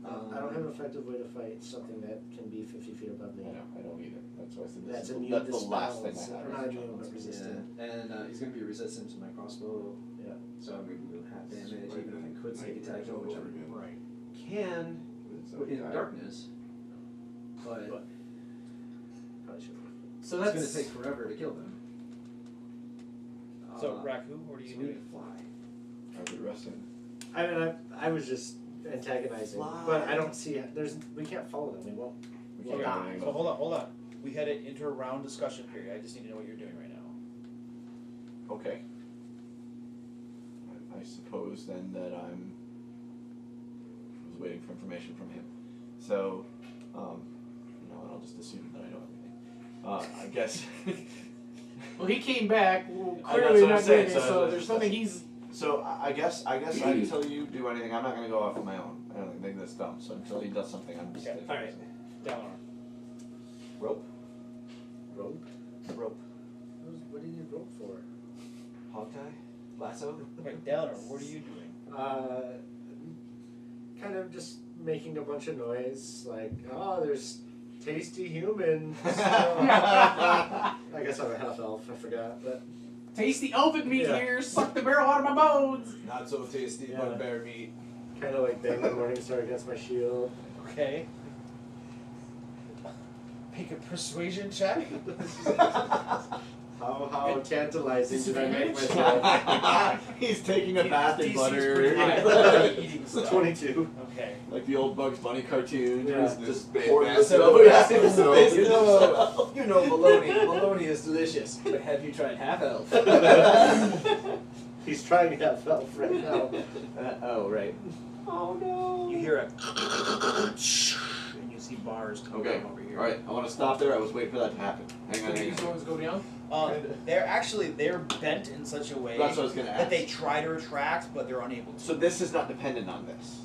Speaker 7: I don't have an effective way to fight something that can be 50 feet above me.
Speaker 4: I know. I don't either. That's why I said
Speaker 7: That's
Speaker 4: this.
Speaker 7: immune
Speaker 4: That's
Speaker 7: to
Speaker 4: the last thing
Speaker 7: spells.
Speaker 4: I have.
Speaker 7: Or
Speaker 4: is
Speaker 7: not
Speaker 4: a charm
Speaker 7: immune, but
Speaker 4: monster.
Speaker 7: resistant.
Speaker 1: And he's going to be resistant to my crossbow.
Speaker 7: Yeah.
Speaker 1: So I'm going to do half damage,
Speaker 6: Right
Speaker 1: even if I
Speaker 6: then,
Speaker 1: could sneak attack him, which I
Speaker 5: Right.
Speaker 1: can
Speaker 6: So,
Speaker 1: in
Speaker 6: yeah.
Speaker 1: darkness. But
Speaker 7: Probably should.
Speaker 5: So
Speaker 1: it's
Speaker 5: that's
Speaker 1: going to take forever to kill them.
Speaker 3: So, Raku, what are you
Speaker 1: so we need
Speaker 3: doing?
Speaker 1: to fly.
Speaker 4: I'll be resting.
Speaker 7: I mean, I was just antagonizing,
Speaker 1: Fly.
Speaker 7: but I don't see. We can't follow them. We won't.
Speaker 4: We
Speaker 7: Well,
Speaker 4: can't
Speaker 7: die.
Speaker 4: really
Speaker 3: So hold on. We headed into a round discussion period. I just need to know what you're doing right now.
Speaker 4: Okay. I suppose then that I was waiting for information from him. So, and I'll just assume that I know everything. I guess.
Speaker 5: Well, he came back. Well,
Speaker 4: That's
Speaker 5: clearly
Speaker 4: what I'm
Speaker 5: not
Speaker 4: saying,
Speaker 5: doing it,
Speaker 4: so
Speaker 5: so there's nothing he's.
Speaker 4: So I guess until you do anything, I'm not gonna go off on my own. I don't think that's dumb. So until he does something, I'm just.
Speaker 8: Okay.
Speaker 4: All right.
Speaker 8: Dalaran.
Speaker 1: Rope.
Speaker 7: Rope?
Speaker 1: Rope.
Speaker 7: What do you need rope for?
Speaker 1: Hog tie. Lasso.
Speaker 8: Wait, Dalaran, what are you doing?
Speaker 7: Kind of just making a bunch of noise, like, oh, there's tasty humans. I guess I'm a half elf, I forgot, but.
Speaker 5: Tasty elfin meat
Speaker 7: Yeah.
Speaker 5: here. Suck the barrel out of my bones.
Speaker 1: Not so tasty,
Speaker 7: Yeah.
Speaker 1: but bear meat.
Speaker 7: Kind of like bang the morning star against my shield.
Speaker 8: Okay. Make a persuasion check.
Speaker 7: How tantalizing did I make myself?
Speaker 4: He's taking a bath in
Speaker 8: DC's
Speaker 4: butter.
Speaker 8: pretty high. Eating stuff.
Speaker 7: 22.
Speaker 8: Okay.
Speaker 4: Like the old Bugs Bunny cartoon.
Speaker 7: Yeah.
Speaker 4: Just
Speaker 6: Just
Speaker 4: pouring
Speaker 6: bad
Speaker 4: this
Speaker 6: stuff.
Speaker 4: over. Yeah,
Speaker 6: So-
Speaker 4: it's
Speaker 1: You know bologna. Bologna is delicious, but have you tried half elf?
Speaker 7: He's trying half elf right now.
Speaker 1: Oh right.
Speaker 7: Oh no.
Speaker 8: You hear a and you see bars coming
Speaker 4: Okay.
Speaker 8: from over here.
Speaker 4: All right. I want to stop there. I was waiting for that to happen. Hang on.
Speaker 5: Do
Speaker 4: Hang
Speaker 5: these
Speaker 4: on.
Speaker 5: ones go down?
Speaker 8: They're bent in such a way
Speaker 4: That's what I was gonna ask.
Speaker 8: that they try to retract, but they're unable to.
Speaker 4: So this is not dependent on this.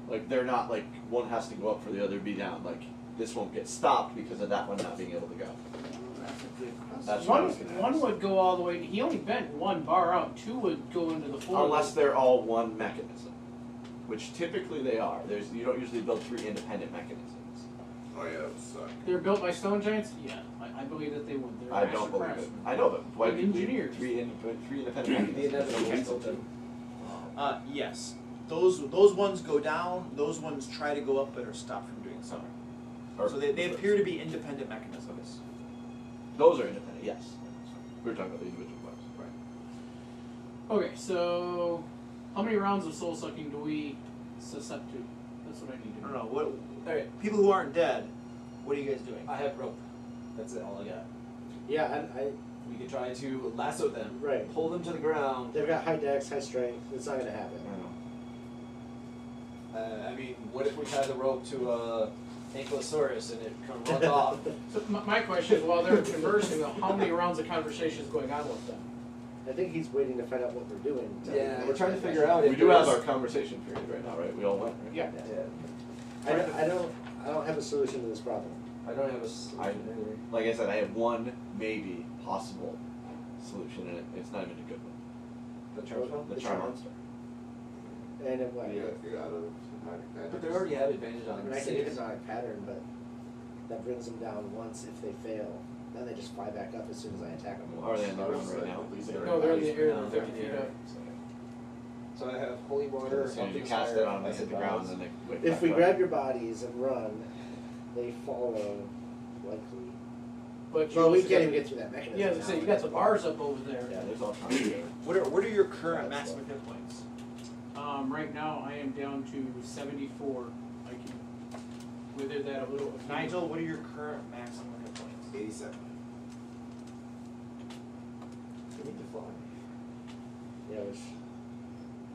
Speaker 4: Like they're not like one has to go up for the other to be down. Like this won't get stopped because of that one not being able to go.
Speaker 8: That's a good question.
Speaker 4: That's what I
Speaker 5: One,
Speaker 4: was gonna
Speaker 5: one
Speaker 4: ask.
Speaker 5: would go all the way. He only bent one bar out. Two would go into the floor.
Speaker 4: Unless they're all one mechanism, which typically they are. You don't usually build 3 independent mechanisms.
Speaker 6: Oh yeah, that would suck.
Speaker 5: They're built by stone giants. Yeah, I believe that they would. They're
Speaker 4: I
Speaker 5: master
Speaker 4: don't believe it.
Speaker 5: craftsmen.
Speaker 4: I know, but why
Speaker 5: They're
Speaker 4: would we
Speaker 5: engineers.
Speaker 4: 3 independent
Speaker 1: The
Speaker 4: mechanisms?
Speaker 1: inevitable
Speaker 4: Okay.
Speaker 1: Stilton.
Speaker 8: Yes. Those ones go down. Those ones try to go up, but are stopped from doing so.
Speaker 4: Or-
Speaker 8: So they appear to be independent mechanisms.
Speaker 4: Those are independent, yes. We're talking about the individual ones. Right.
Speaker 5: Okay, so how many rounds of soul sucking do we suscept to? That's what I need
Speaker 8: I
Speaker 5: to
Speaker 8: don't
Speaker 5: know.
Speaker 8: know what
Speaker 1: Alright,
Speaker 8: people who aren't dead. What are you guys doing?
Speaker 1: I have rope. That's it. All I got.
Speaker 7: Yeah,
Speaker 1: We could try to lasso them,
Speaker 7: Right.
Speaker 1: pull them to the ground.
Speaker 7: they've got high dex, high strength. It's not gonna happen.
Speaker 1: I mean, what if we tie the rope to a Ankylosaurus and it runs off?
Speaker 5: So my question is, while they're conversing, how many rounds of conversation is going on with them?
Speaker 7: I think he's waiting to find out what we're doing.
Speaker 1: Yeah, we're trying to figure out if
Speaker 4: We do have
Speaker 1: there's-
Speaker 4: our conversation period right now, right? We all went, right?
Speaker 5: Yeah.
Speaker 1: Yeah,
Speaker 7: I don't have a solution to this problem.
Speaker 1: I don't have a solution either.
Speaker 4: Like I said, I have one maybe possible solution, and it's not even a good one.
Speaker 1: The charm spell?
Speaker 4: The charm monster.
Speaker 7: And it, what?
Speaker 6: You gotta figure out
Speaker 1: But they already have advantage
Speaker 7: I
Speaker 1: on
Speaker 7: mean, I can
Speaker 1: saves.
Speaker 7: hit exotic pattern, but that brings them down once if they fail. Then they just fly back up as soon as I attack them.
Speaker 4: Are they on the ground right now?
Speaker 6: At least
Speaker 5: No, they're in the air.
Speaker 1: No,
Speaker 5: They're
Speaker 1: they're
Speaker 5: 50
Speaker 1: in
Speaker 5: feet
Speaker 1: the air.
Speaker 5: up.
Speaker 1: So I have holy water.
Speaker 4: As soon as you
Speaker 1: Eldritch
Speaker 4: cast
Speaker 1: Fire,
Speaker 4: it on them, they
Speaker 1: Acid
Speaker 4: hit the ground,
Speaker 1: Vials.
Speaker 4: and then they wake
Speaker 7: If
Speaker 4: back
Speaker 7: we
Speaker 4: up.
Speaker 7: grab your bodies and run, they follow likely.
Speaker 5: But you
Speaker 7: Well, we
Speaker 5: also
Speaker 7: can't
Speaker 5: got-
Speaker 7: even get through that mechanism.
Speaker 5: Yeah, as I say, you got the bars up over there.
Speaker 4: Yeah, there's all kinds of damage.
Speaker 8: What are your current maximum hit points?
Speaker 5: Right now I am down to 74. I can wither that a little.
Speaker 8: Nigel, what are your current maximum hit points?
Speaker 6: 87.
Speaker 1: We need to fly.
Speaker 7: Yeah, which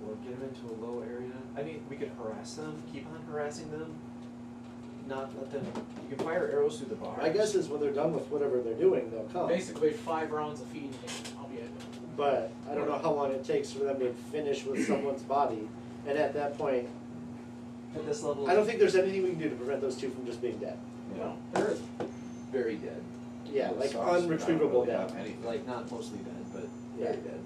Speaker 1: Or get them into a low area. I mean, we could harass them, keep on harassing them. Not let them. You can fire arrows through the bars.
Speaker 7: my guess is when they're done with whatever they're doing, they'll come.
Speaker 5: Basically 5 rounds of feeding him. I'll be at
Speaker 7: But I don't know how long it takes for them to finish with someone's body. And at that point,
Speaker 1: At this level,
Speaker 7: I don't think there's anything we can do to prevent those two from just being dead.
Speaker 1: No, they're very dead.
Speaker 7: Yeah,
Speaker 4: Those
Speaker 7: like
Speaker 4: stars don't
Speaker 7: unretrievable
Speaker 4: really
Speaker 7: dead.
Speaker 4: have anything.
Speaker 1: Like not mostly dead, but
Speaker 7: Yeah.
Speaker 1: very dead.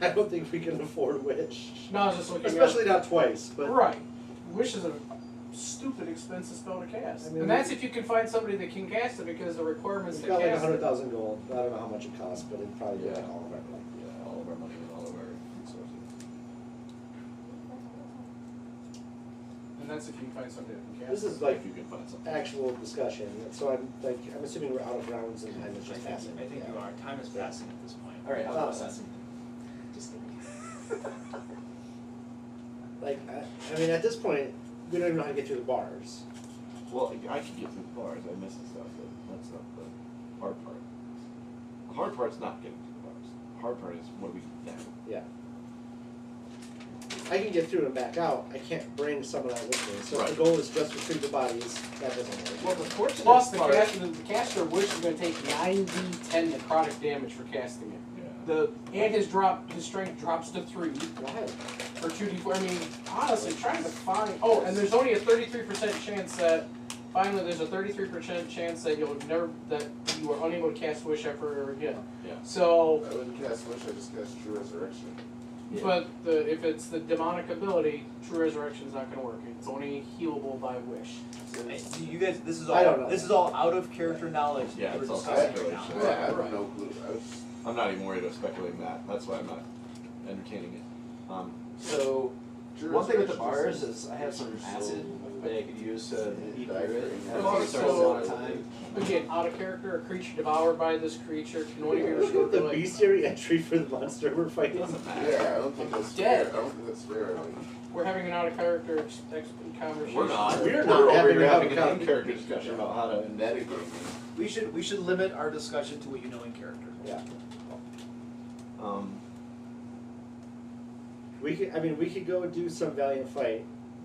Speaker 7: I don't think we can afford Wish.
Speaker 5: No, I was just looking
Speaker 7: Especially not twice, but
Speaker 5: Right. Wish is a stupid expensive spell to cast.
Speaker 7: I mean,
Speaker 5: and that's if you can find somebody that can cast it because the requirements
Speaker 7: it's
Speaker 5: to
Speaker 7: got like
Speaker 5: cast it.
Speaker 7: 100,000 gold. I don't know how much it costs, but it'd probably be
Speaker 4: Yeah.
Speaker 7: like all of our money.
Speaker 4: Yeah, all of our money and all of our resources.
Speaker 5: And that's if you can find somebody that can cast
Speaker 7: This
Speaker 5: it.
Speaker 7: is like
Speaker 4: If you can find something.
Speaker 7: actual discussion, so I'm assuming we're out of rounds and time is
Speaker 8: I
Speaker 7: just
Speaker 8: think,
Speaker 7: passing.
Speaker 8: I think
Speaker 7: Yeah.
Speaker 8: you are. Time is passing at this point.
Speaker 1: All right, I'll
Speaker 7: Oh.
Speaker 1: go assassin. Just kidding.
Speaker 7: Like, I mean, at this point, we don't even know how to get through the bars.
Speaker 4: Well, I can get through the bars. I missed the stuff, but that's not the hard part. hard part's not getting to the bars. The hard part is what do we do then?
Speaker 7: Yeah. I can get through and back out. I can't bring some of that with me. So if the goal is just retrieve the bodies, that doesn't work.
Speaker 5: Well, the fortunate plus the caster wish is going to take 9d10 necrotic damage for casting it. And his strength drops to 3.
Speaker 7: Go ahead.
Speaker 5: For 2d4. I mean, honestly, trying to find. Oh, and there's only a 33% chance that. Finally, there's a 33% chance that you are unable to cast Wish ever again.
Speaker 4: Yeah.
Speaker 5: So.
Speaker 6: I wouldn't cast Wish. I just cast True Resurrection.
Speaker 5: Yeah. But if it's the demonic ability, True Resurrection is not going to work. It's only healable by Wish.
Speaker 2: Hey, you guys, this is
Speaker 7: I don't know.
Speaker 2: all out of character knowledge.
Speaker 4: Yeah,
Speaker 2: that
Speaker 4: it's
Speaker 2: we're
Speaker 4: all
Speaker 2: discussing
Speaker 4: speculation.
Speaker 2: right now.
Speaker 6: I have no clue.
Speaker 4: I'm not even worried about speculating that. That's why I'm not entertaining it.
Speaker 1: So,
Speaker 6: True
Speaker 1: one thing with the
Speaker 6: Resurrection
Speaker 1: bars is I have some acid that I could use to eat through it.
Speaker 6: Yeah.
Speaker 1: For a certain amount of time.
Speaker 5: Again, out of character, a creature devoured by this creature can only be restored
Speaker 7: The
Speaker 5: to like.
Speaker 7: bestiary entry for the monster we're fighting.
Speaker 4: Doesn't matter.
Speaker 6: Yeah, I don't think that's
Speaker 5: Dead.
Speaker 6: fair. I don't think that's fair.
Speaker 5: We're having an out of character conversation.
Speaker 4: We're not.
Speaker 7: We're
Speaker 4: We're
Speaker 7: not
Speaker 4: over
Speaker 7: having
Speaker 4: here
Speaker 7: a
Speaker 4: having an
Speaker 7: conversation.
Speaker 4: in-character discussion about how to
Speaker 6: Medicate me.
Speaker 2: We should limit our discussion to what you know in character.
Speaker 7: Yeah. We could go do some valiant fight.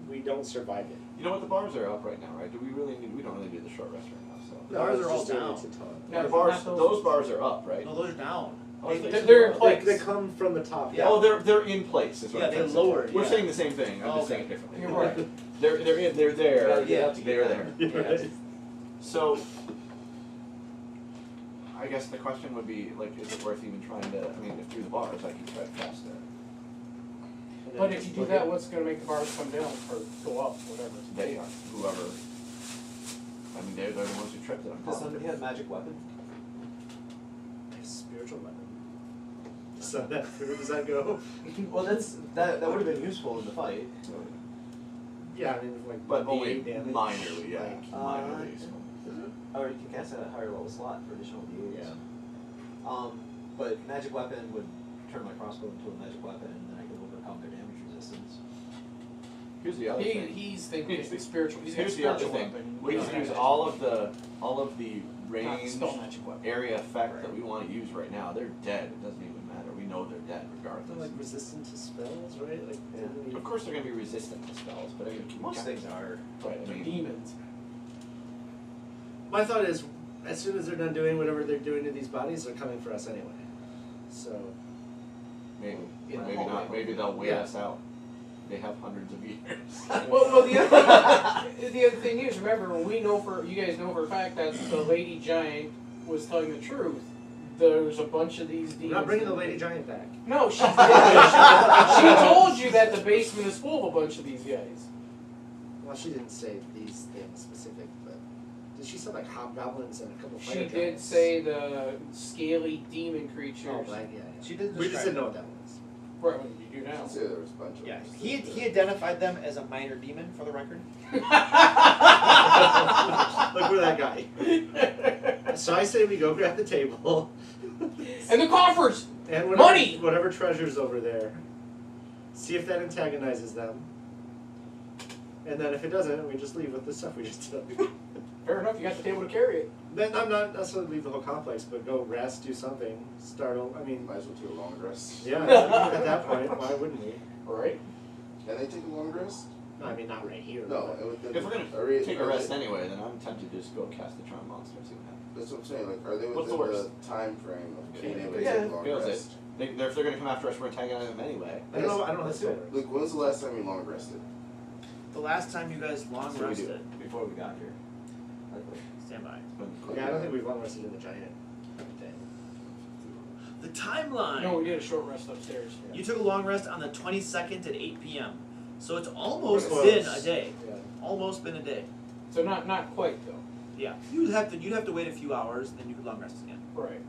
Speaker 7: We don't survive it.
Speaker 4: You know what? The bars are up right now, right? Do we really need? We don't really do the short rest right now. So
Speaker 2: The bars
Speaker 7: it's
Speaker 2: are all
Speaker 7: just doing
Speaker 2: down.
Speaker 7: it to ton.
Speaker 5: No,
Speaker 4: the bars,
Speaker 5: not
Speaker 4: those bars are up, right?
Speaker 2: No, those are down.
Speaker 4: Oh, I thought you said
Speaker 5: They're in
Speaker 4: up.
Speaker 5: place.
Speaker 7: They come from the top.
Speaker 2: Yeah.
Speaker 4: Oh, they're in place. Is what
Speaker 2: Yeah,
Speaker 4: I'm
Speaker 2: they
Speaker 4: trying to say.
Speaker 2: lowered,
Speaker 4: We're
Speaker 2: yeah.
Speaker 4: saying the same thing. I'm
Speaker 2: Oh,
Speaker 4: just saying
Speaker 2: okay.
Speaker 4: it differently.
Speaker 5: You're right.
Speaker 4: They're there.
Speaker 1: gotta get
Speaker 2: Yeah,
Speaker 1: out to
Speaker 4: they're
Speaker 1: get
Speaker 4: there.
Speaker 1: them.
Speaker 7: Right.
Speaker 4: So, I guess the question would be, like, is it worth even trying to? I mean, if through the bars, I can try to cast it.
Speaker 5: But if you do that, what's going to make the bars come down or go up, whatever?
Speaker 4: They are whoever. I mean, they're the ones who tripped it. I'm
Speaker 1: Does
Speaker 4: positive.
Speaker 1: somebody have magic weapon?
Speaker 7: Spiritual weapon. So where does that go?
Speaker 1: Well, that would have been useful in the fight.
Speaker 7: Yeah, I mean, like,
Speaker 4: But only
Speaker 7: damage.
Speaker 4: minorly, yeah.
Speaker 7: Like,
Speaker 4: Minorly.
Speaker 1: Or you can cast it at a higher level slot for additional D8s.
Speaker 7: Yeah.
Speaker 1: But magic weapon would turn my crossbow into a magic weapon, and then I could overcome their damage resistance.
Speaker 4: Here's the other thing.
Speaker 5: He's thinking spiritual. He's got
Speaker 4: Here's the other
Speaker 5: spiritual
Speaker 4: thing.
Speaker 5: weapon.
Speaker 4: We can use all of the range
Speaker 5: spell magic weapon.
Speaker 4: area effect that we want to use right now. They're dead. It doesn't even matter. We know they're dead
Speaker 7: They're
Speaker 4: regardless.
Speaker 7: like resistant to spells, right? Like,
Speaker 1: Yeah.
Speaker 4: Of course, they're going to be resistant to spells, but I mean,
Speaker 1: Most things are.
Speaker 4: Right. I mean,
Speaker 5: Demons.
Speaker 7: my thought is, as soon as they're done doing whatever they're doing to these bodies, they're coming for us anyway. So,
Speaker 4: maybe,
Speaker 1: In the
Speaker 4: maybe
Speaker 1: hallway.
Speaker 4: not. Maybe they'll wait
Speaker 7: Yeah.
Speaker 4: us out. They have hundreds of years.
Speaker 5: Well, the other thing is, remember, when you guys know for a fact that the lady giant was telling the truth. There's a bunch of these demons.
Speaker 7: we're not bringing the lady giant back.
Speaker 5: No, she did. She told you that the basement is full of a bunch of these guys.
Speaker 7: Well, she didn't say these things specific, but did she say like hobgoblins and a couple
Speaker 5: She
Speaker 7: fire
Speaker 5: did
Speaker 7: dragons?
Speaker 5: say the scaly demon creatures.
Speaker 7: Oh, but yeah.
Speaker 2: She did
Speaker 7: We just
Speaker 2: describe
Speaker 7: didn't know
Speaker 2: them.
Speaker 7: what that was.
Speaker 5: Right, well, you do now.
Speaker 6: I'd say there was a bunch of
Speaker 2: Yeah,
Speaker 6: them.
Speaker 2: he identified them as a minor demon for the record.
Speaker 7: Look where that guy. So I say we go grab the table.
Speaker 5: And the coffers!
Speaker 7: And
Speaker 5: Money!
Speaker 7: whatever treasure's over there. See if that antagonizes them. And then if it doesn't, we just leave with the stuff we just took.
Speaker 5: Fair enough, you got the table to carry it.
Speaker 7: Then I'm not necessarily leave the whole complex, but go rest, do something, startle. I mean,
Speaker 6: Might as well take a long rest.
Speaker 7: yeah, at that point, why wouldn't we?
Speaker 5: Right?
Speaker 6: Can they take a long rest?
Speaker 7: No, I mean, not right here.
Speaker 6: No.
Speaker 7: but-
Speaker 4: If we're going to take a rest anyway, then I'm tempted to just go cast the charm monster and see what happens.
Speaker 6: That's what I'm saying. Like, are they
Speaker 4: What's the
Speaker 6: within
Speaker 4: worst?
Speaker 6: the time frame of being able to
Speaker 1: Yeah.
Speaker 6: take a long
Speaker 4: Feels it.
Speaker 6: rest?
Speaker 4: If they're going to come after us, we're antagonizing them anyway.
Speaker 7: I don't know.
Speaker 1: Let's do it.
Speaker 6: Like, when was the last time you long rested?
Speaker 2: The last time you guys long
Speaker 4: So we do
Speaker 2: rested.
Speaker 1: Before we got here.
Speaker 2: Stand by.
Speaker 7: Yeah, I don't think we've long rested in the giant thing.
Speaker 2: The timeline.
Speaker 5: No, we did a short rest upstairs.
Speaker 2: You took a long rest on the 22nd at 8 p.m. So it's almost
Speaker 7: Close.
Speaker 2: been a day.
Speaker 7: Yeah.
Speaker 2: Almost been a day.
Speaker 5: So not quite though.
Speaker 2: Yeah. You'd have to wait a few hours, then you could long rest again.
Speaker 5: Right.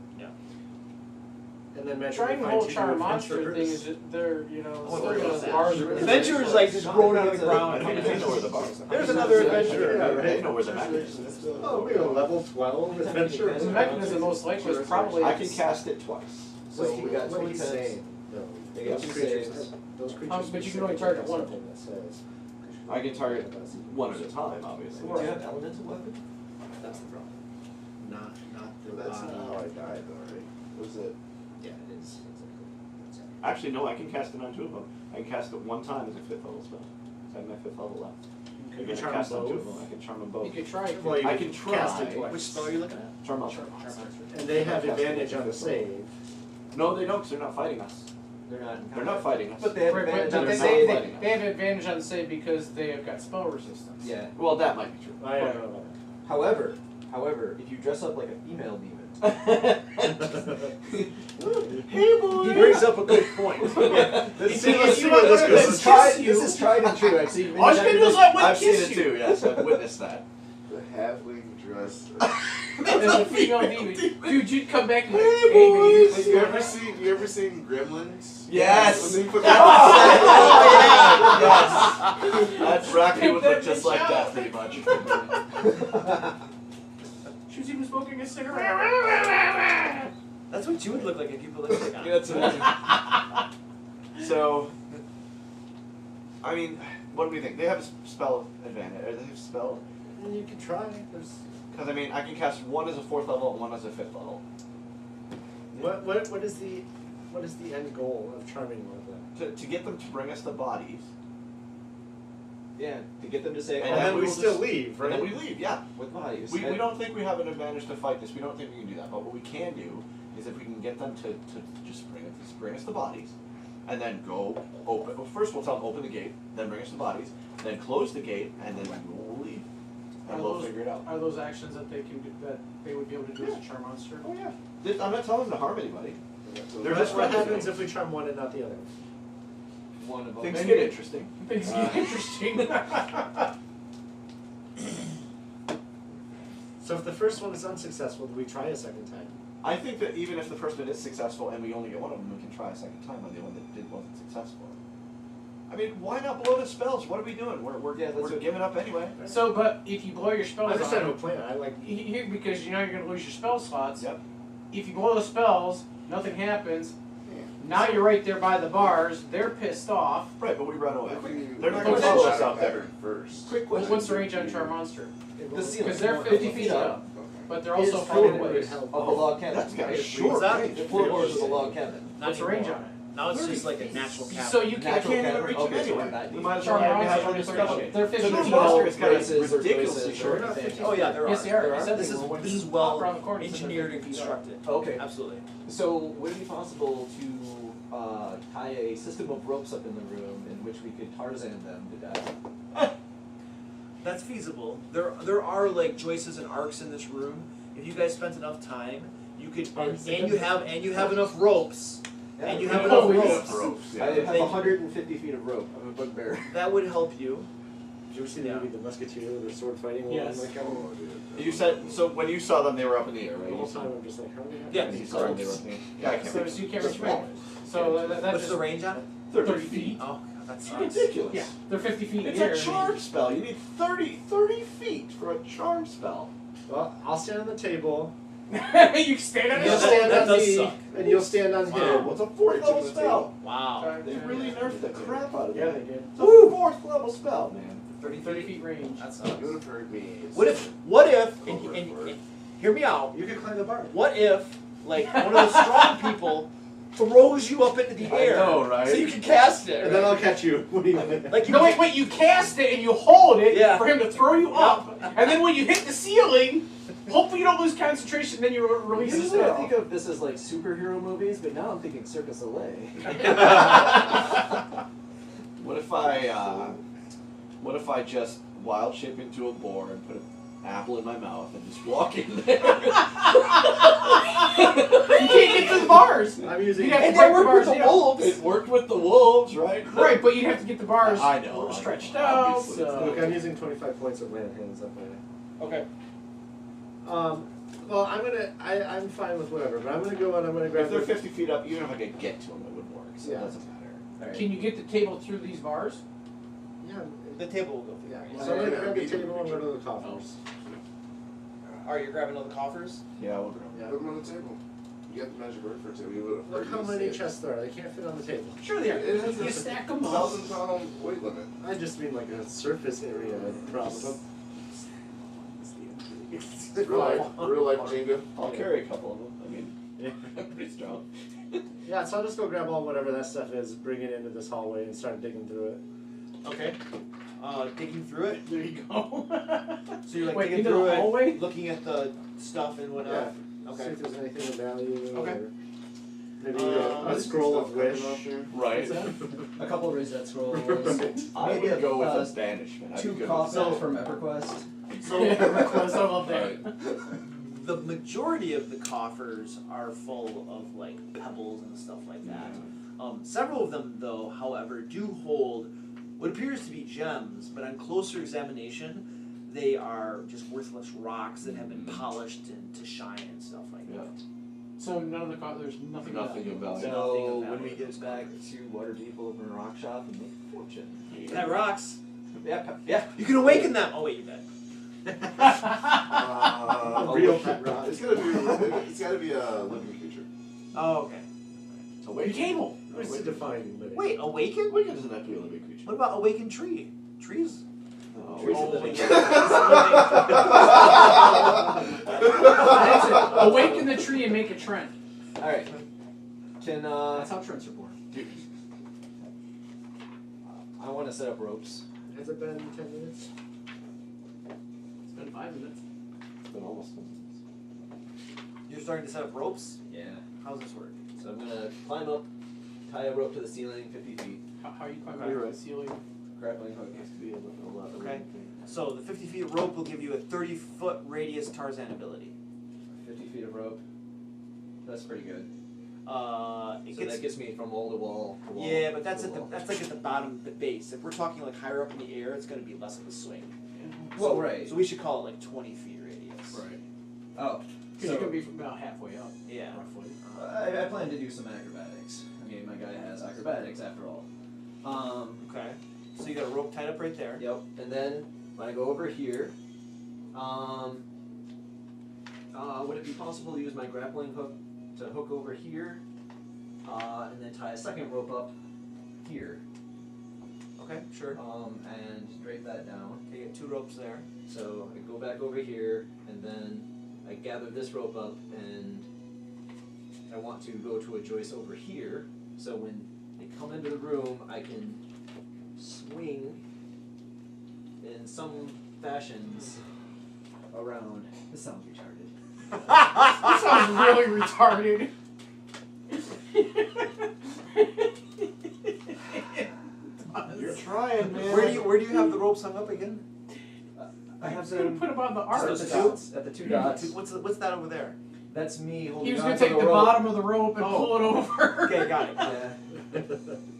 Speaker 7: And then mention
Speaker 5: Trying
Speaker 7: we
Speaker 5: the
Speaker 7: find
Speaker 5: whole
Speaker 7: two
Speaker 5: charm
Speaker 7: new
Speaker 5: monster
Speaker 7: adventurers.
Speaker 5: thing is that they're, you know,
Speaker 2: Oh,
Speaker 5: still
Speaker 2: there
Speaker 5: gonna
Speaker 2: goes that.
Speaker 5: bars
Speaker 2: The
Speaker 5: are-
Speaker 2: adventure is like just growing out of the ground.
Speaker 4: I mean, they know where the bars are.
Speaker 2: There's another adventurer.
Speaker 7: Yeah, right.
Speaker 4: They know where the mechanism is.
Speaker 7: Oh, we got a level 12 adventure.
Speaker 5: The mechanism most likely is probably.
Speaker 4: I can cast it twice.
Speaker 1: So we got
Speaker 7: what
Speaker 1: 20
Speaker 7: he's
Speaker 1: times.
Speaker 7: saying, though,
Speaker 1: They got
Speaker 7: those
Speaker 1: two
Speaker 7: creatures,
Speaker 1: saves.
Speaker 7: those creatures.
Speaker 5: But you can only target one of them.
Speaker 7: That says,
Speaker 4: I can target one at a time, obviously.
Speaker 1: Do you have elemental weapon?
Speaker 7: That's the problem. Not the
Speaker 6: But that's
Speaker 7: body.
Speaker 6: not how I died, though, right?
Speaker 4: Was it?
Speaker 7: Yeah, it is. Exactly.
Speaker 4: Actually, no. I can cast it on 2 of them. I can cast it 1 time as a 5th level spell. I have my 5th level left.
Speaker 7: You
Speaker 4: I
Speaker 7: can
Speaker 4: can
Speaker 7: charm
Speaker 4: cast on 2
Speaker 7: both.
Speaker 4: of them. I can charm them
Speaker 5: You
Speaker 4: both.
Speaker 5: could try it.
Speaker 7: Well, you
Speaker 4: I
Speaker 7: can
Speaker 4: can
Speaker 7: cast
Speaker 4: try.
Speaker 7: it twice.
Speaker 3: Which spell are you looking at?
Speaker 4: Charm monster.
Speaker 7: And they have
Speaker 4: Cast it
Speaker 7: advantage
Speaker 4: with
Speaker 7: on the
Speaker 4: fifth level.
Speaker 7: save.
Speaker 4: No, they don't, because they're not fighting us.
Speaker 1: They're not. In
Speaker 4: They're not fighting us.
Speaker 1: But they have
Speaker 5: Right,
Speaker 1: advantage
Speaker 5: but
Speaker 1: on
Speaker 5: they,
Speaker 1: the
Speaker 4: not
Speaker 1: save.
Speaker 4: fighting us.
Speaker 5: they have advantage on the save because they have got spell resistance.
Speaker 1: Yeah.
Speaker 4: Well, that might be true.
Speaker 7: I don't know about
Speaker 1: However, if you dress up like a female demon,
Speaker 4: Hey, boy.
Speaker 7: He brings up a good point.
Speaker 5: You
Speaker 7: See,
Speaker 5: see-
Speaker 7: let's
Speaker 5: you
Speaker 7: see
Speaker 5: know
Speaker 7: where this
Speaker 5: what,
Speaker 7: goes.
Speaker 1: this is tried and true. I've seen
Speaker 5: All you
Speaker 1: many
Speaker 5: can do is
Speaker 1: times.
Speaker 5: let one
Speaker 4: I've seen
Speaker 5: kiss
Speaker 4: it
Speaker 5: you.
Speaker 4: too, yes. I've witnessed that.
Speaker 6: The halfling dress.
Speaker 5: As a female demon. Dude, you'd come back and be like,
Speaker 6: Hey,
Speaker 5: hey, man, you
Speaker 6: boys!
Speaker 5: can
Speaker 6: You
Speaker 5: play
Speaker 6: ever
Speaker 5: the
Speaker 6: seen Gremlins?
Speaker 4: Yes.
Speaker 6: When they put
Speaker 4: Yes. That's Rocky would look just like that, pretty much.
Speaker 5: She was even smoking a cigarette.
Speaker 3: That's what you would look like if you put lipstick on.
Speaker 4: Yeah, that's it. So, I mean, what do we think? They have a spell advantage. Or they have spell.
Speaker 7: And you can try. There's
Speaker 4: Because I mean, I can cast 1 as a 4th level and 1 as a 5th level.
Speaker 7: what is the end goal of charming one of them?
Speaker 4: To get them to bring us the bodies.
Speaker 1: Yeah, to get them to say,
Speaker 4: And
Speaker 1: oh,
Speaker 4: then
Speaker 7: we
Speaker 4: we'll
Speaker 7: still
Speaker 4: just-
Speaker 7: leave, right?
Speaker 4: And then we leave, yeah.
Speaker 1: with bodies.
Speaker 4: We don't think we have an advantage to fight this. We don't think we can do that. But what we can do is if we can get them to just bring us the bodies, and then go open. Well, first we'll tell them open the gate, then bring us the bodies, then close the gate, and then we'll leave, and
Speaker 5: Are
Speaker 4: we'll
Speaker 5: those-
Speaker 4: figure it out.
Speaker 5: Are those actions that they can do, that they would be able to do as a charm monster?
Speaker 4: Oh yeah. I'm not telling them to harm anybody. They're
Speaker 7: What
Speaker 4: just friends.
Speaker 7: happens if we charm one and not the other?
Speaker 1: one of them.
Speaker 4: Things get interesting.
Speaker 5: Things get interesting.
Speaker 7: So if the first one is unsuccessful, do we try a second time?
Speaker 4: I think that even if the first one is successful and we only get one of them, we can try a second time on the one that wasn't successful. I mean, why not blow the spells? What are we doing? We're giving up anyway.
Speaker 5: So, but if you blow your
Speaker 7: I
Speaker 5: spells
Speaker 7: understand
Speaker 5: on,
Speaker 7: the plan. I like.
Speaker 5: here because you know you're going to lose your spell slots.
Speaker 4: Yep.
Speaker 5: If you blow the spells, nothing happens. Now you're right there by the bars. They're pissed off.
Speaker 4: Right, but we run away. They're not
Speaker 5: going
Speaker 4: going
Speaker 5: to
Speaker 4: to
Speaker 5: follow
Speaker 4: follow us out there.
Speaker 6: first.
Speaker 1: Quick question.
Speaker 5: What's the range on Charm Monster?
Speaker 1: The ceiling.
Speaker 5: Because they're 50 feet up, but they're also
Speaker 7: Is
Speaker 5: far
Speaker 7: fluid
Speaker 5: away.
Speaker 7: help.
Speaker 1: Of a log cabin.
Speaker 4: That's got a
Speaker 1: right?
Speaker 4: short
Speaker 3: that?
Speaker 4: range.
Speaker 1: The floorboards of a log cabin.
Speaker 5: What's the range on it?
Speaker 3: Now it's just like a natural cap.
Speaker 5: So you
Speaker 4: I
Speaker 5: can't.
Speaker 4: can't even
Speaker 1: cabin.
Speaker 4: reach
Speaker 1: Okay,
Speaker 4: it
Speaker 1: so
Speaker 4: anyway.
Speaker 1: that
Speaker 4: We
Speaker 1: means
Speaker 4: might as well
Speaker 5: Charm
Speaker 4: have
Speaker 5: Monster
Speaker 4: a
Speaker 5: are
Speaker 4: discussion.
Speaker 5: They're 50
Speaker 4: So this
Speaker 5: feet
Speaker 4: monster
Speaker 5: up.
Speaker 4: has got a
Speaker 1: Braces or
Speaker 4: ridiculously
Speaker 1: braces
Speaker 4: short
Speaker 1: or
Speaker 4: range.
Speaker 1: anything.
Speaker 3: Oh yeah, there
Speaker 5: Yes,
Speaker 3: are.
Speaker 5: they are.
Speaker 1: There
Speaker 5: I
Speaker 1: are?
Speaker 5: said
Speaker 3: This
Speaker 5: they
Speaker 3: is
Speaker 5: were.
Speaker 3: this is
Speaker 5: Pop
Speaker 3: well
Speaker 5: around the corner, so they're
Speaker 3: engineered and
Speaker 5: 50 feet up.
Speaker 3: constructed.
Speaker 1: Okay.
Speaker 3: Absolutely.
Speaker 1: So would it be possible to tie a system of ropes up in the room in which we could Tarzan them to death?
Speaker 3: That's feasible. There are like joists and arcs in this room. If you guys spent enough time, you could and you have enough ropes. And you have enough ropes.
Speaker 1: I have
Speaker 3: Thank you.
Speaker 1: 150 feet of rope. I'm a bugbear.
Speaker 3: That would help you.
Speaker 7: Did you ever see the
Speaker 3: Yeah.
Speaker 7: movie The Musketeer, the sword fighting one?
Speaker 5: Yes.
Speaker 7: Like,
Speaker 4: You said so when you saw them, they were up in the air, right?
Speaker 7: the whole
Speaker 4: You saw
Speaker 7: time
Speaker 4: them.
Speaker 7: I'm just like, how do we have
Speaker 3: Yeah,
Speaker 4: And you
Speaker 7: these
Speaker 4: saw them, they were
Speaker 7: ropes?
Speaker 4: up in the air. Yeah, I can't
Speaker 5: So
Speaker 4: reach.
Speaker 5: you can't
Speaker 4: That's
Speaker 5: reach range. So that's
Speaker 3: What's
Speaker 5: just
Speaker 3: the range on it?
Speaker 4: 30
Speaker 5: feet.
Speaker 4: feet.
Speaker 3: Oh, God, that
Speaker 4: It's
Speaker 3: sucks.
Speaker 4: ridiculous.
Speaker 5: Yeah, they're 50 feet
Speaker 4: It's
Speaker 5: in the air.
Speaker 4: a charm spell. You need 30 feet for a charm spell.
Speaker 7: Well, I'll stand on the table.
Speaker 5: You stand on
Speaker 7: You'll
Speaker 3: Yeah,
Speaker 5: it.
Speaker 7: stand
Speaker 3: that
Speaker 7: on
Speaker 3: does
Speaker 7: me,
Speaker 3: suck.
Speaker 7: and you'll stand on
Speaker 3: Wow.
Speaker 7: him.
Speaker 4: What's a 4th level spell?
Speaker 3: Wow.
Speaker 4: They really nerfed the crap out of
Speaker 7: Yeah,
Speaker 4: it.
Speaker 7: they did.
Speaker 4: It's a 4th level spell, man.
Speaker 5: 30 feet range.
Speaker 3: That sucks.
Speaker 6: You would have heard me.
Speaker 3: What if and hear me out.
Speaker 7: You could climb the bar.
Speaker 3: What if like one of the strong people throws you up into the
Speaker 4: I
Speaker 3: air
Speaker 4: know, right?
Speaker 3: so you can cast it?
Speaker 7: And then I'll catch you. What do you
Speaker 3: Like you
Speaker 5: No, wait, you cast it and you hold it
Speaker 3: Yeah.
Speaker 5: for him to throw you up, and then when you hit the ceiling, hopefully you don't lose concentration, then you release the
Speaker 1: Usually I
Speaker 5: spell.
Speaker 1: think of this as like superhero movies, but now I'm thinking Circus Soleil.
Speaker 4: What if I just wild shape into a boar and put an apple in my mouth and just walk in there?
Speaker 5: You can't get to the bars.
Speaker 7: I'm using.
Speaker 5: You'd have
Speaker 3: and
Speaker 5: to
Speaker 3: they
Speaker 5: break the
Speaker 3: work with
Speaker 5: bars
Speaker 3: the
Speaker 5: down.
Speaker 3: wolves.
Speaker 4: It worked with the wolves, right?
Speaker 5: Right, but you'd have to get the bars
Speaker 4: I know,
Speaker 5: stretched
Speaker 4: obviously.
Speaker 5: out.
Speaker 7: Look,
Speaker 5: So.
Speaker 7: I'm using 25 points of land hands up my.
Speaker 3: Okay.
Speaker 7: Well, I'm fine with whatever, but I'm gonna go and I'm gonna grab.
Speaker 4: If they're
Speaker 7: the-
Speaker 4: 50 feet up, even if I could get to them, it would work. So
Speaker 7: Yeah.
Speaker 4: it doesn't matter.
Speaker 5: Can you get the table through these bars?
Speaker 7: Yeah.
Speaker 3: The table will go through.
Speaker 7: Yeah. So I'm gonna grab the table and go to the coffers.
Speaker 3: Are you grabbing all the coffers?
Speaker 4: Yeah, we'll go.
Speaker 7: Yeah.
Speaker 6: Put them on the table. You got the magic word for it too. You would have
Speaker 7: Look
Speaker 6: heard
Speaker 7: how
Speaker 6: me
Speaker 7: many
Speaker 6: say it.
Speaker 7: chests there are. They can't fit on the table.
Speaker 5: Sure they are.
Speaker 6: It has
Speaker 5: You
Speaker 6: a
Speaker 5: stack them up.
Speaker 6: 1,000-pound weight limit.
Speaker 7: I just mean like a surface area problem.
Speaker 6: Real life Jenga.
Speaker 4: I'll carry a couple of them. I mean, Pretty strong.
Speaker 7: Yeah, so I'll just go grab all whatever that stuff is, bring it into this hallway, and start digging through it.
Speaker 2: Okay. Digging through it.
Speaker 5: There you go.
Speaker 2: So you're like
Speaker 5: Wait,
Speaker 2: digging
Speaker 5: into
Speaker 2: through
Speaker 5: the
Speaker 2: it,
Speaker 5: hallway?
Speaker 2: looking at the stuff and whatnot.
Speaker 7: See
Speaker 2: Okay.
Speaker 7: if there's anything of value.
Speaker 2: Okay.
Speaker 7: Or maybe
Speaker 2: I
Speaker 7: a scroll of wish.
Speaker 4: Right.
Speaker 1: A couple of reset scrolls.
Speaker 4: I
Speaker 1: Maybe
Speaker 4: would go with
Speaker 1: uh,
Speaker 4: a banishment. I'd be
Speaker 1: two
Speaker 4: good with
Speaker 1: coffins
Speaker 4: that.
Speaker 1: from EverQuest.
Speaker 2: So
Speaker 5: Close up up there.
Speaker 2: the majority of the coffers are full of like pebbles and stuff like that. Several of them, though, however, do hold what appears to be gems, but on closer examination, they are just worthless rocks that have been polished to shine and stuff like that.
Speaker 5: So none of the there's nothing.
Speaker 4: Nothing of value.
Speaker 1: So when we get back to Waterdeep, we'll open a rock shop and make a fortune.
Speaker 2: That rocks.
Speaker 1: Yeah.
Speaker 2: You can awaken them. Oh wait, you're dead.
Speaker 7: Real pet rock.
Speaker 6: It's gotta be a living creature.
Speaker 2: Oh okay.
Speaker 5: The cable.
Speaker 7: What's the defining living?
Speaker 2: Wait, awaken?
Speaker 4: Wicked doesn't have to be a living creature.
Speaker 2: What about awaken tree? Trees.
Speaker 4: No.
Speaker 1: Trees are living.
Speaker 5: That's it. Awaken the tree and make a trend.
Speaker 1: Alright. Can
Speaker 5: That's how trends are born.
Speaker 1: I want to set up ropes.
Speaker 7: Has it been 10 minutes?
Speaker 5: It's been 5 minutes.
Speaker 4: It's been almost.
Speaker 2: You're starting to set up ropes?
Speaker 1: Yeah.
Speaker 2: How's this work?
Speaker 1: So I'm gonna climb up, tie a rope to the ceiling, 50 feet.
Speaker 5: How are you climbing
Speaker 4: You're
Speaker 5: up
Speaker 4: right.
Speaker 5: the ceiling?
Speaker 1: Grappling hook.
Speaker 4: Has to be a lot of
Speaker 2: Okay.
Speaker 4: living thing.
Speaker 2: So the 50 feet of rope will give you a 30-foot radius Tarzan ability.
Speaker 1: 50 feet of rope. That's pretty good.
Speaker 2: It
Speaker 1: So
Speaker 2: gets
Speaker 1: that gets me from wall to wall. To wall
Speaker 2: yeah, but
Speaker 1: to
Speaker 2: that's at the
Speaker 1: wall.
Speaker 2: that's like at the bottom, the base. If we're talking like higher up in the air, it's going to be less of a swing.
Speaker 1: Well, right.
Speaker 2: So we should call it like 20 feet radius.
Speaker 5: Right.
Speaker 1: Oh.
Speaker 5: Because you can be about halfway up.
Speaker 2: Yeah.
Speaker 5: Roughly.
Speaker 1: I plan to do some acrobatics. I mean, my guy has acrobatics after all.
Speaker 2: Okay. So you got a rope tied up right there.
Speaker 1: Yep. And then when I go over here, would it be possible to use my grappling hook to hook over here, and then tie a second rope up here,
Speaker 2: Okay, sure.
Speaker 1: and drape that down.
Speaker 2: Okay, you got 2 ropes there.
Speaker 1: So I go back over here, and then I gather this rope up, and I want to go to a joist over here, so when they come into the room, I can swing in some fashions around. This sounds retarded.
Speaker 5: This sounds really retarded.
Speaker 4: You're trying, man.
Speaker 2: Where do you have the ropes hung up again?
Speaker 1: I have
Speaker 5: He's gonna
Speaker 1: them
Speaker 5: put him on the
Speaker 1: at
Speaker 5: arc.
Speaker 1: the dots. At the 2 dots.
Speaker 2: What's that over there?
Speaker 1: That's me holding
Speaker 5: He was
Speaker 1: on
Speaker 5: gonna
Speaker 1: to
Speaker 5: take the
Speaker 1: rope.
Speaker 5: bottom of the rope and pull it over.
Speaker 2: Okay, got it.
Speaker 1: Yeah.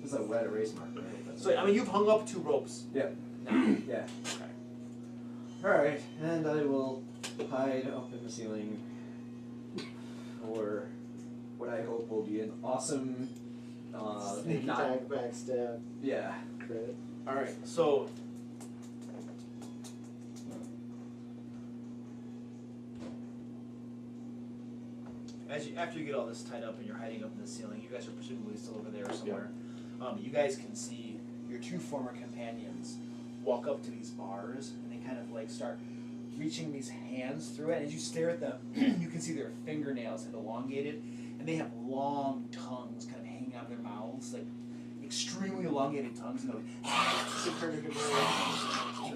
Speaker 1: It's a wet erase marker, right? That's
Speaker 2: So I mean, you've hung up 2 ropes.
Speaker 1: yeah.
Speaker 2: Okay.
Speaker 1: Alright, and I will hide up in the ceiling for what I hope will be an awesome,
Speaker 7: Sneak
Speaker 1: not,
Speaker 7: attack, backstab,
Speaker 1: yeah.
Speaker 7: crit.
Speaker 2: All right. So after you get all this tied up and you're hiding up in the ceiling, you guys are presumably still over there somewhere. You guys can see your 2 former companions walk up to these bars and they kind of like start reaching these hands through it. And as you stare at them, you can see their fingernails have elongated and they have long tongues kind of hanging out of their mouths, like extremely elongated tongues. And they're
Speaker 1: At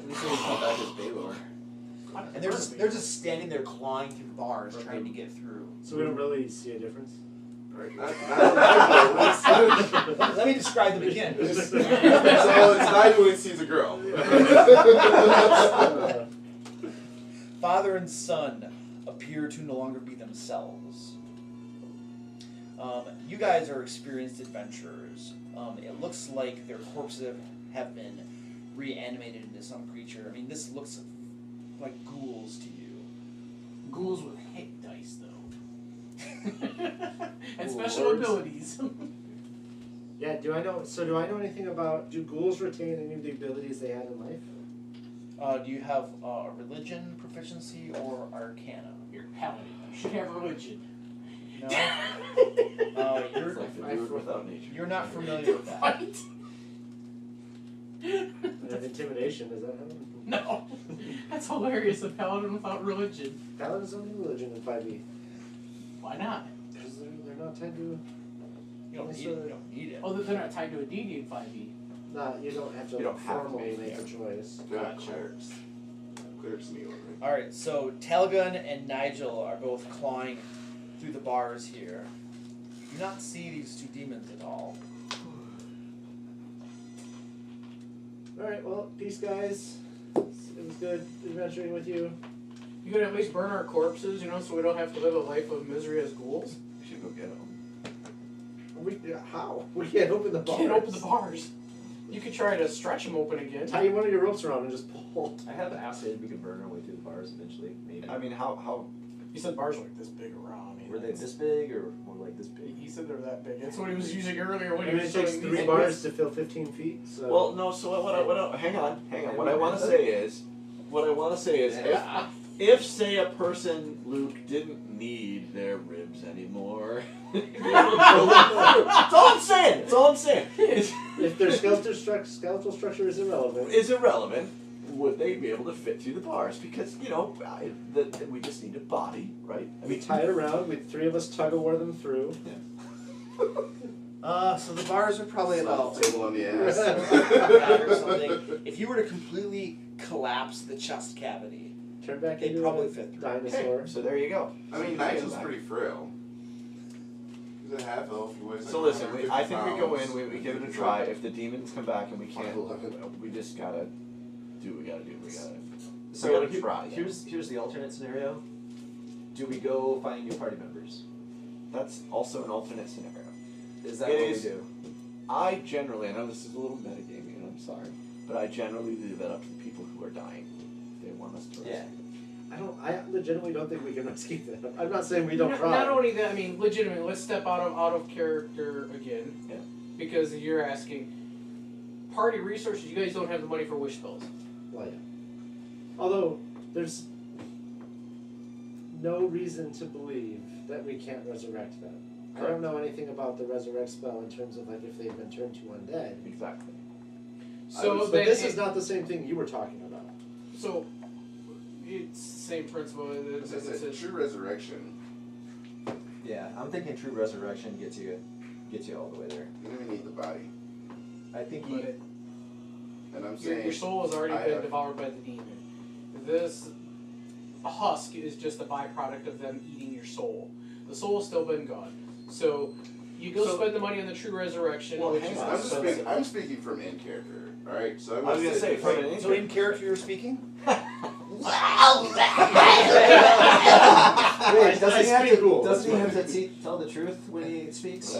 Speaker 1: least they come back as Baylor.
Speaker 2: and they're just standing there clawing through the bars trying to get through.
Speaker 7: So we don't really see a difference?
Speaker 2: Let me describe them again.
Speaker 6: So it's not when sees a girl.
Speaker 2: Father and son appear to no longer be themselves. You guys are experienced adventurers. It looks like their corpses have been reanimated into some creature. I mean, this looks like ghouls to you.
Speaker 5: Ghouls with hit dice, though. And
Speaker 7: Cool
Speaker 5: special
Speaker 7: words.
Speaker 5: abilities.
Speaker 7: Yeah, do I know anything about, do ghouls retain any of the abilities they had in life?
Speaker 2: Do you have a religion proficiency or arcana?
Speaker 5: You're paladin. You should have religion.
Speaker 2: No.
Speaker 4: It's like the dude without nature.
Speaker 2: You're not familiar with that.
Speaker 5: Fight?
Speaker 7: Intimidation, does that happen?
Speaker 5: No. That's hilarious. A paladin without religion.
Speaker 7: Paladins don't need religion in 5e.
Speaker 5: Why not?
Speaker 7: Because not tied to.
Speaker 8: You don't need it. You don't need it.
Speaker 5: Oh, they're not tied to a D&D in 5e.
Speaker 7: You don't have to
Speaker 4: You don't have to
Speaker 7: formally
Speaker 4: make
Speaker 7: make a choice.
Speaker 6: They're not clerics. Clerics kneel, right?
Speaker 8: Alright, so Talgun and Nigel are both clawing through the bars here. You do not see these two demons at all.
Speaker 7: Alright, well, peace, guys. It was good adventuring with you.
Speaker 5: You could at least burn our corpses, you know, so we don't have to live a life of misery as ghouls.
Speaker 4: We should go get them.
Speaker 7: How? We can't open the bars.
Speaker 5: Can't open the bars. You could try to stretch them open again.
Speaker 7: Tie one of your ropes around and just pull.
Speaker 1: I have acid. We can burn our way through the bars eventually. Maybe.
Speaker 4: I mean, how?
Speaker 5: He said bars were like this big around. I mean,
Speaker 1: Were they this big or more like this big?
Speaker 5: He said they were that big. That's what he was using earlier when
Speaker 7: I
Speaker 5: he
Speaker 7: mean,
Speaker 5: was
Speaker 7: it takes
Speaker 5: showing
Speaker 7: 3
Speaker 5: these
Speaker 7: bars to fill 15 feet. So.
Speaker 4: Well, no. So hang on. What I want to say is, if say a person, Luke, didn't need their ribs anymore. That's all I'm saying.
Speaker 7: if their skeletal structure is irrelevant,
Speaker 4: would they be able to fit through the bars? Because we just need a body, right? I
Speaker 7: we
Speaker 4: mean,
Speaker 7: tie it around. We 3 of us tug of war them through.
Speaker 2: So the bars are probably about
Speaker 6: Table on the ass.
Speaker 8: Or something. If you were to completely collapse the chest cavity,
Speaker 7: Turn back
Speaker 8: they'd
Speaker 7: into
Speaker 8: probably
Speaker 7: a
Speaker 8: fit through.
Speaker 7: dinosaur.
Speaker 4: so there you go.
Speaker 6: I mean, Nigel's pretty frail. He's a half elf. He weighs like
Speaker 4: So listen,
Speaker 6: 150
Speaker 4: I think we go
Speaker 6: pounds.
Speaker 4: in, we give it a try. If the demons come back and we can't, we just gotta do what we gotta do. We
Speaker 1: So
Speaker 4: gotta
Speaker 1: here-
Speaker 4: try.
Speaker 1: here's the alternate scenario. Do we go find new party members?
Speaker 4: That's also an alternate scenario.
Speaker 1: Is that
Speaker 4: It
Speaker 1: what
Speaker 4: is.
Speaker 1: we do?
Speaker 4: I generally, I know this is a little metagaming, and I'm sorry, but I generally leave that up to the people who are dying. If they want us to rescue.
Speaker 1: Yeah.
Speaker 7: I legitimately don't think we can rescue them. I'm not saying we don't try.
Speaker 5: Not only that, I mean, legitimately, let's step out of character again.
Speaker 4: Yeah.
Speaker 5: Because you're asking party resources. You guys don't have the money for wish spells.
Speaker 7: Well, yeah. Although there's no reason to believe that we can't resurrect them. I don't know anything about the resurrect spell in terms of like if they've been turned to undead.
Speaker 4: Exactly.
Speaker 5: So
Speaker 7: But this is not the same thing you were talking about.
Speaker 5: So it's the same principle.
Speaker 6: As I said, true resurrection.
Speaker 1: Yeah, I'm thinking true resurrection gets you all the way there.
Speaker 6: You don't even need the body.
Speaker 1: I think
Speaker 6: And I'm
Speaker 5: Your
Speaker 6: saying
Speaker 5: soul has already
Speaker 6: I
Speaker 5: been
Speaker 6: have-
Speaker 5: devoured by the demon. This husk is just a byproduct of them eating your soul. The soul has still been gone. So you go spend the money on the true resurrection,
Speaker 4: Well,
Speaker 5: which
Speaker 4: hang
Speaker 5: is
Speaker 4: on.
Speaker 6: I'm speaking from in character. All right, so I'm
Speaker 4: I was gonna say, from an
Speaker 8: So in character you're speaking?
Speaker 1: Wait, doesn't he have to tell the truth when he speaks?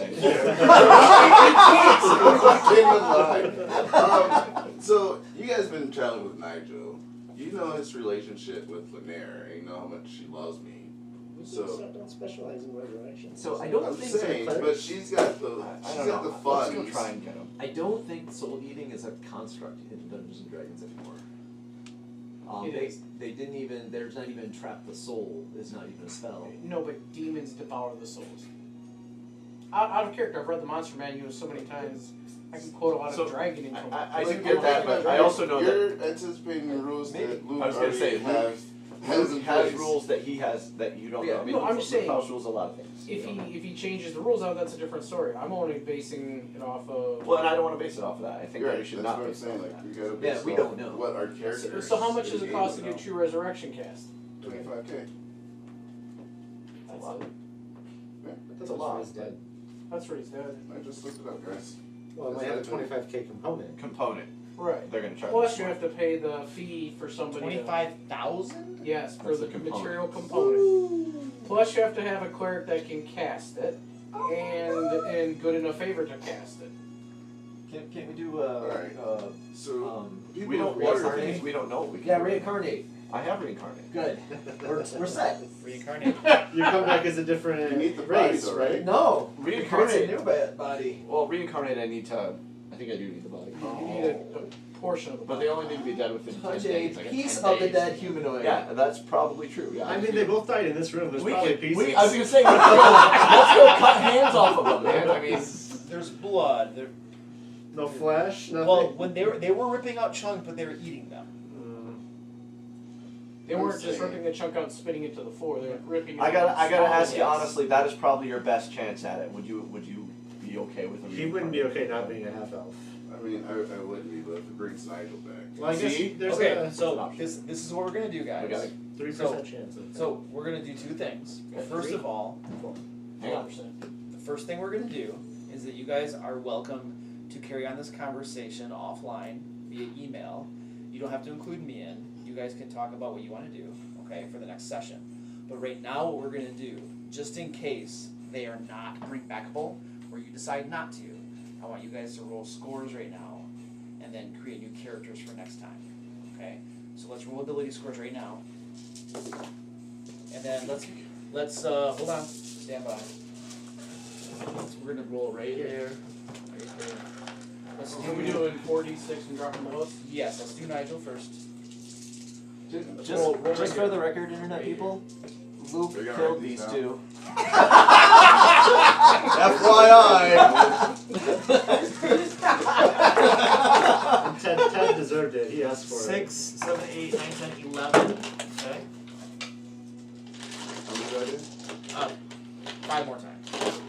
Speaker 6: So you guys have been traveling with Nigel. You know his relationship with Lanier, and you know how much she loves me. So
Speaker 7: don't specialize in resurrection.
Speaker 1: So I don't
Speaker 6: I'm
Speaker 1: think
Speaker 6: saying, but she's got the
Speaker 4: I
Speaker 6: she's
Speaker 4: don't
Speaker 6: got
Speaker 4: know.
Speaker 6: the
Speaker 4: Let's
Speaker 6: funds.
Speaker 4: go try and get them.
Speaker 1: I don't think soul eating is a construct in Dungeons and Dragons anymore.
Speaker 5: It is.
Speaker 1: They didn't even. There's not even trap the soul. Is not even a spell.
Speaker 5: no, but demons devour the souls. Out of character, I've read the Monster Manual so many times. I can quote a lot
Speaker 4: So,
Speaker 5: of dragon info.
Speaker 4: I do get that, but I also know that
Speaker 6: You're anticipating the rules that Luke
Speaker 4: I was gonna say,
Speaker 6: already has in
Speaker 4: has
Speaker 6: place.
Speaker 4: rules that he has that you don't
Speaker 1: Yeah,
Speaker 4: know. I mean,
Speaker 5: no, I'm just saying,
Speaker 4: house rules a lot of things.
Speaker 5: if
Speaker 4: you know?
Speaker 5: he changes the rules out, that's a different story. I'm only basing it off of.
Speaker 4: Well, and I don't want to base it off of that. I think
Speaker 6: You're
Speaker 4: that
Speaker 6: right,
Speaker 4: we should
Speaker 6: that's
Speaker 4: not
Speaker 6: what I'm
Speaker 4: base it
Speaker 6: saying.
Speaker 4: off of
Speaker 6: Like
Speaker 4: that.
Speaker 6: we gotta
Speaker 1: Yeah,
Speaker 6: base
Speaker 1: we
Speaker 6: off
Speaker 1: don't know.
Speaker 6: what our characters.
Speaker 5: So how much does it
Speaker 6: in
Speaker 5: cost to
Speaker 6: game
Speaker 5: get
Speaker 6: know.
Speaker 5: true resurrection cast?
Speaker 6: $25K.
Speaker 5: That's it.
Speaker 7: That's
Speaker 4: a lot.
Speaker 7: He's dead.
Speaker 5: That's where he's dead.
Speaker 6: I just looked it up, guys.
Speaker 7: Well, it might have a 25K component.
Speaker 4: Component.
Speaker 5: Right.
Speaker 4: They're gonna charge.
Speaker 5: Plus,
Speaker 4: us
Speaker 5: you
Speaker 4: more.
Speaker 5: have to pay the fee for somebody.
Speaker 8: 25,000?
Speaker 5: Yes, for
Speaker 4: That's
Speaker 5: the
Speaker 4: the component.
Speaker 5: material component. Plus, you have to have a cleric that can cast it, and in good enough favor to cast it.
Speaker 1: Can't we do
Speaker 6: Alright. So people
Speaker 4: We don't.
Speaker 6: with
Speaker 4: What's the
Speaker 6: water-
Speaker 4: thing is we don't know what we can.
Speaker 1: Yeah,
Speaker 4: do.
Speaker 1: reincarnate.
Speaker 4: I have reincarnated.
Speaker 1: Good. We're set.
Speaker 8: Reincarnate.
Speaker 7: You come back as a different
Speaker 6: You need the body
Speaker 7: race,
Speaker 6: though,
Speaker 7: right?
Speaker 6: right?
Speaker 1: No.
Speaker 4: Reincarnate.
Speaker 1: Creates a new body.
Speaker 4: Well, reincarnate. I need to. I think I do need the body.
Speaker 5: You need a portion of the
Speaker 4: But they only need to be dead within 10
Speaker 1: Touch a
Speaker 4: days. like
Speaker 1: piece
Speaker 4: 10
Speaker 1: of the
Speaker 4: days.
Speaker 1: dead humanoid.
Speaker 4: Yeah, that's probably true. Yeah.
Speaker 7: I mean, they both died in this room. There's
Speaker 4: We
Speaker 7: probably
Speaker 4: can,
Speaker 7: pieces.
Speaker 4: I was gonna say, let's go cut hands off of them, man. I mean,
Speaker 8: There's blood.
Speaker 7: No flesh, nothing.
Speaker 8: Well, when they were ripping out chunks, but they were eating them.
Speaker 5: They weren't just ripping the chunk out and spitting it to the floor. They were ripping it.
Speaker 4: I gotta ask you
Speaker 5: Yes.
Speaker 4: honestly. That is probably your best chance at it. Would you be okay with a
Speaker 7: He wouldn't be okay not being a half elf.
Speaker 6: I mean, I wouldn't be, but if it brings Nigel back.
Speaker 7: Well, I guess
Speaker 4: See?
Speaker 7: there's
Speaker 8: Okay,
Speaker 7: a
Speaker 8: so this is what we're gonna do, guys.
Speaker 4: We got a
Speaker 7: 3% chance.
Speaker 8: So we're gonna do two things.
Speaker 4: Okay.
Speaker 8: First of all,
Speaker 4: Hang on.
Speaker 8: the first thing we're gonna do is that you guys are welcome to carry on this conversation offline via email. You don't have to include me in. You guys can talk about what you want to do, okay, for the next session. But right now, what we're gonna do, just in case they are not bringbackable, or you decide not to, I want you guys to roll scores right now, and then create new characters for next time. Okay? So let's roll ability scores right now. And then let's hold on, stand by. We're gonna roll right there. Right there. Let's
Speaker 5: Are we doing 4d6 and dropping the lowest?
Speaker 8: Yes, let's do Nigel first.
Speaker 4: Just
Speaker 8: roll right
Speaker 4: for
Speaker 8: here.
Speaker 4: the record, internet
Speaker 8: Right
Speaker 4: people, Luke
Speaker 6: Are you gonna
Speaker 4: killed
Speaker 6: write
Speaker 4: these
Speaker 6: these
Speaker 4: two.
Speaker 7: And Ted deserved it. He asked for
Speaker 8: 6, 7, 8, 9, 10, 11. Okay.
Speaker 6: How many did I do?
Speaker 8: 5 more times.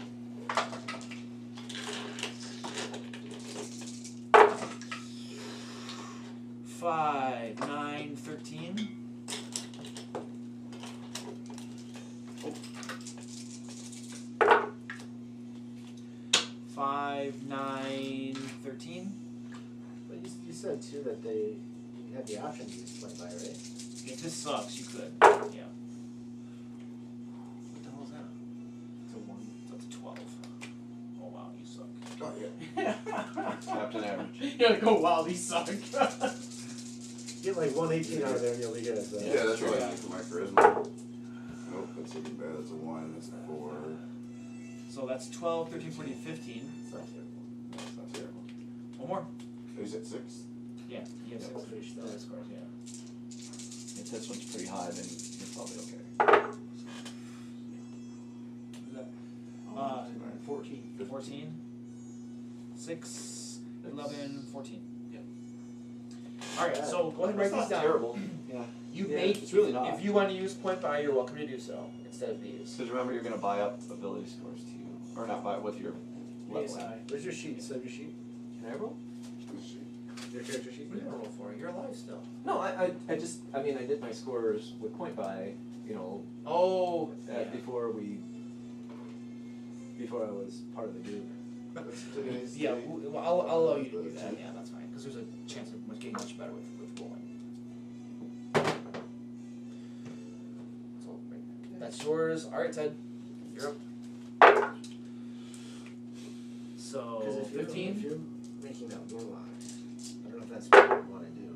Speaker 8: Five, 9, 13. Five, 9, 13.
Speaker 7: But you said too that they had the option to use point by, right?
Speaker 8: If this sucks, you could. Yeah. What the hell is that?
Speaker 5: It's a 1.
Speaker 8: That's a 12. Oh wow, you suck.
Speaker 6: Oh, yeah.
Speaker 4: Captain Average.
Speaker 5: You're like, oh wow, these suck.
Speaker 7: Get like 118 out of there and you'll be good. So.
Speaker 6: Yeah, that's what I think for my charisma. Nope, that's looking bad. That's a 1. That's a 4.
Speaker 8: So that's 12, 13, 14, 15.
Speaker 7: It's not terrible.
Speaker 6: That's not terrible.
Speaker 8: One more.
Speaker 6: Oh, you said 6?
Speaker 8: Yeah, you have 6 scores, yeah.
Speaker 4: If this one's pretty high, then you're probably okay.
Speaker 8: Is that
Speaker 5: 14.
Speaker 8: 14? 6, 11, 14.
Speaker 5: Yep.
Speaker 8: Alright, so go ahead and write these down.
Speaker 4: Terrible. Yeah.
Speaker 8: You
Speaker 4: Yeah,
Speaker 8: make,
Speaker 4: it's really not.
Speaker 8: if you want to use point by, you're welcome to do so, instead of these.
Speaker 4: Because remember, you're gonna buy up ability scores too, or not buy with your level.
Speaker 7: Where's your sheet? Save your sheet.
Speaker 1: Can I roll?
Speaker 7: Your character sheet.
Speaker 8: What are you gonna roll for? You're alive still.
Speaker 1: No, I did my scores with point by,
Speaker 8: Oh, yeah.
Speaker 1: before I was part of the group.
Speaker 8: Yeah, well, I'll allow you to do that. Yeah, that's fine. Because there's a chance of getting much better with rolling. So, right. That's yours. All right, Ted. You're up. So,
Speaker 7: Because if
Speaker 8: 15
Speaker 7: you're making that more live, I don't know if that's what you want to do.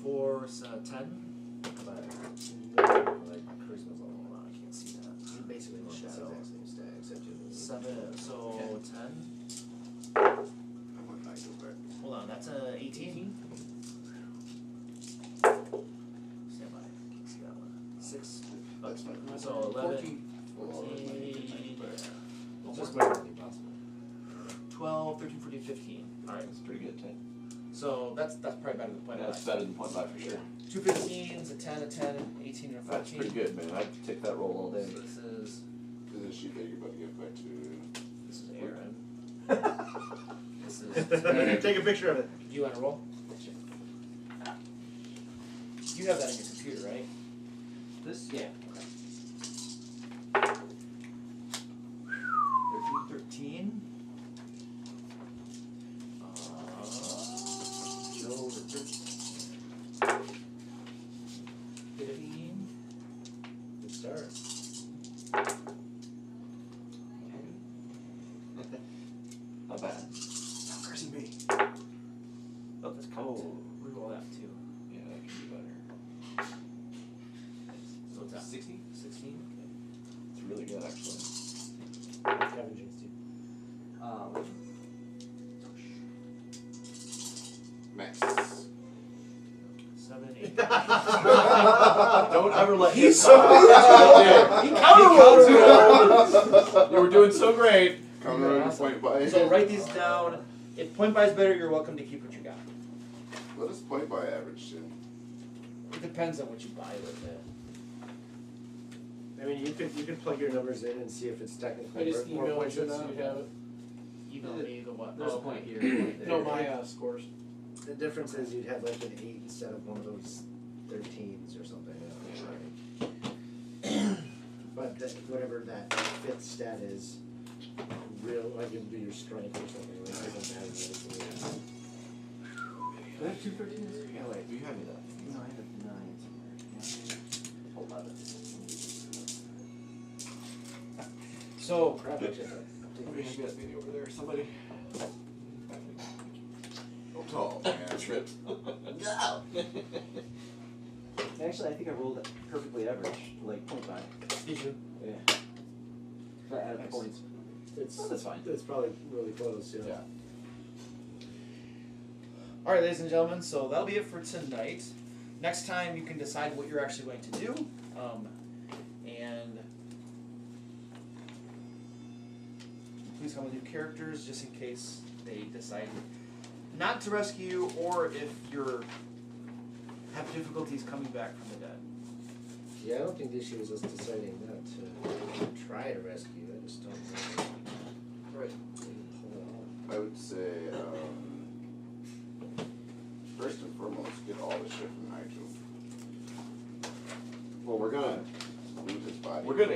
Speaker 8: for 10.
Speaker 7: But like charisma's all around. I can't see that. You basically want the
Speaker 8: Shadow.
Speaker 7: exact same stat except you.
Speaker 8: 7. So, 10.
Speaker 6: I want Nigel back.
Speaker 8: Hold on. That's a 18. Stand by. Can't see that one. 6.
Speaker 6: That's not good.
Speaker 8: So, 11.
Speaker 6: 14.
Speaker 7: It's just whatever be possible.
Speaker 8: 12, 13, 14, 15. Alright.
Speaker 4: That's pretty good, Ted.
Speaker 8: So that's probably better than point
Speaker 4: Yeah,
Speaker 8: by.
Speaker 4: that's better than point by for sure.
Speaker 8: 2 15s, a 10, a 10, an 18, and a 14.
Speaker 4: That's pretty good, man. I'd take that roll all day.
Speaker 8: So this is
Speaker 6: This is she that you're about to get back to.
Speaker 8: Aaron. This is
Speaker 7: Take a picture of it.
Speaker 8: Do you want to roll? You have that on your computer, right?
Speaker 1: This?
Speaker 8: Yeah. Okay. 13. Joe Richard. 15.
Speaker 7: Good start.
Speaker 4: Not bad.
Speaker 1: Stop cursing me.
Speaker 8: Oh, that's cool. Reroll that too.
Speaker 4: Yeah, that could be better.
Speaker 8: So it's at 16? 16? Okay.
Speaker 4: It's really good, actually.
Speaker 7: Kevin James too.
Speaker 6: Max.
Speaker 8: 7, 8.
Speaker 4: Don't ever let
Speaker 1: He's
Speaker 4: him
Speaker 1: He counter-rolled you were doing so great.
Speaker 6: Counter point by.
Speaker 8: So write these down. If point by is better, you're welcome to keep what you got.
Speaker 6: What is point by average to?
Speaker 8: depends on what you buy with it.
Speaker 7: I mean, you could plug your numbers in and see if it's
Speaker 5: I
Speaker 7: technically
Speaker 5: just
Speaker 7: worth more
Speaker 5: email it
Speaker 7: points
Speaker 5: to
Speaker 7: or
Speaker 5: you so
Speaker 7: not.
Speaker 5: you have it.
Speaker 8: Email me the what?
Speaker 1: There's
Speaker 8: Oh,
Speaker 1: a point
Speaker 8: okay.
Speaker 1: here. Point there.
Speaker 5: No, my scores.
Speaker 7: The difference is you'd have like an 8 instead of one of those 13s or something. But whatever that fifth stat is, real like it'd be your strength or something. Like, it doesn't matter what it is.
Speaker 4: Do I have 2 13s? Yeah, wait, you had me that. No, I had a 9 somewhere. 11.
Speaker 8: So,
Speaker 7: Crap, I should have
Speaker 4: Let me have that video over there, somebody.
Speaker 6: Oh man, tripped. No.
Speaker 1: Actually, I think I rolled perfectly average, like 0.5.
Speaker 8: did you?
Speaker 1: Yeah. If I add the points.
Speaker 7: It's
Speaker 1: That's fine.
Speaker 7: It's probably really close. Yeah.
Speaker 3: All right, ladies and gentlemen. So that'll be it for tonight. Next time, you can decide what you're actually going to do, and please come with your characters just in case they decide not to rescue you, or if you're have difficulties coming back from the dead.
Speaker 7: Yeah, I don't think the issue is us deciding not to try to rescue. I just don't know.
Speaker 3: Right.
Speaker 6: I would say, first and foremost, get all the shit from Nigel.
Speaker 4: Well, we're gonna
Speaker 6: Loot his body.
Speaker 4: We're gonna